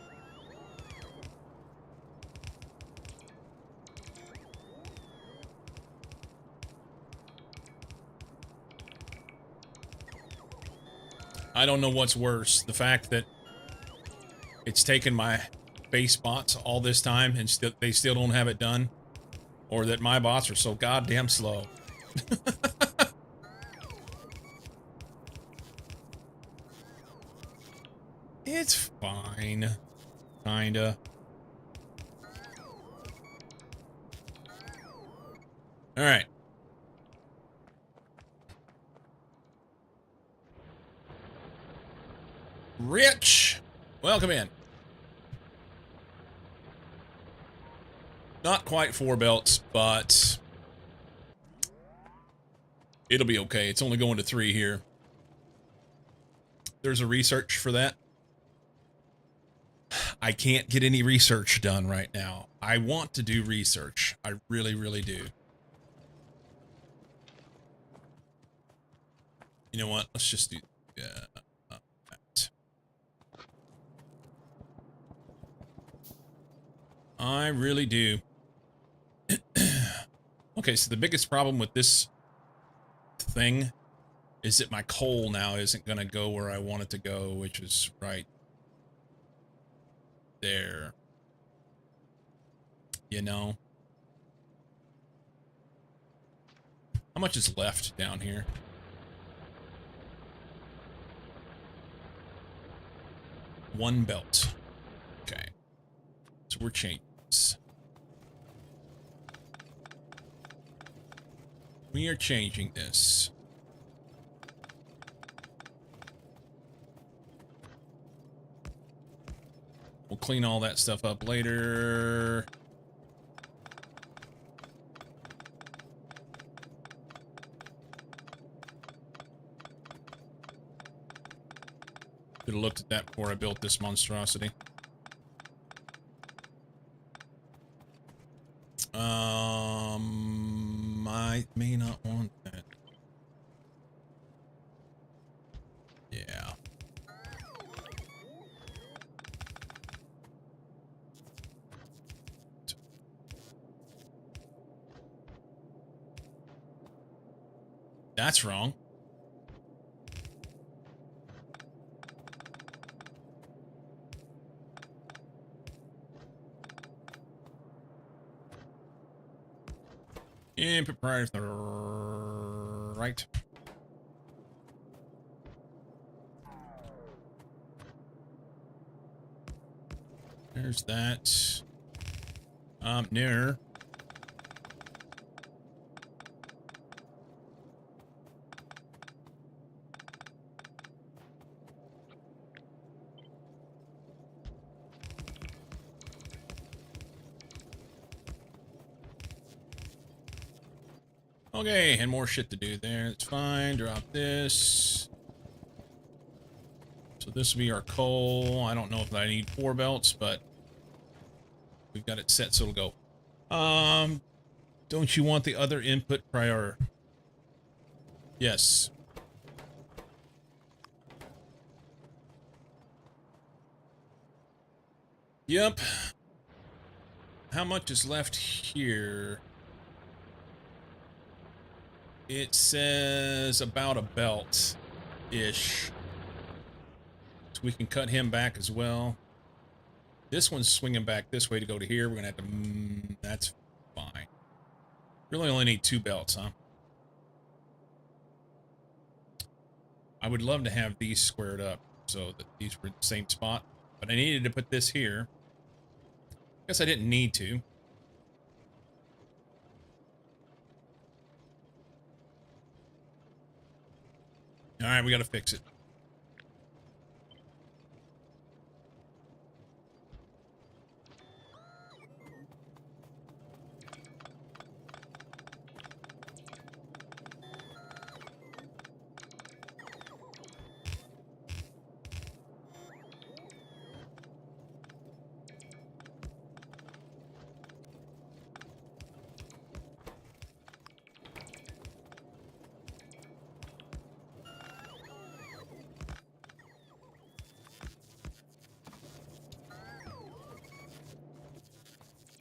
I don't know what's worse. The fact that it's taken my base bots all this time and they still don't have it done. Or that my bots are so goddamn slow. It's fine. Kinda. Alright. Rich! Welcome in. Not quite 4 belts, but... it'll be okay. It's only going to 3 here. There's a research for that. I can't get any research done right now. I want to do research. I really, really do. You know what? Let's just do that. I really do. Okay, so the biggest problem with this thing is that my coal now isn't going to go where I want it to go, which is right there. You know? How much is left down here? One belt. Okay. So we're changing this. We are changing this. We'll clean all that stuff up later. Should have looked at that before I built this monstrosity. I may not want that. Yeah. That's wrong. Input prior right. There's that. Near. Okay, and more shit to do there. It's fine. Drop this. So this will be our coal. I don't know if I need 4 belts, but we've got it set so it'll go. Don't you want the other input prior? Yes. Yep. How much is left here? It says about a belt-ish. So we can cut him back as well. This one's swinging back this way to go to here. We're going to have to... that's fine. Really only need 2 belts, huh? I would love to have these squared up so that these were in the same spot. But I needed to put this here. Guess I didn't need to. Alright, we gotta fix it.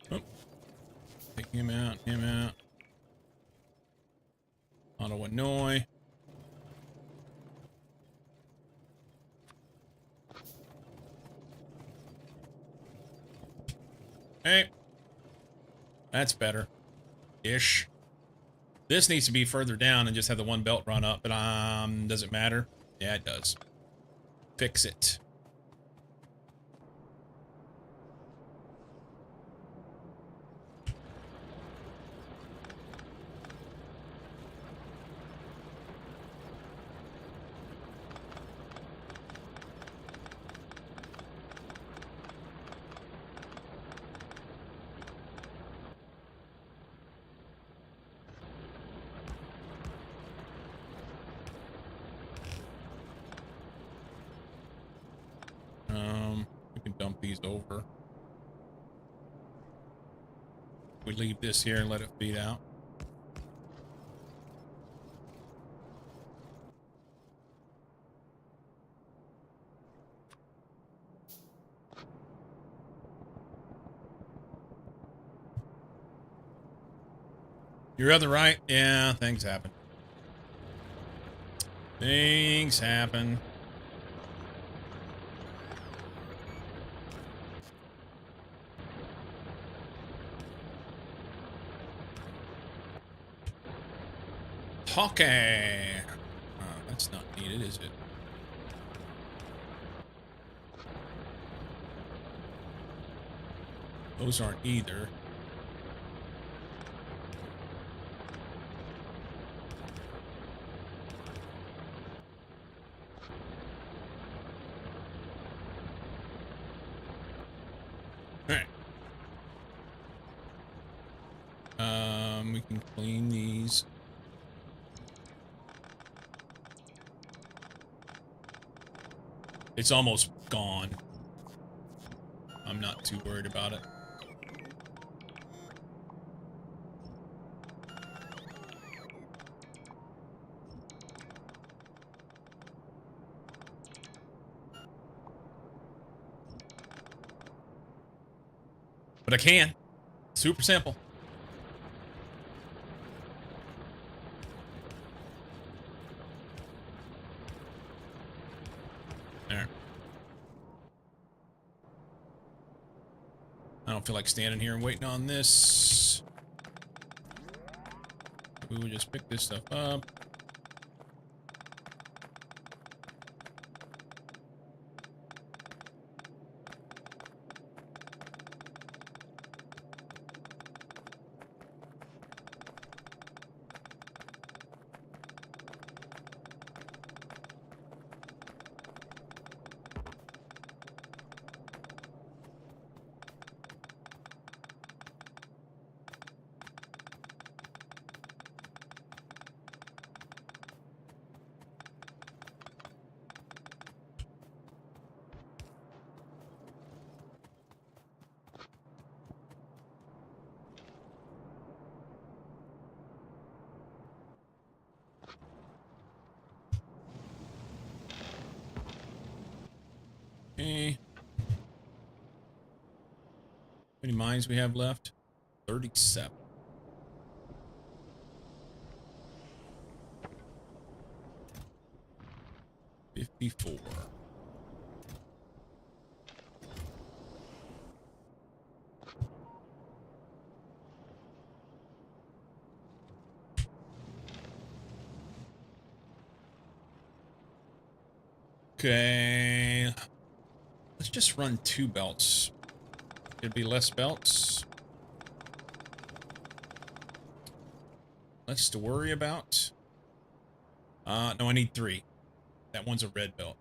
Oh. Take him out, him out. Auto annoy. Hey. That's better. Ish. This needs to be further down and just have the 1 belt run up, but does it matter? Yeah, it does. Fix it. We can dump these over. We leave this here and let it feed out. Your other right? Yeah, things happen. Things happen. Okay. That's not needed, is it? Those aren't either. Alright. We can clean these. It's almost gone. I'm not too worried about it. But I can. Super simple. There. I don't feel like standing here and waiting on this. We would just pick this stuff up. Okay. How many mines we have left? 37. 54. Okay. Let's just run 2 belts. Could be less belts. Less to worry about. No, I need 3. That one's a red belt.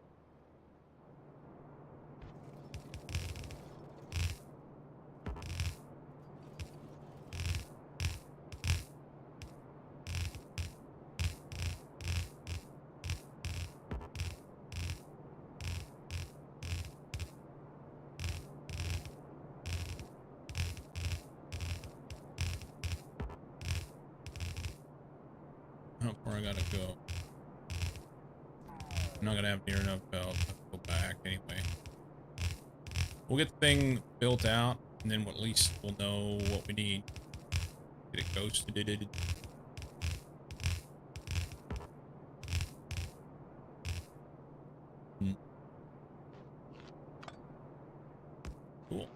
How far I gotta go? I'm not gonna have near enough belts. I'll go back anyway. We'll get the thing built out, and then at least we'll know what we need. Get it ghosted. Cool.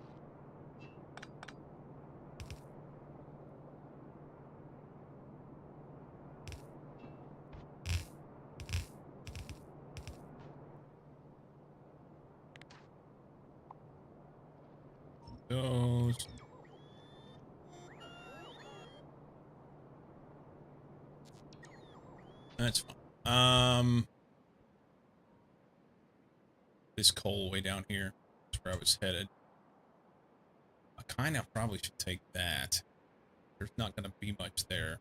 Those. That's fine. This coal way down here. That's where I was headed. I kind of probably should take that. There's not going to be much there.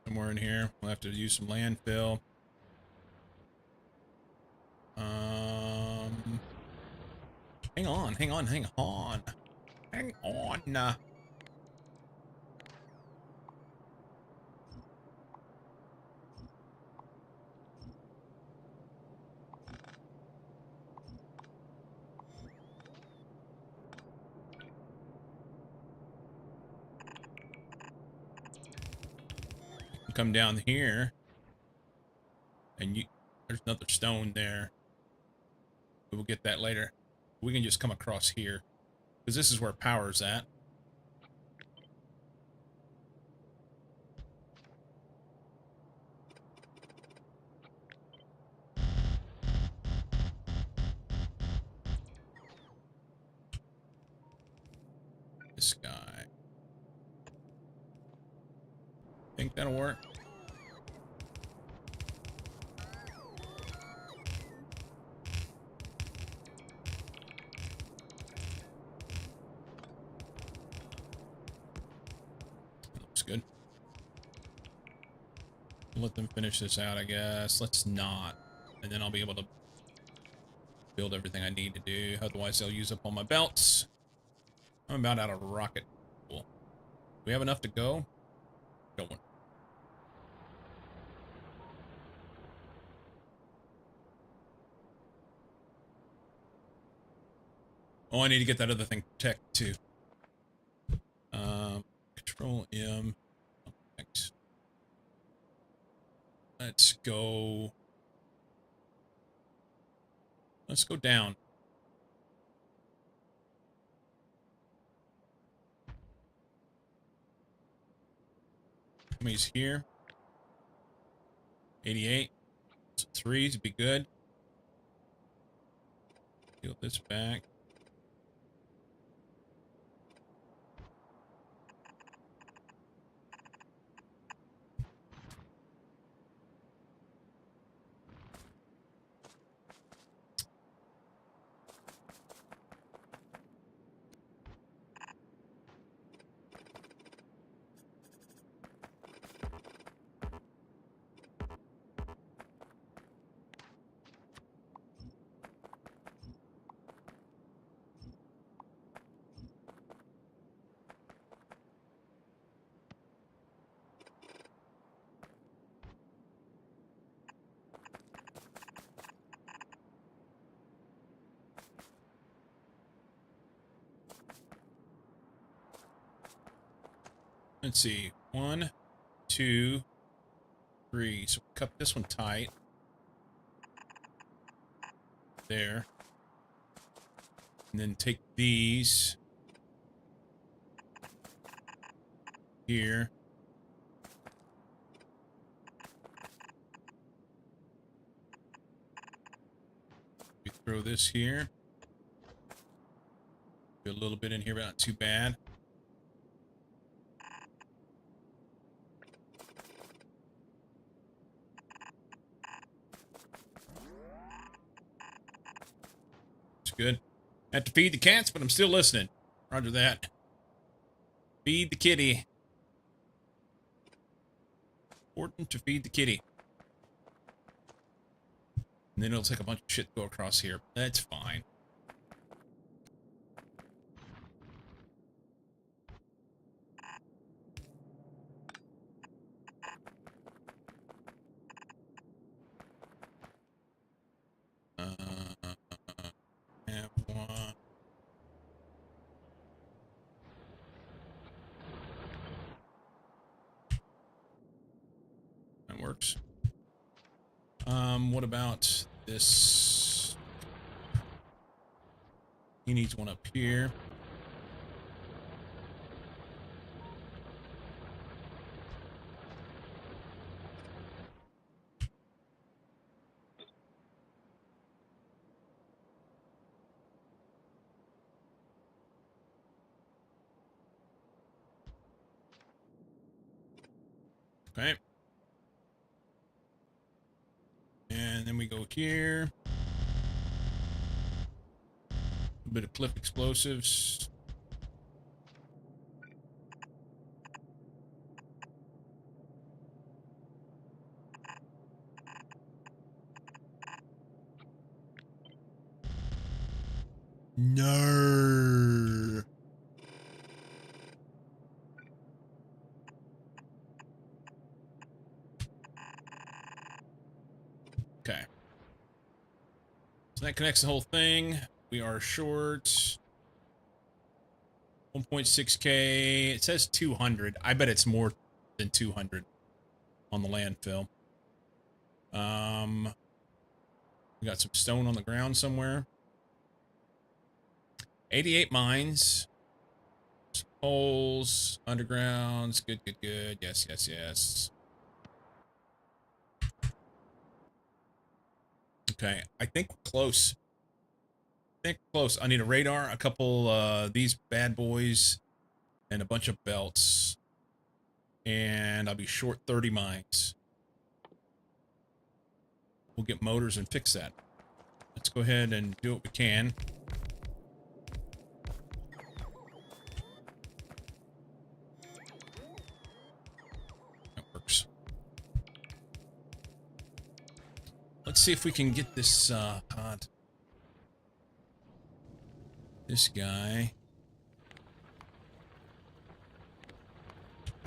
Somewhere in here. We'll have to use some landfill. Hang on, hang on, hang on. Hang on. Come down here, and there's another stone there. We'll get that later. We can just come across here, because this is where power's at. This guy. Think that'll work? Looks good. Let them finish this out, I guess. Let's not. And then I'll be able to build everything I need to do. Otherwise, they'll use up all my belts. I'm about out of rocket. Cool. We have enough to go? Going. Oh, I need to get that other thing tech too. Control M. X. Let's go. Let's go down. He's here. 88. So 3s would be good. Peel this back. Let's see. 1, 2, 3. So cut this one tight. There. And then take these. Here. We throw this here. Do a little bit in here, but not too bad. Good. I have to feed the cats, but I'm still listening. Roger that. Feed the kitty. Important to feed the kitty. And then it'll take a bunch of shit to go across here. That's fine. Have one. That works. What about this? He needs one up here. Okay. And then we go here. A bit of cliff explosives. No. Okay. So that connects the whole thing. We are short 1.6K. It says 200. I bet it's more than 200 on the landfill. We got some stone on the ground somewhere. 88 mines. Some holes. Undergrounds. Good, good, good. Yes, yes, yes. Okay. I think we're close. Close. I need a radar, a couple these bad boys, and a bunch of belts. And I'll be short 30 mines. We'll get motors and fix that. Let's go ahead and do what we can. That works. Let's see if we can get this this guy.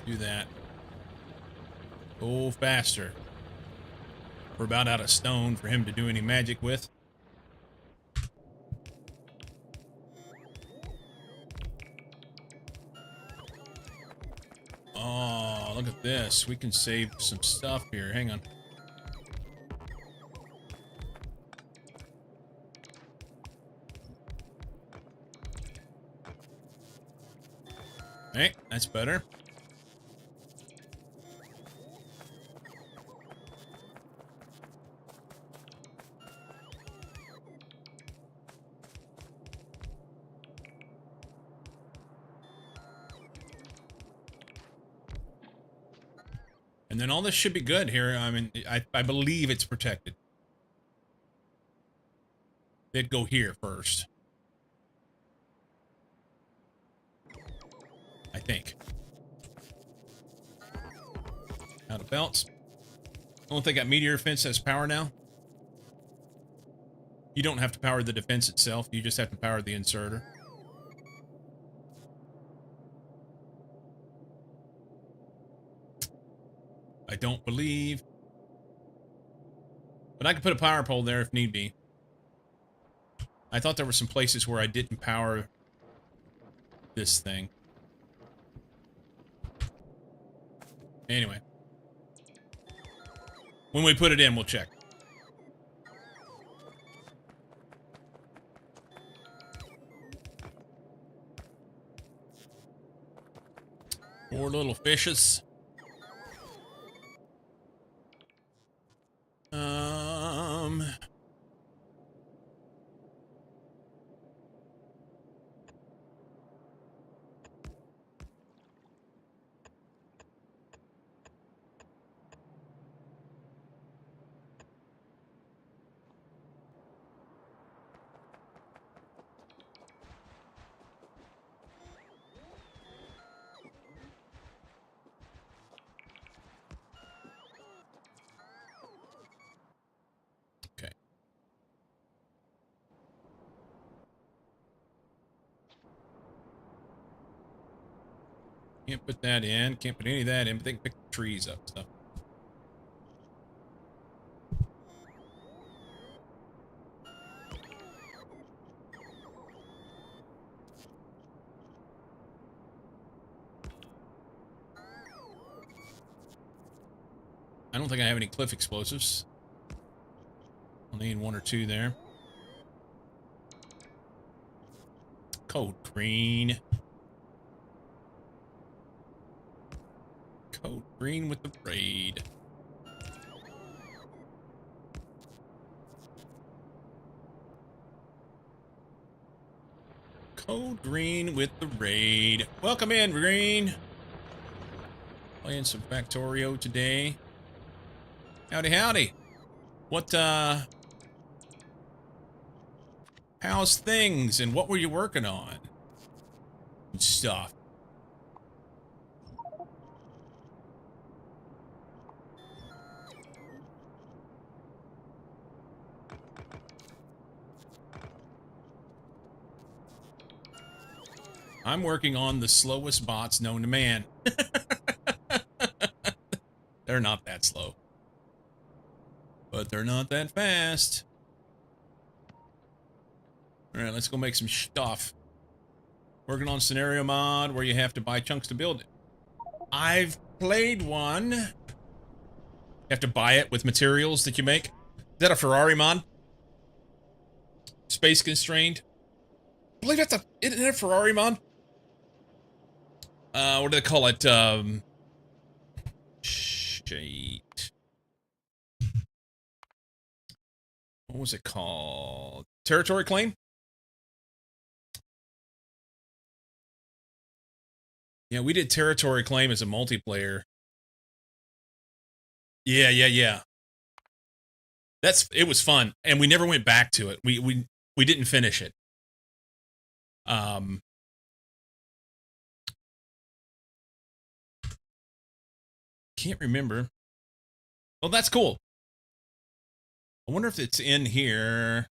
Do that. Go faster. We're about out of stone for him to do any magic with. Oh, look at this. We can save some stuff here. Hang on. Hey, that's better. And then all this should be good here. I mean, I believe it's protected. They'd go here first. I think. Out of belts. I don't think that meteor fence has power now. You don't have to power the defense itself. You just have to power the inserter. I don't believe. But I could put a power pole there if need be. I thought there were some places where I didn't power this thing. Anyway. When we put it in, we'll check. Poor little fishes. Okay. Can't put that in. Can't put any of that in, but they can pick the trees up and stuff. I don't think I have any cliff explosives. I'll need one or two there. Code green. Code green with the braid. Code green with the raid. Welcome in, Green. Playing some Factorio today. Howdy, howdy. What, how's things and what were you working on? And stuff. I'm working on the slowest bots known to man. They're not that slow. But they're not that fast. Alright, let's go make some stuff. Working on scenario mod where you have to buy chunks to build it. I've played one. You have to buy it with materials that you make. Is that a Ferrari mod? Space constrained? I believe that's isn't it a Ferrari mod? What do they call it? Shit. What was it called? Territory claim? Yeah, we did territory claim as a multiplayer. Yeah. It was fun, and we never went back to it. We didn't finish it. Can't remember. Well, that's cool. I wonder if it's in here.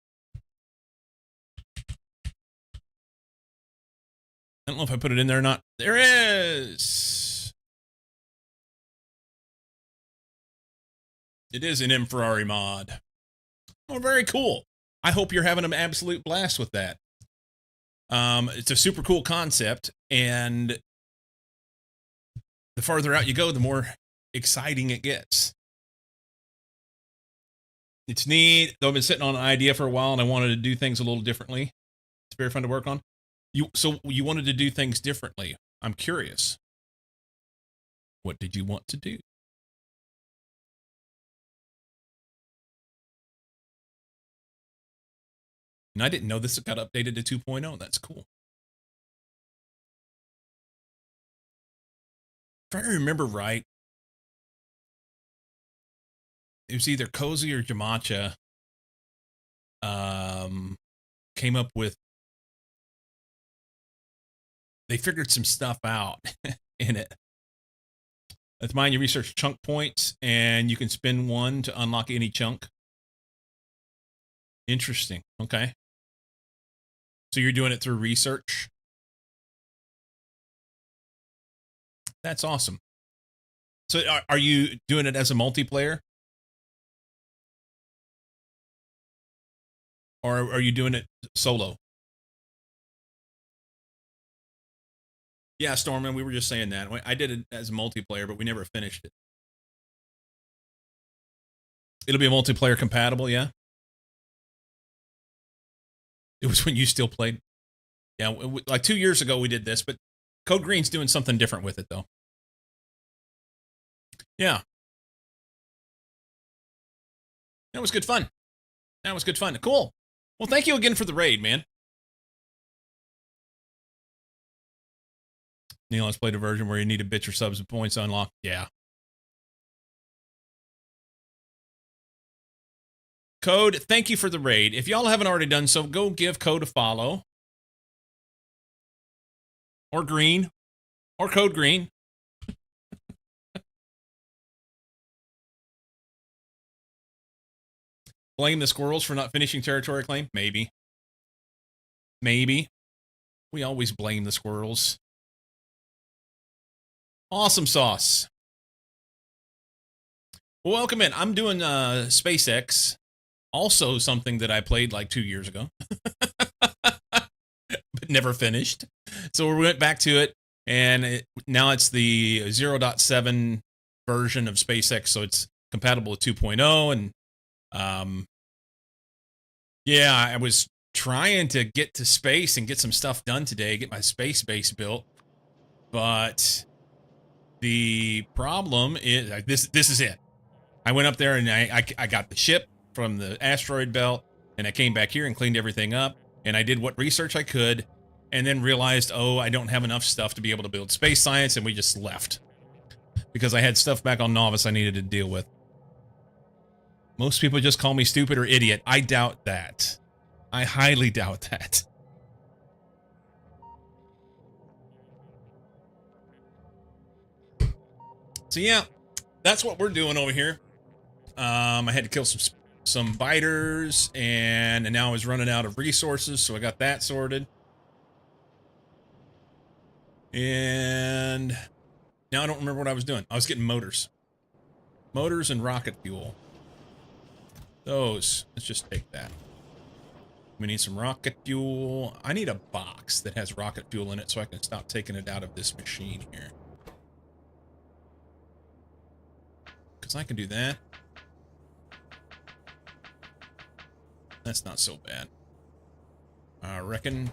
I don't know if I put it in there or not. There is. It is an M Ferrari mod. Oh, very cool. I hope you're having an absolute blast with that. It's a super cool concept, and the farther out you go, the more exciting it gets. It's neat. Though I've been sitting on an idea for a while, and I wanted to do things a little differently. It's very fun to work on. So you wanted to do things differently. I'm curious. What did you want to do? And I didn't know this got updated to 2.0. That's cool. If I remember right, it was either Cozy or Jamacha came up with, they figured some stuff out in it. That's mine. You research chunk points, and you can spend one to unlock any chunk. Interesting. Okay. So you're doing it through research? That's awesome. So are you doing it as a multiplayer? Or are you doing it solo? Yeah, Storman, we were just saying that. I did it as a multiplayer, but we never finished it. It'll be multiplayer compatible, yeah? It was when you still played. Yeah, like 2 years ago we did this, but Code Green's doing something different with it, though. Yeah. That was good fun. That was good fun. Cool. Well, thank you again for the raid, man. Neil, let's play the version where you need to bit your subs and points unlocked. Yeah. Code, thank you for the raid. If y'all haven't already done so, go give Code a follow. Or Green. Or Code Green. Blame the squirrels for not finishing territory claim? Maybe. Maybe. We always blame the squirrels. Awesome sauce. Well, welcome in. I'm doing Spacex. Also something that I played like 2 years ago. But never finished. So we went back to it, and now it's the 0.7 version of Spacex, so it's compatible with 2.0, and yeah, I was trying to get to space and get some stuff done today, get my space base built, but the problem is this is it. I went up there and I got the ship from the asteroid belt, and I came back here and cleaned everything up, and I did what research I could, and then realized, oh, I don't have enough stuff to be able to build space science, and we just left because I had stuff back on Novice I needed to deal with. Most people just call me stupid or idiot. I doubt that. I highly doubt that. So yeah, that's what we're doing over here. I had to kill some biters, and now I was running out of resources, so I got that sorted. And now I don't remember what I was doing. I was getting motors. Motors and rocket fuel. Those. Let's just take that. We need some rocket fuel. I need a box that has rocket fuel in it so I can stop taking it out of this machine here. Because I can do that. That's not so bad. I reckon.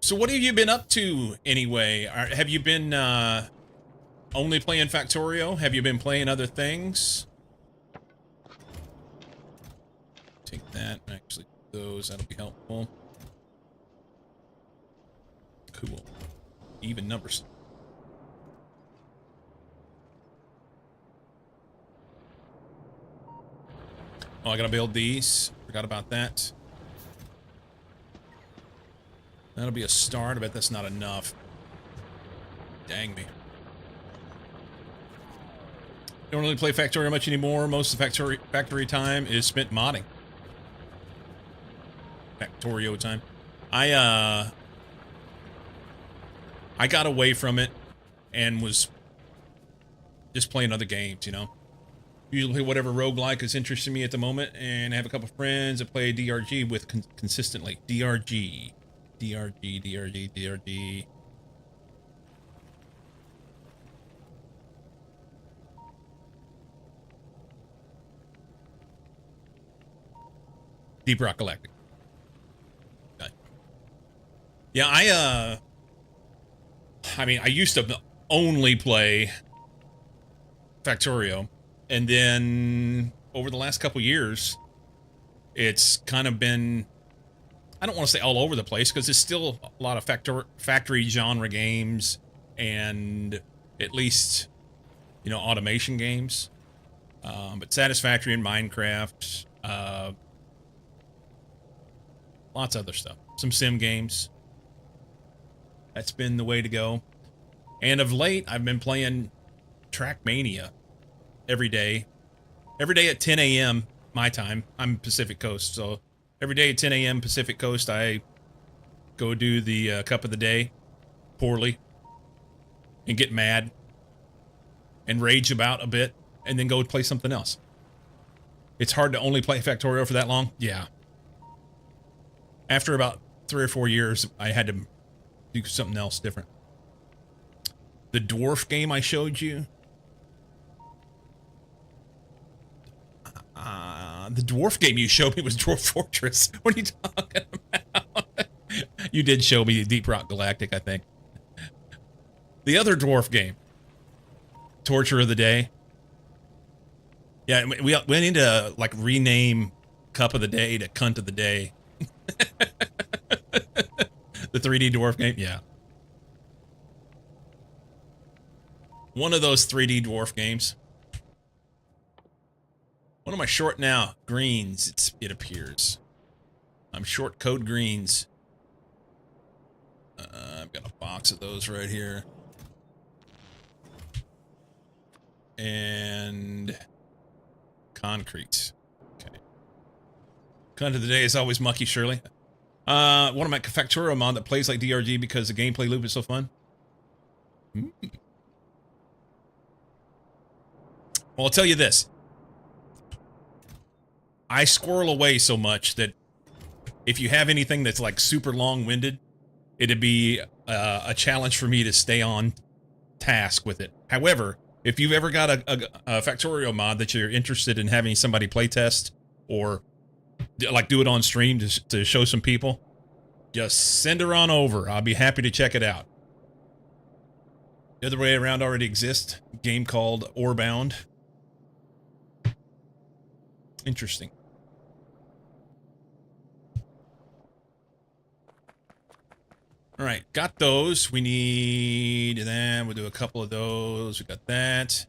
So what have you been up to anyway? Have you been only playing Factorio? Have you been playing other things? Take that. Actually, those. That'll be helpful. Cool. Even numbers. Oh, I gotta build these. Forgot about that. That'll be a start. I bet that's not enough. Dang me. Don't really play Factorio much anymore. Most of the factory time is spent modding. Factorio time. I got away from it and was just playing other games, you know. Usually play whatever roguelike is interesting me at the moment, and I have a couple friends that play DRG with consistently. DRG. Deep Rock Galactic. Okay. Yeah, I mean, I used to only play Factorio, and then over the last couple years, it's kind of been, I don't want to say all over the place, because it's still a lot of factory genre games, and at least, you know, automation games. But Satisfactory and Minecraft, lots of other stuff. Some sim games. That's been the way to go. And of late, I've been playing Trackmania every day. Every day at 10 a.m. my time. I'm Pacific Coast, so every day at 10 a.m. Pacific Coast, I go do the cup of the day poorly and get mad and rage about a bit and then go play something else. It's hard to only play Factorio for that long. Yeah. After about 3 or 4 years, I had to do something else different. The dwarf game I showed you. The dwarf game you showed me was Dwarf Fortress. What are you talking about? You did show me Deep Rock Galactic, I think. The other dwarf game. Torture of the Day. Yeah, we need to, like, rename Cup of the Day to Cunt of the Day. The 3D dwarf game? Yeah. One of those 3D dwarf games. What am I short now? Greens, it appears. I'm short code greens. I've got a box of those right here. And concrete. Okay. Cunt of the Day is always mucky, Shirley. One of my Factorio mod that plays like DRG because the gameplay loop is so fun. Well, I'll tell you this. I squirrel away so much that if you have anything that's like super long-winded, it'd be a challenge for me to stay on task with it. However, if you've ever got a Factorio mod that you're interested in having somebody playtest or like do it on stream to show some people, just send her on over. I'll be happy to check it out. The other way around already exists. A game called Orebound. Interesting. All right, got those. We need that. We'll do a couple of those. We got that.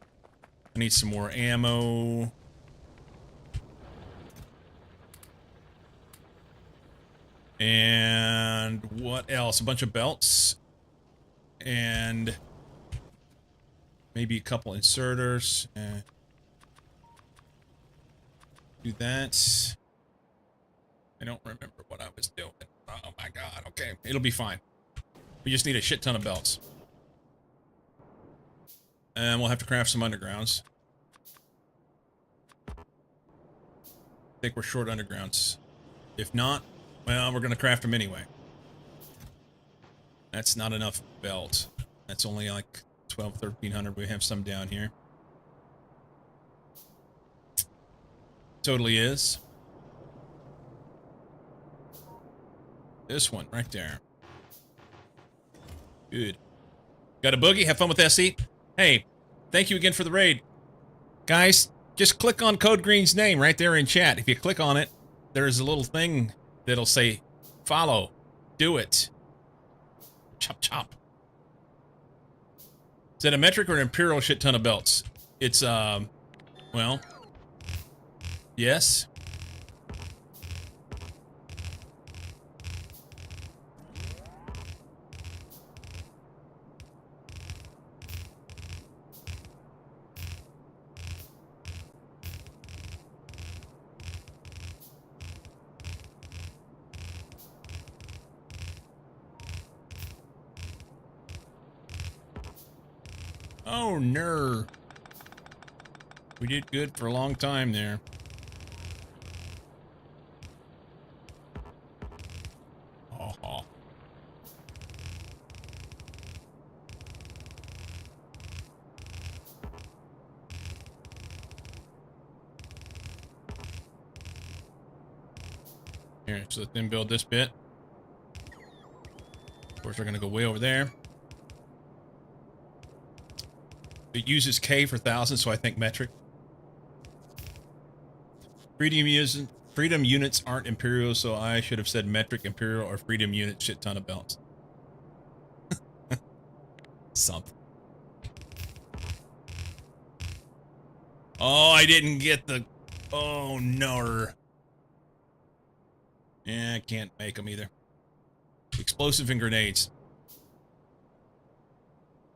I need some more ammo. And what else? A bunch of belts. And maybe a couple inserters. Do that. I don't remember what I was doing. Oh my god, okay. It'll be fine. We just need a shit ton of belts. And we'll have to craft some undergrounds. I think we're short undergrounds. If not, well, we're gonna craft them anyway. That's not enough belt. That's only like 1,300. We have some down here. Totally is. This one right there. Good. Got a boogie? Have fun with that seat? Hey, thank you again for the raid. Guys, just click on Code Green's name right there in chat. If you click on it, there's a little thing that'll say, follow. Do it. Chop, chop. Is that a metric or an imperial shit ton of belts? It's, well, yes. Oh, no. We did good for a long time there. Oh. Here, so let them build this bit. Of course, we're going to go way over there. It uses K for 1,000, so I think metric. Freedom units aren't imperial, so I should have said metric imperial or freedom unit shit ton of belts. Something. Oh, I didn't get the... Oh, no. Yeah, I can't make them either. Explosive and grenades.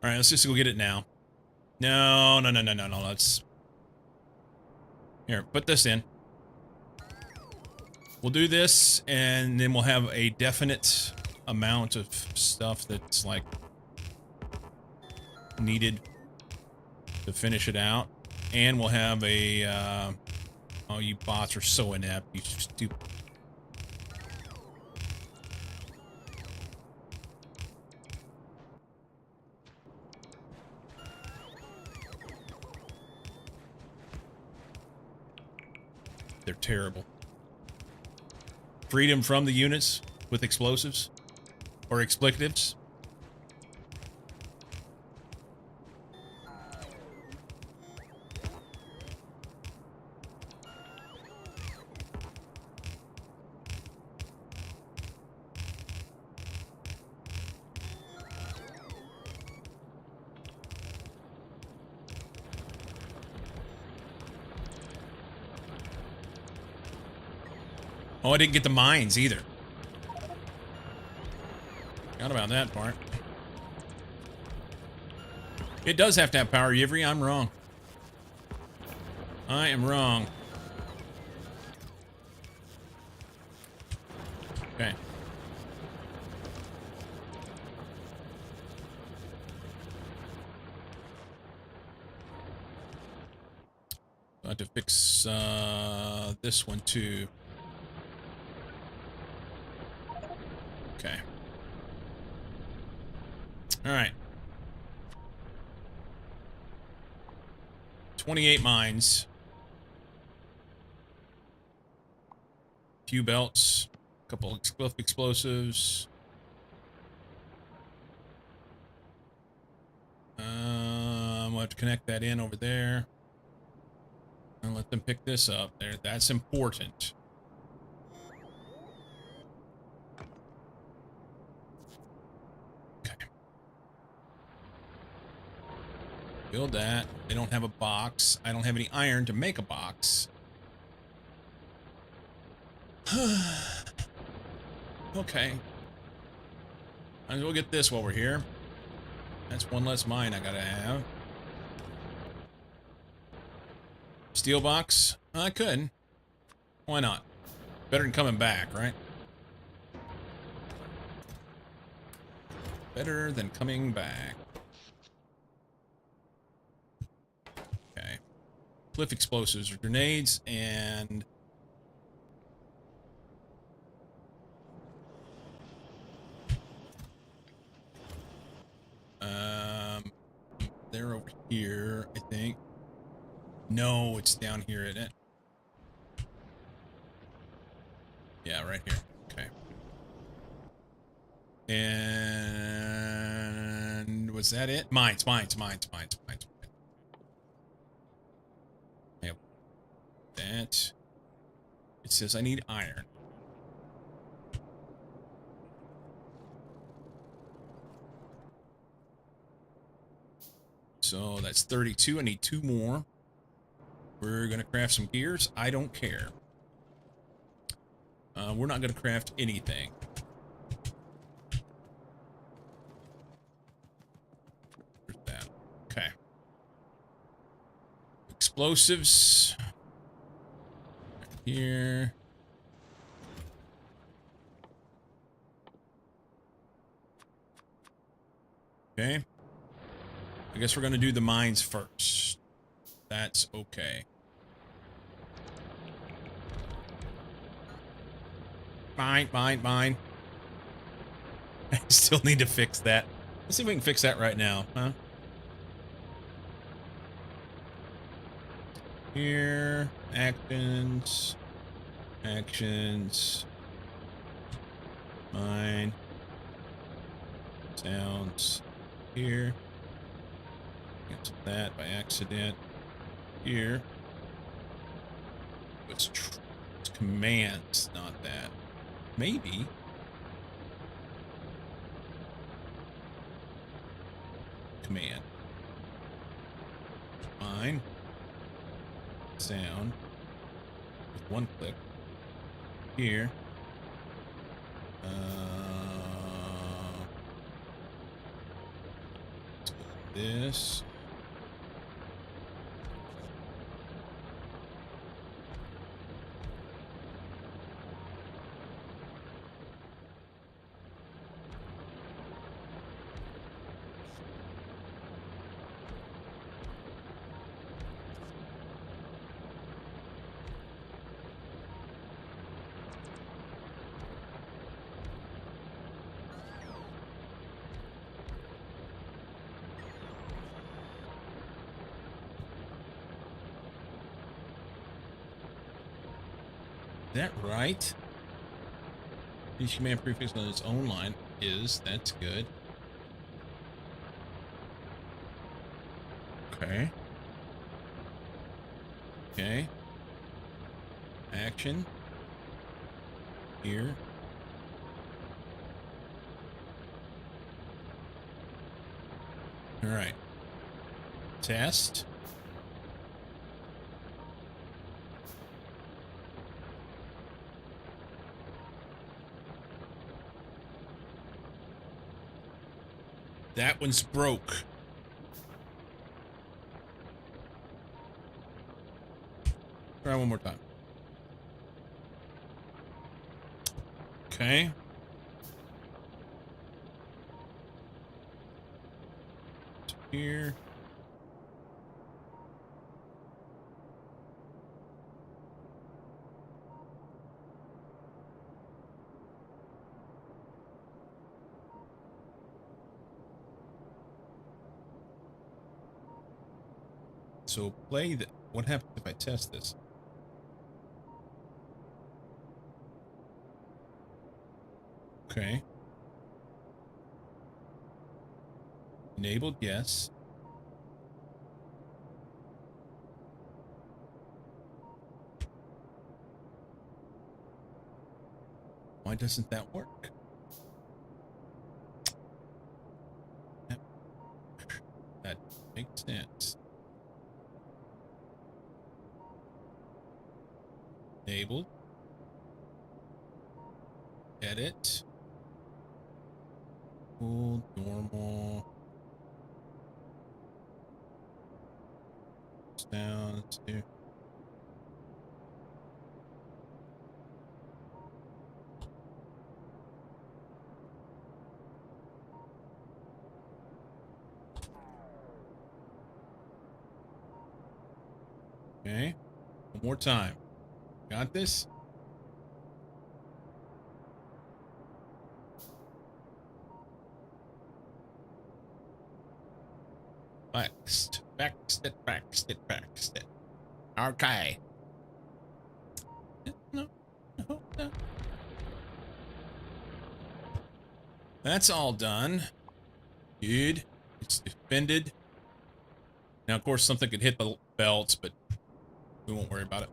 Alright, let's just go get it now. No. Let's... Here, put this in. We'll do this, and then we'll have a definite amount of stuff that's, like, needed to finish it out. And we'll have a, oh, you bots are so inept, you stupid. They're terrible. Freedom from the units with explosives or explicatives. Oh, I didn't get the mines either. Forgot about that part. It does have to have power, Yivri. I'm wrong. I am wrong. Okay. I have to fix this one too. Okay. All right. 28 mines. Few belts. A couple explosives. We'll have to connect that in over there. And let them pick this up there. That's important. Build that. They don't have a box. I don't have any iron to make a box. Okay. Might as well get this while we're here. That's one less mine I gotta have. Steel box? I could. Why not? Better than coming back, right? better than coming back. Okay. Cliff explosives or grenades and... they're over here, I think. No, it's down here, isn't it? Yeah, right here. Okay. And was that it? Mines. Yep. That. It says I need iron. So that's 32. I need 2 more. We're going to craft some gears. I don't care. We're not going to craft anything. There's that. Okay. Explosives. Right here. Okay. I guess we're going to do the mines first. That's okay. Mine. I still need to fix that. Let's see if we can fix that right now, huh? Here, actions, mine, sounds, here, cancel that by accident, here, it's commands, not that, maybe, command, mine, sound, with 1 click, here, this. Is that right? Each command prefix on its own line is. That's good. Okay. Okay. Action. Here. All right. Test. That one's broke. Try one more time. Okay. Here. So play the. What happens if I test this? Okay. Enabled, yes. Why doesn't that work? That makes sense. Enabled. Edit. Full, normal. Down, let's do. Okay. One more time. Got this? Fixed. Fixed it, fixed it, fixed it. Okay. No. No. No. That's all done. Good. It's defended. Now, of course, something could hit the belts, but we won't worry about it.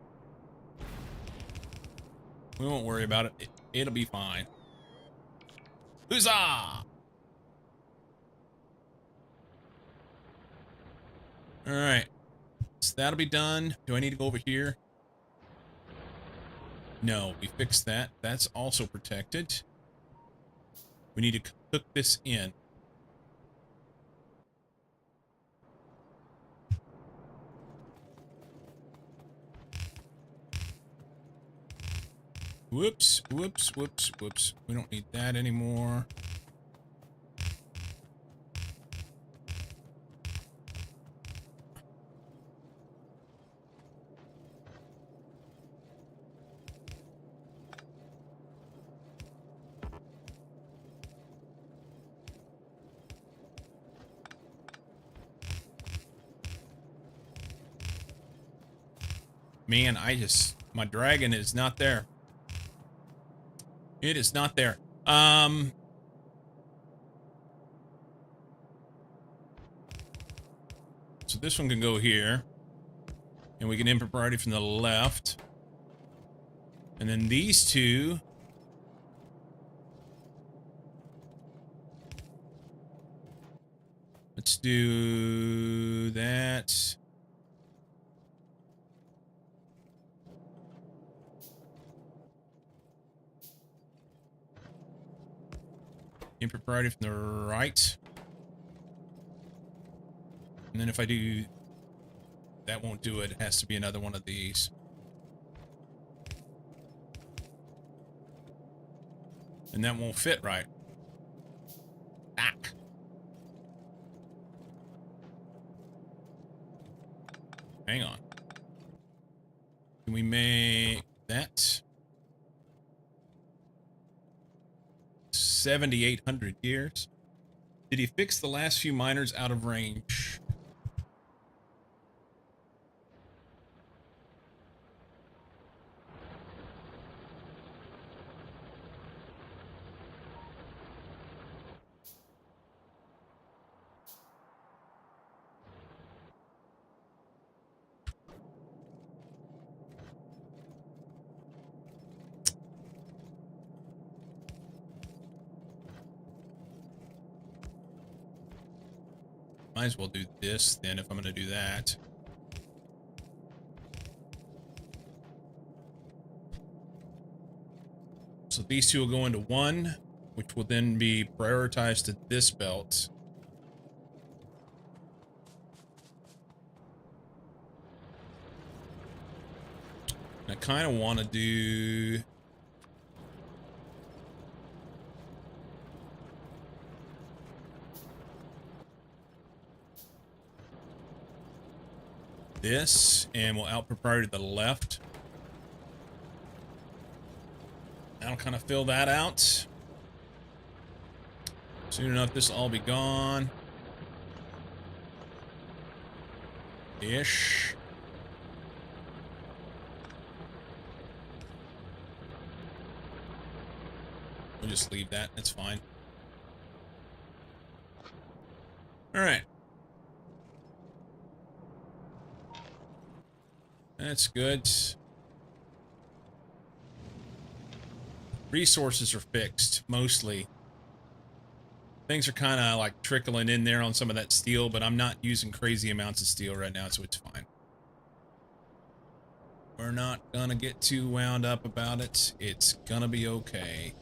We won't worry about it. It'll be fine. Huzzah! Alright. So that'll be done. Do I need to go over here? No, we fixed that. That's also protected. We need to cook this in. Whoops, whoops, whoops, whoops. We don't need that anymore. Man, my dragon is not there. It is not there. So this one can go here. And we can input priority from the left. And then these two. Let's do that. Input priority from the right. And then if I do... That won't do it. It has to be another one of these. And that won't fit right. Back. Hang on. Can we make that? 7,800 years. Did he fix the last few miners out of range? Might as well do this then if I'm going to do that. So these two will go into one, which will then be prioritized to this belt. And I kind of want to do... this, and we'll output priority to the left. That'll kind of fill that out. Soon enough, this will all be gone. Ish. We'll just leave that. It's fine. All right. That's good. Resources are fixed, mostly. Things are kind of like trickling in there on some of that steel, but I'm not using crazy amounts of steel right now, so it's fine. We're not gonna get too wound up about it. It's gonna be okay.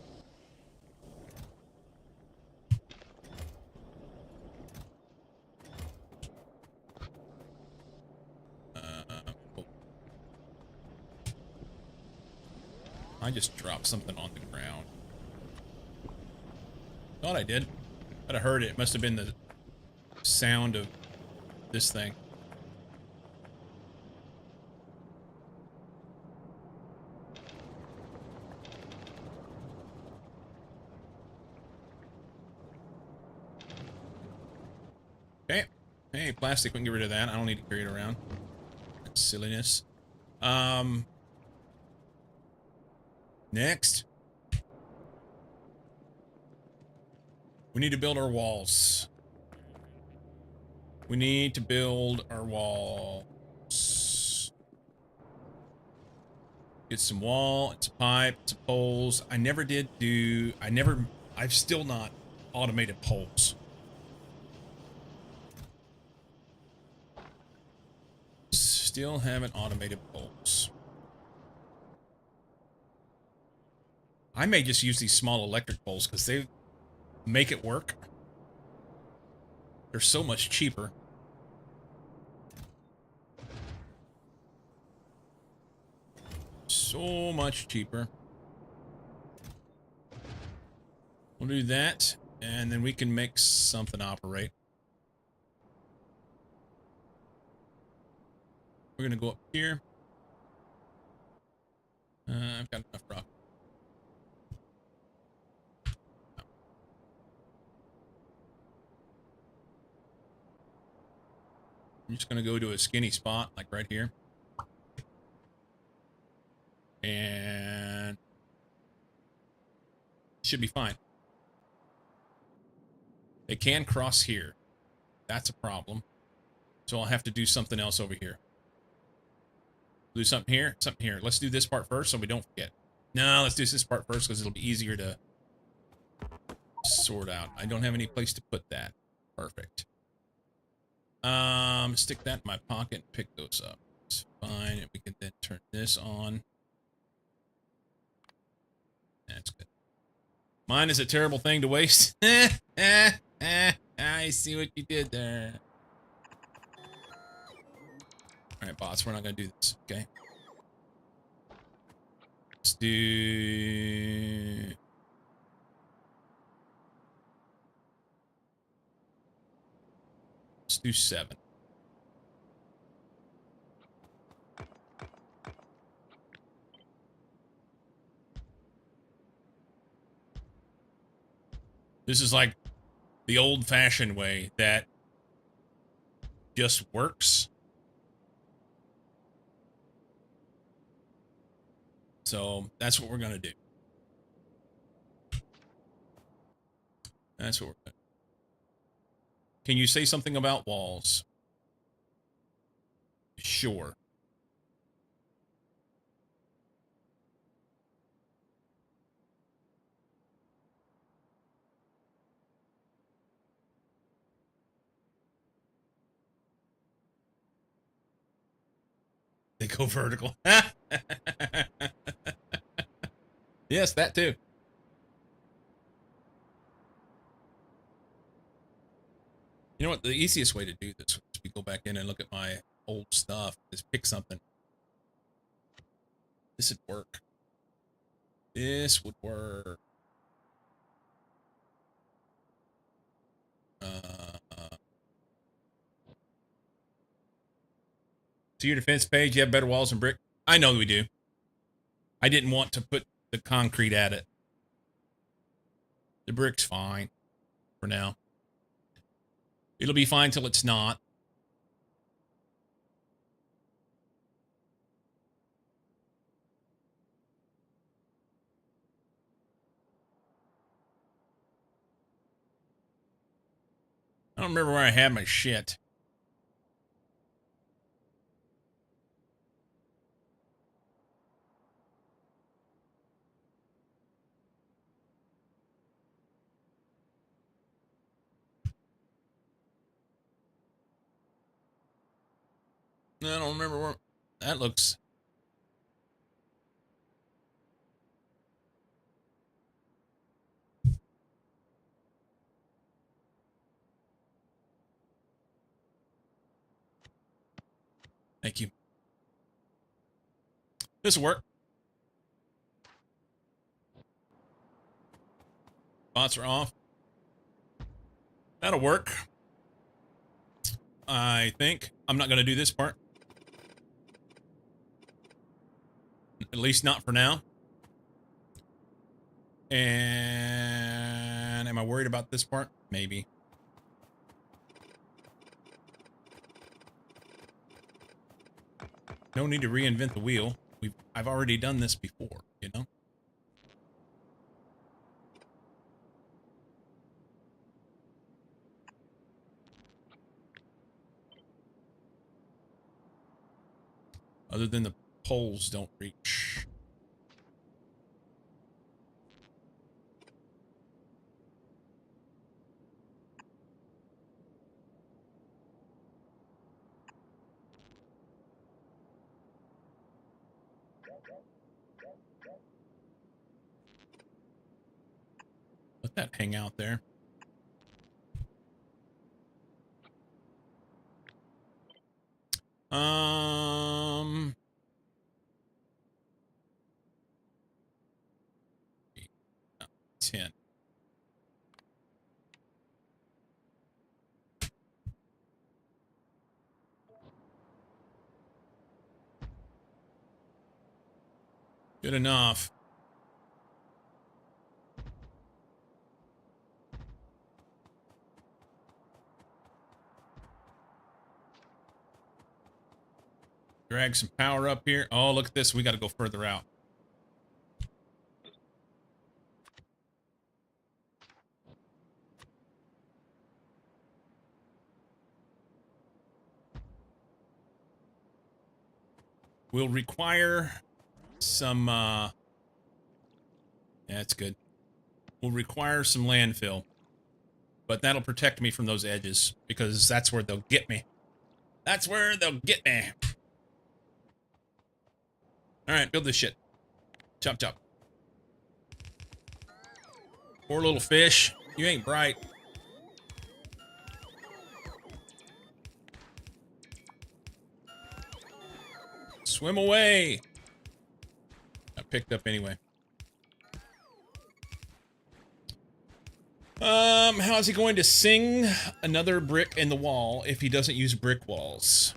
I just dropped something on the ground. Thought I did. But I heard it. It must have been the sound of this thing. Hey, plastic, we can get rid of that. I don't need to carry it around. That's silliness. Next. We need to build our walls. We need to build our walls. Get some wall, it's a pipe, it's a poles. I've still not automated poles. Still haven't automated poles. I may just use these small electric poles because they make it work. They're so much cheaper. So much cheaper. We'll do that, and then we can make something operate. We're gonna go up here. I've got enough rock. I'm just gonna go to a skinny spot, like right here. And should be fine. They can cross here. That's a problem. So I'll have to do something else over here. Do something here, something here. Let's do this part first so we don't forget. No, let's do this part first because it'll be easier to sort out. I don't have any place to put that. Perfect. Stick that in my pocket and pick those up. It's fine. And we can then turn this on. That's good. Mine is a terrible thing to waste. I see what you did there. All right, bots, we're not going to do this, okay? Let's do... Let's do 7. This is like the old-fashioned way that just works. So that's what we're going to do. That's what we're going to do. Can you say something about walls? Sure. They go vertical. Yes, that too. You know what? The easiest way to do this is we go back in and look at my old stuff. Is pick something. This would work. This would work. To your defense page, you have better walls than brick. I know we do. I didn't want to put the concrete at it. The brick's fine for now. It'll be fine till it's not. I don't remember where I had my shit. I don't remember where. That looks... Thank you. This will work. Bots are off. That'll work. I think. I'm not going to do this part. At least not for now. And am I worried about this part? Maybe. No need to reinvent the wheel. I've already done this before, you know? Other than the poles don't reach. Let that hang out there. Um, 10. Good enough. Drag some power up here. Oh, look at this. We got to go further out. Will require some, yeah, that's good. Will require some landfill. But that'll protect me from those edges, because that's where they'll get me. That's where they'll get me. Alright, build this shit. Chop, chop. Poor little fish. You ain't bright. Swim away. I picked up anyway. How's he going to sing another brick in the wall if he doesn't use brick walls?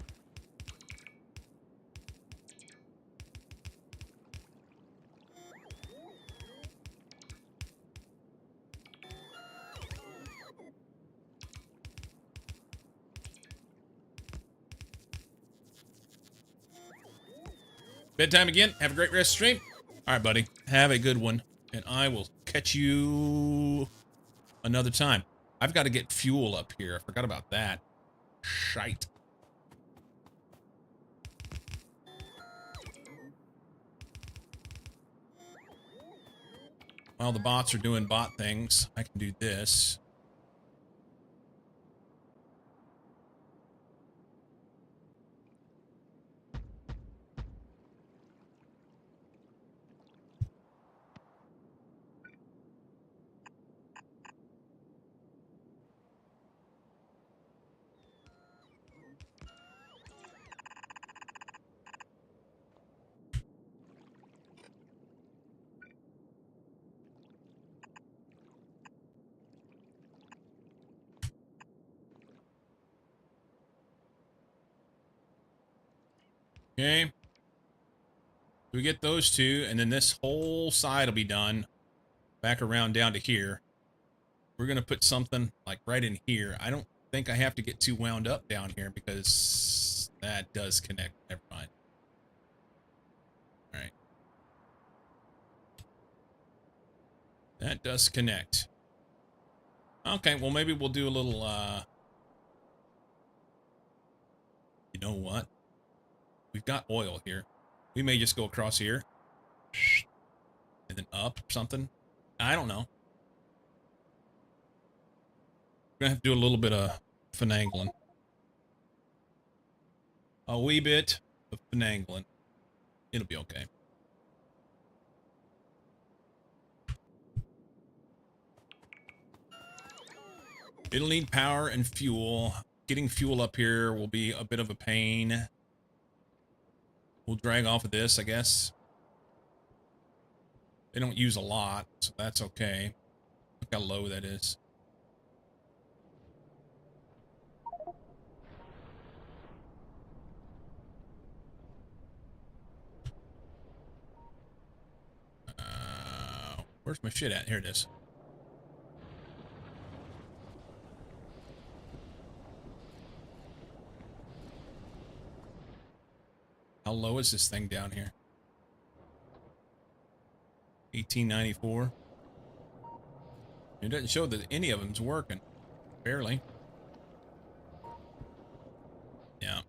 Bedtime again. Have a great rest of stream. All right, buddy. Have a good one. And I will catch you another time. I've got to get fuel up here. I forgot about that. Shite. While the bots are doing bot things, I can do this. Okay. We get those two, and then this whole side will be done. Back around down to here. We're going to put something like right in here. I don't think I have to get too wound up down here because that does connect. Never mind. All right. That does connect. Okay, well, maybe we'll do a little, you know what? We've got oil here. We may just go across here. And then up or something. I don't know. We're going to have to do a little bit of finagling. A wee bit of finagling. It'll be okay. It'll need power and fuel. Getting fuel up here will be a bit of a pain. We'll drag off of this, I guess. They don't use a lot, so that's okay. Look how low that is. Where's my shit at? Here it is. How low is this thing down here? 1894. It doesn't show that any of them's working. Barely. Yeah.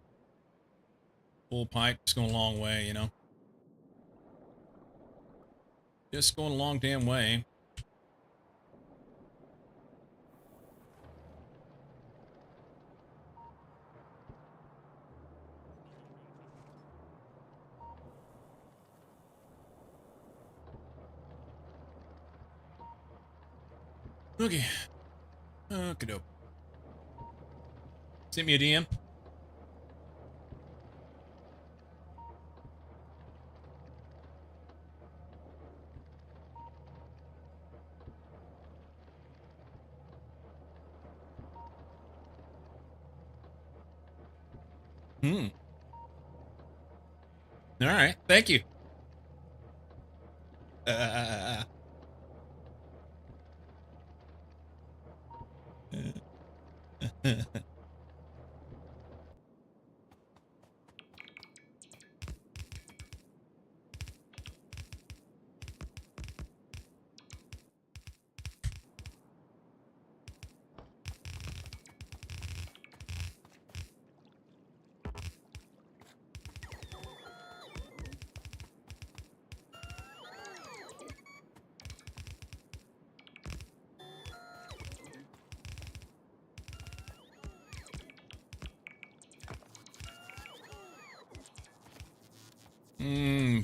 Full pipe, it's going a long way, you know. Just going a long damn way. Okay. Okay, dope. Send me a DM. All right. Thank you.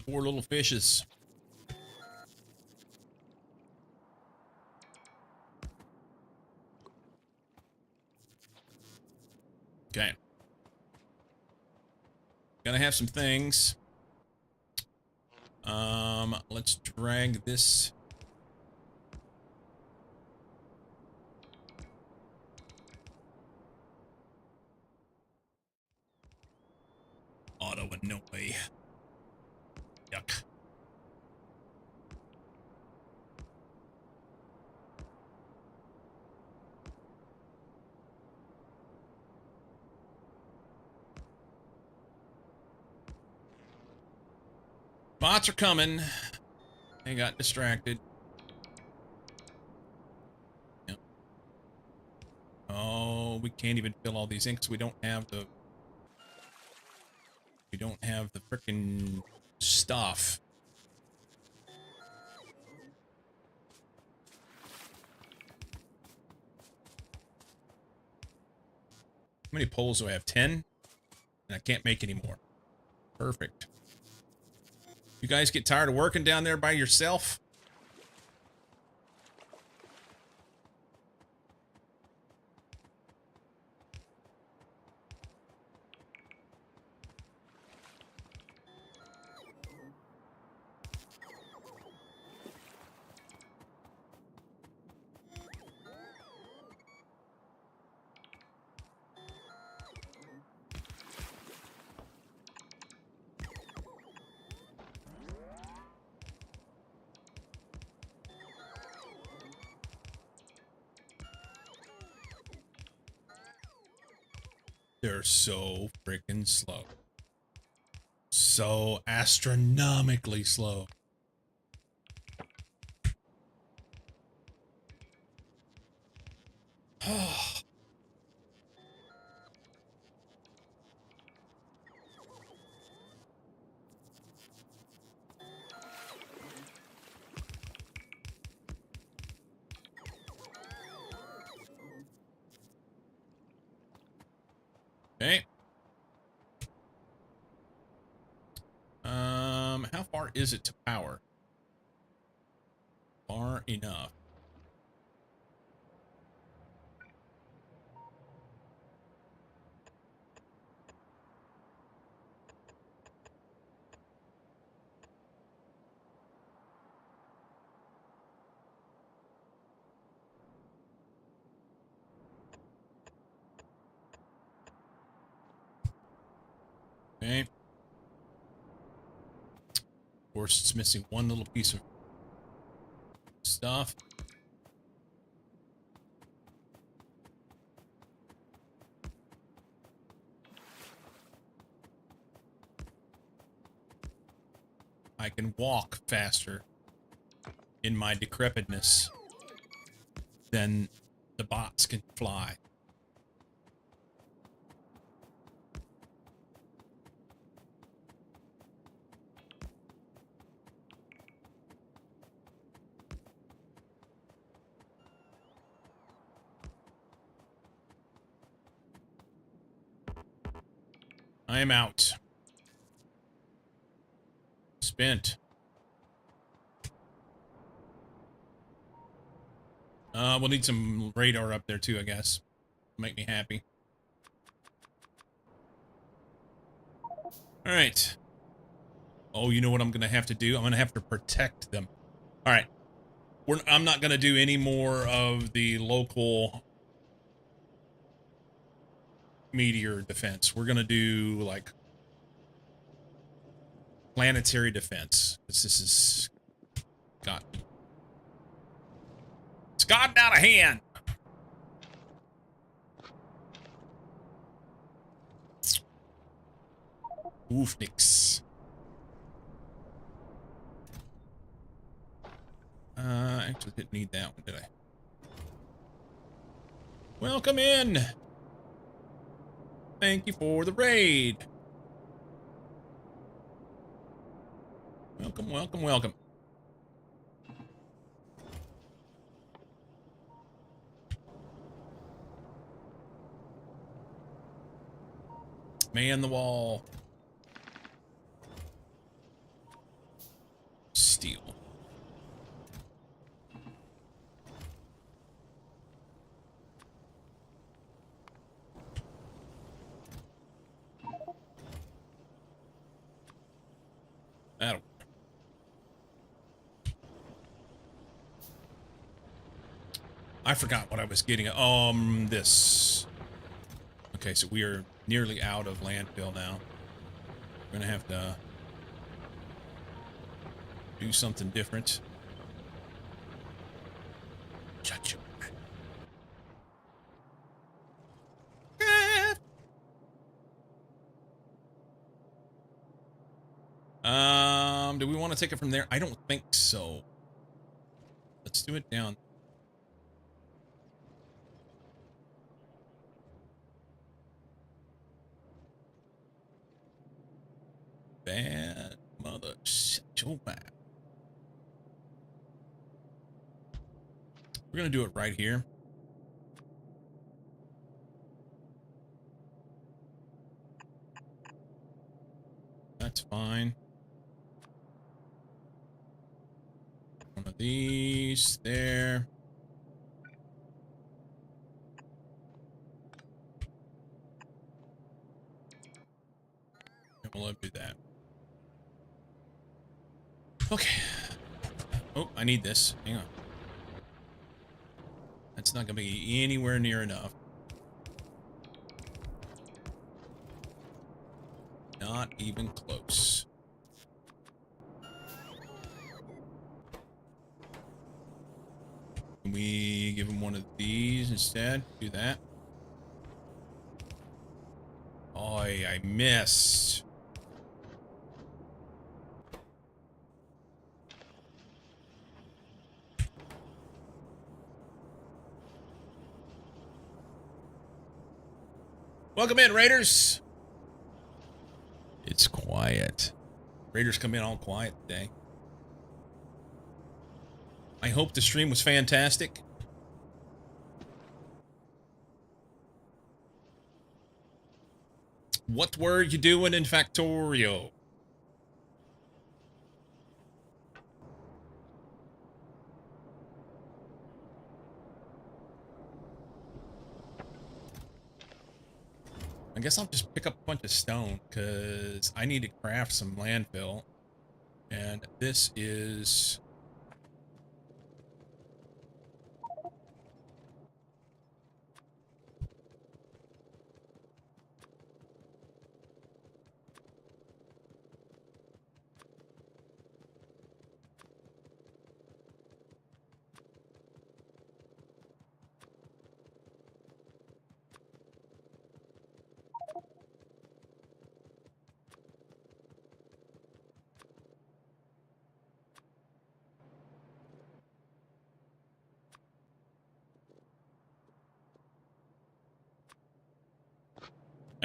Poor little fishes. Okay. Gotta have some things. Let's drag this. Auto annoy. Yuck. Bots are coming. They got distracted. Yep. Oh, we can't even fill all these in because we don't have the frickin' stuff. How many poles do I have? 10? And I can't make any more. Perfect. You guys get tired of working down there by yourself? They're so freaking slow. So astronomically slow. Okay. How far is it to power? Far enough. Okay. Of course, it's missing one little piece of stuff. I can walk faster in my decrepitness than the bots can fly. I am out. Spent. We'll need some radar up there too, I guess. Make me happy. All right. Oh, you know what I'm going to have to do? I'm going to have to protect them. All right. I'm not going to do any more of the local meteor defense. We're going to do, like, planetary defense. This is it's gotten out of hand. Oofnix. Actually didn't need that one, did I? Welcome in. Thank you for the raid. Welcome, welcome, welcome. Man the wall. Steel. That'll. I forgot what I was getting. This. Okay, so we are nearly out of landfill now. We're gonna have to do something different. Cha-cha. Do we want to take it from there? I don't think so. Let's do it down. Bad mother shut your mouth. We're gonna do it right here. That's fine. One of these there. And we'll do that. Okay. Oh, I need this. Hang on. That's not gonna be anywhere near enough. Not even close. Can we give him one of these instead? Do that. Oh, I missed. Welcome in, Raiders. It's quiet. Raiders come in all quiet today. I hope the stream was fantastic. What were you doing in Factorio? I guess I'll just pick up a bunch of stone because I need to craft some landfill. And this is...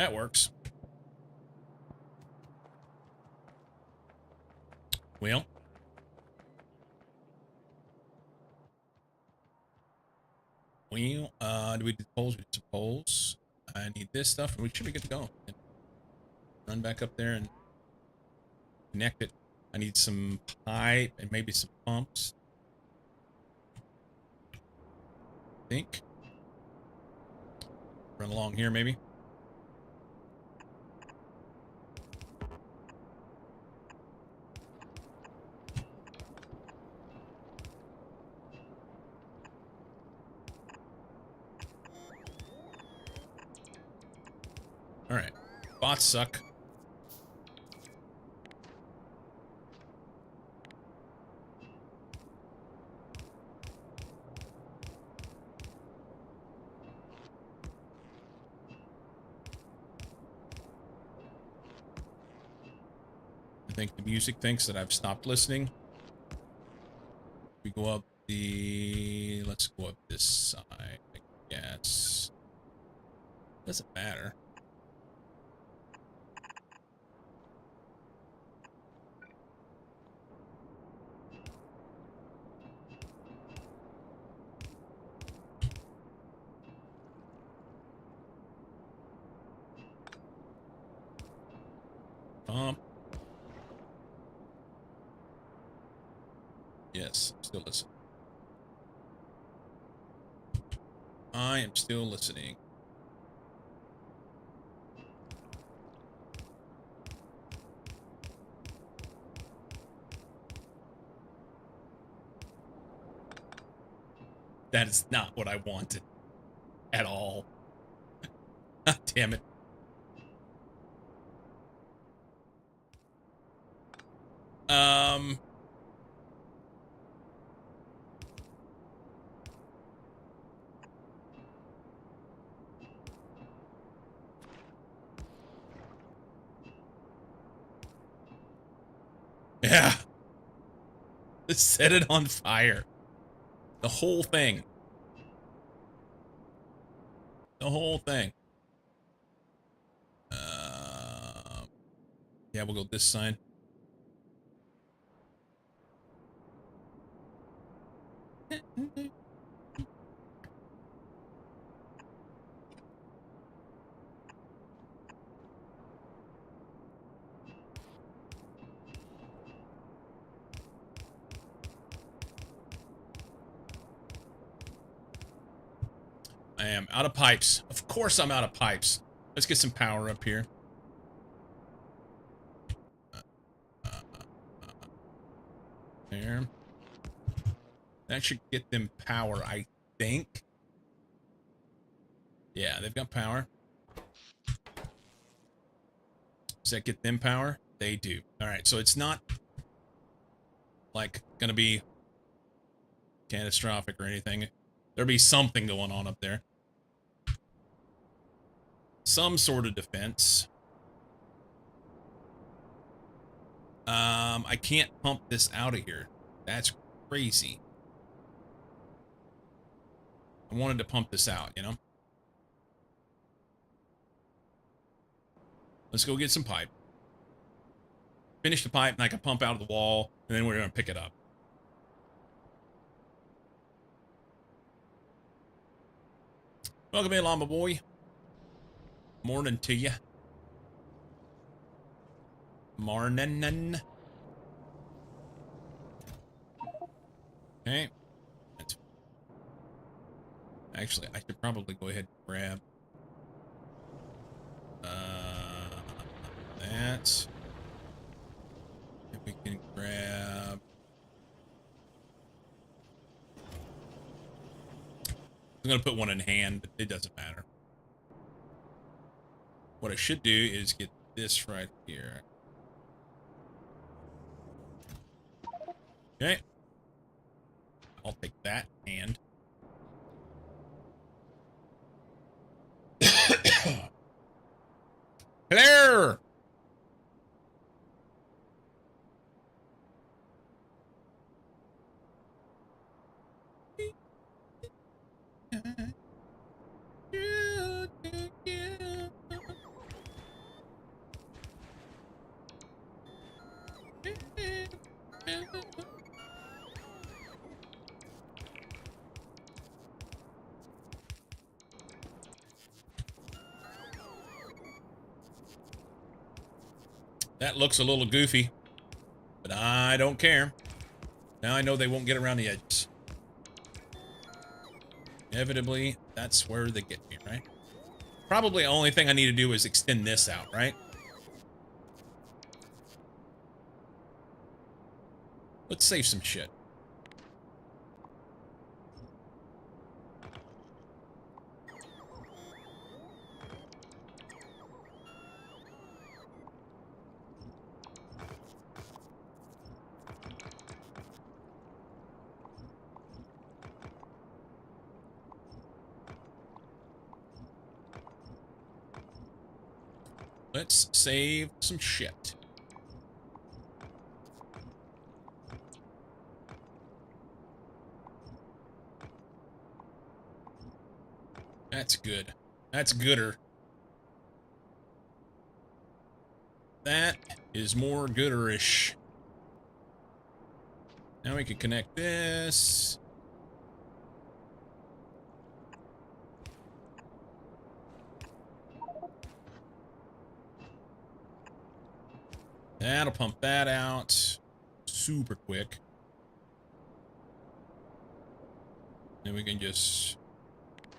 That works. Well. Do we do polls? We do some polls. I need this stuff, and we should be good to go. Run back up there and connect it. I need some pipe and maybe some pumps. I think. Run along here, maybe. All right. Bots suck. I think the music thinks that I've stopped listening. We go up the... Let's go up this side, I guess. Doesn't matter. Yes, still listening. I am still listening. That is not what I wanted. At all. Damn it. Yeah. Just set it on fire. The whole thing. The whole thing. Yeah, we'll go this side. I am out of pipes. Of course I'm out of pipes. Let's get some power up here. There. That should get them power, I think. Yeah, they've got power. Does that get them power? They do. Alright, so it's not like gonna be catastrophic or anything. There'll be something going on up there. Some sort of defense. I can't pump this out of here. That's crazy. I wanted to pump this out, you know? Let's go get some pipe. Finish the pipe and I can pump out of the wall, and then we're gonna pick it up. Welcome in, Llama Boy. Morning to you. Morning. Okay. Actually, I should probably go ahead and grab that. If we can grab... I'm gonna put one in hand, but it doesn't matter. What I should do is get this right here. Okay. I'll take that and... Hello! That looks a little goofy, but I don't care. Now I know they won't get around the edges. Inevitably, that's where they get me, right? Probably the only thing I need to do is extend this out, right? Let's save some shit. Let's save some shit. That's good. That's gooder. That is more gooderish. Now we can connect this. That'll pump that out super quick. Then we can just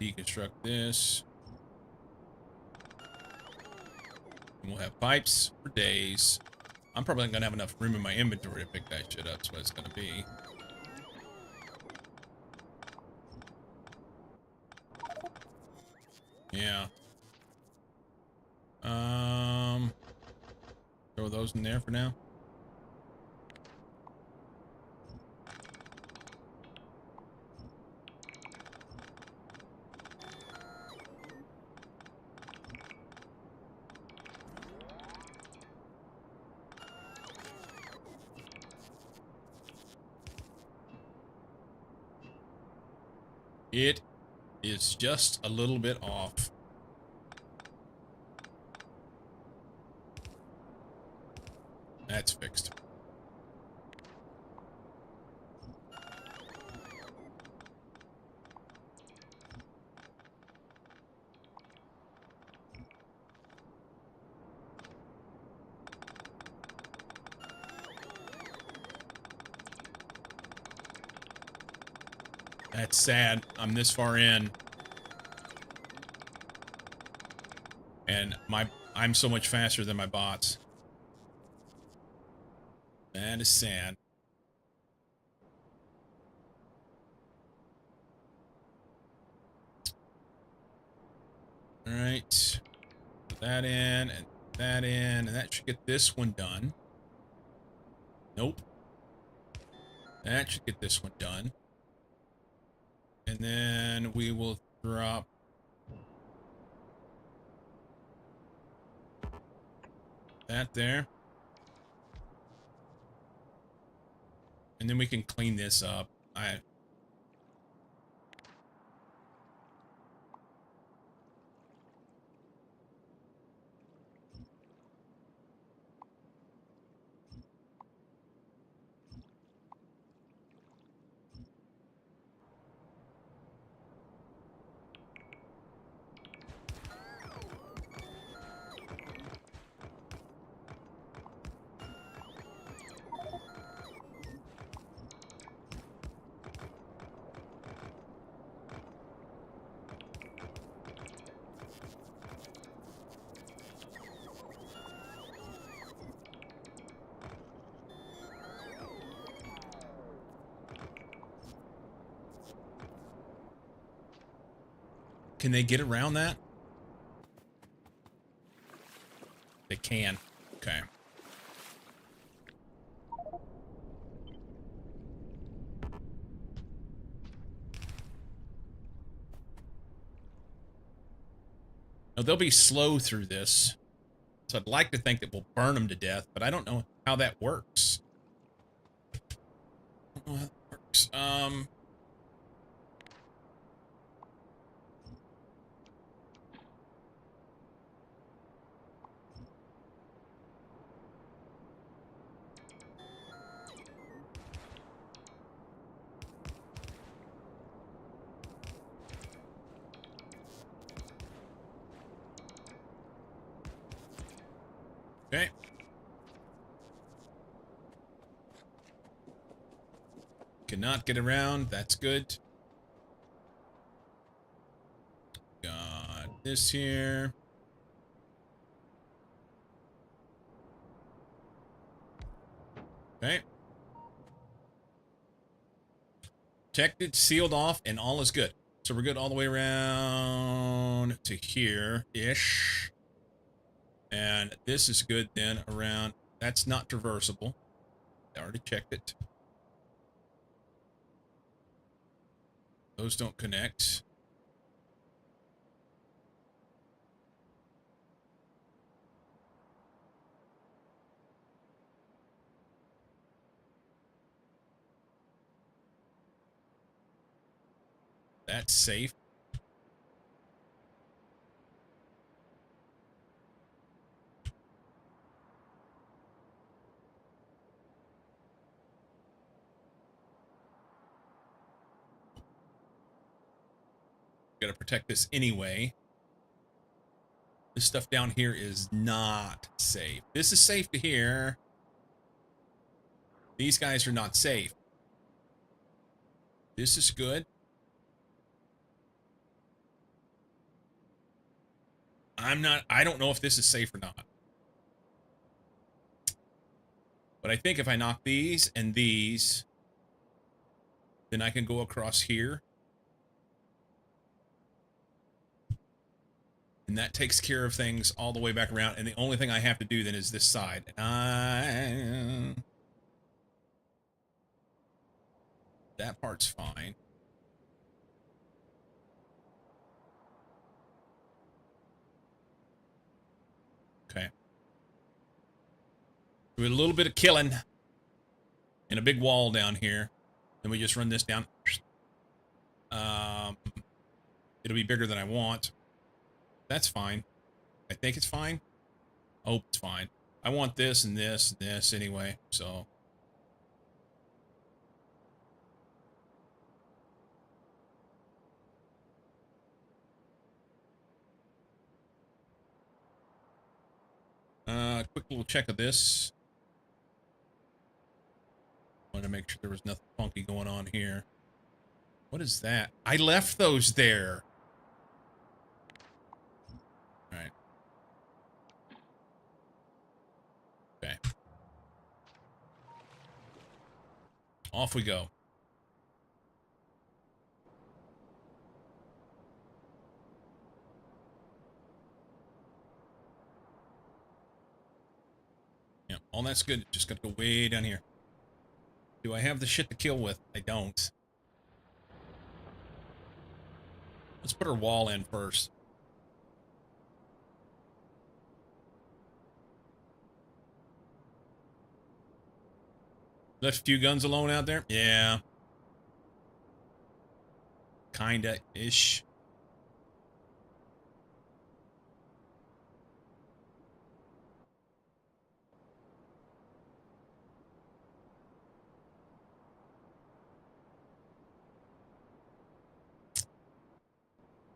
deconstruct this. And we'll have pipes for days. I'm probably not gonna have enough room in my inventory to pick that shit up. That's what it's gonna be. Yeah. Throw those in there for now. It is just a little bit off. That's fixed. That's sad. I'm this far in. And I'm so much faster than my bots. That is sad. All right. Put that in and that in, and that should get this one done. Nope. That should get this one done. And then we will drop that there. And then we can clean this up. Can they get around that? They can. Okay. Now, they'll be slow through this. So I'd like to think that we'll burn them to death, but I don't know how that works. I don't know how that works. Okay. Cannot get around. That's good. Got this here. Okay. Protected, sealed off, and all is good. So we're good all the way around to here-ish. And this is good then around... That's not traversable. I already checked it. Those don't connect. That's safe. Gotta protect this anyway. This stuff down here is not safe. This is safe to here. These guys are not safe. This is good. I don't know if this is safe or not. But I think if I knock these and these, then I can go across here. And that takes care of things all the way back around. And the only thing I have to do then is this side. That part's fine. Okay. Do a little bit of killing in a big wall down here. Then we just run this down. It'll be bigger than I want. That's fine. I think it's fine. I hope it's fine. I want this and this and this anyway, so. Quick little check of this. Wanted to make sure there was nothing funky going on here. What is that? I left those there. All right. Okay. Off we go. Yeah, all that's good. Just gotta go way down here. Do I have the shit to kill with? I don't. Let's put our wall in first. Left a few guns alone out there? Yeah. Kinda-ish.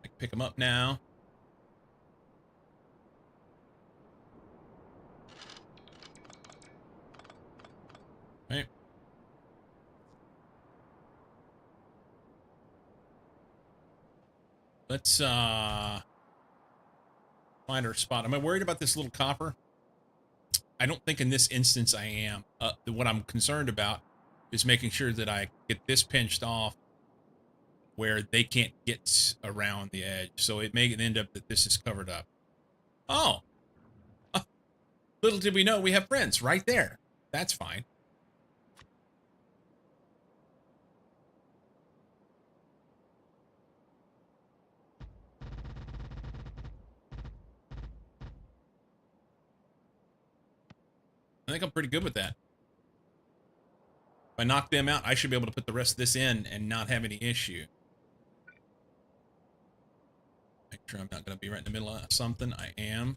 I can pick them up now. Right. Let's find our spot. Am I worried about this little copper? I don't think in this instance I am. What I'm concerned about is making sure that I get this pinched off where they can't get around the edge. So it may end up that this is covered up. Oh. Little did we know we have friends right there. That's fine. I think I'm pretty good with that. If I knock them out, I should be able to put the rest of this in and not have any issue. Make sure I'm not going to be right in the middle of something. I am.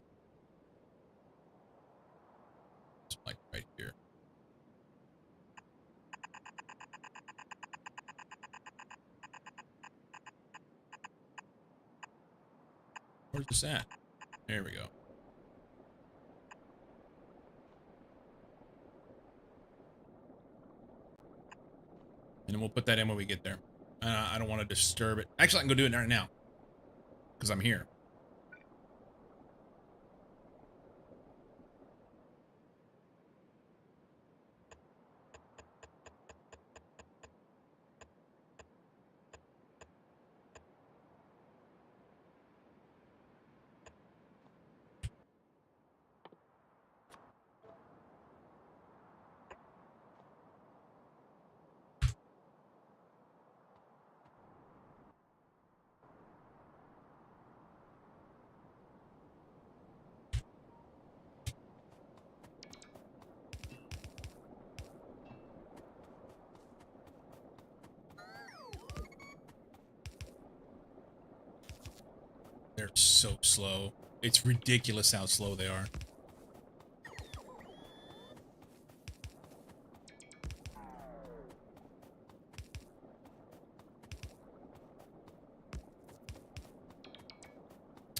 It's like right here. Where's this at? There we go. And we'll put that in when we get there. I don't want to disturb it. Actually, I can go do it right now because I'm here. They're so slow. It's ridiculous how slow they are.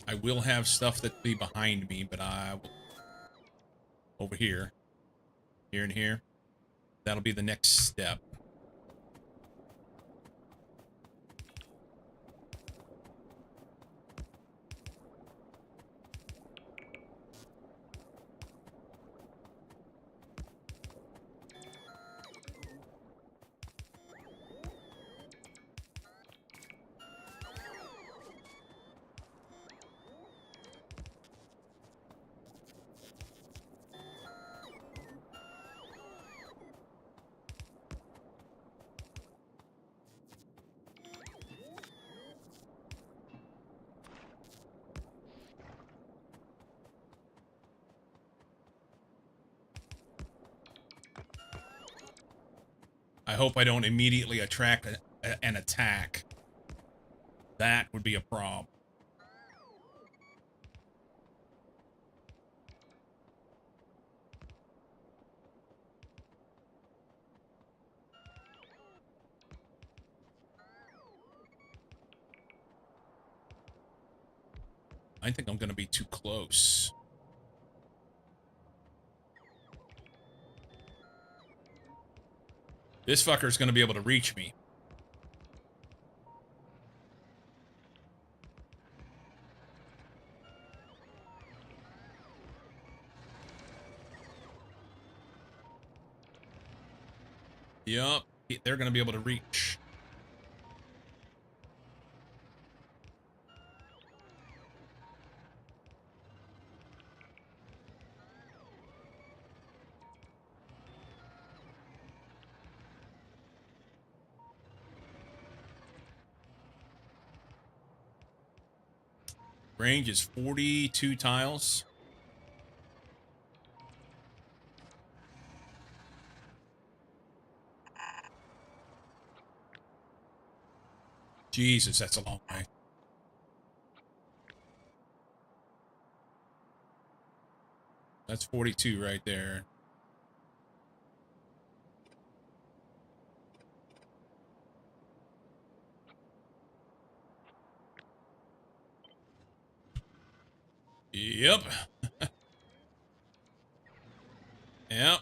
I will have stuff that'll be behind me, but I will... Over here. Here and here. That'll be the next step. I hope I don't immediately attract an attack. That would be a problem. I think I'm going to be too close. This fucker's going to be able to reach me. Yup, they're going to be able to reach. Range is 42 tiles. Jesus, that's a long way. That's 42 right there. Yep. Yep.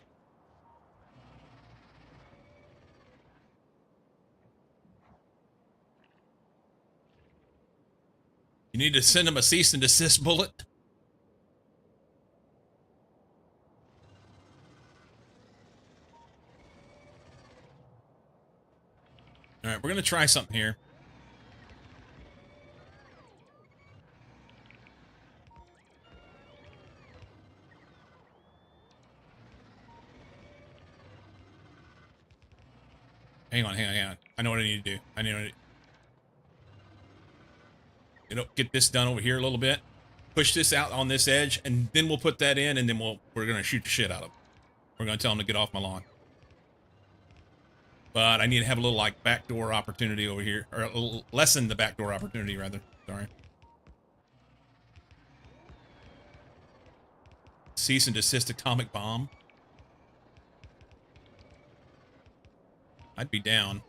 You need to send him a cease and desist bullet. All right, we're going to try something here. Hang on. I know what I need to do. Get this done over here a little bit. Push this out on this edge, and then we'll put that in, and then we're gonna shoot the shit out of him. We're gonna tell him to get off my lawn. But I need to have a little like backdoor opportunity over here, or a little lessen the backdoor opportunity rather. Sorry. Cease and desist atomic bomb. I'd be down.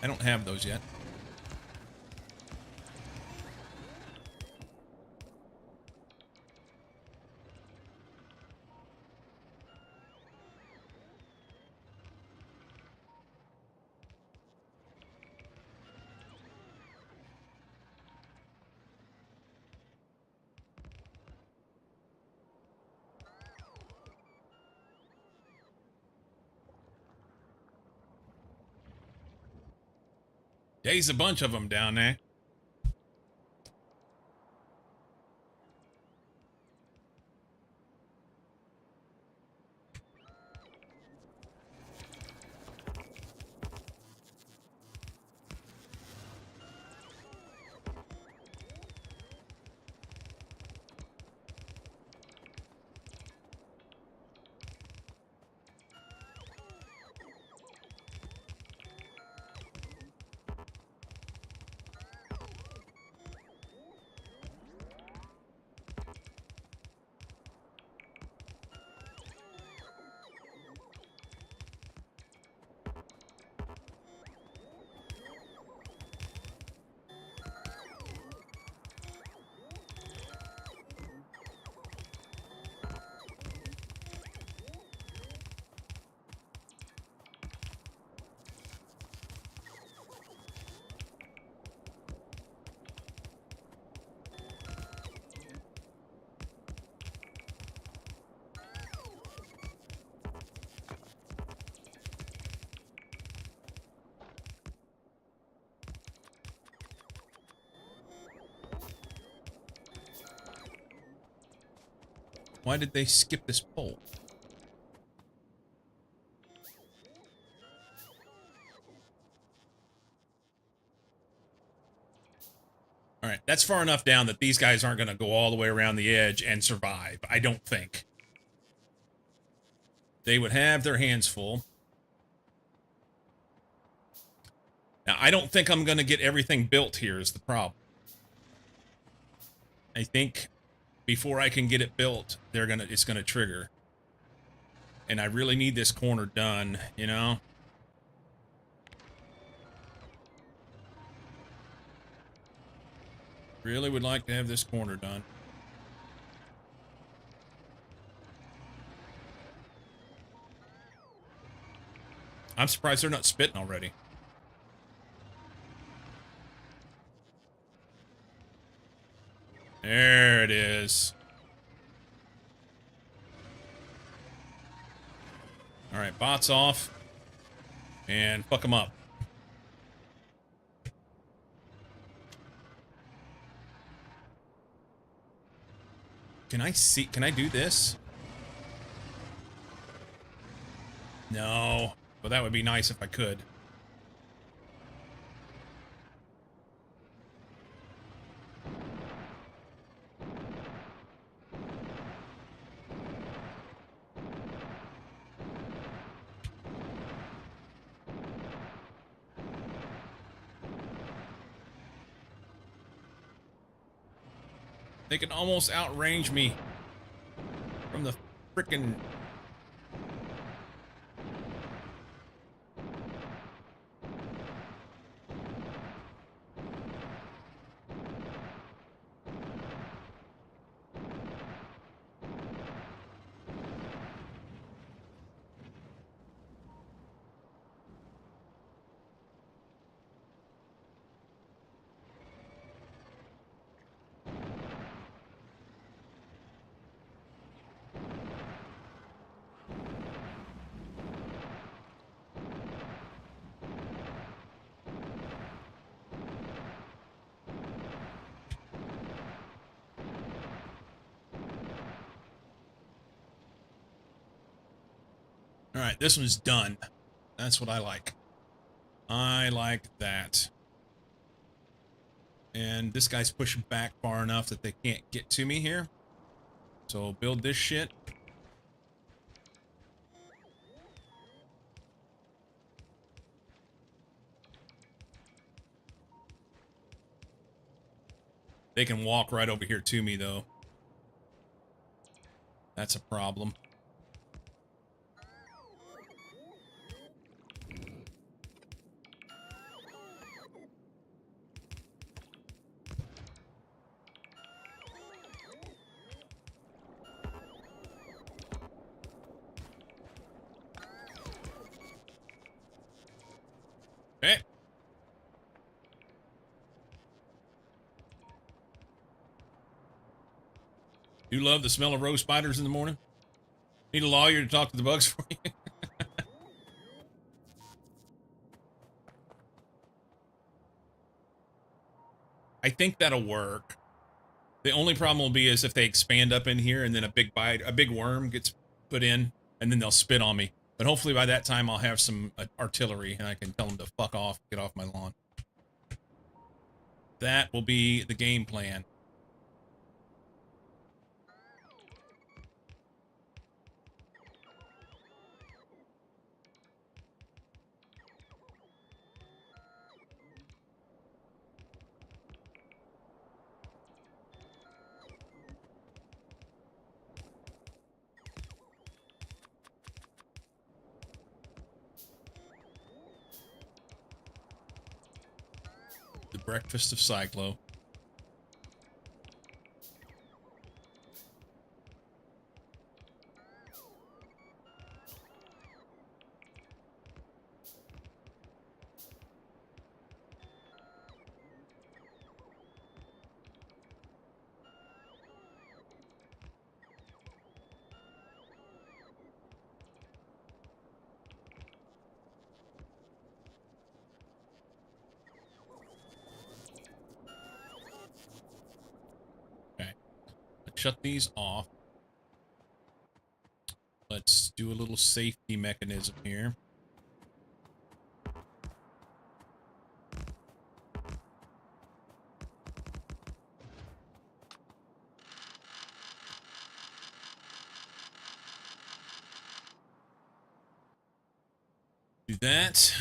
I don't have those yet. There's a bunch of them down there. Why did they skip this pole? All right, that's far enough down that these guys aren't going to go all the way around the edge and survive. I don't think. They would have their hands full. Now, I don't think I'm going to get everything built here is the problem. I think before I can get it built, it's going to trigger. And I really need this corner done, you know? Really would like to have this corner done. I'm surprised they're not spitting already. There it is. All right, bots off. And fuck them up. Can I do this? No. But that would be nice if I could. They can almost outrange me from the frickin'... All right, this one's done. That's what I like. I like that. And this guy's pushing back far enough that they can't get to me here. So build this shit. They can walk right over here to me, though. That's a problem. Okay. You love the smell of rose spiders in the morning? Need a lawyer to talk to the bugs for you? I think that'll work. The only problem will be is if they expand up in here and then a big worm gets put in, and then they'll spit on me. But hopefully by that time I'll have some artillery and I can tell them to fuck off, get off my lawn. That will be the game plan. The breakfast of Cyclo. Shut these off. Let's do a little safety mechanism here. Do that.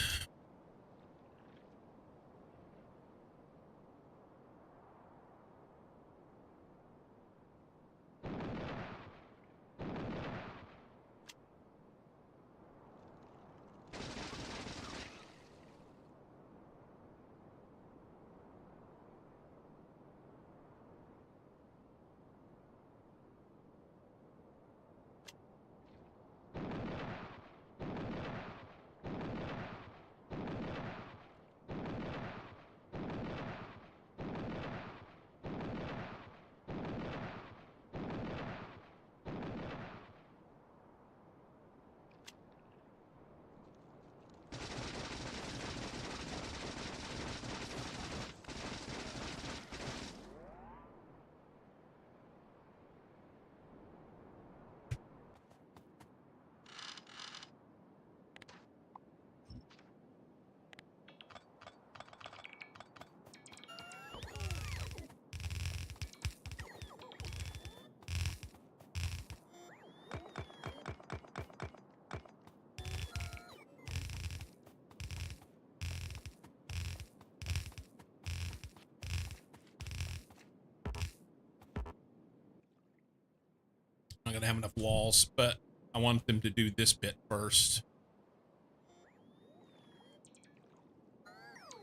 I'm not gonna have enough walls, but I want them to do this bit first.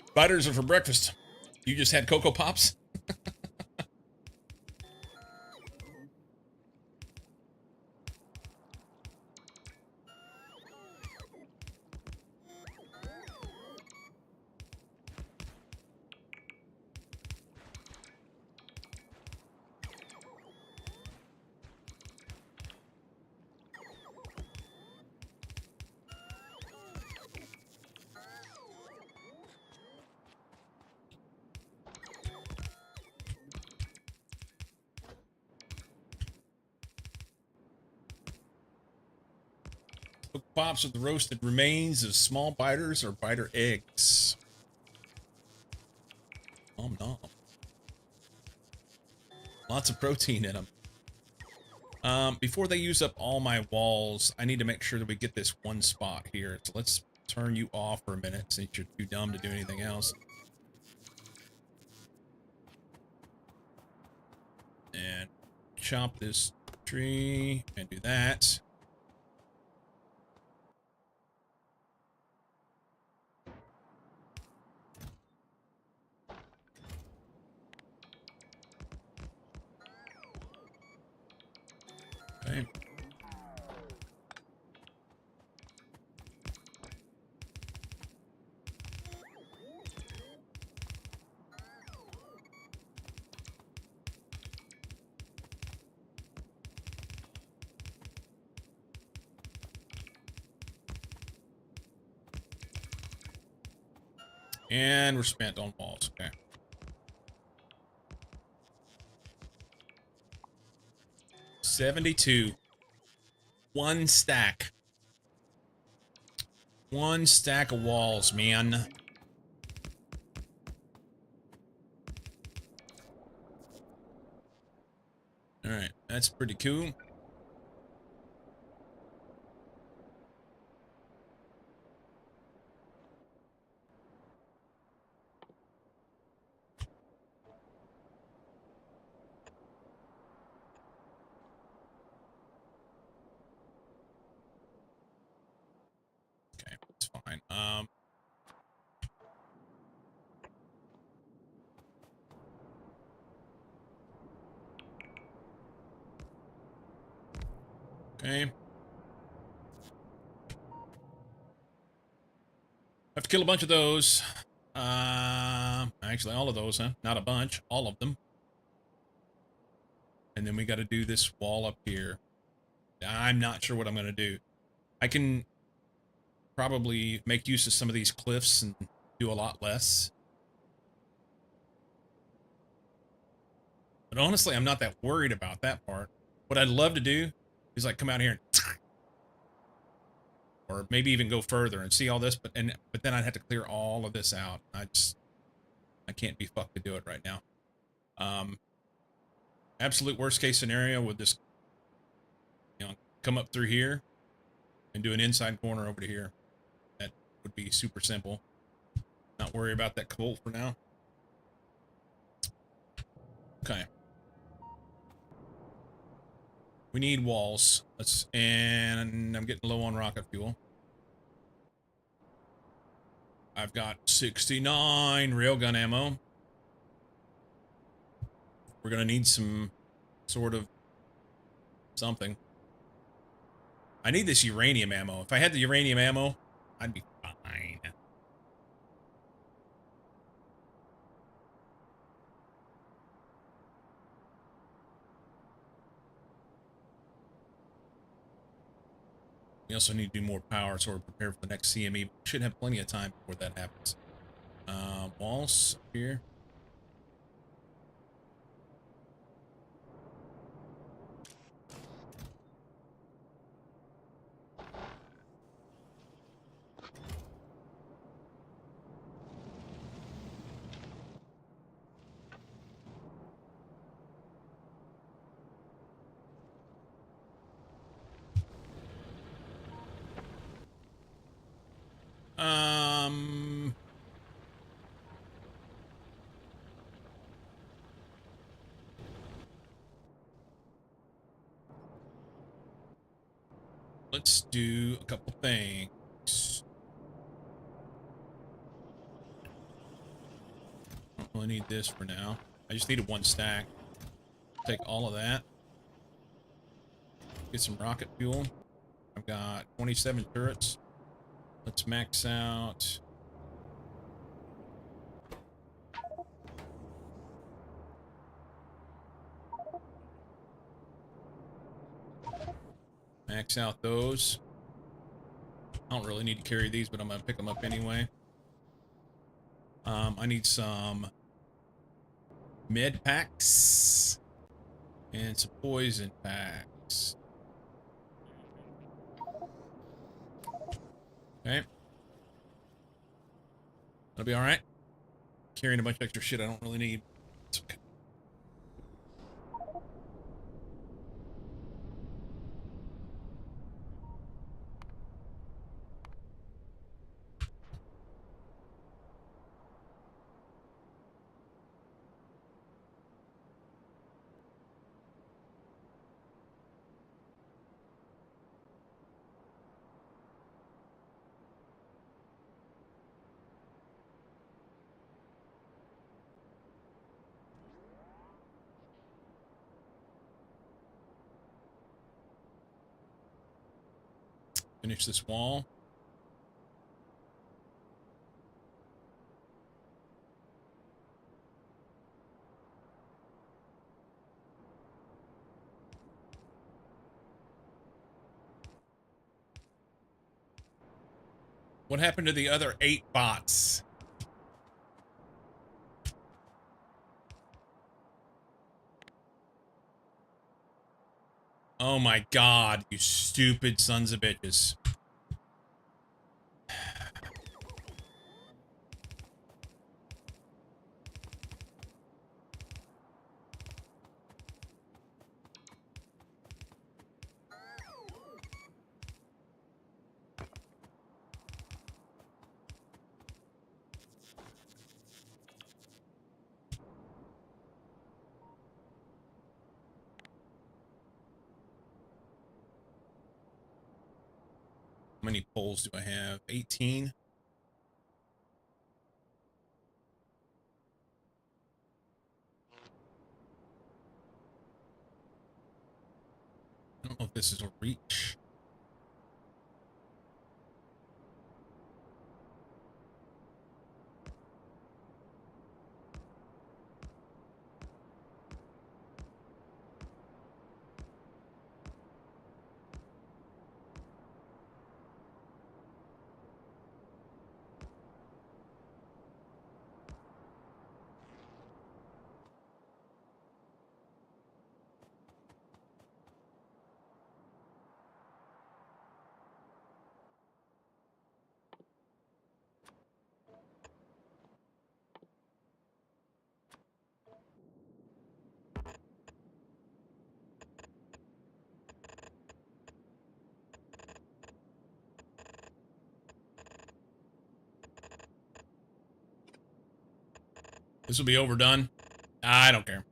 Spiders are for breakfast. You just had Cocoa Pops? Cocoa Pops are the roasted remains of small biters or biter eggs. Nom nom. Lots of protein in them. Before they use up all my walls, I need to make sure that we get this one spot here. So let's turn you off for a minute since you're too dumb to do anything else. And chop this tree and do that. Okay. And we're spent on walls. Okay. 72. One stack. One stack of walls, man. Alright, that's pretty cool. Okay, it's fine. Okay. I have to kill a bunch of those. Actually, all of those, huh? Not a bunch. All of them. And then we got to do this wall up here. I'm not sure what I'm going to do. I can probably make use of some of these cliffs and do a lot less. But honestly, I'm not that worried about that part. What I'd love to do is like come out here and or maybe even go further and see all this, but then I'd have to clear all of this out. I can't be fucked to do it right now. Absolute worst case scenario would just, you know, come up through here and do an inside corner over to here. That would be super simple. Not worry about that coal for now. Okay. We need walls. And I'm getting low on rocket fuel. I've got 69 railgun ammo. We're gonna need some sort of something. I need this uranium ammo. If I had the uranium ammo, I'd be fine. We also need to do more power so we're prepared for the next CME. We should have plenty of time before that happens. Walls here. Let's do a couple things. I don't really need this for now. I just needed one stack. Take all of that. Get some rocket fuel. I've got 27 turrets. Let's max out. Max out those. I don't really need to carry these, but I'm gonna pick them up anyway. I need some med packs and some poison packs. Okay. That'll be alright. Carrying a bunch of extra shit I don't really need. It's okay. Finish this wall. What happened to the other 8 bots? Oh my god, you stupid sons of bitches. How many poles do I have? 18? I don't know if this is a reach. This will be overdone. I don't care.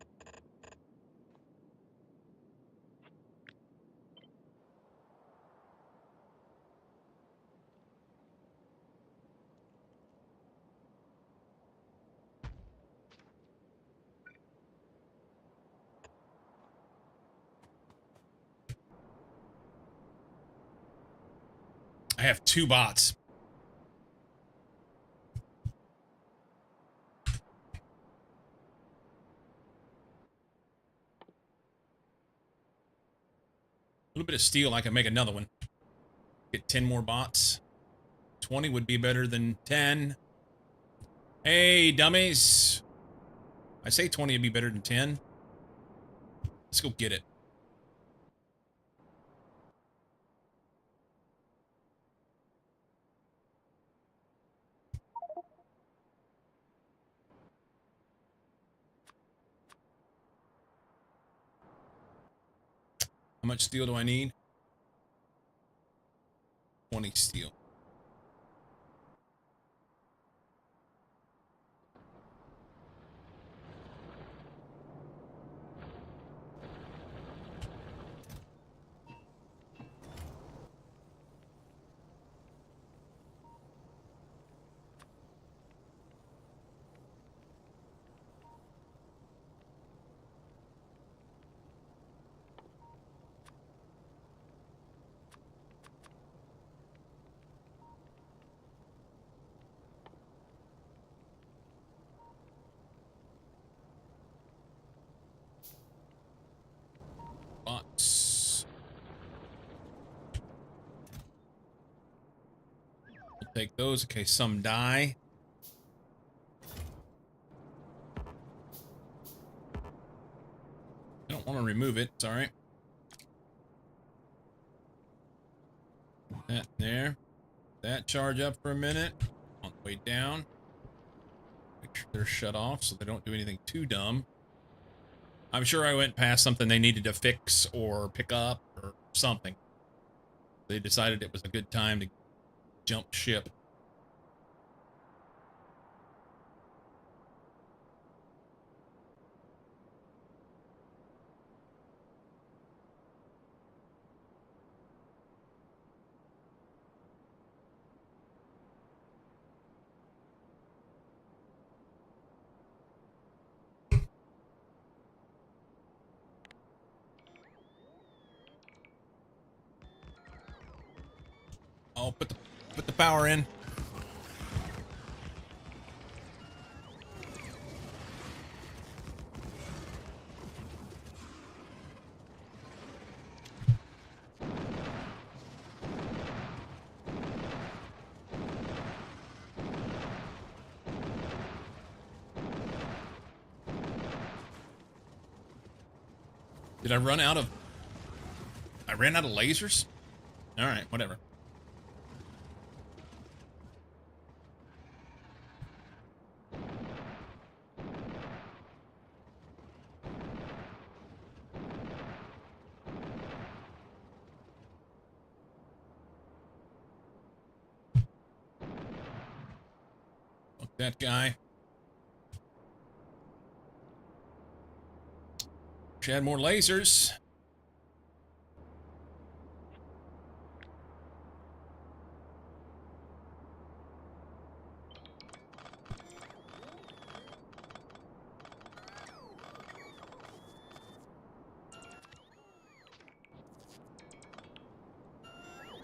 I have 2 bots. A little bit of steel, I can make another one. Get 10 more bots. 20 would be better than 10. Hey, dummies. I say 20 would be better than 10. Let's go get it. How much steel do I need? 20 steel. Bots. We'll take those in case some die. I don't want to remove it. It's all right. That there. That charge up for a minute. On the way down. Make sure they're shut off so they don't do anything too dumb. I'm sure I went past something they needed to fix or pick up or something. They decided it was a good time to jump ship. Oh, put the power in. Did I run out of... I ran out of lasers? All right, whatever. Fuck that guy. Wish I had more lasers.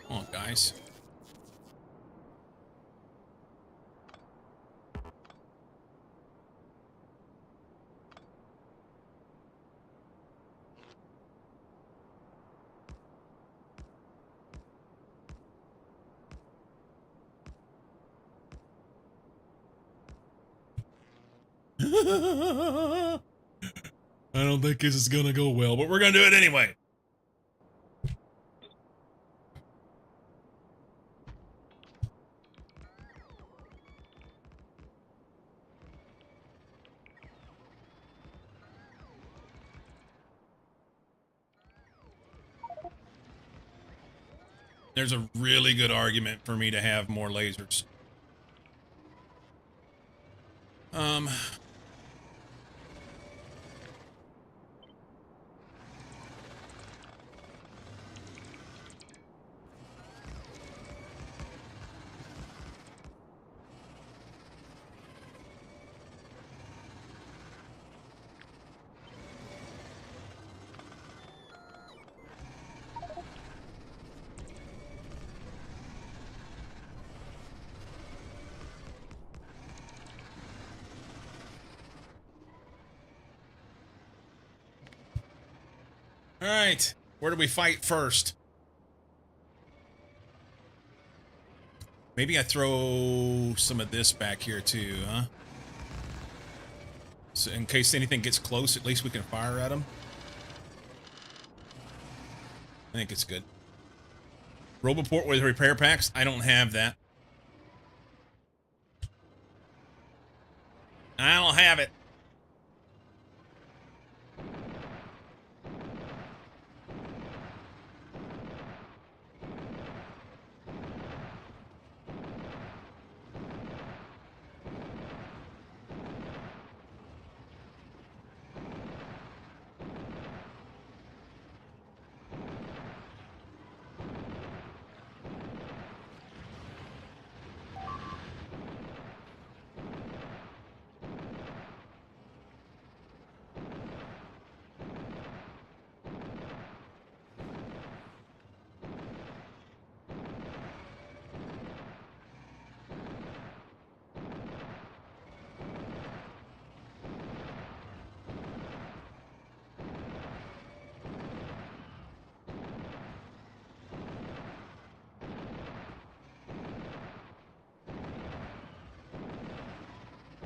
Come on, guys. I don't think this is gonna go well, but we're gonna do it anyway. There's a really good argument for me to have more lasers. All right, where do we fight first? Maybe I throw some of this back here too, huh? So in case anything gets close, at least we can fire at them. I think it's good. Roboport with repair packs? I don't have that. I don't have it.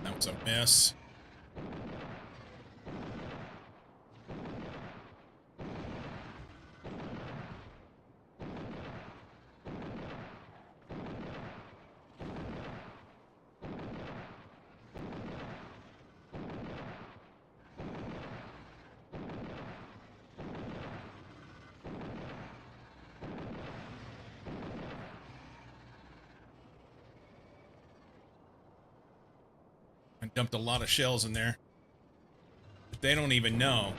That was a mess. I dumped a lot of shells in there. But they don't even know.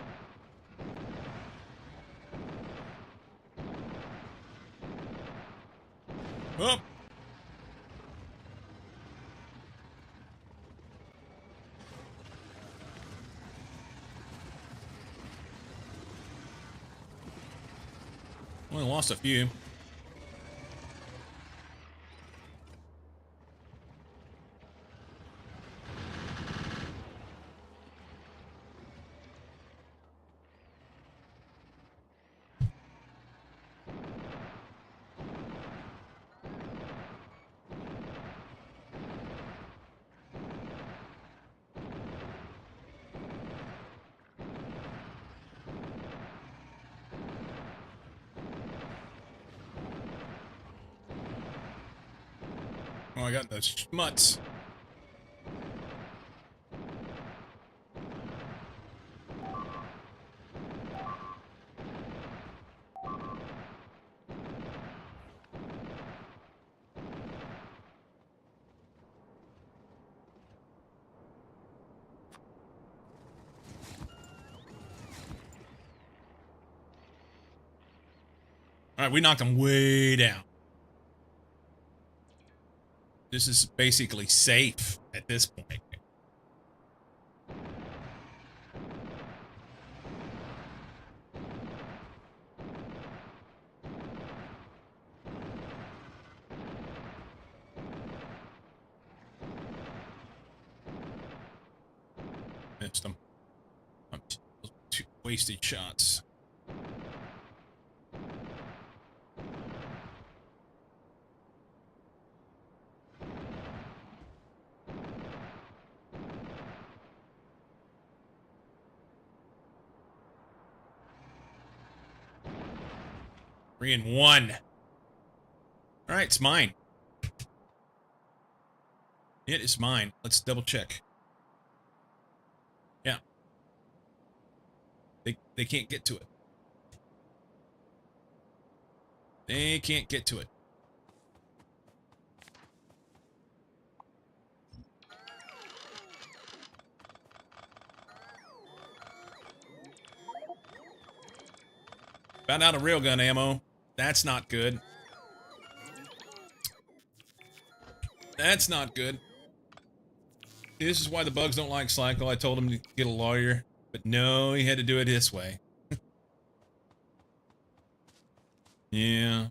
Oh! Only lost a few. Oh, I got the schmutz. All right, we knocked him way down. This is basically safe at this point. Missed him. Two wasted shots. Three and one. All right, it's mine. It is mine. Let's double check. Yeah. They can't get to it. They can't get to it. Found out of railgun ammo. That's not good. That's not good. This is why the bugs don't like Cycle. I told him to get a lawyer, but no, he had to do it this way. Yeah.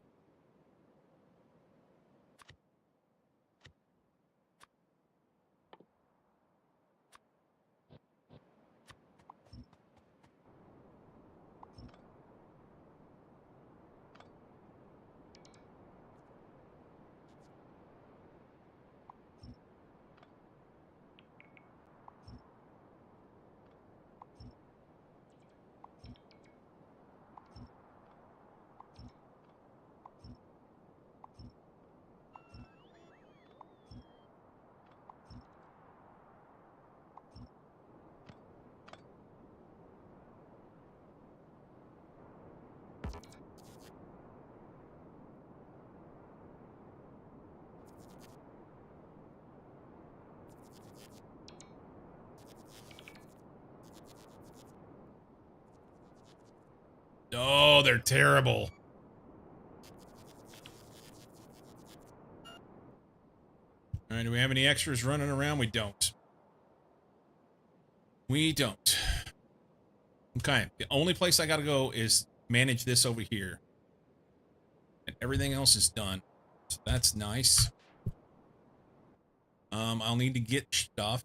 Oh, they're terrible. All right, do we have any extras running around? We don't. We don't. Okay, the only place I gotta go is manage this over here. And everything else is done. So that's nice. I'll need to get stuff.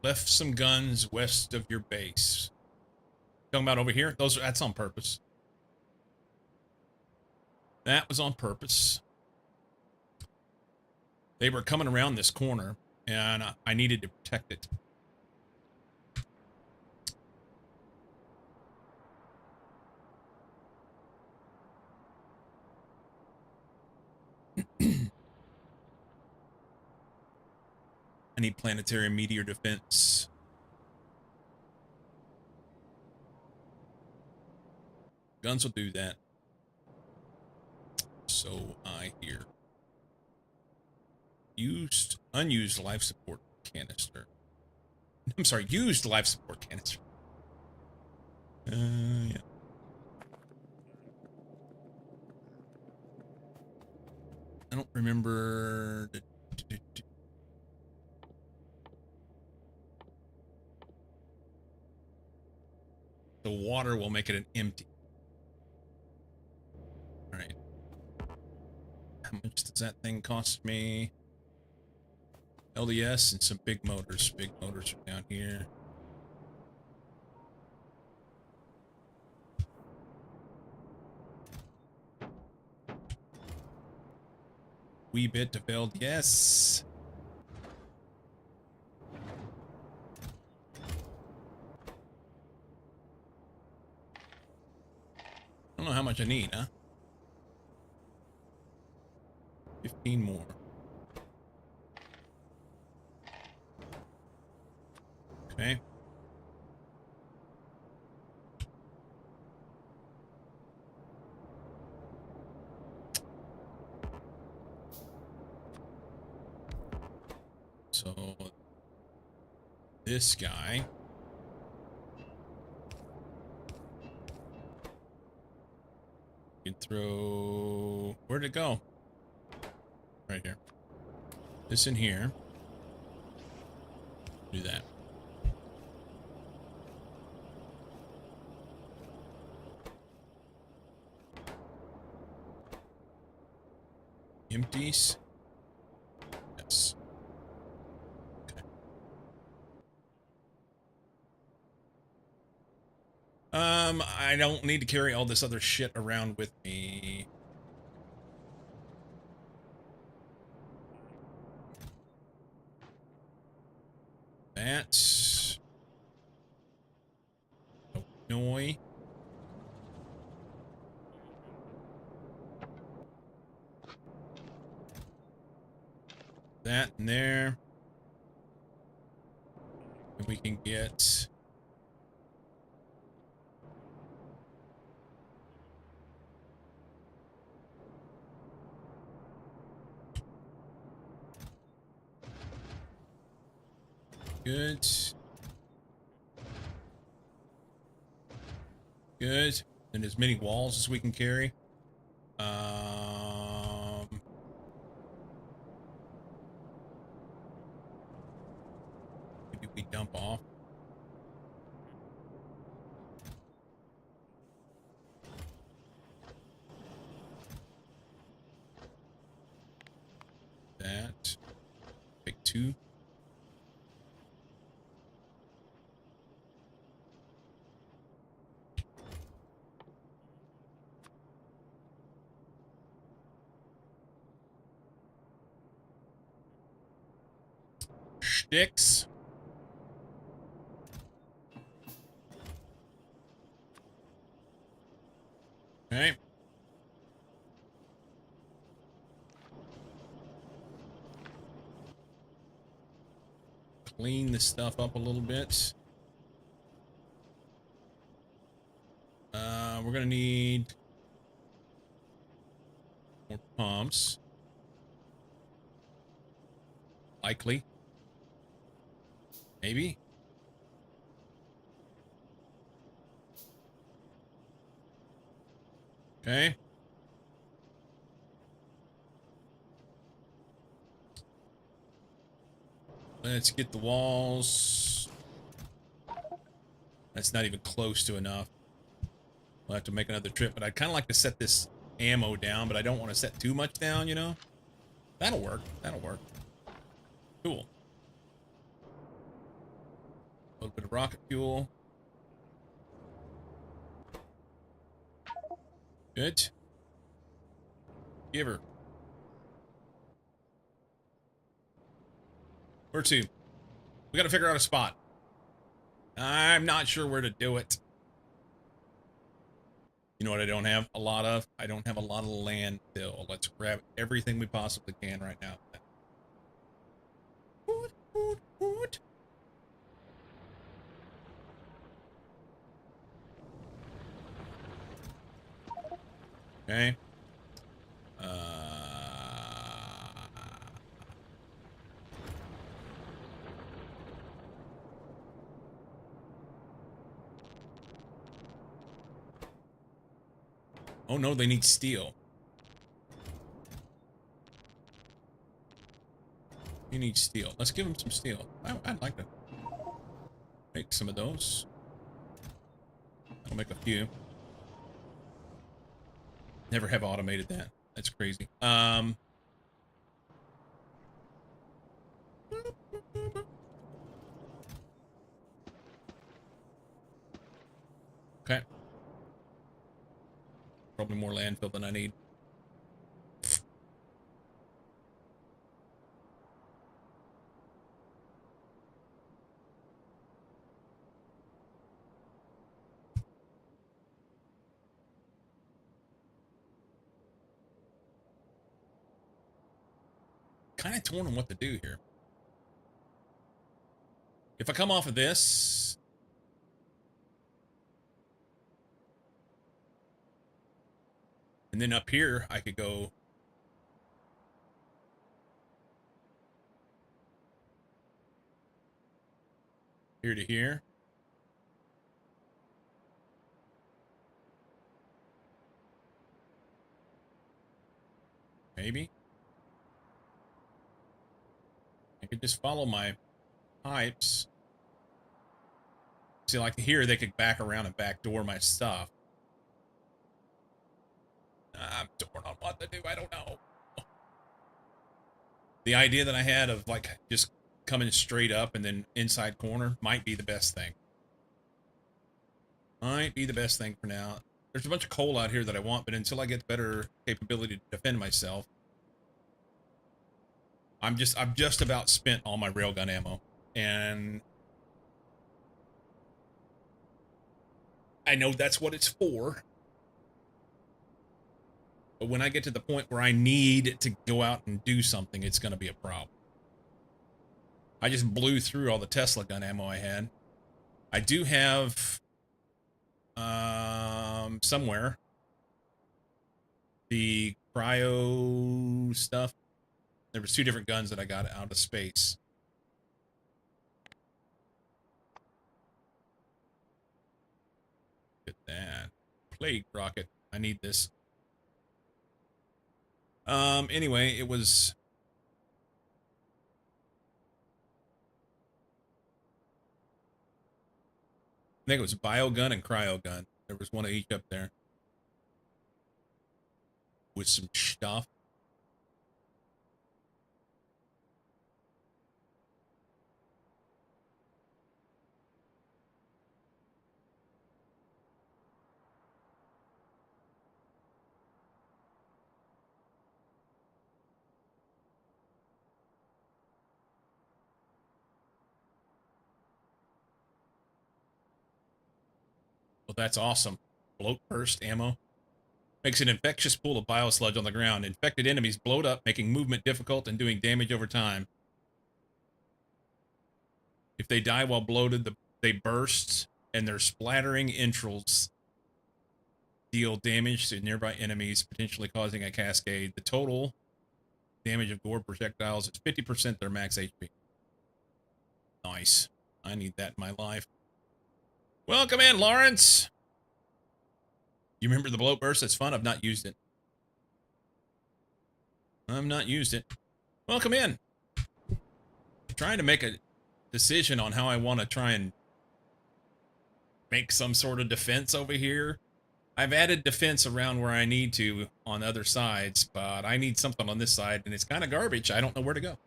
Left some guns west of your base. Talking about over here? That's on purpose. That was on purpose. They were coming around this corner, and I needed to protect it. I need planetary meteor defense. Guns will do that. So I hear. Unused life support canister. I'm sorry, used life support canister. Yeah. I don't remember. The water will make it an empty. All right. How much does that thing cost me? LDS and some big motors. Big motors are down here. wee bit to build. Yes. I don't know how much I need, huh? 15 more. Okay. So this guy can throw, where'd it go? Right here. This in here. Do that. Empties. Yes. Okay. I don't need to carry all this other shit around with me. That's Noi. That in there. And we can get good. Good. And as many walls as we can carry. Maybe we dump off. That. Pick 2. Sticks. Okay. Clean this stuff up a little bit. We're gonna need more pumps. Likely. Maybe. Okay. Let's get the walls. That's not even close to enough. We'll have to make another trip, but I'd kind of like to set this ammo down, but I don't want to set too much down, you know? That'll work. That'll work. Cool. A little bit of rocket fuel. Good. Give her. Where to? We gotta figure out a spot. I'm not sure where to do it. You know what I don't have a lot of? I don't have a lot of landfill. Let's grab everything we possibly can right now. Okay. Oh no, they need steel. You need steel. Let's give them some steel. I'd like to make some of those. I'll make a few. Never have automated that. That's crazy. Okay. Probably more landfill than I need. kind of torn on what to do here. If I come off of this, and then up here, I could go here to here. Maybe. I could just follow my pipes. See, like here, they could back around and backdoor my stuff. I'm torn on what to do. I don't know. The idea that I had of like just coming straight up and then inside corner might be the best thing. Might be the best thing for now. There's a bunch of coal out here that I want, but until I get better capability to defend myself, I've just about spent all my railgun ammo, and I know that's what it's for. But when I get to the point where I need to go out and do something, it's going to be a problem. I just blew through all the Tesla gun ammo I had. I do have somewhere the cryo stuff. There was 2 different guns that I got out of space. Look at that. Plague rocket. I need this. Anyway, it was... I think it was biogun and cryogun. There was one of each up there. With some stuff. Well, that's awesome. Bloat burst ammo. Makes an infectious pool of biosludge on the ground. Infected enemies bloat up, making movement difficult and doing damage over time. If they die while bloated, they burst, and their splattering entrails deal damage to nearby enemies, potentially causing a cascade. The total damage of gore projectiles is 50% their max HP. Nice. I need that in my life. Welcome in, Lawrence. You remember the bloat burst? It's fun. I've not used it. Welcome in. Trying to make a decision on how I want to try and make some sort of defense over here. I've added defense around where I need to on other sides, but I need something on this side, and it's kind of garbage. I don't know where to go.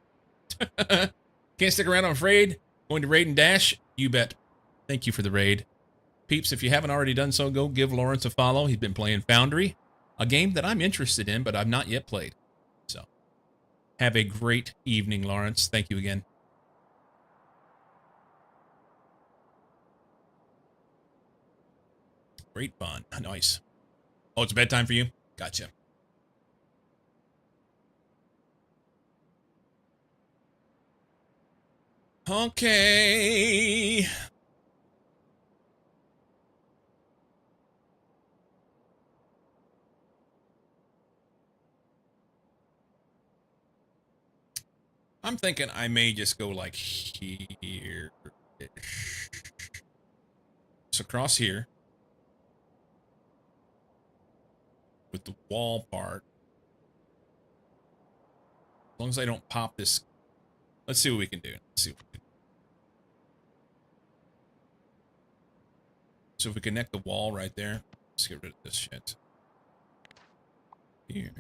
Can't stick around, I'm afraid. Going to raid and dash? You bet. Thank you for the raid. Peeps, if you haven't already done so, go give Lawrence a follow. He's been playing Foundry, a game that I'm interested in, but I've not yet played. So, have a great evening, Lawrence. Thank you again. Great fun. Nice. Oh, it's bedtime for you? Gotcha. Okay. I'm thinking I may just go like here. So across here. With the wall part. As long as I don't pop this. Let's see what we can do. So if we connect the wall right there. Let's get rid of this shit. Here.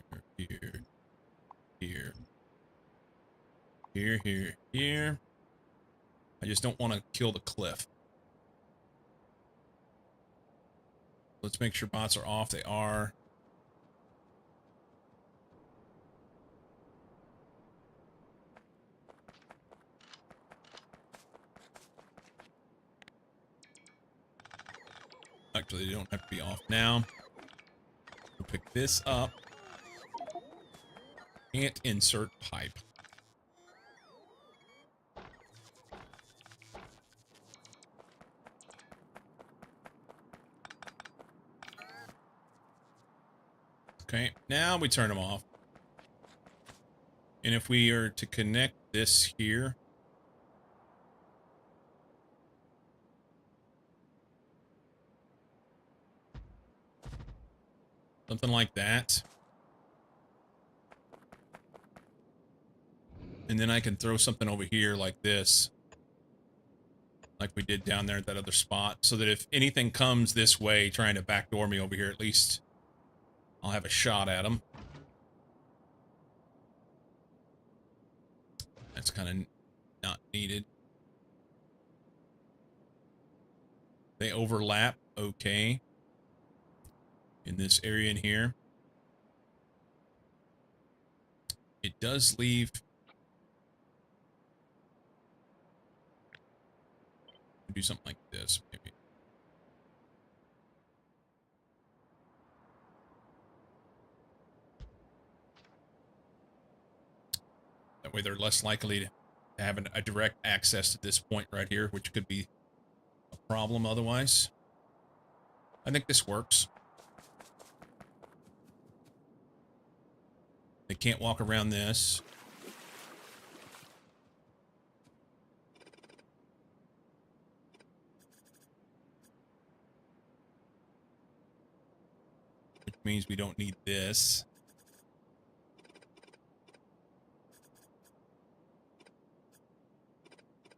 I just don't want to kill the cliff. Let's make sure bots are off. They are. Actually, they don't have to be off now. We'll pick this up. Can't insert pipe. Okay, now we turn them off. And if we are to connect this here, something like that. And then I can throw something over here like this, like we did down there at that other spot, so that if anything comes this way trying to backdoor me over here, at least I'll have a shot at them. That's kind of not needed. They overlap, okay. In this area in here. It does leave... do something like this, maybe. That way they're less likely to have a direct access to this point right here, which could be a problem otherwise. I think this works. They can't walk around this. Which means we don't need this.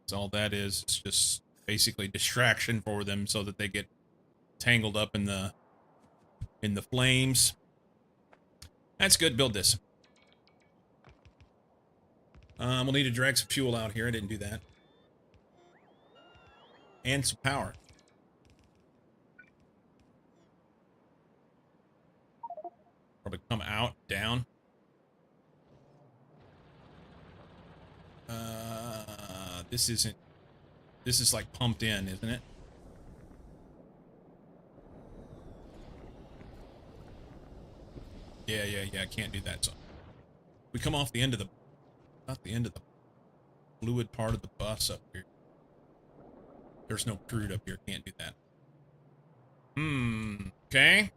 So all that is just basically distraction for them so that they get tangled up in the flames. That's good. Build this. We'll need to drag some fuel out here. I didn't do that. And some power. Probably come out, down. This isn't... This is like pumped in, isn't it? Yeah, I can't do that. So we come off the end of the... Not the end of the fluid part of the bus up here. There's no crude up here. Can't do that. Okay.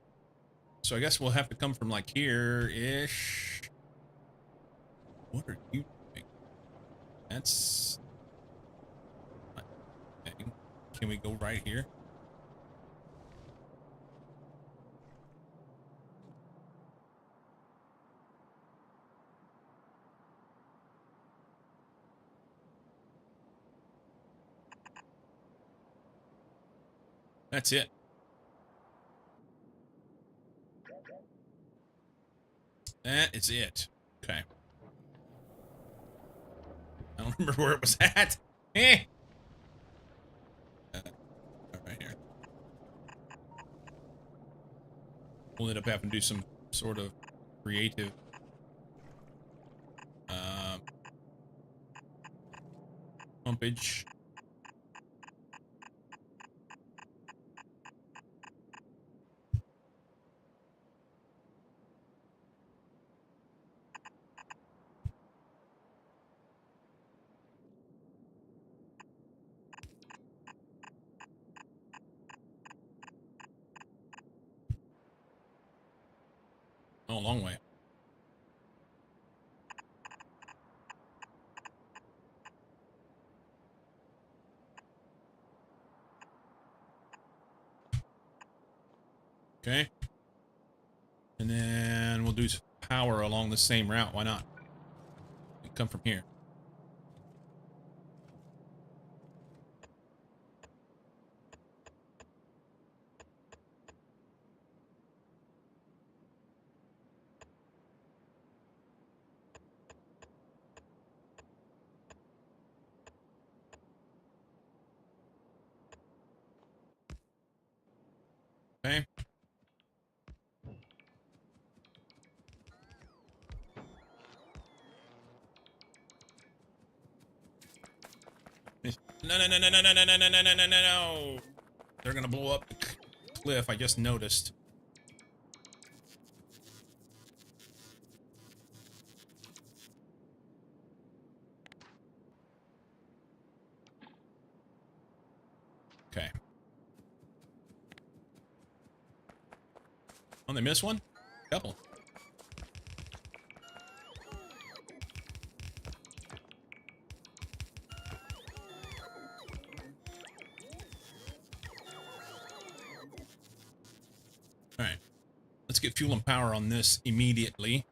So I guess we'll have to come from like here-ish. What are you doing? That's... Okay. Can we go right here? That's it. That is it. Okay. I don't remember where it was at. Eh. Right here. We'll end up having to do some sort of creative pumpage. Oh, a long way. Okay. And then we'll do some power along the same route. Why not? Come from here. Okay. No. They're gonna blow up the cliff, I just noticed. Okay. Oh, they missed one? Couple. All right. Let's get fuel and power on this immediately.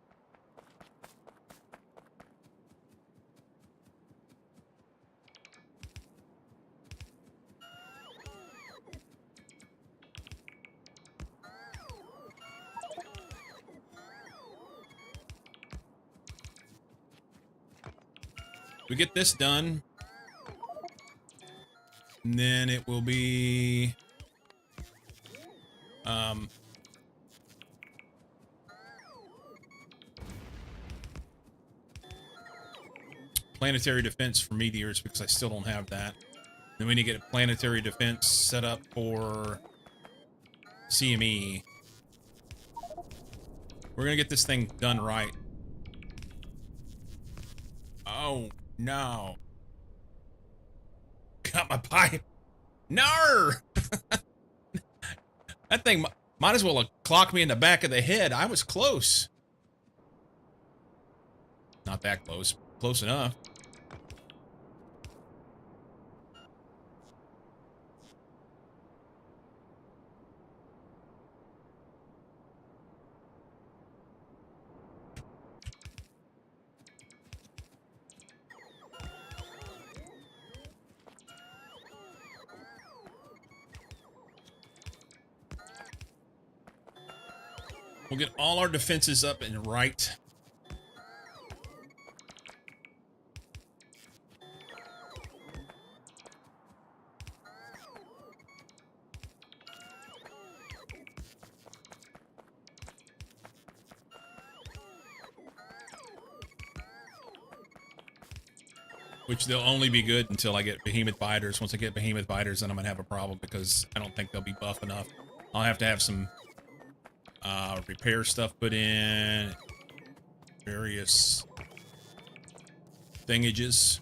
We get this done, and then it will be planetary defense for meteors, because I still don't have that. Then we need to get a planetary defense set up for CME. We're gonna get this thing done right. Oh no. Got my pipe. No! That thing might as well have clocked me in the back of the head. I was close. Not that close. Close enough. We'll get all our defenses up and right. Which they'll only be good until I get behemoth biters. Once I get behemoth biters, then I'm gonna have a problem because I don't think they'll be buff enough. I'll have to have some repair stuff put in, various thingages.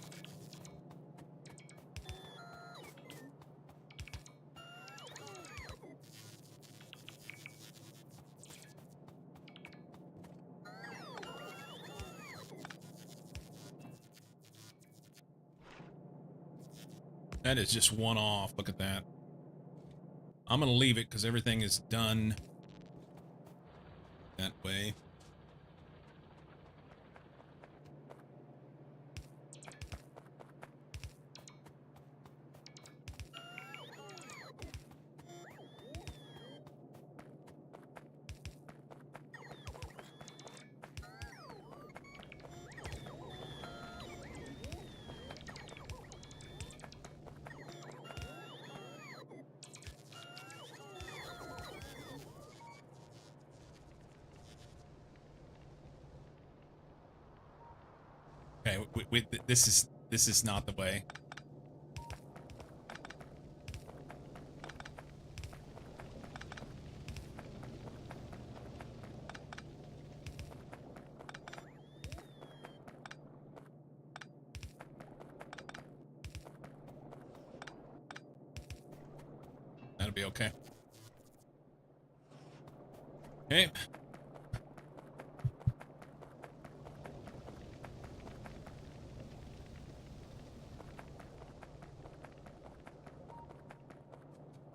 That is just one off. Look at that. I'm gonna leave it because everything is done that way. Okay, this is not the way. That'll be okay. Okay.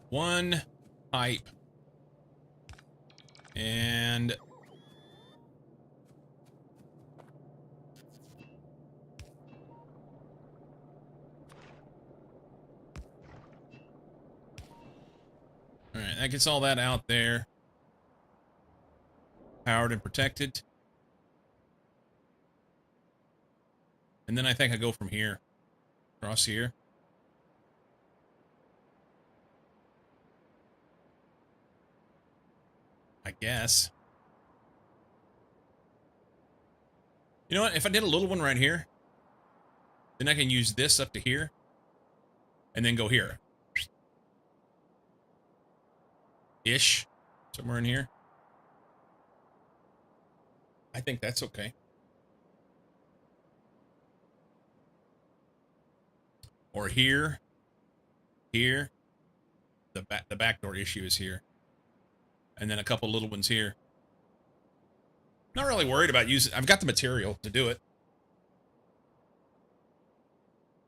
One pipe. And all right, that gets all that out there. Powered and protected. And then I think I go from here. Across here. I guess. You know what? If I did a little one right here, then I can use this up to here. And then go here. Ish. Somewhere in here. I think that's okay. Or here. Here. The backdoor issue is here. And then a couple little ones here. Not really worried about using... I've got the material to do it.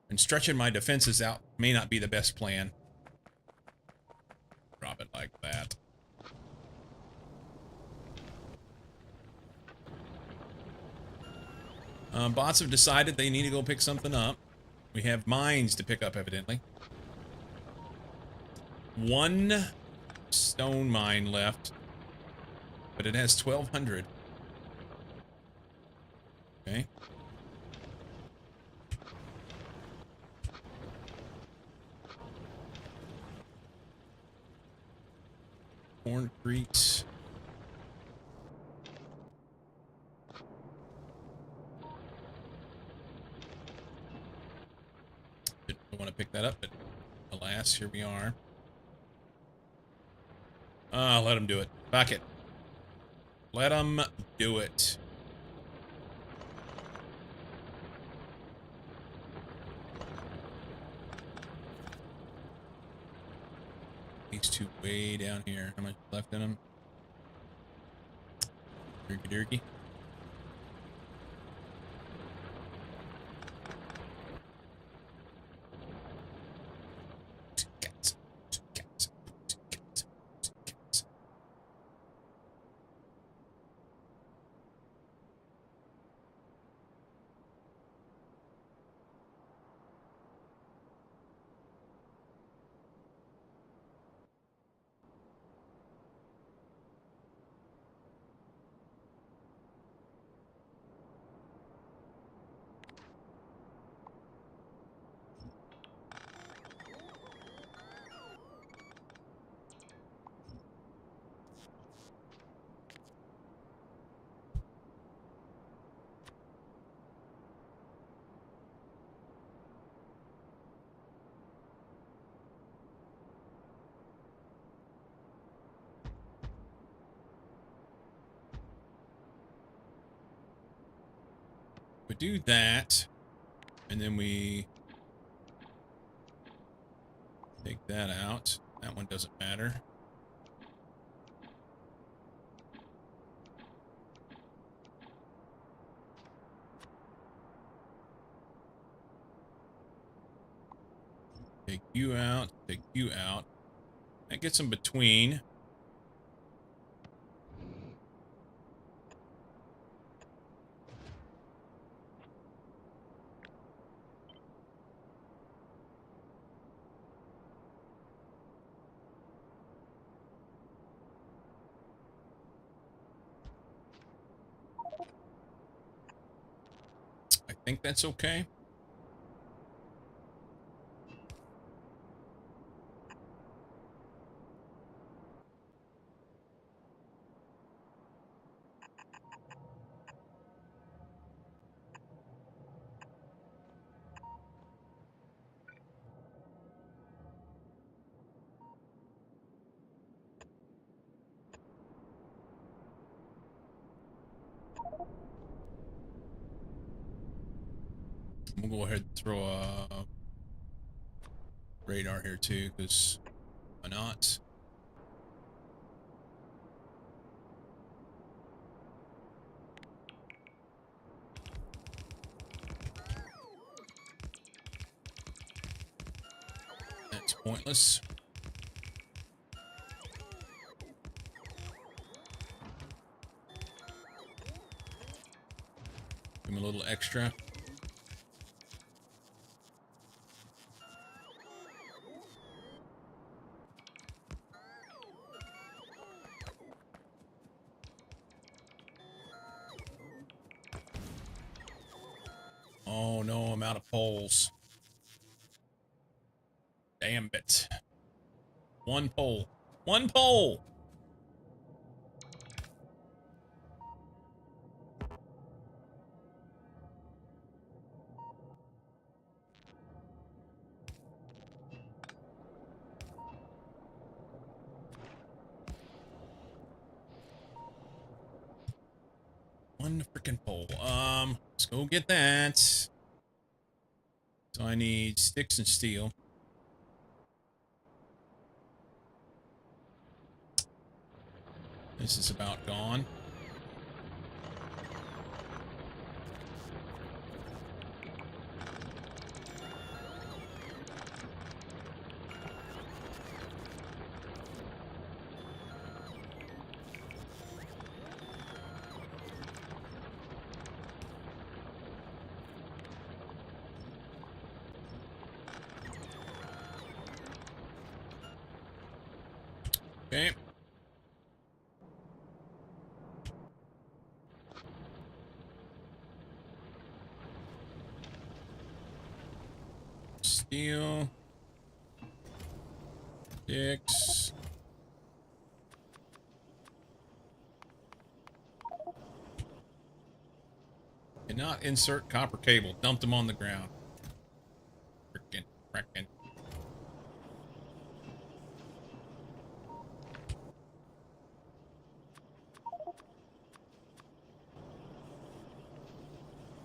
And stretching my defenses out may not be the best plan. Drop it like that. Bots have decided they need to go pick something up. We have mines to pick up, evidently. One stone mine left, but it has 1,200. Okay. Corncrete. Didn't want to pick that up, but alas, here we are. Let them do it. Fuck it. Let them do it. These two way down here. How much left in them? Durky durky. We do that, and then we take that out. That one doesn't matter. Take you out, take you out. That gets them between. I think that's okay. We'll go ahead and throw a radar here too, because why not? That's pointless. Give him a little extra. Oh no, I'm out of poles. Damn it. One pole. One pole! One freaking pole. Let's go get that. So I need sticks and steel. This is about gone. Okay. Steel. Sticks. Cannot insert copper cable. Dumped them on the ground. Frickin'.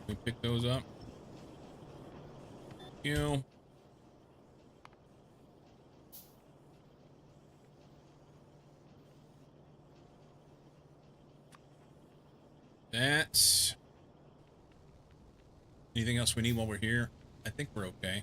We pick those up. You. That's. Anything else we need while we're here? I think we're okay.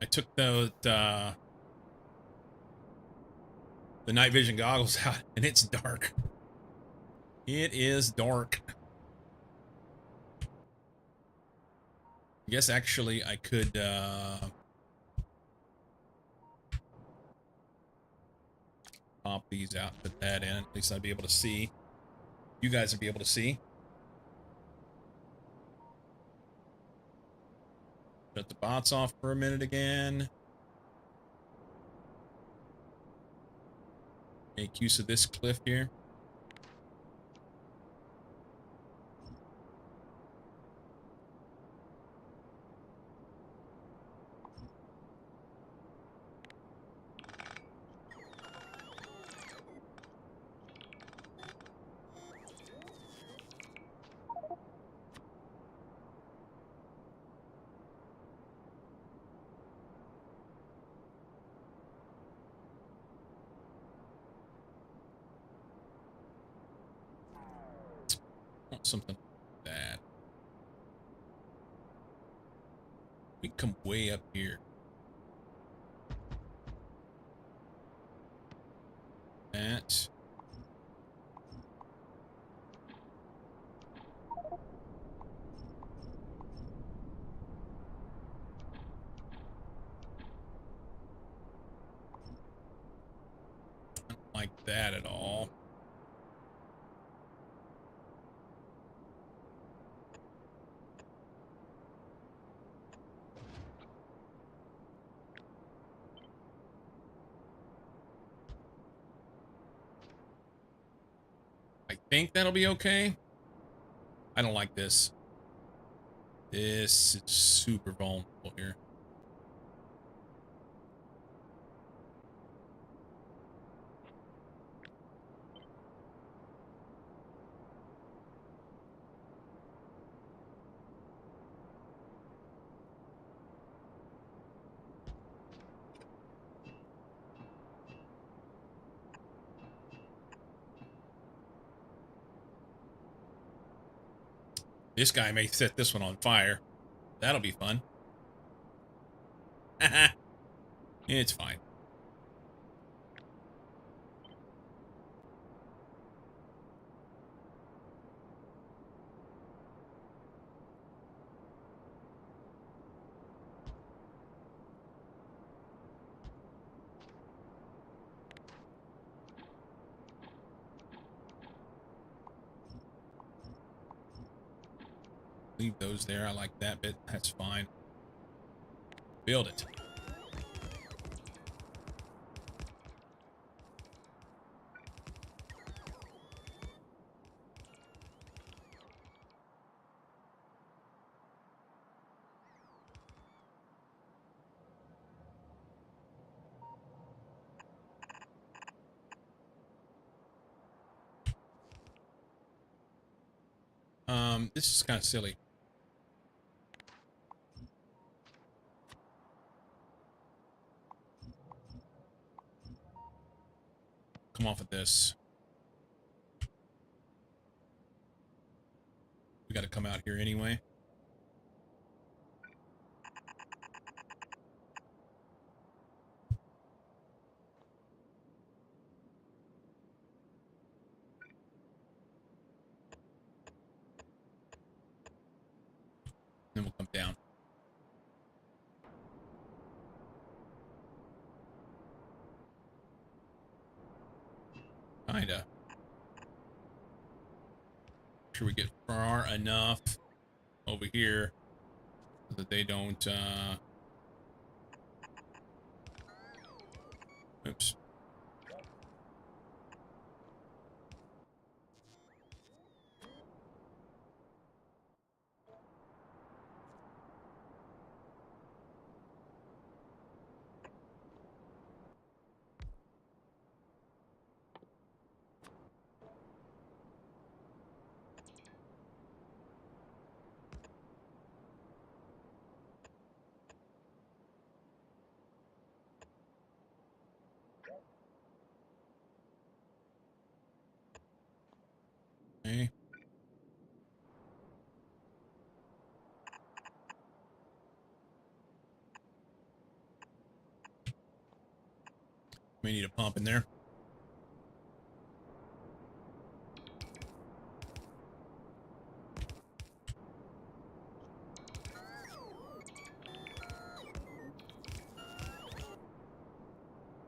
I took the night vision goggles out, and it's dark. It is dark. I guess actually I could pop these out, put that in. At least I'd be able to see. You guys would be able to see. Shut the bots off for a minute again. Make use of this cliff here. Want something like that. We come way up here. That. Not like that at all. I think that'll be okay. I don't like this. This is super vulnerable here. This guy may set this one on fire. That'll be fun. It's fine. Leave those there. I like that bit. That's fine. Build it. This is kind of silly. Come off of this. We got to come out here anyway. Kinda. Sure we get far enough over here so that they don't, oops. Okay. May need a pump in there.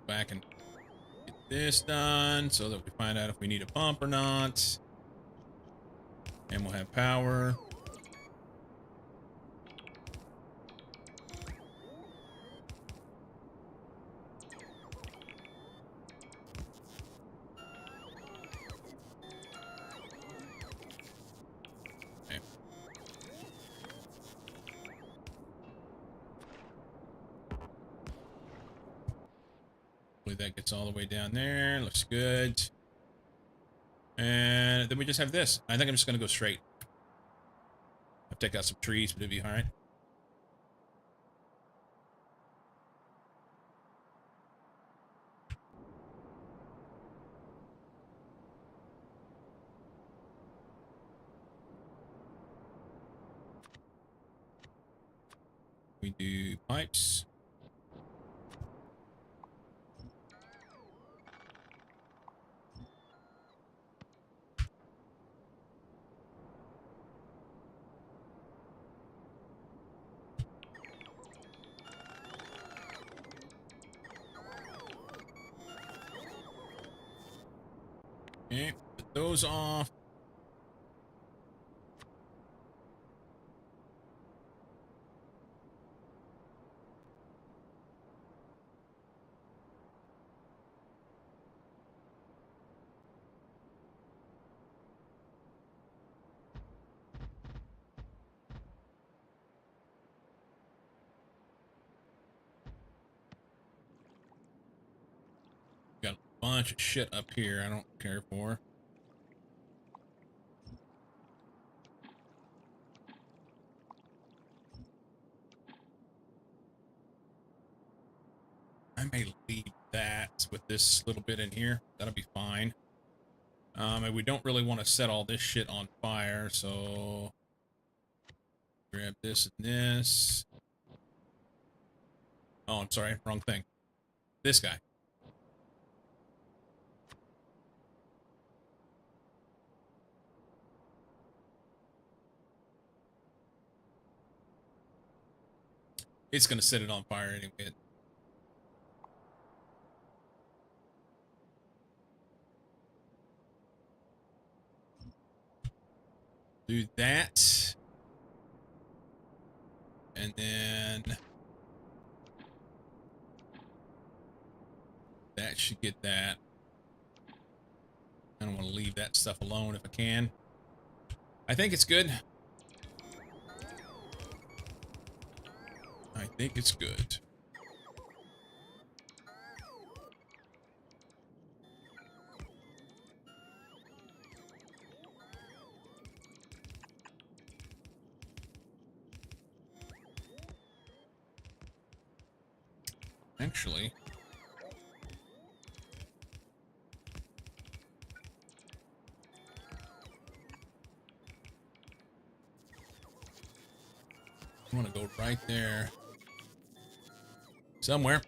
Back and get this done so that we find out if we need a pump or not. And we'll have power. Okay. Hopefully that gets all the way down there. Looks good. And then we just have this. I think I'm just going to go straight. I'll take out some trees, but it'll be all right. We do pipes. Okay, put those off. Got a bunch of shit up here I don't care for. I may leave that with this little bit in here. That'll be fine. And we don't really want to set all this shit on fire, so grab this and this. Oh, I'm sorry, wrong thing. This guy. It's gonna set it on fire anyway. Do that. And then that should get that. I don't want to leave that stuff alone if I can. I think it's good. I think it's good. Actually, I want to go right there. Somewhere.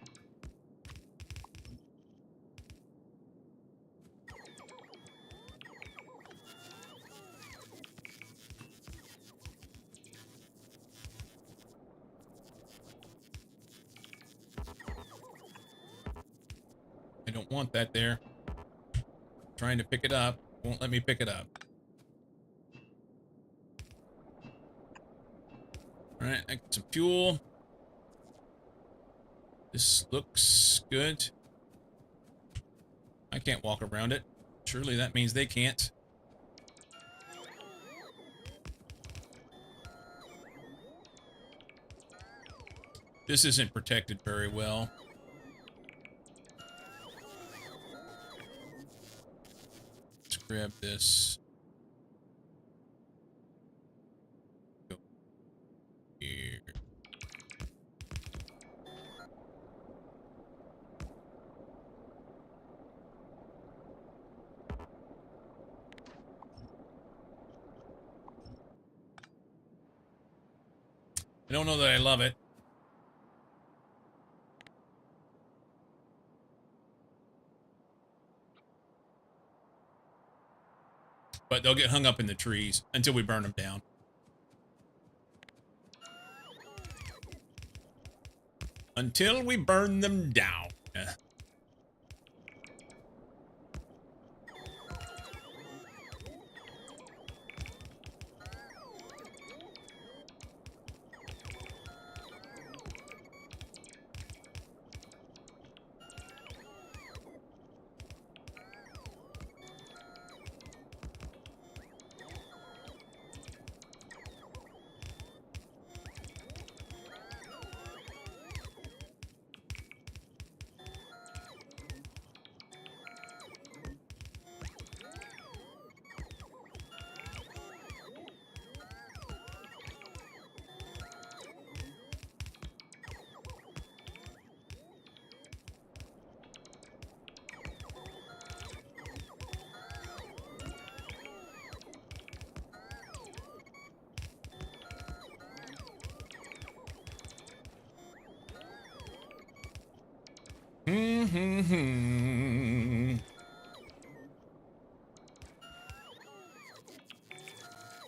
I don't want that there. Trying to pick it up. Won't let me pick it up. Alright, I got some fuel. This looks good. I can't walk around it. Surely that means they can't. This isn't protected very well. Let's grab this. Go here. I don't know that I love it. But they'll get hung up in the trees until we burn them down. Until we burn them down.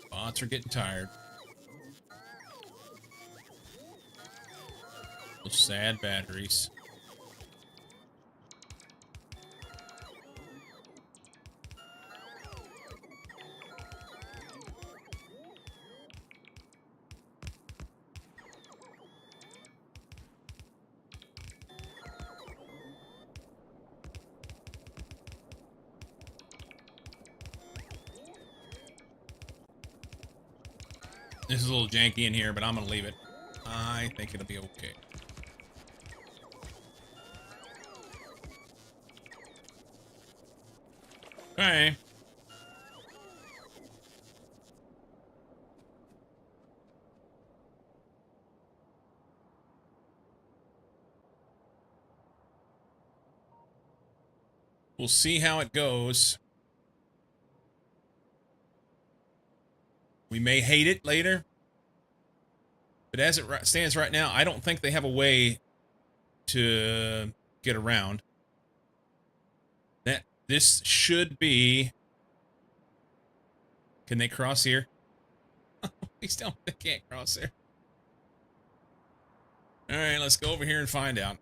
Bots are getting tired. Those sad batteries. This is a little janky in here, but I'm gonna leave it. I think it'll be okay. Okay. We'll see how it goes. We may hate it later. But as it stands right now, I don't think they have a way to get around. This should be... Can they cross here? Please don't. They can't cross there. Alright, let's go over here and find out.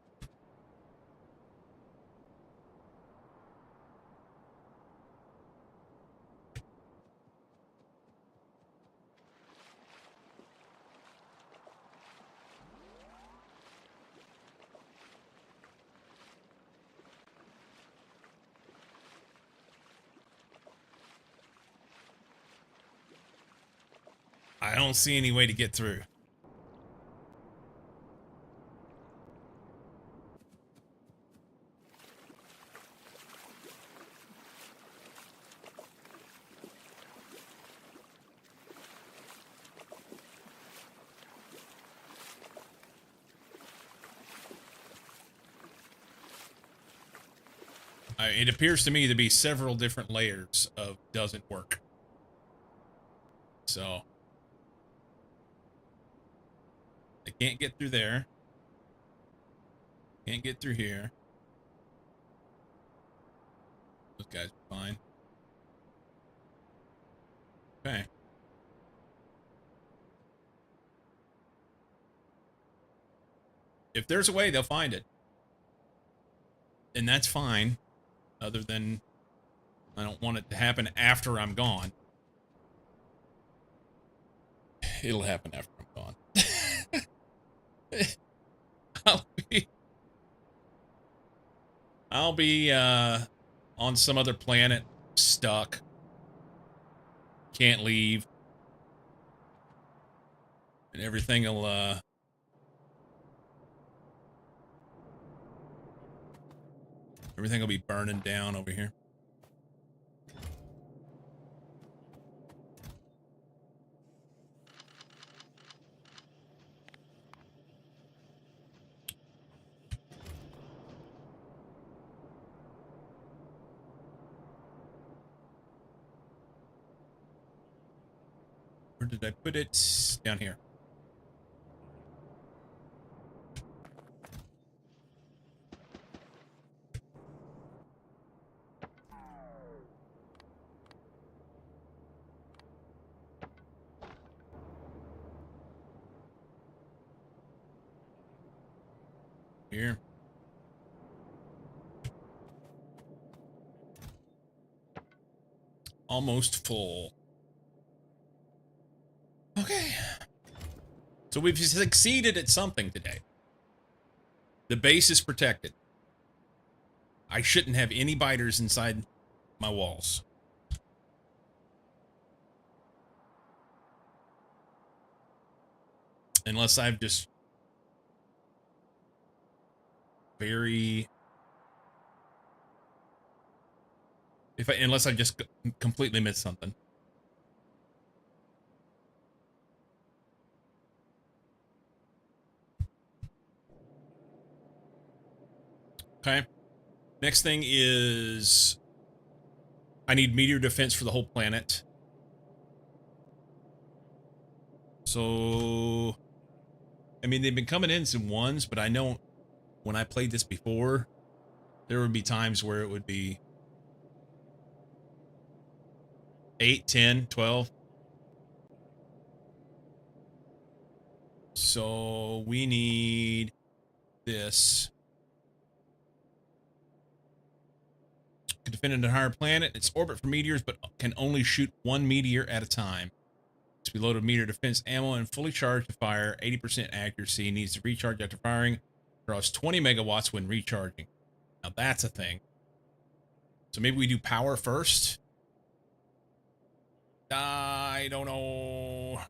I don't see any way to get through. It appears to me to be several different layers of doesn't work. So... They can't get through there. Can't get through here. Those guys are fine. Okay. If there's a way, they'll find it. And that's fine. Other than I don't want it to happen after I'm gone. It'll happen after I'm gone. I'll be on some other planet, stuck. Can't leave. And everything will be burning down over here. Where did I put it? Down here. Here. Almost full. Okay. So we've succeeded at something today. The base is protected. I shouldn't have any biters inside my walls. Unless I've just unless I just completely missed something. Okay. Next thing is I need meteor defense for the whole planet. So, I mean, they've been coming in some ones, but I know when I played this before, there would be times where it would be 8, 10, 12. So we need this. Can defend an entire planet. Its orbit for meteors, but can only shoot one meteor at a time. To be loaded meteor defense ammo and fully charged to fire. 80% accuracy. Needs to recharge after firing. Draws 20 megawatts when recharging. Now that's a thing. So maybe we do power first. I don't know.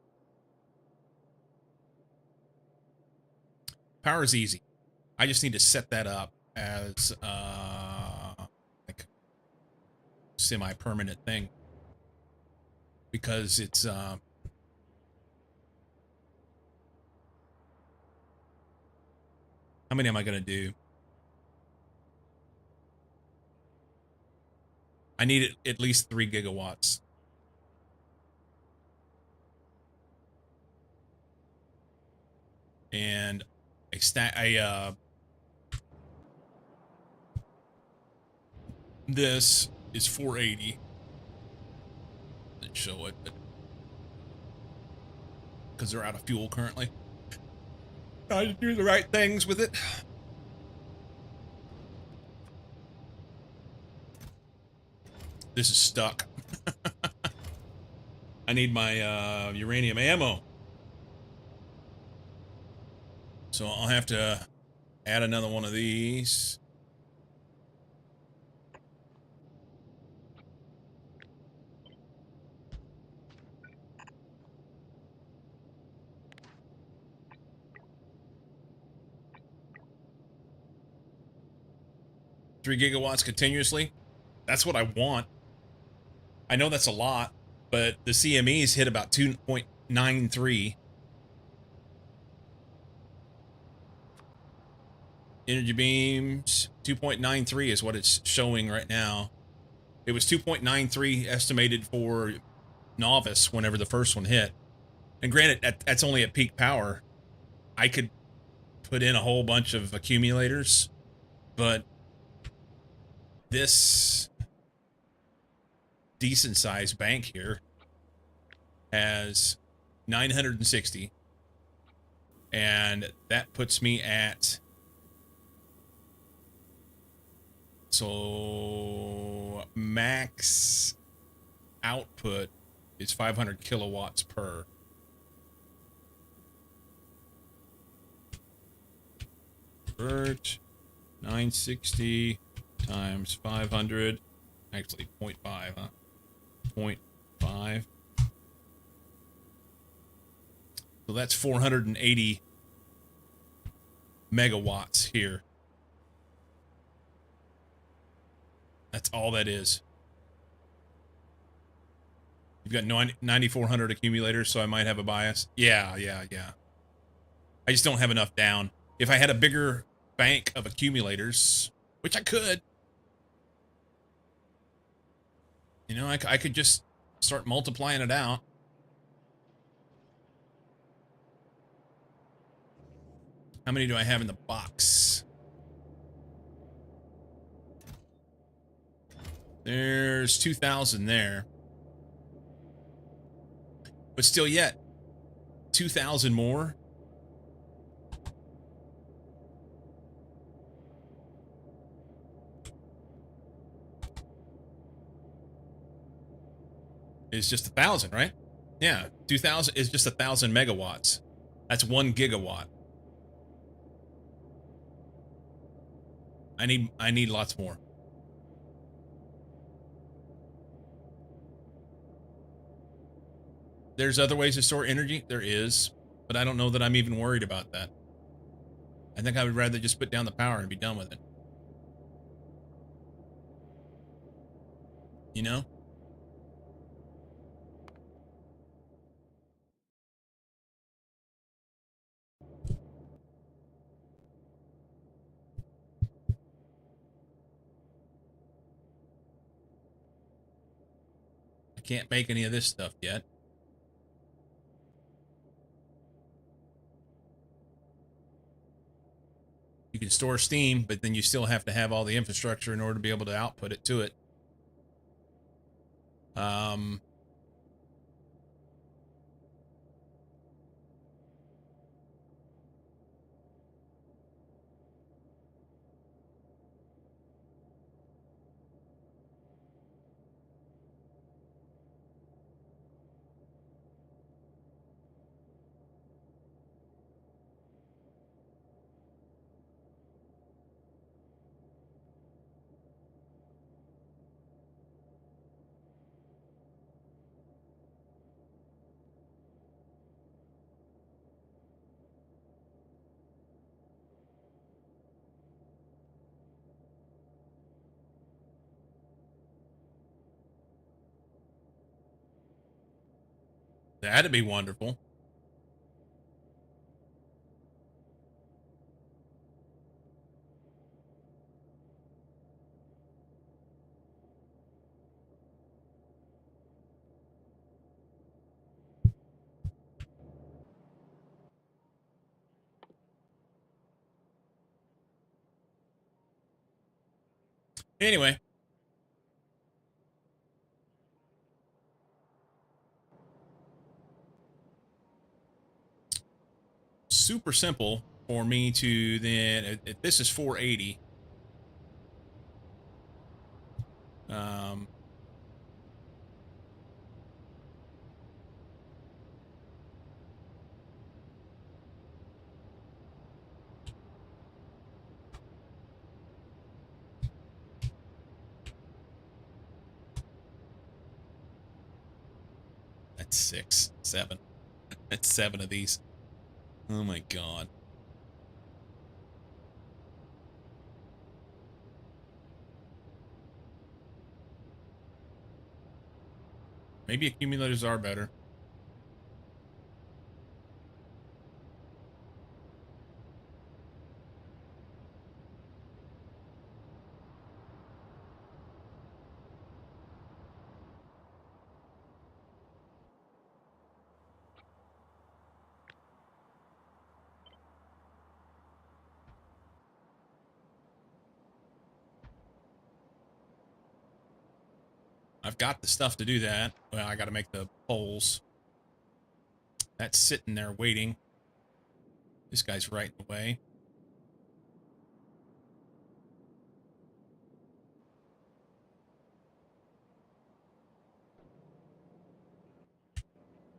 Power is easy. I just need to set that up as like semi-permanent thing because it's how many am I gonna do? I need at least 3 gigawatts. And this is 480. Didn't show it, but because they're out of fuel currently. Try to do the right things with it. This is stuck. I need my uranium ammo. So I'll have to add another one of these. Three gigawatts continuously. That's what I want. I know that's a lot, but the CMEs hit about 2.93. Energy beams, 2.93 is what it's showing right now. It was 2.93 estimated for novice whenever the first one hit. And granted, that's only at peak power. I could put in a whole bunch of accumulators, but this decent sized bank here has 960, and that puts me at, so max output is 500 kilowatts per. Convert 960 times 500. Actually, 0.5, huh? 0.5. So that's 480 megawatts here. That's all that is. You've got 9,400 accumulators, so I might have a bias. Yeah. I just don't have enough down. If I had a bigger bank of accumulators, which I could, you know, I could just start multiplying it out. How many do I have in the box? There's 2,000 there. But still yet, 2,000 more. Is just 1,000, right? Yeah, 2,000 is just 1,000 megawatts. That's 1 gigawatt. I need lots more. There's other ways to store energy. There is, but I don't know that I'm even worried about that. I think I would rather just put down the power and be done with it. You know? I can't make any of this stuff yet. You can store steam, but then you still have to have all the infrastructure in order to be able to output it to it. That'd be wonderful. Anyway. Super simple for me to then, if this is 480. That's 6, 7. That's 7 of these. Oh my god. Maybe accumulators are better. I've got the stuff to do that. Well, I got to make the poles. That's sitting there waiting. This guy's right in the way.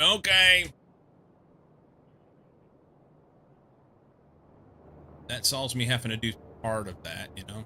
Okay. That solves me having to do part of that, you know?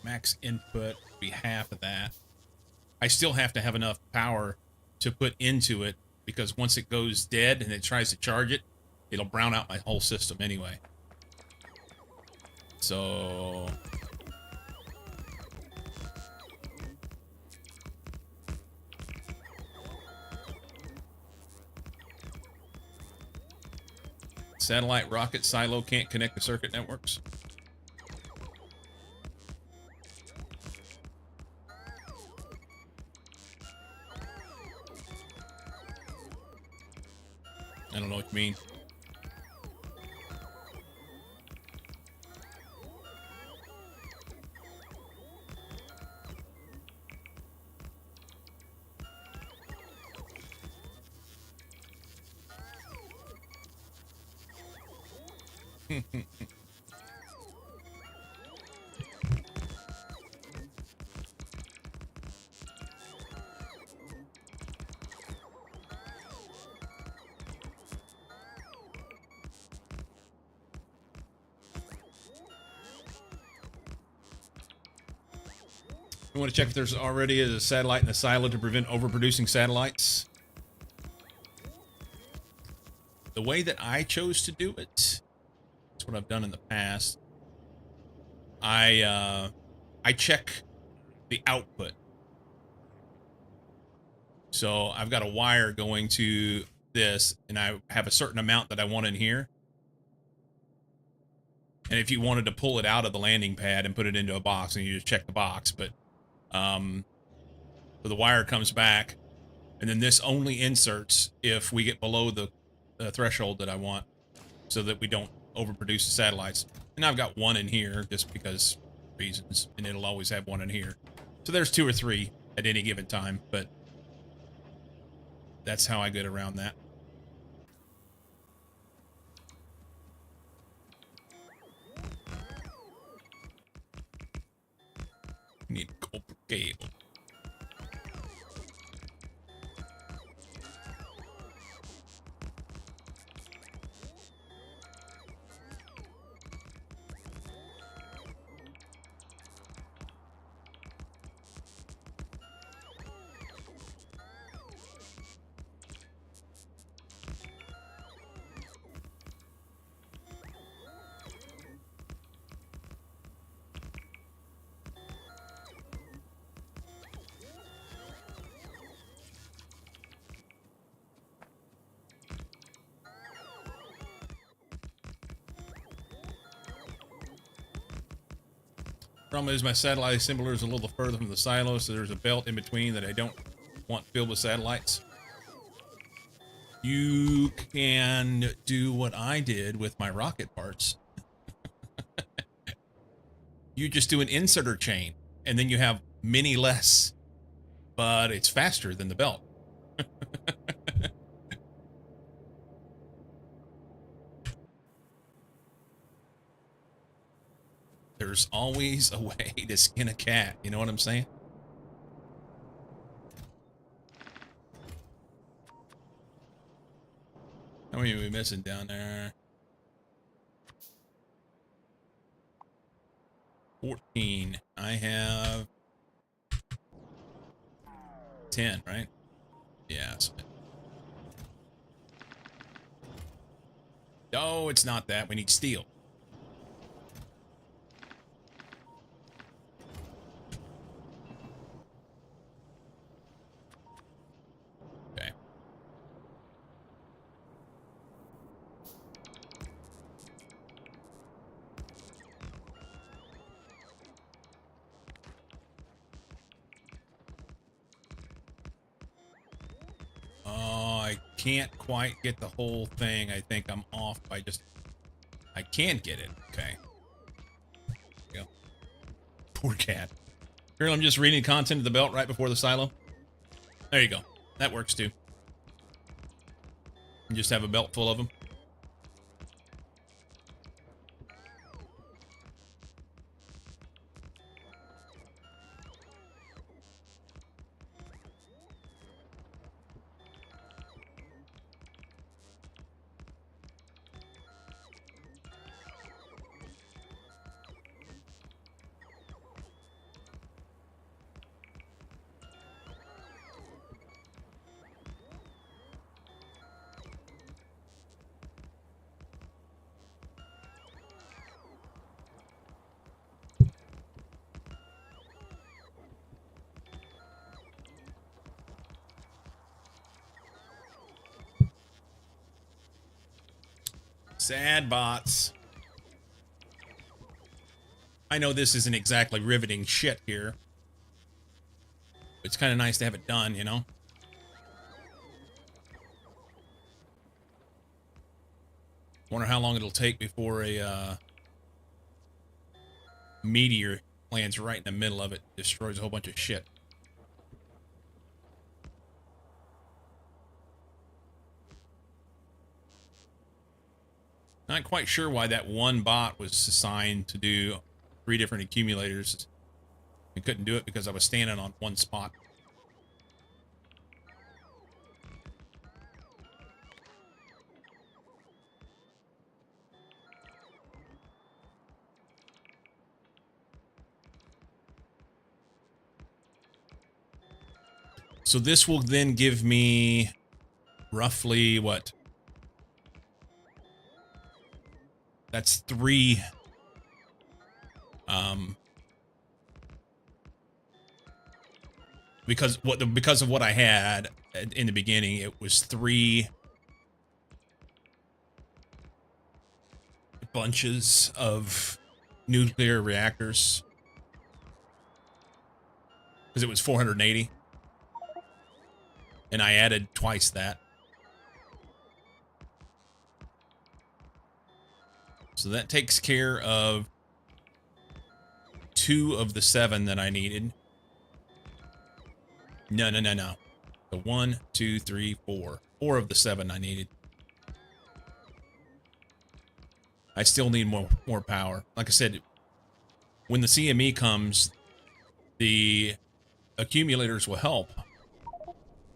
Max input would be half of that. I still have to have enough power to put into it because once it goes dead and it tries to charge it, it'll brown out my whole system anyway. So satellite rocket silo can't connect to circuit networks. I don't know what you mean. We want to check if there's already a satellite in the silo to prevent overproducing satellites. The way that I chose to do it, that's what I've done in the past. I check the output. So I've got a wire going to this, and I have a certain amount that I want in here. And if you wanted to pull it out of the landing pad and put it into a box, and you just check the box, but so the wire comes back, and then this only inserts if we get below the threshold that I want, so that we don't overproduce the satellites. And I've got one in here just because reasons, and it'll always have one in here. So there's 2 or 3 at any given time, but that's how I get around that. Need copper cable. Problem is my satellite assembler is a little further from the silo, so there's a belt in between that I don't want filled with satellites. You can do what I did with my rocket parts. You just do an inserter chain, and then you have many less, but it's faster than the belt. There's always a way to skin a cat, you know what I'm saying? How many are we missing down there? 14. I have 10, right? Yeah. No, it's not that. We need steel. Okay. Oh, I can't quite get the whole thing. I think I'm off by just... I can get it. Okay. There you go. Poor cat. Girl, I'm just reading content of the belt right before the silo. There you go. That works too. You just have a belt full of them. Sad bots. I know this isn't exactly riveting shit here. It's kind of nice to have it done, you know? Wonder how long it'll take before a meteor lands right in the middle of it, destroys a whole bunch of shit. Not quite sure why that one bot was assigned to do 3 different accumulators. I couldn't do it because I was standing on one spot. So this will then give me roughly what? That's 3. Because of what I had in the beginning, it was 3 bunches of nuclear reactors. Because it was 480. And I added twice that. So that takes care of 2 of the 7 that I needed. No. The 1, 2, 3, 4. 4 of the 7 I needed. I still need more power. Like I said, when the CME comes, the accumulators will help.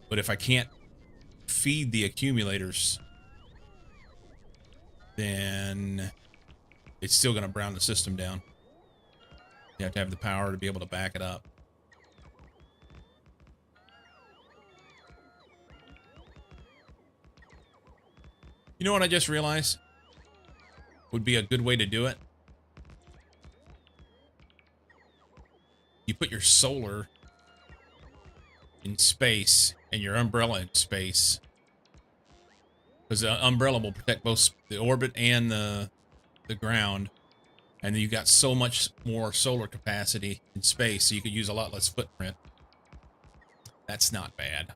But if I can't feed the accumulators, then it's still going to brown the system down. You have to have the power to be able to back it up. You know what I just realized would be a good way to do it? You put your solar in space and your umbrella in space. Because the umbrella will protect both the orbit and the ground. And then you've got so much more solar capacity in space, so you could use a lot less footprint. That's not bad.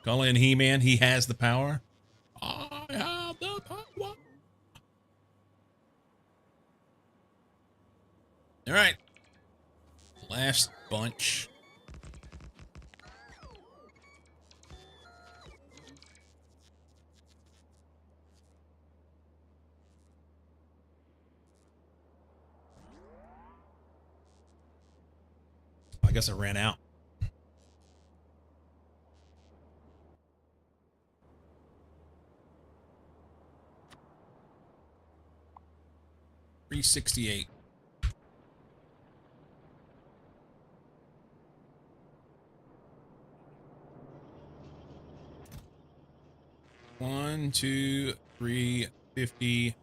Call in He-Man. He has the power. I have the power. All right. Last bunch. I guess I ran out. $368. 1, 2, 3, 50,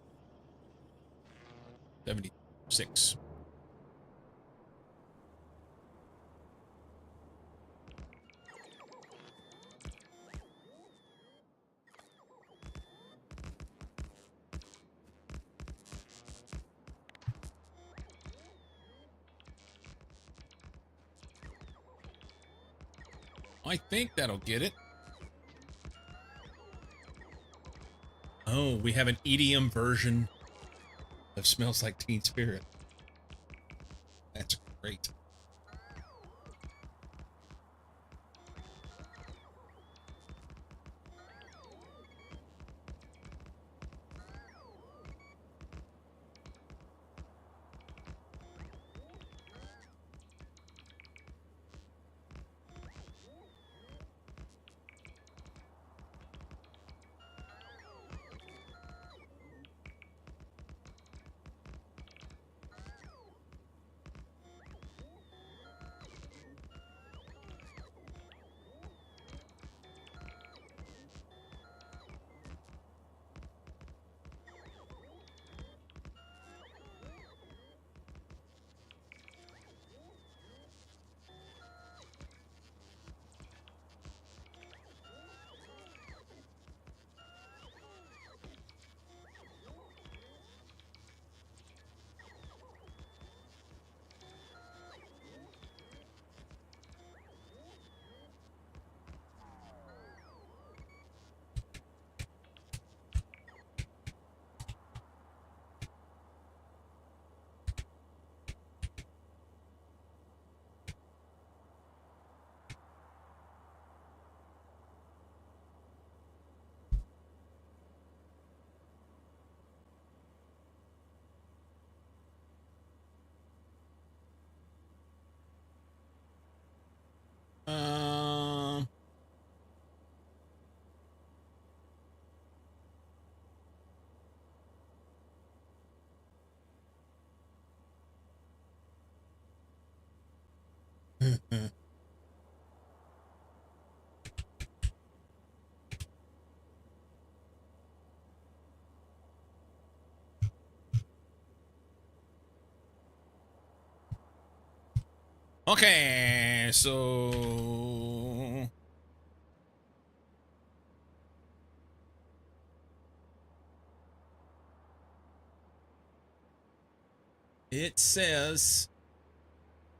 76. I think that'll get it. Oh, we have an EDM version of Smells Like Teen Spirit. That's great. Um, okay, so it says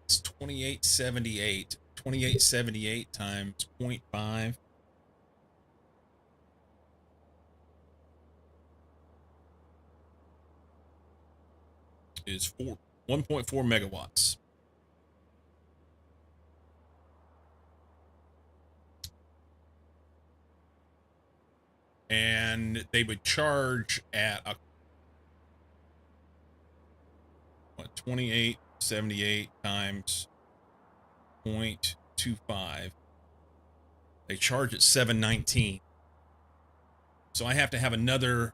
it's 2878. 2878 times 0.5 is 1.4 megawatts. And they would charge at a 2878 times 0.25. They charge at 719. So I have to have another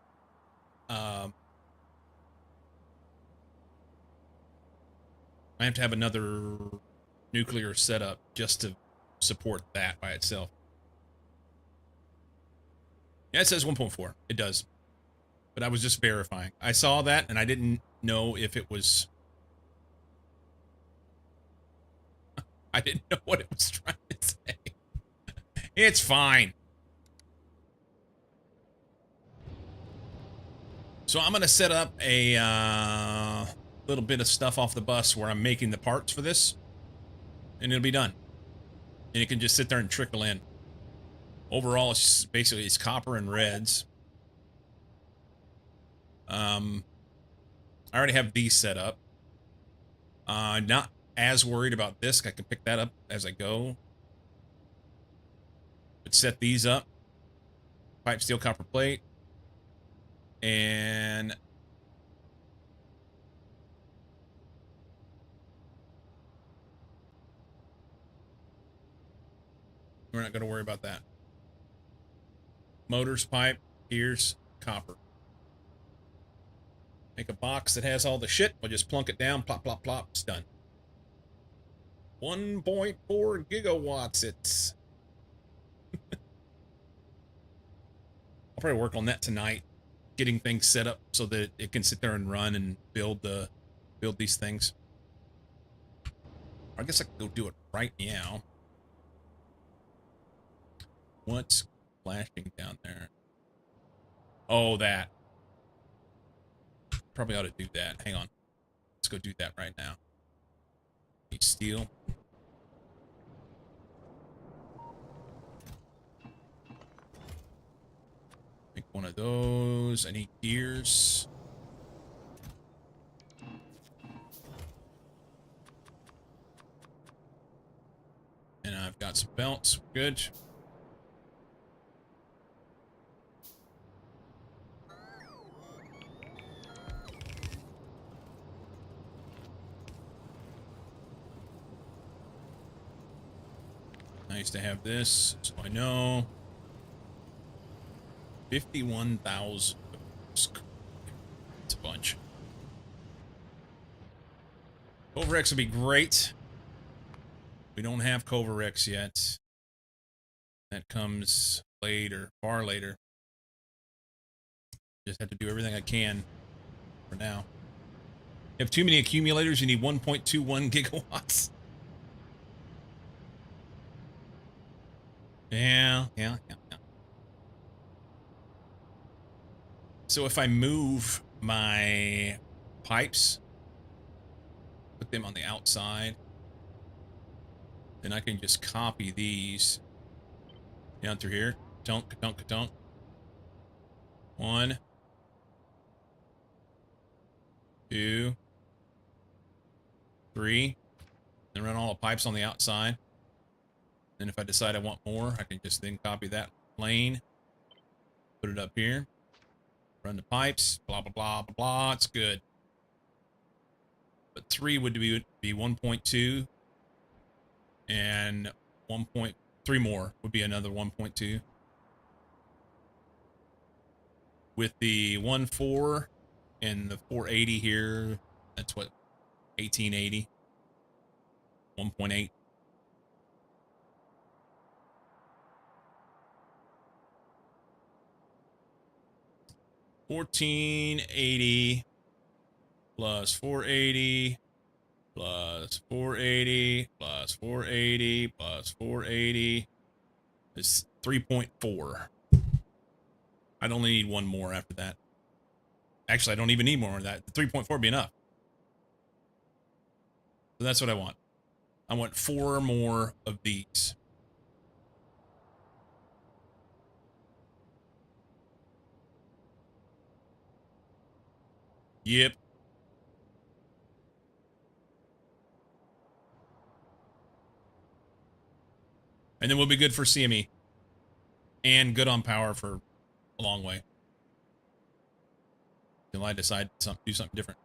nuclear setup just to support that by itself. Yeah, it says 1.4. It does. But I was just verifying. I saw that and I didn't know if it was... I didn't know what it was trying to say. It's fine. So I'm going to set up a little bit of stuff off the bus where I'm making the parts for this. And it'll be done. And it can just sit there and trickle in. Overall, it's basically it's copper and reds. I already have these set up. Not as worried about this. I can pick that up as I go. But set these up. Pipe, steel, copper plate. And we're not going to worry about that. Motors, pipe, gears, copper. Make a box that has all the shit. We'll just plunk it down. Plop, plop, plop. It's done. 1.4 gigawatts. It's... I'll probably work on that tonight, getting things set up so that it can sit there and run and build these things. I guess I could go do it right now. What's flashing down there? Oh, that. Probably ought to do that. Hang on. Let's go do that right now. Need steel. Make one of those. I need gears. And I've got some belts. Good. Nice to have this, so I know. 51,000. It's a bunch. Covarex would be great. We don't have Covarex yet. That comes later, far later. Just have to do everything I can for now. You have too many accumulators, you need 1.21 gigawatts. Yeah. So if I move my pipes, put them on the outside, then I can just copy these down through here. Ka-tunk. 1, 2, 3, and run all the pipes on the outside. Then if I decide I want more, I can just then copy that lane, put it up here, run the pipes, blah, blah, blah, blah, blah. It's good. But 3 would be 1.2, and 1.3 more would be another 1.2. With the 1.4 and the 480 here, that's what, 1880, 1.8. $14.80 plus 480 plus 480 plus 480 plus 480 is 3.4. I'd only need one more after that. Actually, I don't even need more of that. The 3.4 would be enough. So that's what I want. I want 4 more of these. Yep. And then we'll be good for CME. And good on power for a long way. Until I decide to do something different.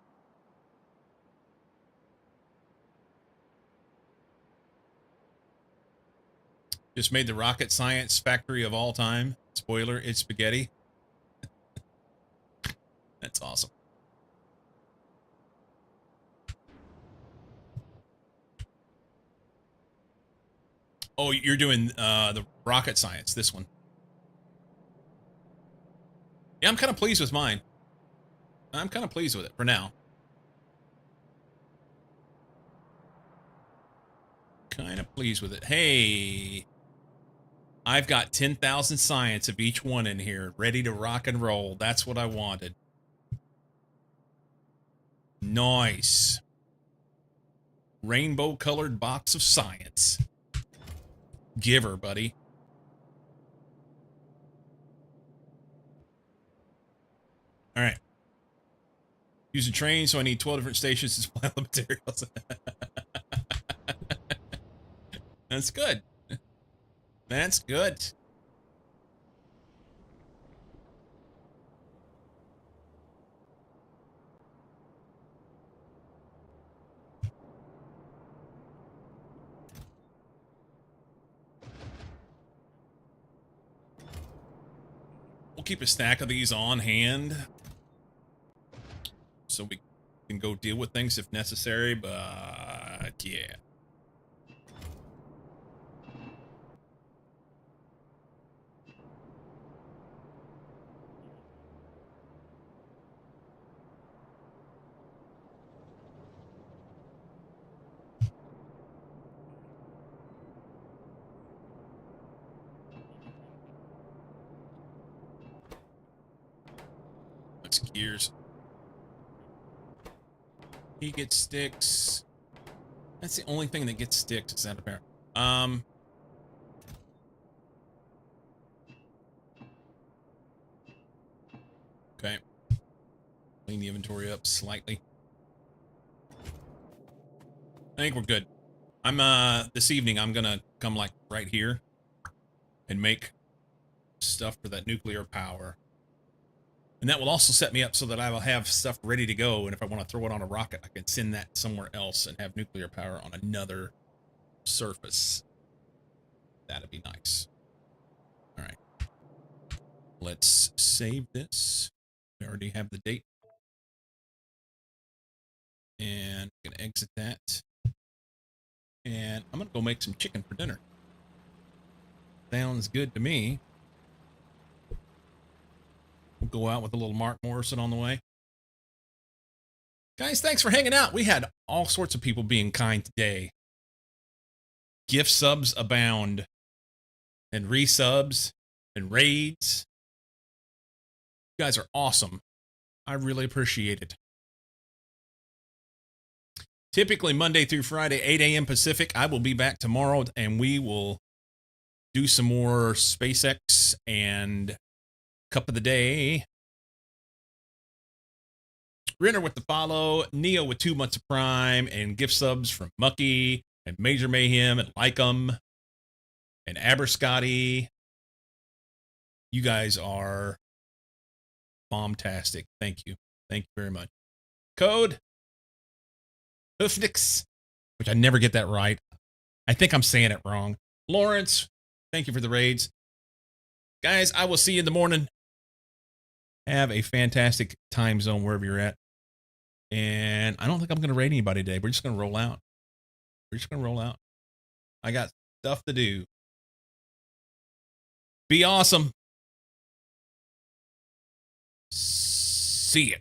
Just made the rocket science factory of all time. Spoiler, it's spaghetti. That's awesome. Oh, you're doing the rocket science, this one. Yeah, I'm kind of pleased with mine. I'm kind of pleased with it for now. Kind of pleased with it. Hey, I've got 10,000 science of each one in here, ready to rock and roll. That's what I wanted. Nice. Rainbow-colored box of science. Give her, buddy. All right. Use a train, so I need 12 different stations to supply all the materials. That's good. That's good. We'll keep a stack of these on hand so we can go deal with things if necessary, but yeah. Switch gears. He gets sticks. That's the only thing that gets sticks. Is that apparent? Okay. Clean the inventory up slightly. I think we're good. I'm this evening I'm gonna come like right here and make stuff for that nuclear power. And that will also set me up so that I will have stuff ready to go, and if I want to throw it on a rocket, I can send that somewhere else and have nuclear power on another surface. That'd be nice. All right. Let's save this. We already have the date. And I'm gonna exit that. And I'm gonna go make some chicken for dinner. Sounds good to me. We'll go out with a little Mark Morrison on the way. Guys, thanks for hanging out. We had all sorts of people being kind today. Gift subs abound. And resubs. And raids. You guys are awesome. I really appreciate it. Typically Monday through Friday, 8 a.m. Pacific. I will be back tomorrow, and we will do some more Spacex and Cup of the Day. Renner with the follow, Neo with 2 months of Prime, and gift subs from Mucky and Major Mayhem and Lycum and Aberscotty. You guys are bombastic. Thank you. Thank you very much. Code Hoofnix, which I never get that right. I think I'm saying it wrong. Lawrence, thank you for the raids. Guys, I will see you in the morning. Have a fantastic time zone wherever you're at. And I don't think I'm going to raid anybody today. We're just going to roll out. We're just going to roll out. I got stuff to do. Be awesome. See ya.